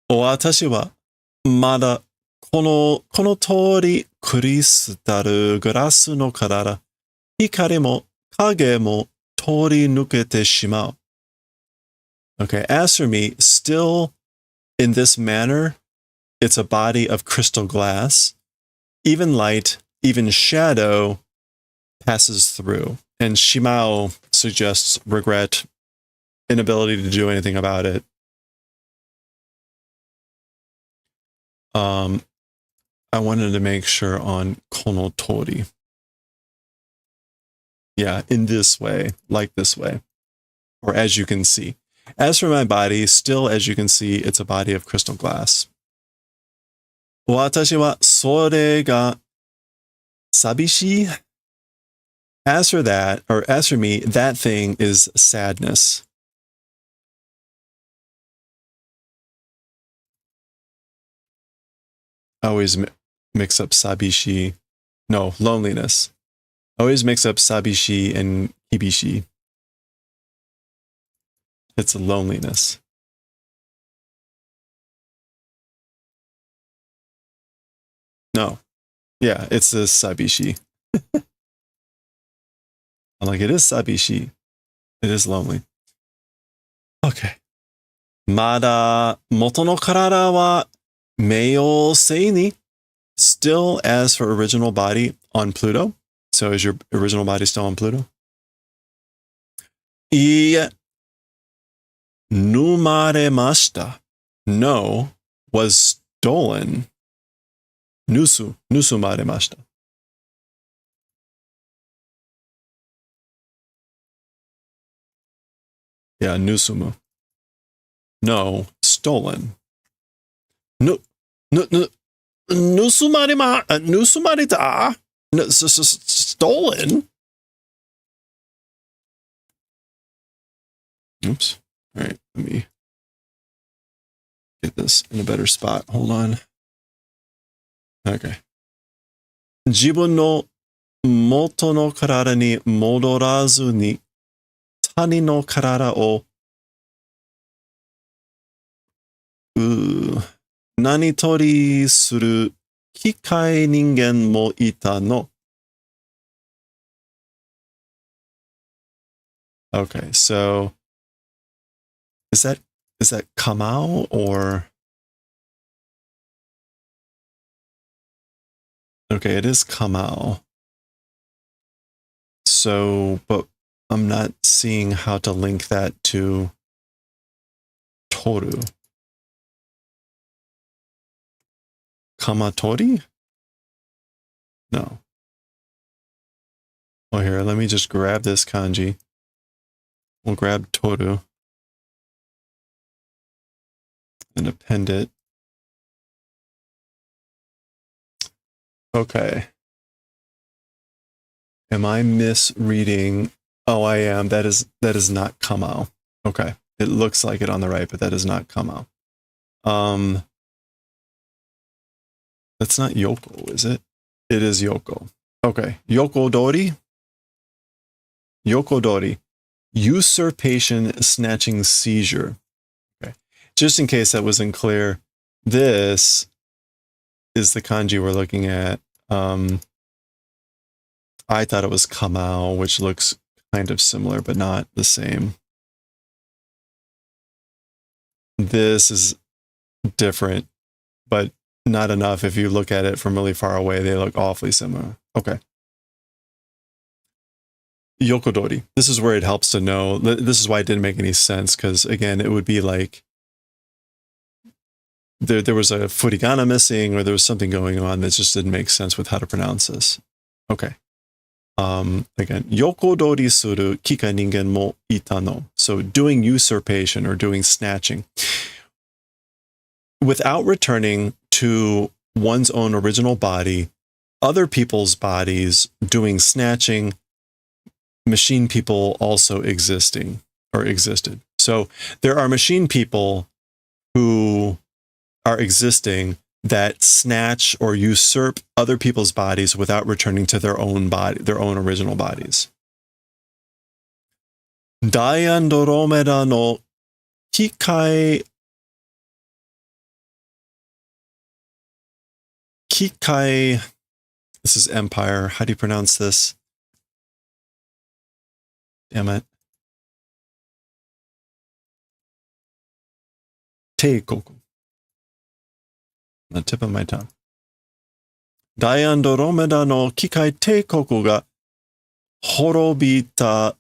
私はまだこの通りクリスタルグラスの体、光も影も通り抜けてしまう. Okay, as for me, still in this manner, it's a body of crystal glass. Even light, even shadow passes through. And Shimao suggests regret, inability to do anything about it. I wanted to make sure on konotori. Yeah, in this way, like this way, or as you can see. As for my body, still as you can see, it's a body of crystal glass. 私はそれが寂しい. As for that, or as for me, that thing is sadness. I always mix up sabishi. No, loneliness. I always mix up sabishi and kibishi. It's loneliness. No. Yeah, it's the sabishi. I'm like, it is sabishi. It is lonely. Okay. まだ元の体は冥王星に. Still as for original body on Pluto. So is your original body still on Pluto? いいえ。盗まれました. No, was stolen. 盗まれました. Yeah, 盗む. No, stolen. 盗まれた? Stolen? Oops. All right, let me get this in a better spot. Hold on. Okay. 自分の元の体に戻らずに他人の体を何取りする機械人間もいたの. Okay, so is that kamau or? Okay, it is kamau. So, but I'm not seeing how to link that to toru. Kamatori? No. Oh, here, let me just grab this kanji. We'll grab toru and append it. Okay. Am I misreading Oh, I am. That is not kamau. Okay. It looks like it on the right, but that is not kamau. That's not yoko, is it? It is yoko. Okay. Yoko dori. Yoko dori. Usurpation, snatching, seizure. Okay. Just in case that wasn't clear, this is the kanji we're looking at. I thought it was kamau, which looks kind of similar, but not the same. This is different, but not enough. If you look at it from really far away, they look awfully similar. Okay. Yokodori. This is where it helps to know. This is why it didn't make any sense, because again, it would be like there was a furigana missing, or there was something going on that just didn't make sense with how to pronounce this. Okay. Again, yokodori suru kika ningen mo itano. So doing usurpation or doing snatching without returning to one's own original body, other people's bodies doing snatching, machine people also existing or existed. So there are machine people who are existing that snatch or usurp other people's bodies without returning to their own body, their own original bodies. Diandromeda no Kikai this is Empire. How do you pronounce this? Damn it. Teikoku. On the tip of my tongue. Diandromeda no Kikai Teikoku ga horobita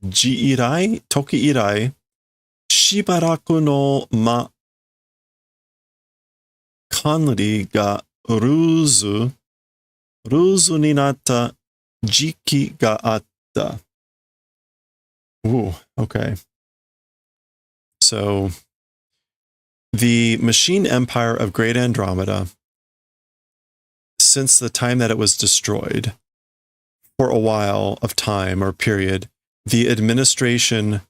ji irai, toki irai, shibaraku no ma kanri ga ruzu ni natta jiki ga atta. Ooh, okay. So the machine empire of Great Andromeda, since the time that it was destroyed, for a while of time or period, the administration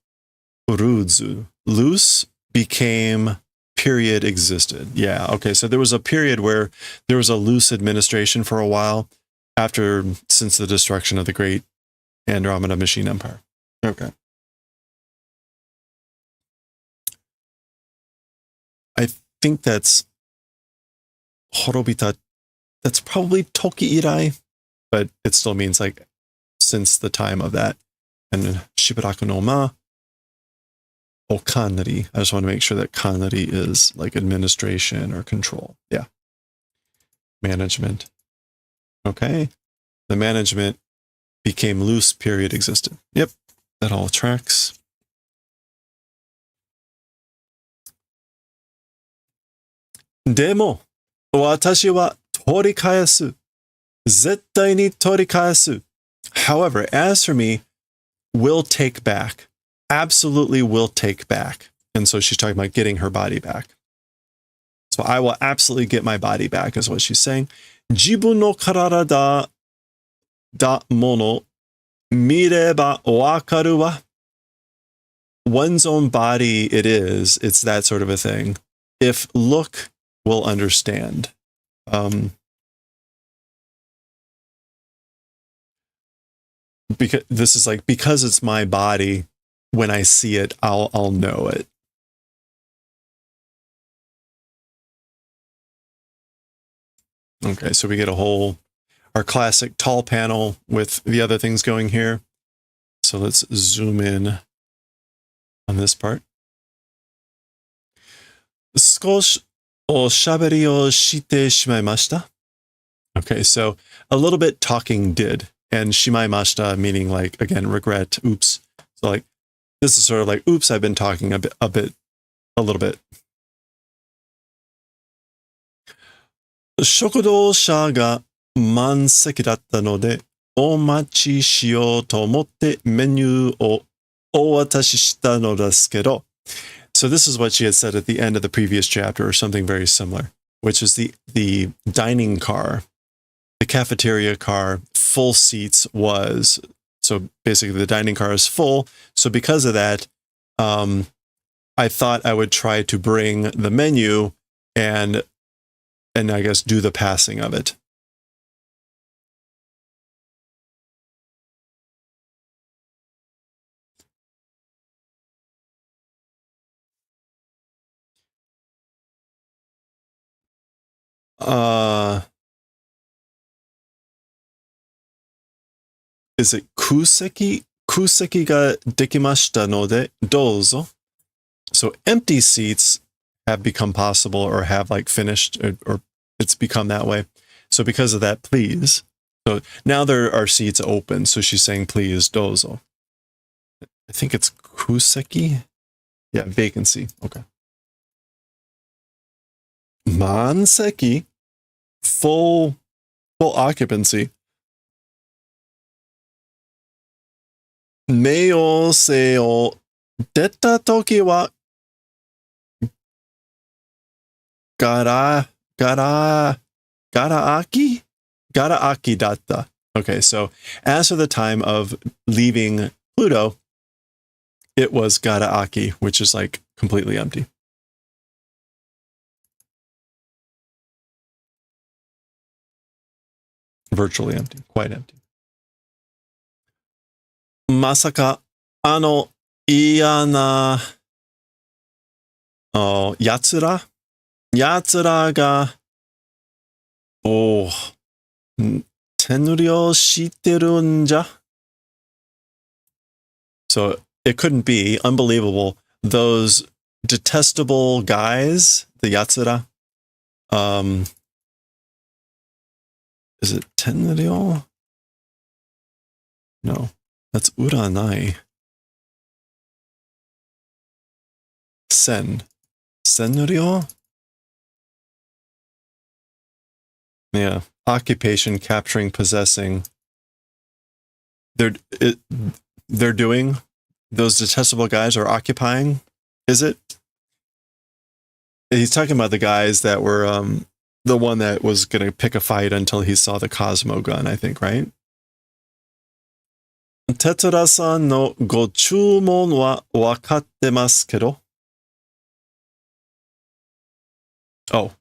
Uruzu, loose, became period existed. Yeah, okay, so there was a period where there was a loose administration for a while since the destruction of the Great Andromeda machine empire. Okay. I think that's horobita. That's probably toki irai, but it still means like since the time of that. And shibaraku no ma o kanri. I just want to make sure that kanri is like administration or control. Yeah. Management. Okay. The management became loose, period existed. Yep. That all tracks. Demo, watashi wa torikaesu. Zettai ni torikaesu. However, as for me, will take back. Absolutely will take back. And so she's talking about getting her body back. So I will absolutely get my body back, is what she's saying. Jibun no karada da mono mireba wakaru wa. One's own body it is. It's that sort of a thing. If look, will understand. Because this is like, because it's my body, when I see it, I'll know it. Okay, so we get our classic tall panel with the other things going here. So let's zoom in on this part. Skosh o shaberi o shite shimaimashita. Okay, so a little bit talking did. And shimaimashita meaning like, again, regret, oops. So like, this is sort of like, oops, I've been talking a little bit. Shokudo sha ga manseki datta node, omachi shiyou to omotte menu o owatashi shita no desu kedo. So this is what she had said at the end of the previous chapter, or something very similar, which is the dining car the cafeteria car, full seats was. So basically the dining car is full. So because of that, I thought I would try to bring the menu and I guess do the passing of it. Is it kuseki? Kuseki ga dekimashita node douzo. So empty seats have become possible or have like finished or it's become that way. So because of that, please. So now there are seats open. So she's saying, please, douzo. I think it's kuseki. Yeah, vacancy. Okay. Manseki, full occupancy. Meiyose o detta toki wa garaaki datta. Okay, so as for the time of leaving Pluto, it was garaaki, which is like completely empty. Virtually empty, quite empty. Masaka iyana yatsura ga tenryo shiteru nja. So it couldn't be unbelievable. Those detestable guys, the yatsura. Is it tenryo? No, that's uranai. Senryo? Yeah, occupation, capturing, possessing. They're doing, those detestable guys are occupying, is it? He's talking about the guys that were the one that was going to pick a fight until he saw the Cosmo gun, I think, right? Tetsura-san no gochumon wa wakattemasu kedo. Oh.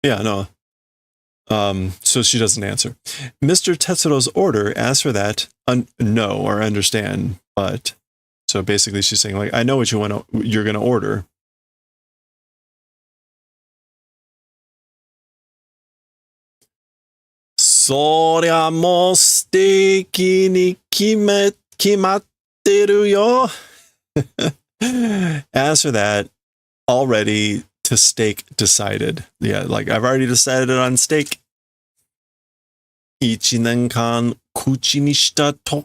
Yeah, no. So she doesn't answer. Mr. Tetsura's order asks for that no or understand, but so basically she's saying like, I know what you're going to order. Soria mo steiki ni kimatteru yo. As for that, already to steak decided. Yeah, like I've already decided on steak. 1年間口にしたこ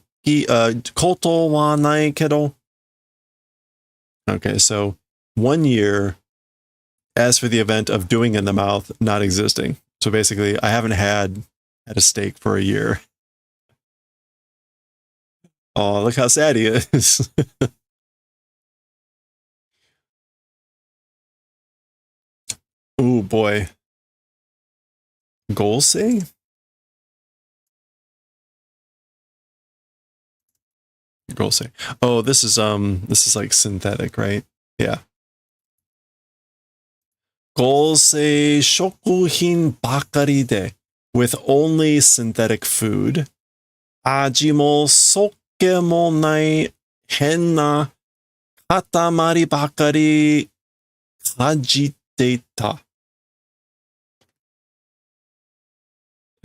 とはないけど. Okay, so 1 year, as for the event of doing in the mouth, not existing. So basically, I haven't had a steak for a year. Oh, look how sad he is. Oh boy. Golsey? Golsey. Oh, this is like synthetic, right? Yeah. Golsei shokuhin bakari de, with only synthetic food. Aji mo sokke mo nai henna katamari bakari kajiteta.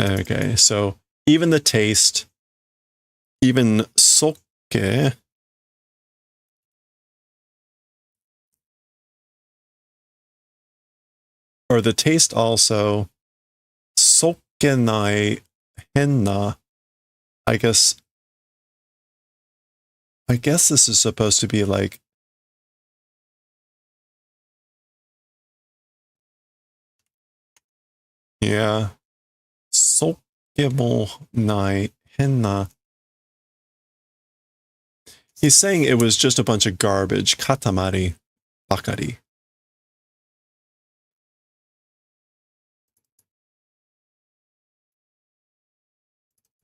Okay, so even the taste, even sokke, or the taste also, sokkenai henna. I guess this is supposed to be like, yeah, sokke mo nai henna. He's saying it was just a bunch of garbage, katamari bakari.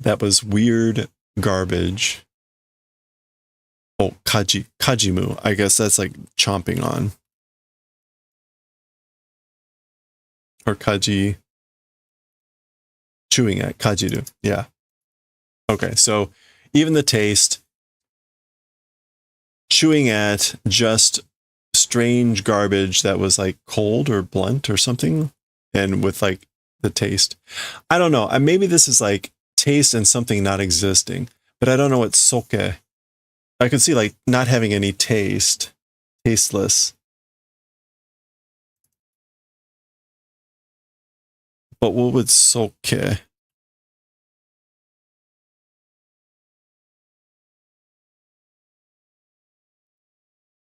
that was weird garbage. Oh, kajimu. I guess that's like chomping on. Or kaji, chewing at, kajiru. Yeah. Okay, so even the taste, chewing at just strange garbage that was like cold or blunt or something, and with like the taste. I don't know. Maybe this is like taste and something not existing, but I don't know what soke. I could see like not having any taste, tasteless. But what would soke?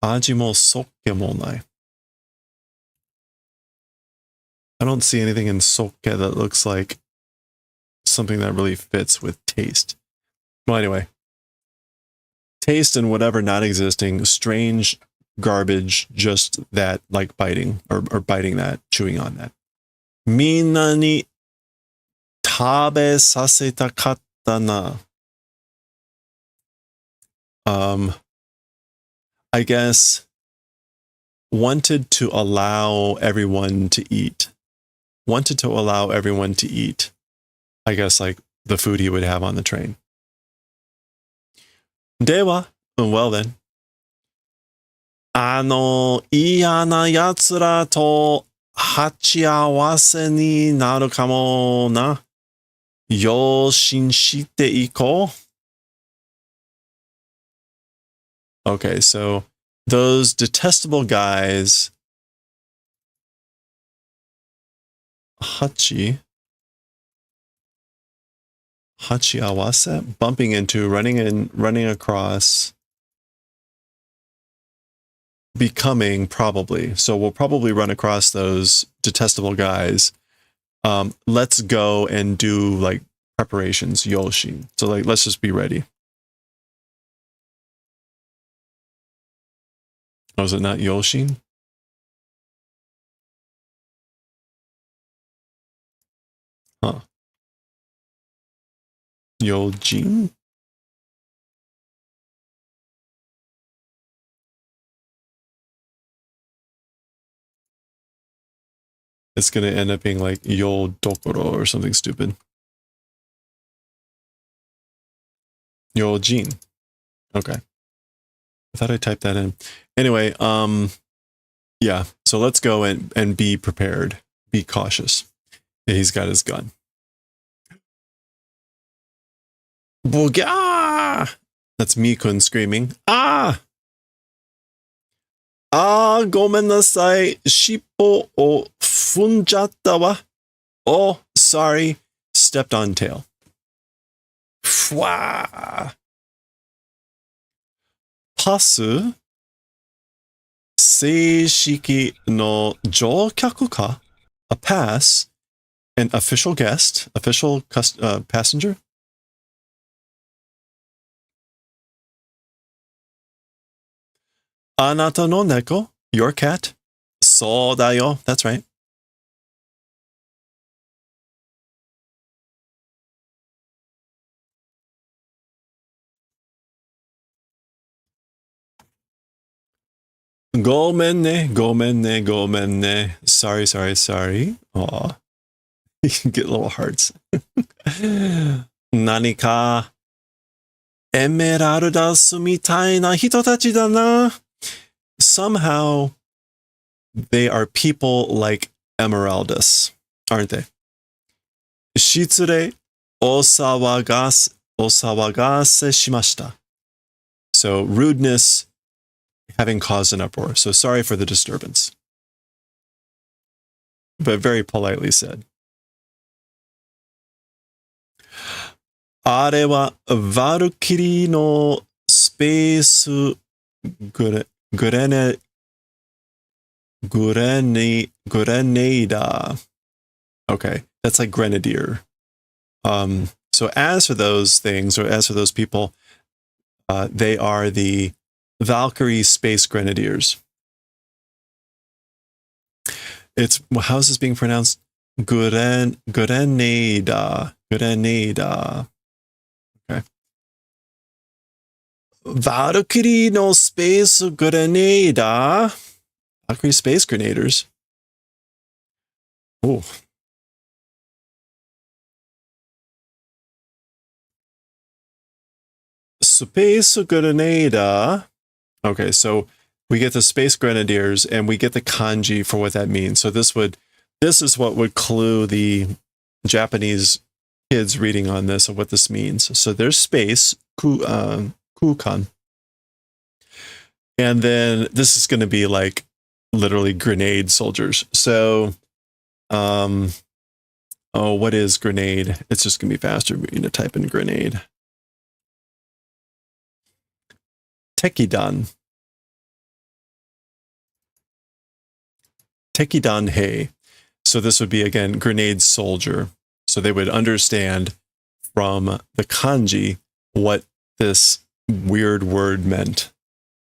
Aji mo soke mo nai. I don't see anything in soke that looks like something that really fits with taste. Well, anyway. Taste and whatever not existing, strange garbage, just that, like biting, or biting that, chewing on that. Minna ni tabe saseta katta na. I guess wanted to allow everyone to eat. Wanted to allow everyone to eat. I guess like the food he would have on the train. Dewa, well then. 嫌な奴らと鉢合わせになるかもな。用心していこう。Okay, so those detestable guys, hachi awase, bumping into, running across, becoming probably. So we'll probably run across those detestable guys. Let's go and do like preparations, yoshin. So like, let's just be ready. Oh, is it not yoshin? Huh. Yojin? It's going to end up being like yo dokoro or something stupid. Yojin. Okay. I thought I typed that in. Anyway, yeah. So let's go and be prepared. Be cautious. Yeah, he's got his gun. Boga! That's Mikun screaming. Ah! Ah, gomen nasai. Shippo o funjatta wa. Oh, sorry. Stepped on tail. Fwa! Pasu? Seishiki no joukyaku ka? A pass? An official guest? Official passenger? Anata no neko? Your cat? So da yo. That's right. Gomenne. Sorry. Aw. You can get little hearts. Nanika emeraldas mitai na hitotachi da na. Somehow they are people like Emeraldus, aren't they? Shitsure osawagase shimashita. So rudeness, having caused an uproar. So sorry for the disturbance. But very politely said. Are wa Valkyrie no space grenada. Okay, that's like grenadier. So as for those things, or as for those people, they are the Valkyrie Space Grenadiers. It's, how's this being pronounced? Grenada. Valkyrie no Space Grenada. Valkyrie Space Grenaders. Oh. Space Grenada. Okay, so we get the Space Grenadiers and we get the kanji for what that means. So this is what would clue the Japanese kids reading on this of what this means. So there's space, kukan. And then this is going to be like literally grenade soldiers. So, what is grenade? It's just going to be faster. We're going to type in grenade. Tekidan. Tekidan hei. So this would be, again, grenade soldier. So they would understand from the kanji what this weird word meant.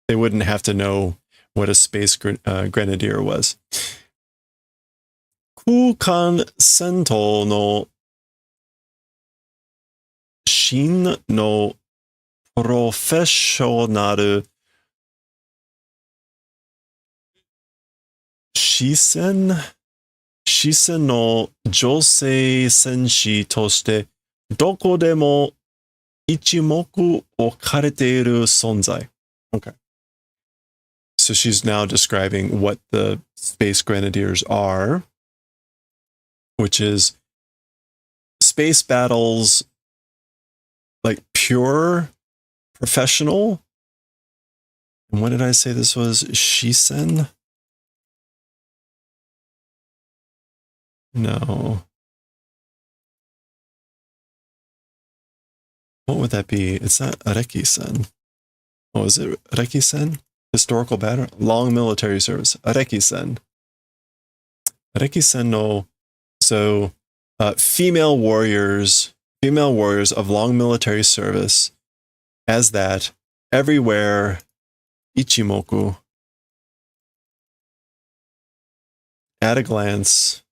They wouldn't have to know what a space grenadier was. Kukan sento no shin no professional shisen no josei senshi toshite doko demo ichimoku okareteiru sonzai. Okay. So she's now describing what the Space Grenadiers are, which is space battles, like pure professional. And what did I say this was? Shisen? No. What would that be? It's not Areki-sen. Oh, is it Areki-sen? Historical battle? Long military service. Areki-sen. Areki-sen no. So, female warriors of long military service, as that, everywhere, ichimoku, at a glance,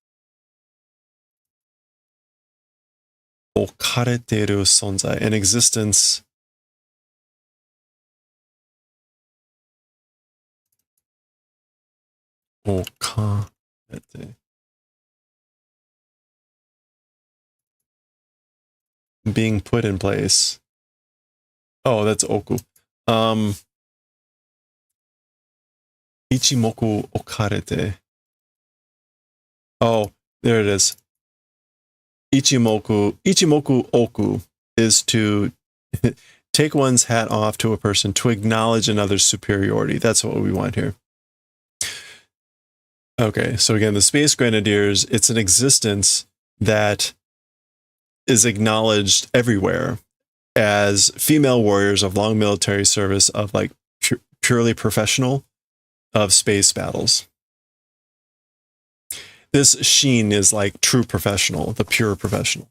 okareteru sonzai, an existence okarete, being put in place. Oh, that's oku. Ichimoku okarete. Oh, there it is. Ichimoku oku is to take one's hat off to a person to acknowledge another's superiority. That's what we want here. Okay, so again, the Space Grenadiers, it's an existence that is acknowledged everywhere as female warriors of long military service, of like purely professional, of space battles. This Sheen is like true professional, the pure professional.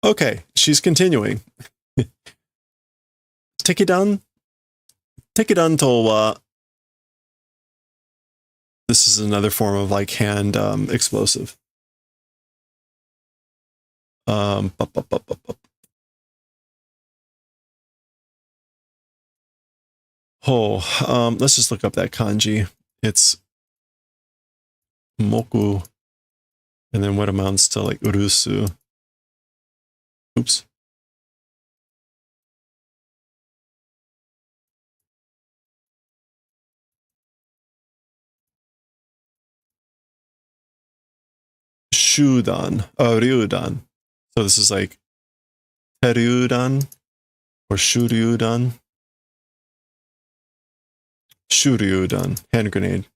Okay, she's continuing. Tekidan to wa. This is another form of like hand explosive. Let's just look up that kanji. It's moku, and then what amounts to like urusu. Oops. Shudan, ryudan. So this is like teryudan or shuryudan. Shuryudan, hand grenade.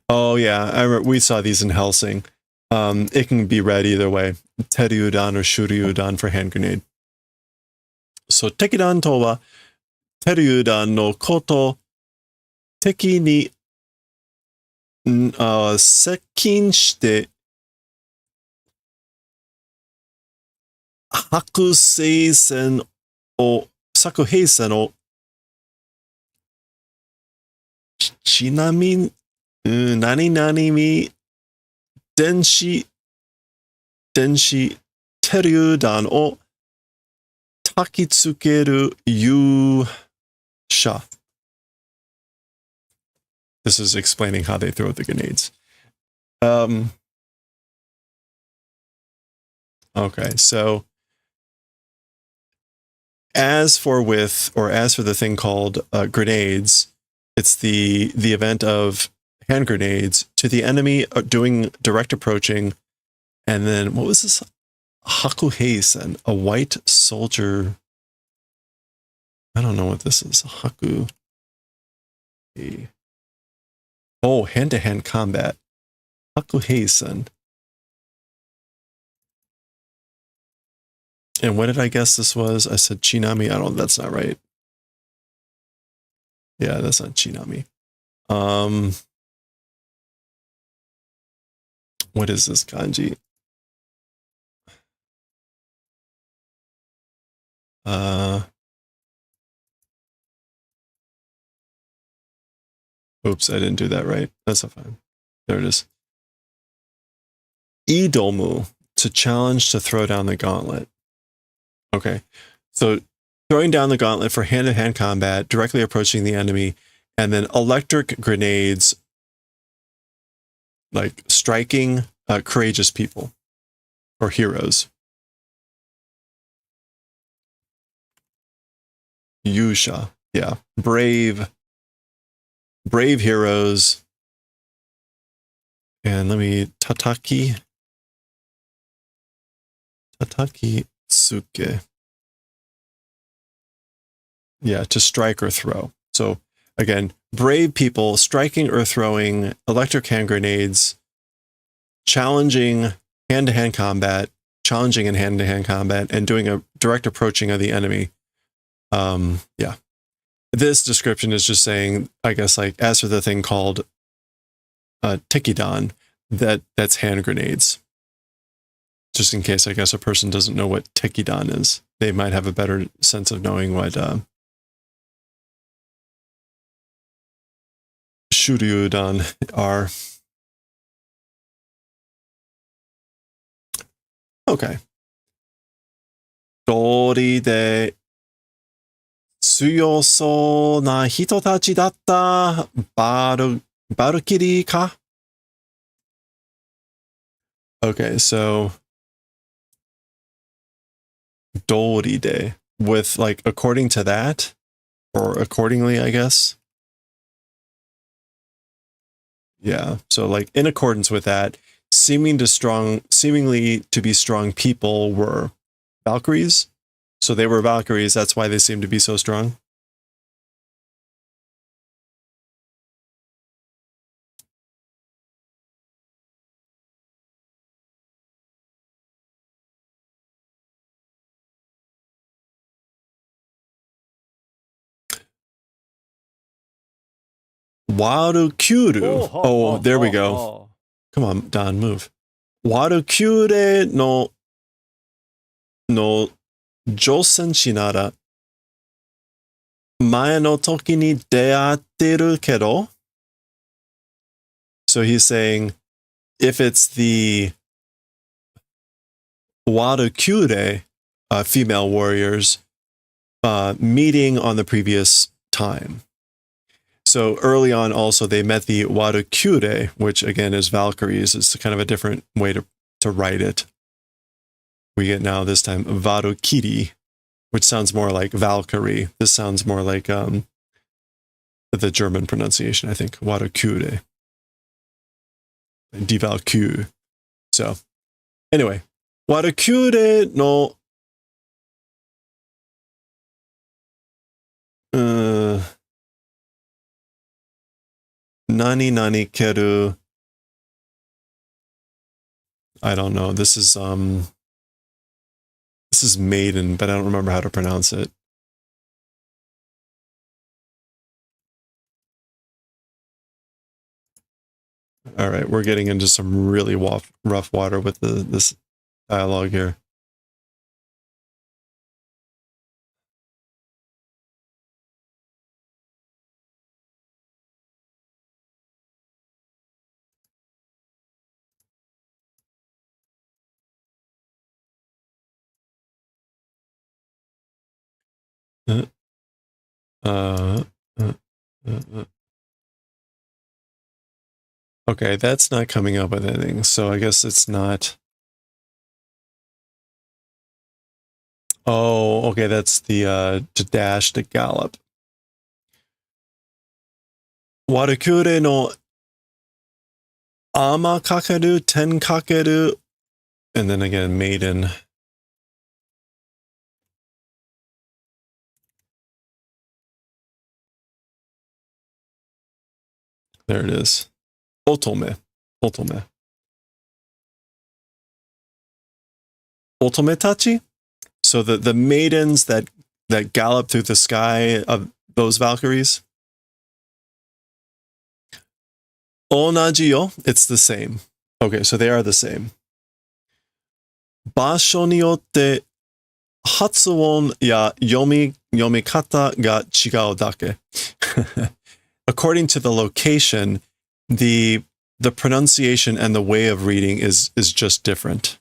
Oh yeah, I remember we saw these in Helsing. It can be read either way. Teryudan or shuryudan for hand grenade. So tekidan to wa teryudan no koto teki ni sekkin shite sakuheisen o chinami nani mi denshi teryudan o takitsukeru yusha. This is explaining how they throw the grenades. Okay, so as for the thing called grenades, it's the event of hand grenades to the enemy doing direct approaching, and then what was this? Hakuheisen, a white soldier. I don't know what this is. Haku. Oh, hand-to-hand combat. Hakuheisen. And what did I guess this was? I said Chinami. That's not right. Yeah, that's not Chinami. What is this kanji? Oops, I didn't do that right. That's not fine. There it is. Idomu, to challenge, to throw down the gauntlet. Okay, so throwing down the gauntlet for hand-to-hand combat, directly approaching the enemy, and then electric grenades, like striking courageous people or heroes. Yusha, yeah, brave heroes. And let me tataki tsuke. Yeah, to strike or throw. So again, brave people striking or throwing electric hand grenades, challenging hand-to-hand combat, challenging in hand-to-hand combat, and doing a direct approaching of the enemy. Yeah. This description is just saying, I guess, like, as for the thing called Tekidan, that's hand grenades. Just in case, I guess, a person doesn't know what Tekidan is. They might have a better sense of knowing what Shuryudan are. Okay. 通りで強そうな人たちだったバルキリーか? Okay, so 通りで with like according to that or accordingly, I guess. Yeah, so like in accordance with that, seemingly to be strong people were Valkyries. So they were Valkyries, that's why they seem to be so strong. Warukyuru. Oh, there we go. Come on, Don, move. Warukyure no Josenshi nara mae no toki ni deatteru kedo. So he's saying, if it's the Warukyure, female warriors, meeting on the previous time. So early on, also, they met the Warukyure, which again is Valkyries. It's kind of a different way to write it. We get now this time Varukiri, which sounds more like Valkyrie. This sounds more like the German pronunciation, I think. Warukyure. Die Valkyrie. So, anyway, Warukyure no Nani keru. I don't know. This is maiden, but I don't remember how to pronounce it. All right, we're getting into some really rough water with this dialogue here. Okay, that's not coming up with anything, so I guess it's not. Oh, okay, that's the to dash, to gallop. Warakure no ama kakeru, ten kakeru, and then again, maiden. There it is. Otome. Otome. Otometachi? So the maidens that gallop through the sky of those Valkyries? Onaji yo. It's the same. Okay, so they are the same. Basho ni yotte hatsuon ya yomikata ga chigau dake. According to the location, the pronunciation and the way of reading is just different.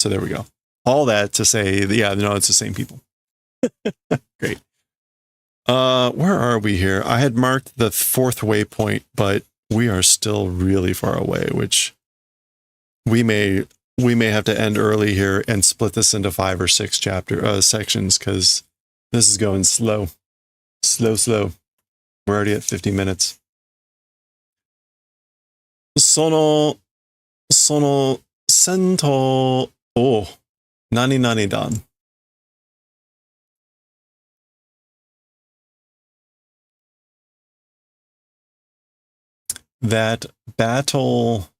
So there we go. All that to say, yeah, no, it's the same people. Great. Where are we here? I had marked the 4th waypoint, but we are still really far away, which we may have to end early here and split this into 5 or 6 sections, because this is going slow. Slow. We're already at 50 minutes. Sono sento o nani dan. That battle.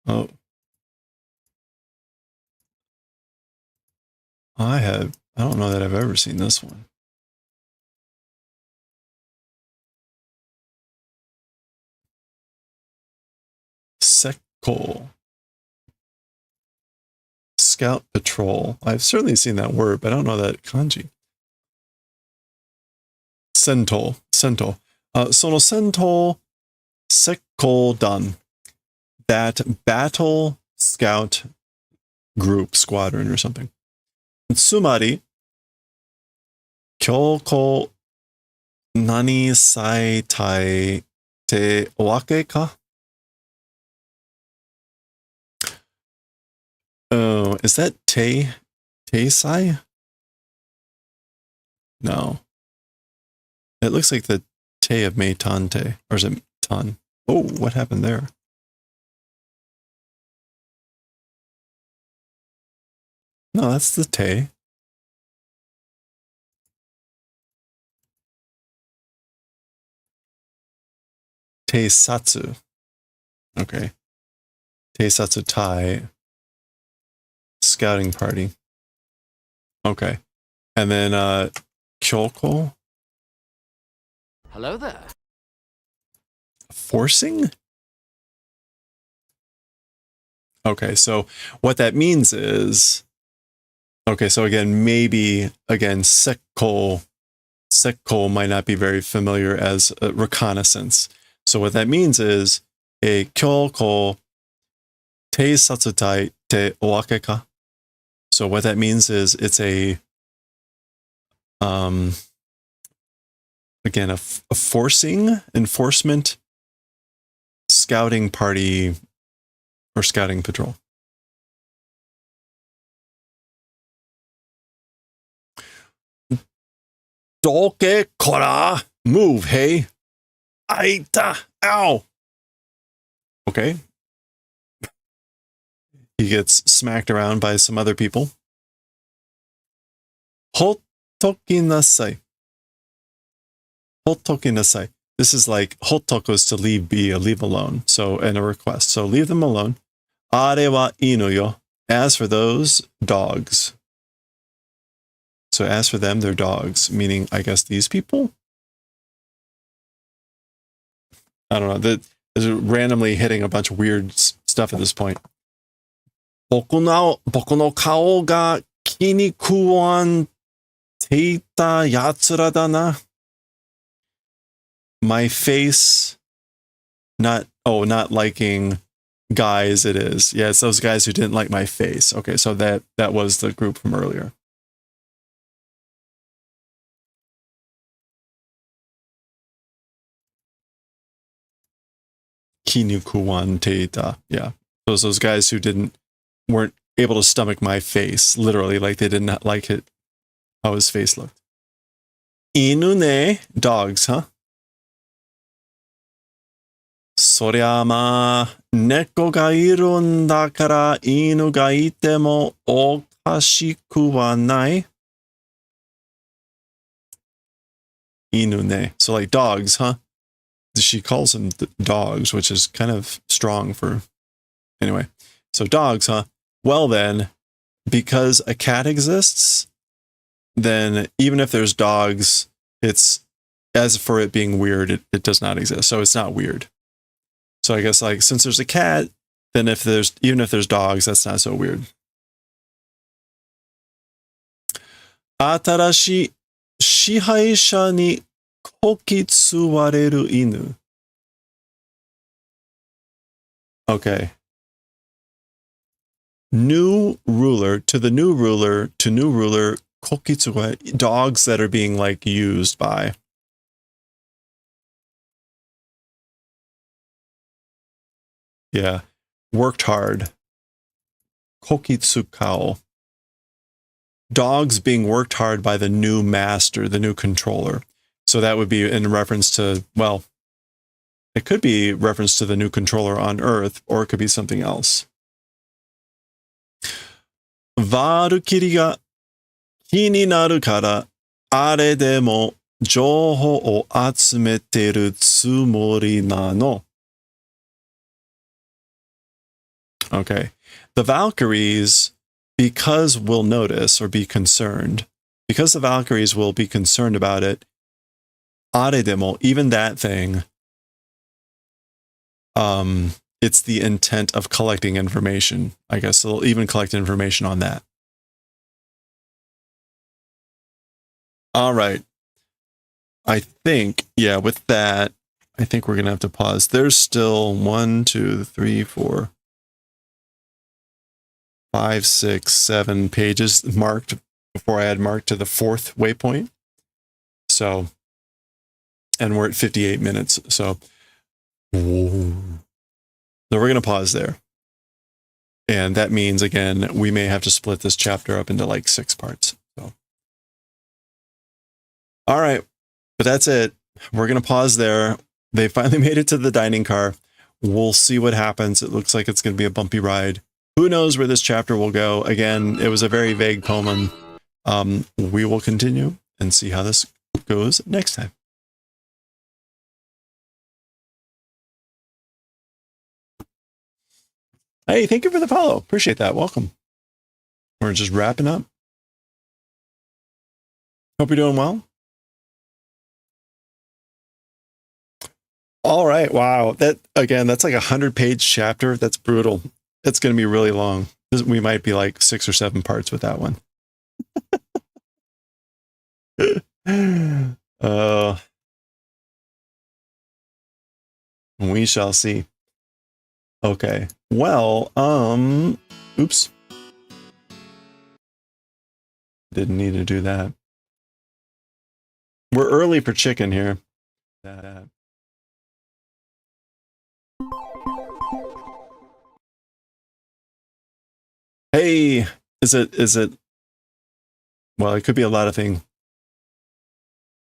Oh. I don't know that I've ever seen this one. Sekko. Scout Patrol. I've certainly seen that word, but I don't know that kanji. Sento. Sono sento sekko dan. That battle scout group, squadron or something. Tsumari, kyoko nani saitai te wake ka? Oh, is that Te-sai? No. It looks like the Te of Meitante. Or is it Tan? Oh, what happened there? No, that's the Te. Teisatsu. Okay. Teisatsu Tai. Scouting party. Okay. And then Kyoko. Hello there. Forcing? Okay, so what that means is, okay, so again, maybe, again, Sekko might not be very familiar as a reconnaissance. So what that means is, a Kyoko Teisatsutai te owake ka? So what that means is it's a, again, a forcing, enforcement, scouting party, or scouting patrol. Doke kora! Move, hey! Aita! Ow! Okay. He gets smacked around by some other people. Hottoki nasai. Hottoki nasai. This is like, hottoku is to leave be, leave alone. So, and a request. So leave them alone. Are wa inu yo. As for those, dogs. So as for them, they're dogs. Meaning, I guess, these people? I don't know. There's randomly hitting a bunch of weird stuff at this point. Boku no kao ga ki ni kuwan teita yatsura da na. My face, not liking guys it is. Yeah, it's those guys who didn't like my face. Okay, so that was the group from earlier. Kinukuwan teita. Yeah. Those guys who weren't able to stomach my face. Literally, like they did not like it how his face looked. Inu ne, dogs, huh? そりゃまあ、猫がいるんだから犬がいてもおかしくはない。犬ね. So like dogs, huh? She calls them dogs, which is kind of strong for... Anyway, so dogs, huh? Well then, because a cat exists, then even if there's dogs, it's... As for it being weird, it does not exist. So it's not weird. So I guess like since there's a cat, then even if there's dogs, that's not so weird. 新しい支配者にこき使われる犬. Okay. New ruler, to new ruler, こき使われ, dogs that are being like used by. Yeah. Worked hard. Kokitsukao. Dogs being worked hard by the new master, the new controller. So that would be in reference to, well, it could be reference to the new controller on Earth, or it could be something else. ワルキリが気になるから、あれでも情報を集めてるつもりなの。Okay. The Valkyries, because we'll notice or be concerned, because the Valkyries will be concerned about it, aredemo, even that thing, it's the intent of collecting information. I guess they'll even collect information on that. All right. I think, yeah, with that, I think we're going to have to pause. There's still 1, 2, 3, 4, 5, 6, 7 pages marked before I had marked to the 4th waypoint. So, and we're at 58 minutes. So we're going to pause there. And that means, again, we may have to split this chapter up into like 6 parts. So, all right, but that's it. We're going to pause there. They finally made it to the dining car. We'll see what happens. It looks like it's going to be a bumpy ride. Who knows where this chapter will go? Again, it was a very vague poem. We will continue and see how this goes next time. Hey, thank you for the follow. Appreciate that. Welcome. We're just wrapping up. Hope you're doing well. All right. Wow. That, again, that's like a 100-page chapter. That's brutal. It's going to be really long. We might be like 6 or 7 parts with that one. We shall see. Okay. Well, oops. Didn't need to do that. We're early for chicken here. Hey, is it, well, it could be a lot of things.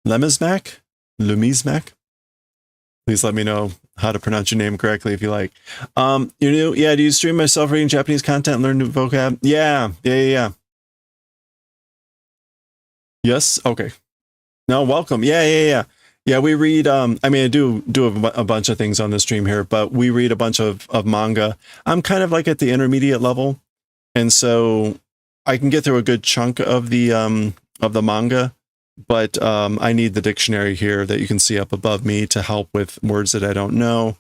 Lemizmac? Lumizmac? Please let me know how to pronounce your name correctly if you like. You're new? Yeah, do you stream myself reading Japanese content and learn new vocab? Yeah. Yes? Okay. No, welcome. Yeah. Yeah, we read, I mean, I do a bunch of things on the stream here, but we read a bunch of manga. I'm kind of like at the intermediate level. And so I can get through a good chunk of the manga, but I need the dictionary here that you can see up above me to help with words that I don't know.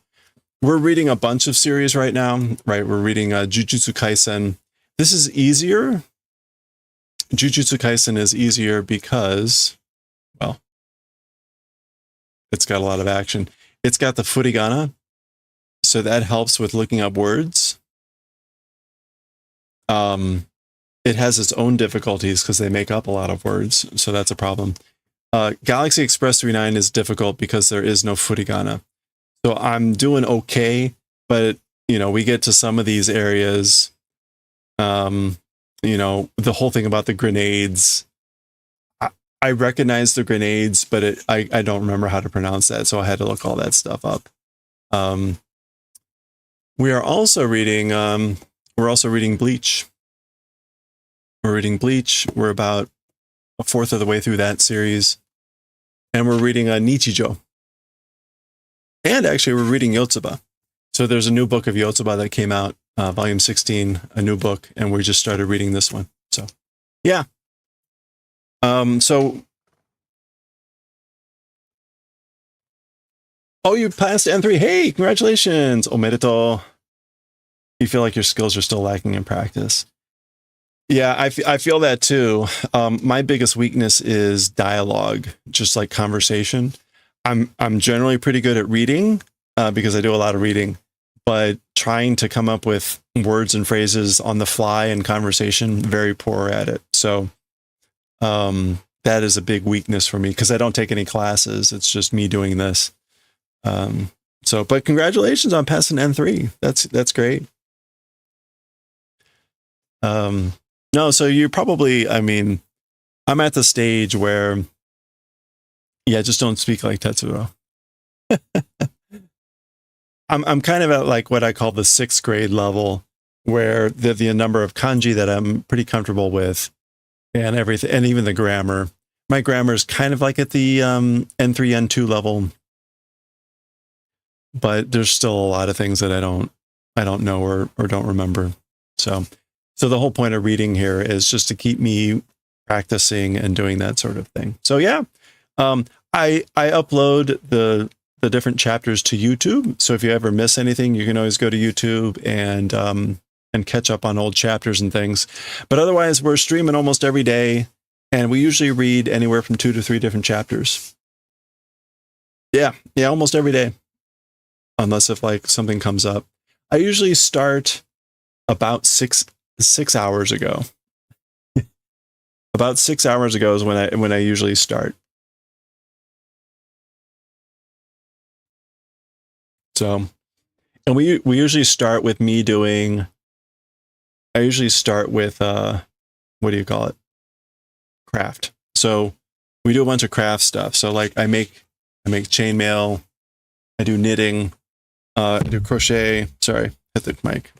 We're reading a bunch of series right now, right? We're reading Jujutsu Kaisen. This is easier. Jujutsu Kaisen is easier because, well, it's got a lot of action. It's got the furigana. So that helps with looking up words. It has its own difficulties because they make up a lot of words. So that's a problem. Galaxy Express 39 is difficult because there is no furigana. So I'm doing okay, but you know, we get to some of these areas, you know, the whole thing about the grenades. I recognize the grenades, but I don't remember how to pronounce that, so I had to look all that stuff up. We are also reading Bleach. We're reading Bleach. We're about a fourth of the way through that series, and we're reading Nichijou. And actually, we're reading YOTSUBA. So there's a new book of YOTSUBA that came out, volume 16, a new book, and we just started reading this one. So, yeah. So, oh, you passed N3. Hey, congratulations. Omedetou. You feel like your skills are still lacking in practice. Yeah, I feel that too. My biggest weakness is dialogue, just like conversation. I'm generally pretty good at reading because I do a lot of reading, but trying to come up with words and phrases on the fly in conversation, very poor at it. So that is a big weakness for me because I don't take any classes. It's just me doing this. But congratulations on passing N3. That's great. No, so you probably, I mean, I'm at the stage where, yeah, just don't speak like Tetsuro. I'm kind of at like what I call the 6th grade level, where the number of kanji that I'm pretty comfortable with, and everything, and even the grammar. My grammar is kind of like at the N3, N2 level, but there's still a lot of things that I don't know or don't remember. So the whole point of reading here is just to keep me practicing and doing that sort of thing. So yeah, I upload the different chapters to YouTube. So if you ever miss anything, you can always go to YouTube and catch up on old chapters and things. But otherwise, we're streaming almost every day, and we usually read anywhere from 2 to 3 different chapters. Yeah, almost every day, unless if like something comes up. I usually start about 6 hours ago. About 6 hours ago is when I usually start. So, and we usually start with me doing. I usually start with what do you call it? Craft. So we do a bunch of craft stuff. So like I make chainmail. I do knitting. I do crochet. Sorry, hit the mic.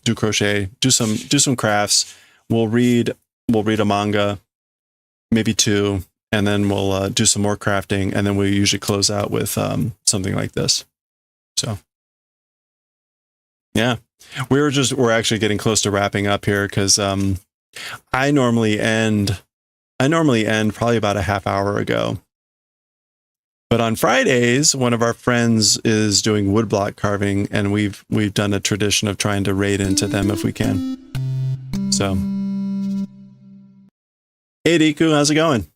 Do crochet. Do some crafts. We'll read a manga, maybe 2, and then we'll do some more crafting, and then we usually close out with something like this. So, yeah, we're actually getting close to wrapping up here because I normally end probably about a half hour ago. But on Fridays, one of our friends is doing woodblock carving, and we've done a tradition of trying to raid into them if we can. So, hey Riku, how's it going?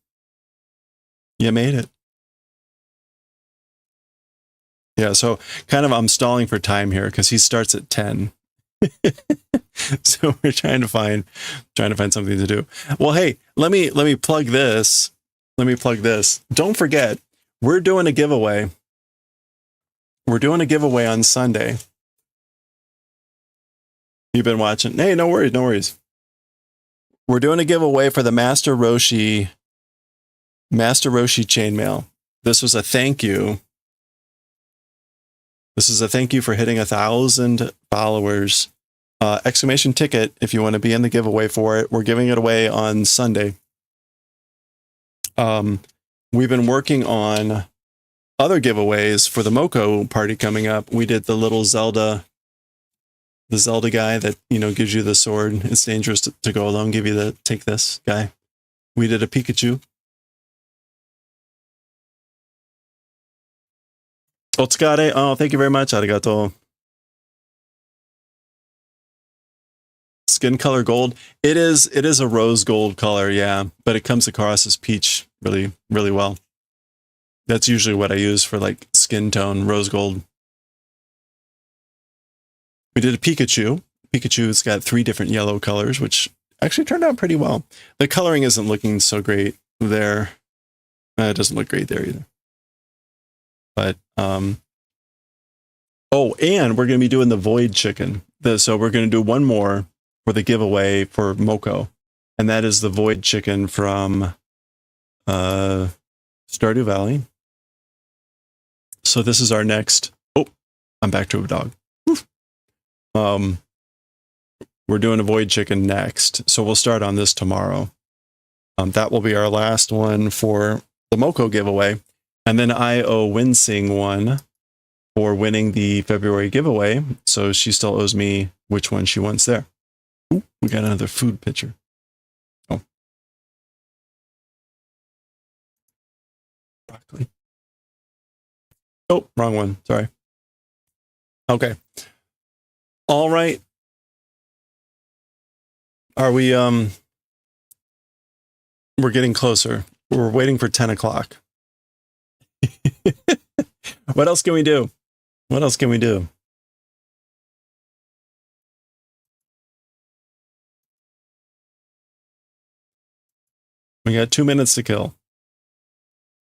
You made it. Yeah, so kind of I'm stalling for time here because he starts at 10. So we're trying to find something to do. Well, hey, let me plug this. Don't forget, we're doing a giveaway. We're doing a giveaway on Sunday. You've been watching. Hey, no worries. We're doing a giveaway for the Master Roshi chainmail. This was a thank you. This is a thank you for hitting 1,000 followers. Exclamation ticket if you want to be in the giveaway for it. We're giving it away on Sunday. We've been working on other giveaways for the Moko party coming up. We did the little Zelda guy that, gives you the sword. It's dangerous to go alone. Take this guy. We did a Pikachu. Otsukare. Oh, thank you very much. Arigato. Skin color gold. It is a rose gold color, yeah, but it comes across as peach really, really well. That's usually what I use for like skin tone, rose gold. We did a Pikachu. Pikachu's got 3 different yellow colors, which actually turned out pretty well. The coloring isn't looking so great there. It doesn't look great there either. But, oh, and we're going to be doing the Void Chicken. So we're going to do one more for the giveaway for Moko. And that is the Void Chicken from Stardew Valley. So this is our next... Oh, I'm back to a dog. We're doing a Void Chicken next. So we'll start on this tomorrow. That will be our last one for the Moko giveaway. And then I owe Winsing one for winning the February giveaway. So she still owes me which one she wants there. Ooh, we got another food picture. Oh. Broccoli. Oh, wrong one. Sorry. Okay. All right. Are we, we're getting closer. We're waiting for 10 o'clock. What else can we do? What else can we do? We got 2 minutes to kill.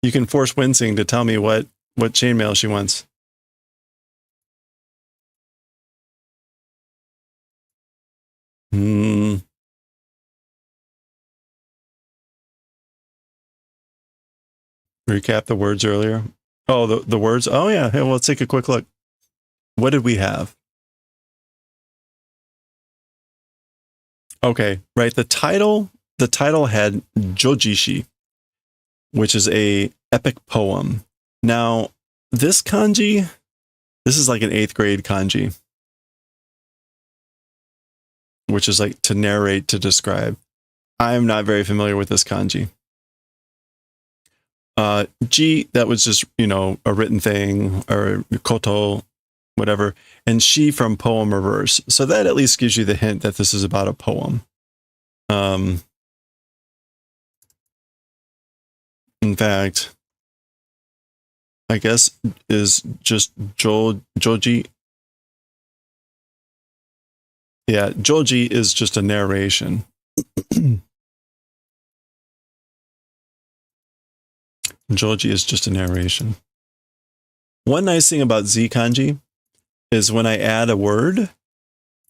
You can force Winsing to tell me what chainmail she wants. Recap the words earlier. Oh, the words. Oh, yeah. Hey, well, let's take a quick look. What did we have? Okay, right. The title had Jojishi, which is a epic poem. Now, this kanji, this is like an 8th grade kanji, which is like to narrate, to describe. I'm not very familiar with this kanji. Ji, that was just, a written thing, or koto, whatever. And shi from poem or verse. So that at least gives you the hint that this is about a poem. In fact, I guess is just Joji. Yeah, Joji is just a narration. Joji is just a narration. One nice thing about Z kanji is when I add a word,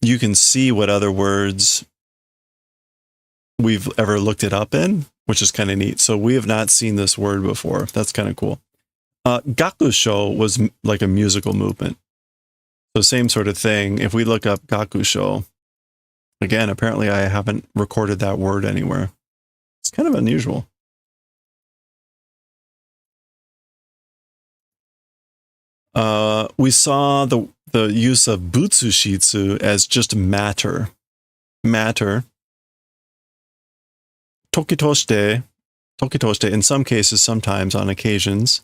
you can see what other words we've ever looked it up in, which is kind of neat. So we have not seen this word before. That's kind of cool. Gakusho was like a musical movement. So same sort of thing. If we look up Gakusho, again, apparently I haven't recorded that word anywhere. It's kind of unusual. We saw the use of butsushitsu as just matter. Matter. Tokitoshite, in some cases, sometimes, on occasions.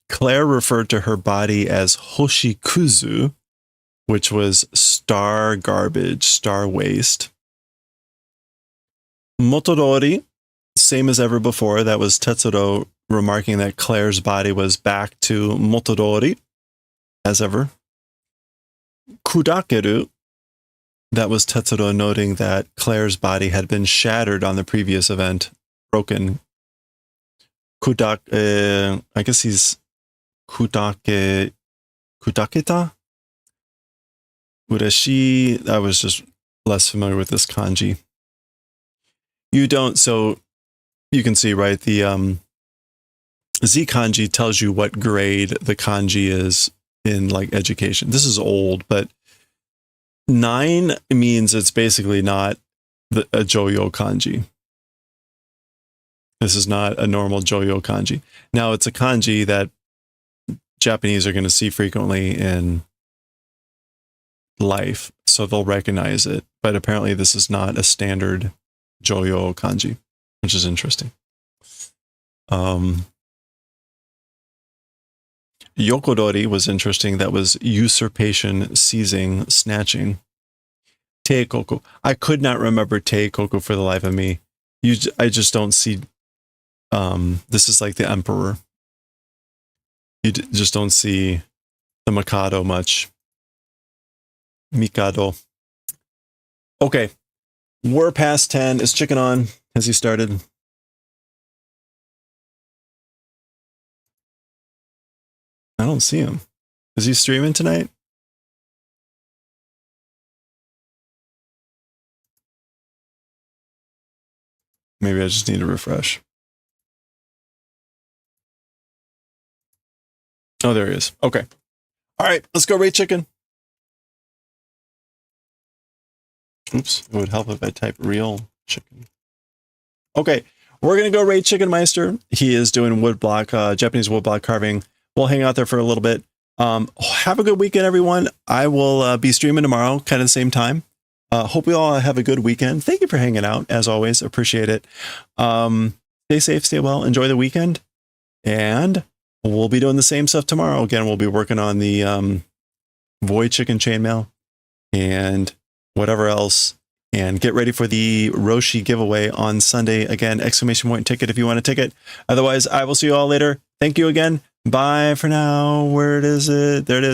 Claire referred to her body as hoshikuzu, which was star garbage, star waste. Motodori, same as ever before. That was Tetsuro remarking that Claire's body was back to Motodori, as ever. Kudakeru, that was Tetsuro noting that Claire's body had been shattered on the previous event, broken. I guess he's kudaketa? Urashi, I was just less familiar with this kanji. So you can see, right, the Z kanji tells you what grade the kanji is in like education. This is old, but 9 means it's basically not a Joyo kanji. This is not a normal Joyo kanji. Now, it's a kanji that Japanese are going to see frequently in life, so they'll recognize it. But apparently this is not a standard Joyo kanji, which is interesting. Yokodori was interesting. That was usurpation, seizing, snatching. Teikoku. I could not remember Teikoku for the life of me. I just don't see. This is like the emperor. You just don't see the Mikado much. Mikado. Okay. We're past 10. Is Chicken on? Has he started? I don't see him. Is he streaming tonight? Maybe I just need to refresh. Oh, there he is. Okay. All right, let's go rate Chicken. Oops, it would help if I type real chicken. Okay, we're going to go raid Chicken Meister. He is doing woodblock, Japanese woodblock carving. We'll hang out there for a little bit. Have a good weekend, everyone. I will be streaming tomorrow, kind of the same time. Hope we all have a good weekend. Thank you for hanging out, as always. Appreciate it. Stay safe, stay well, enjoy the weekend. And we'll be doing the same stuff tomorrow. Again, we'll be working on the Void Chicken Chainmail and whatever else. And get ready for the Roshi giveaway on Sunday. Again, exclamation point ticket if you want a ticket. Otherwise, I will see you all later. Thank you again. Bye for now. Where is it? There it is.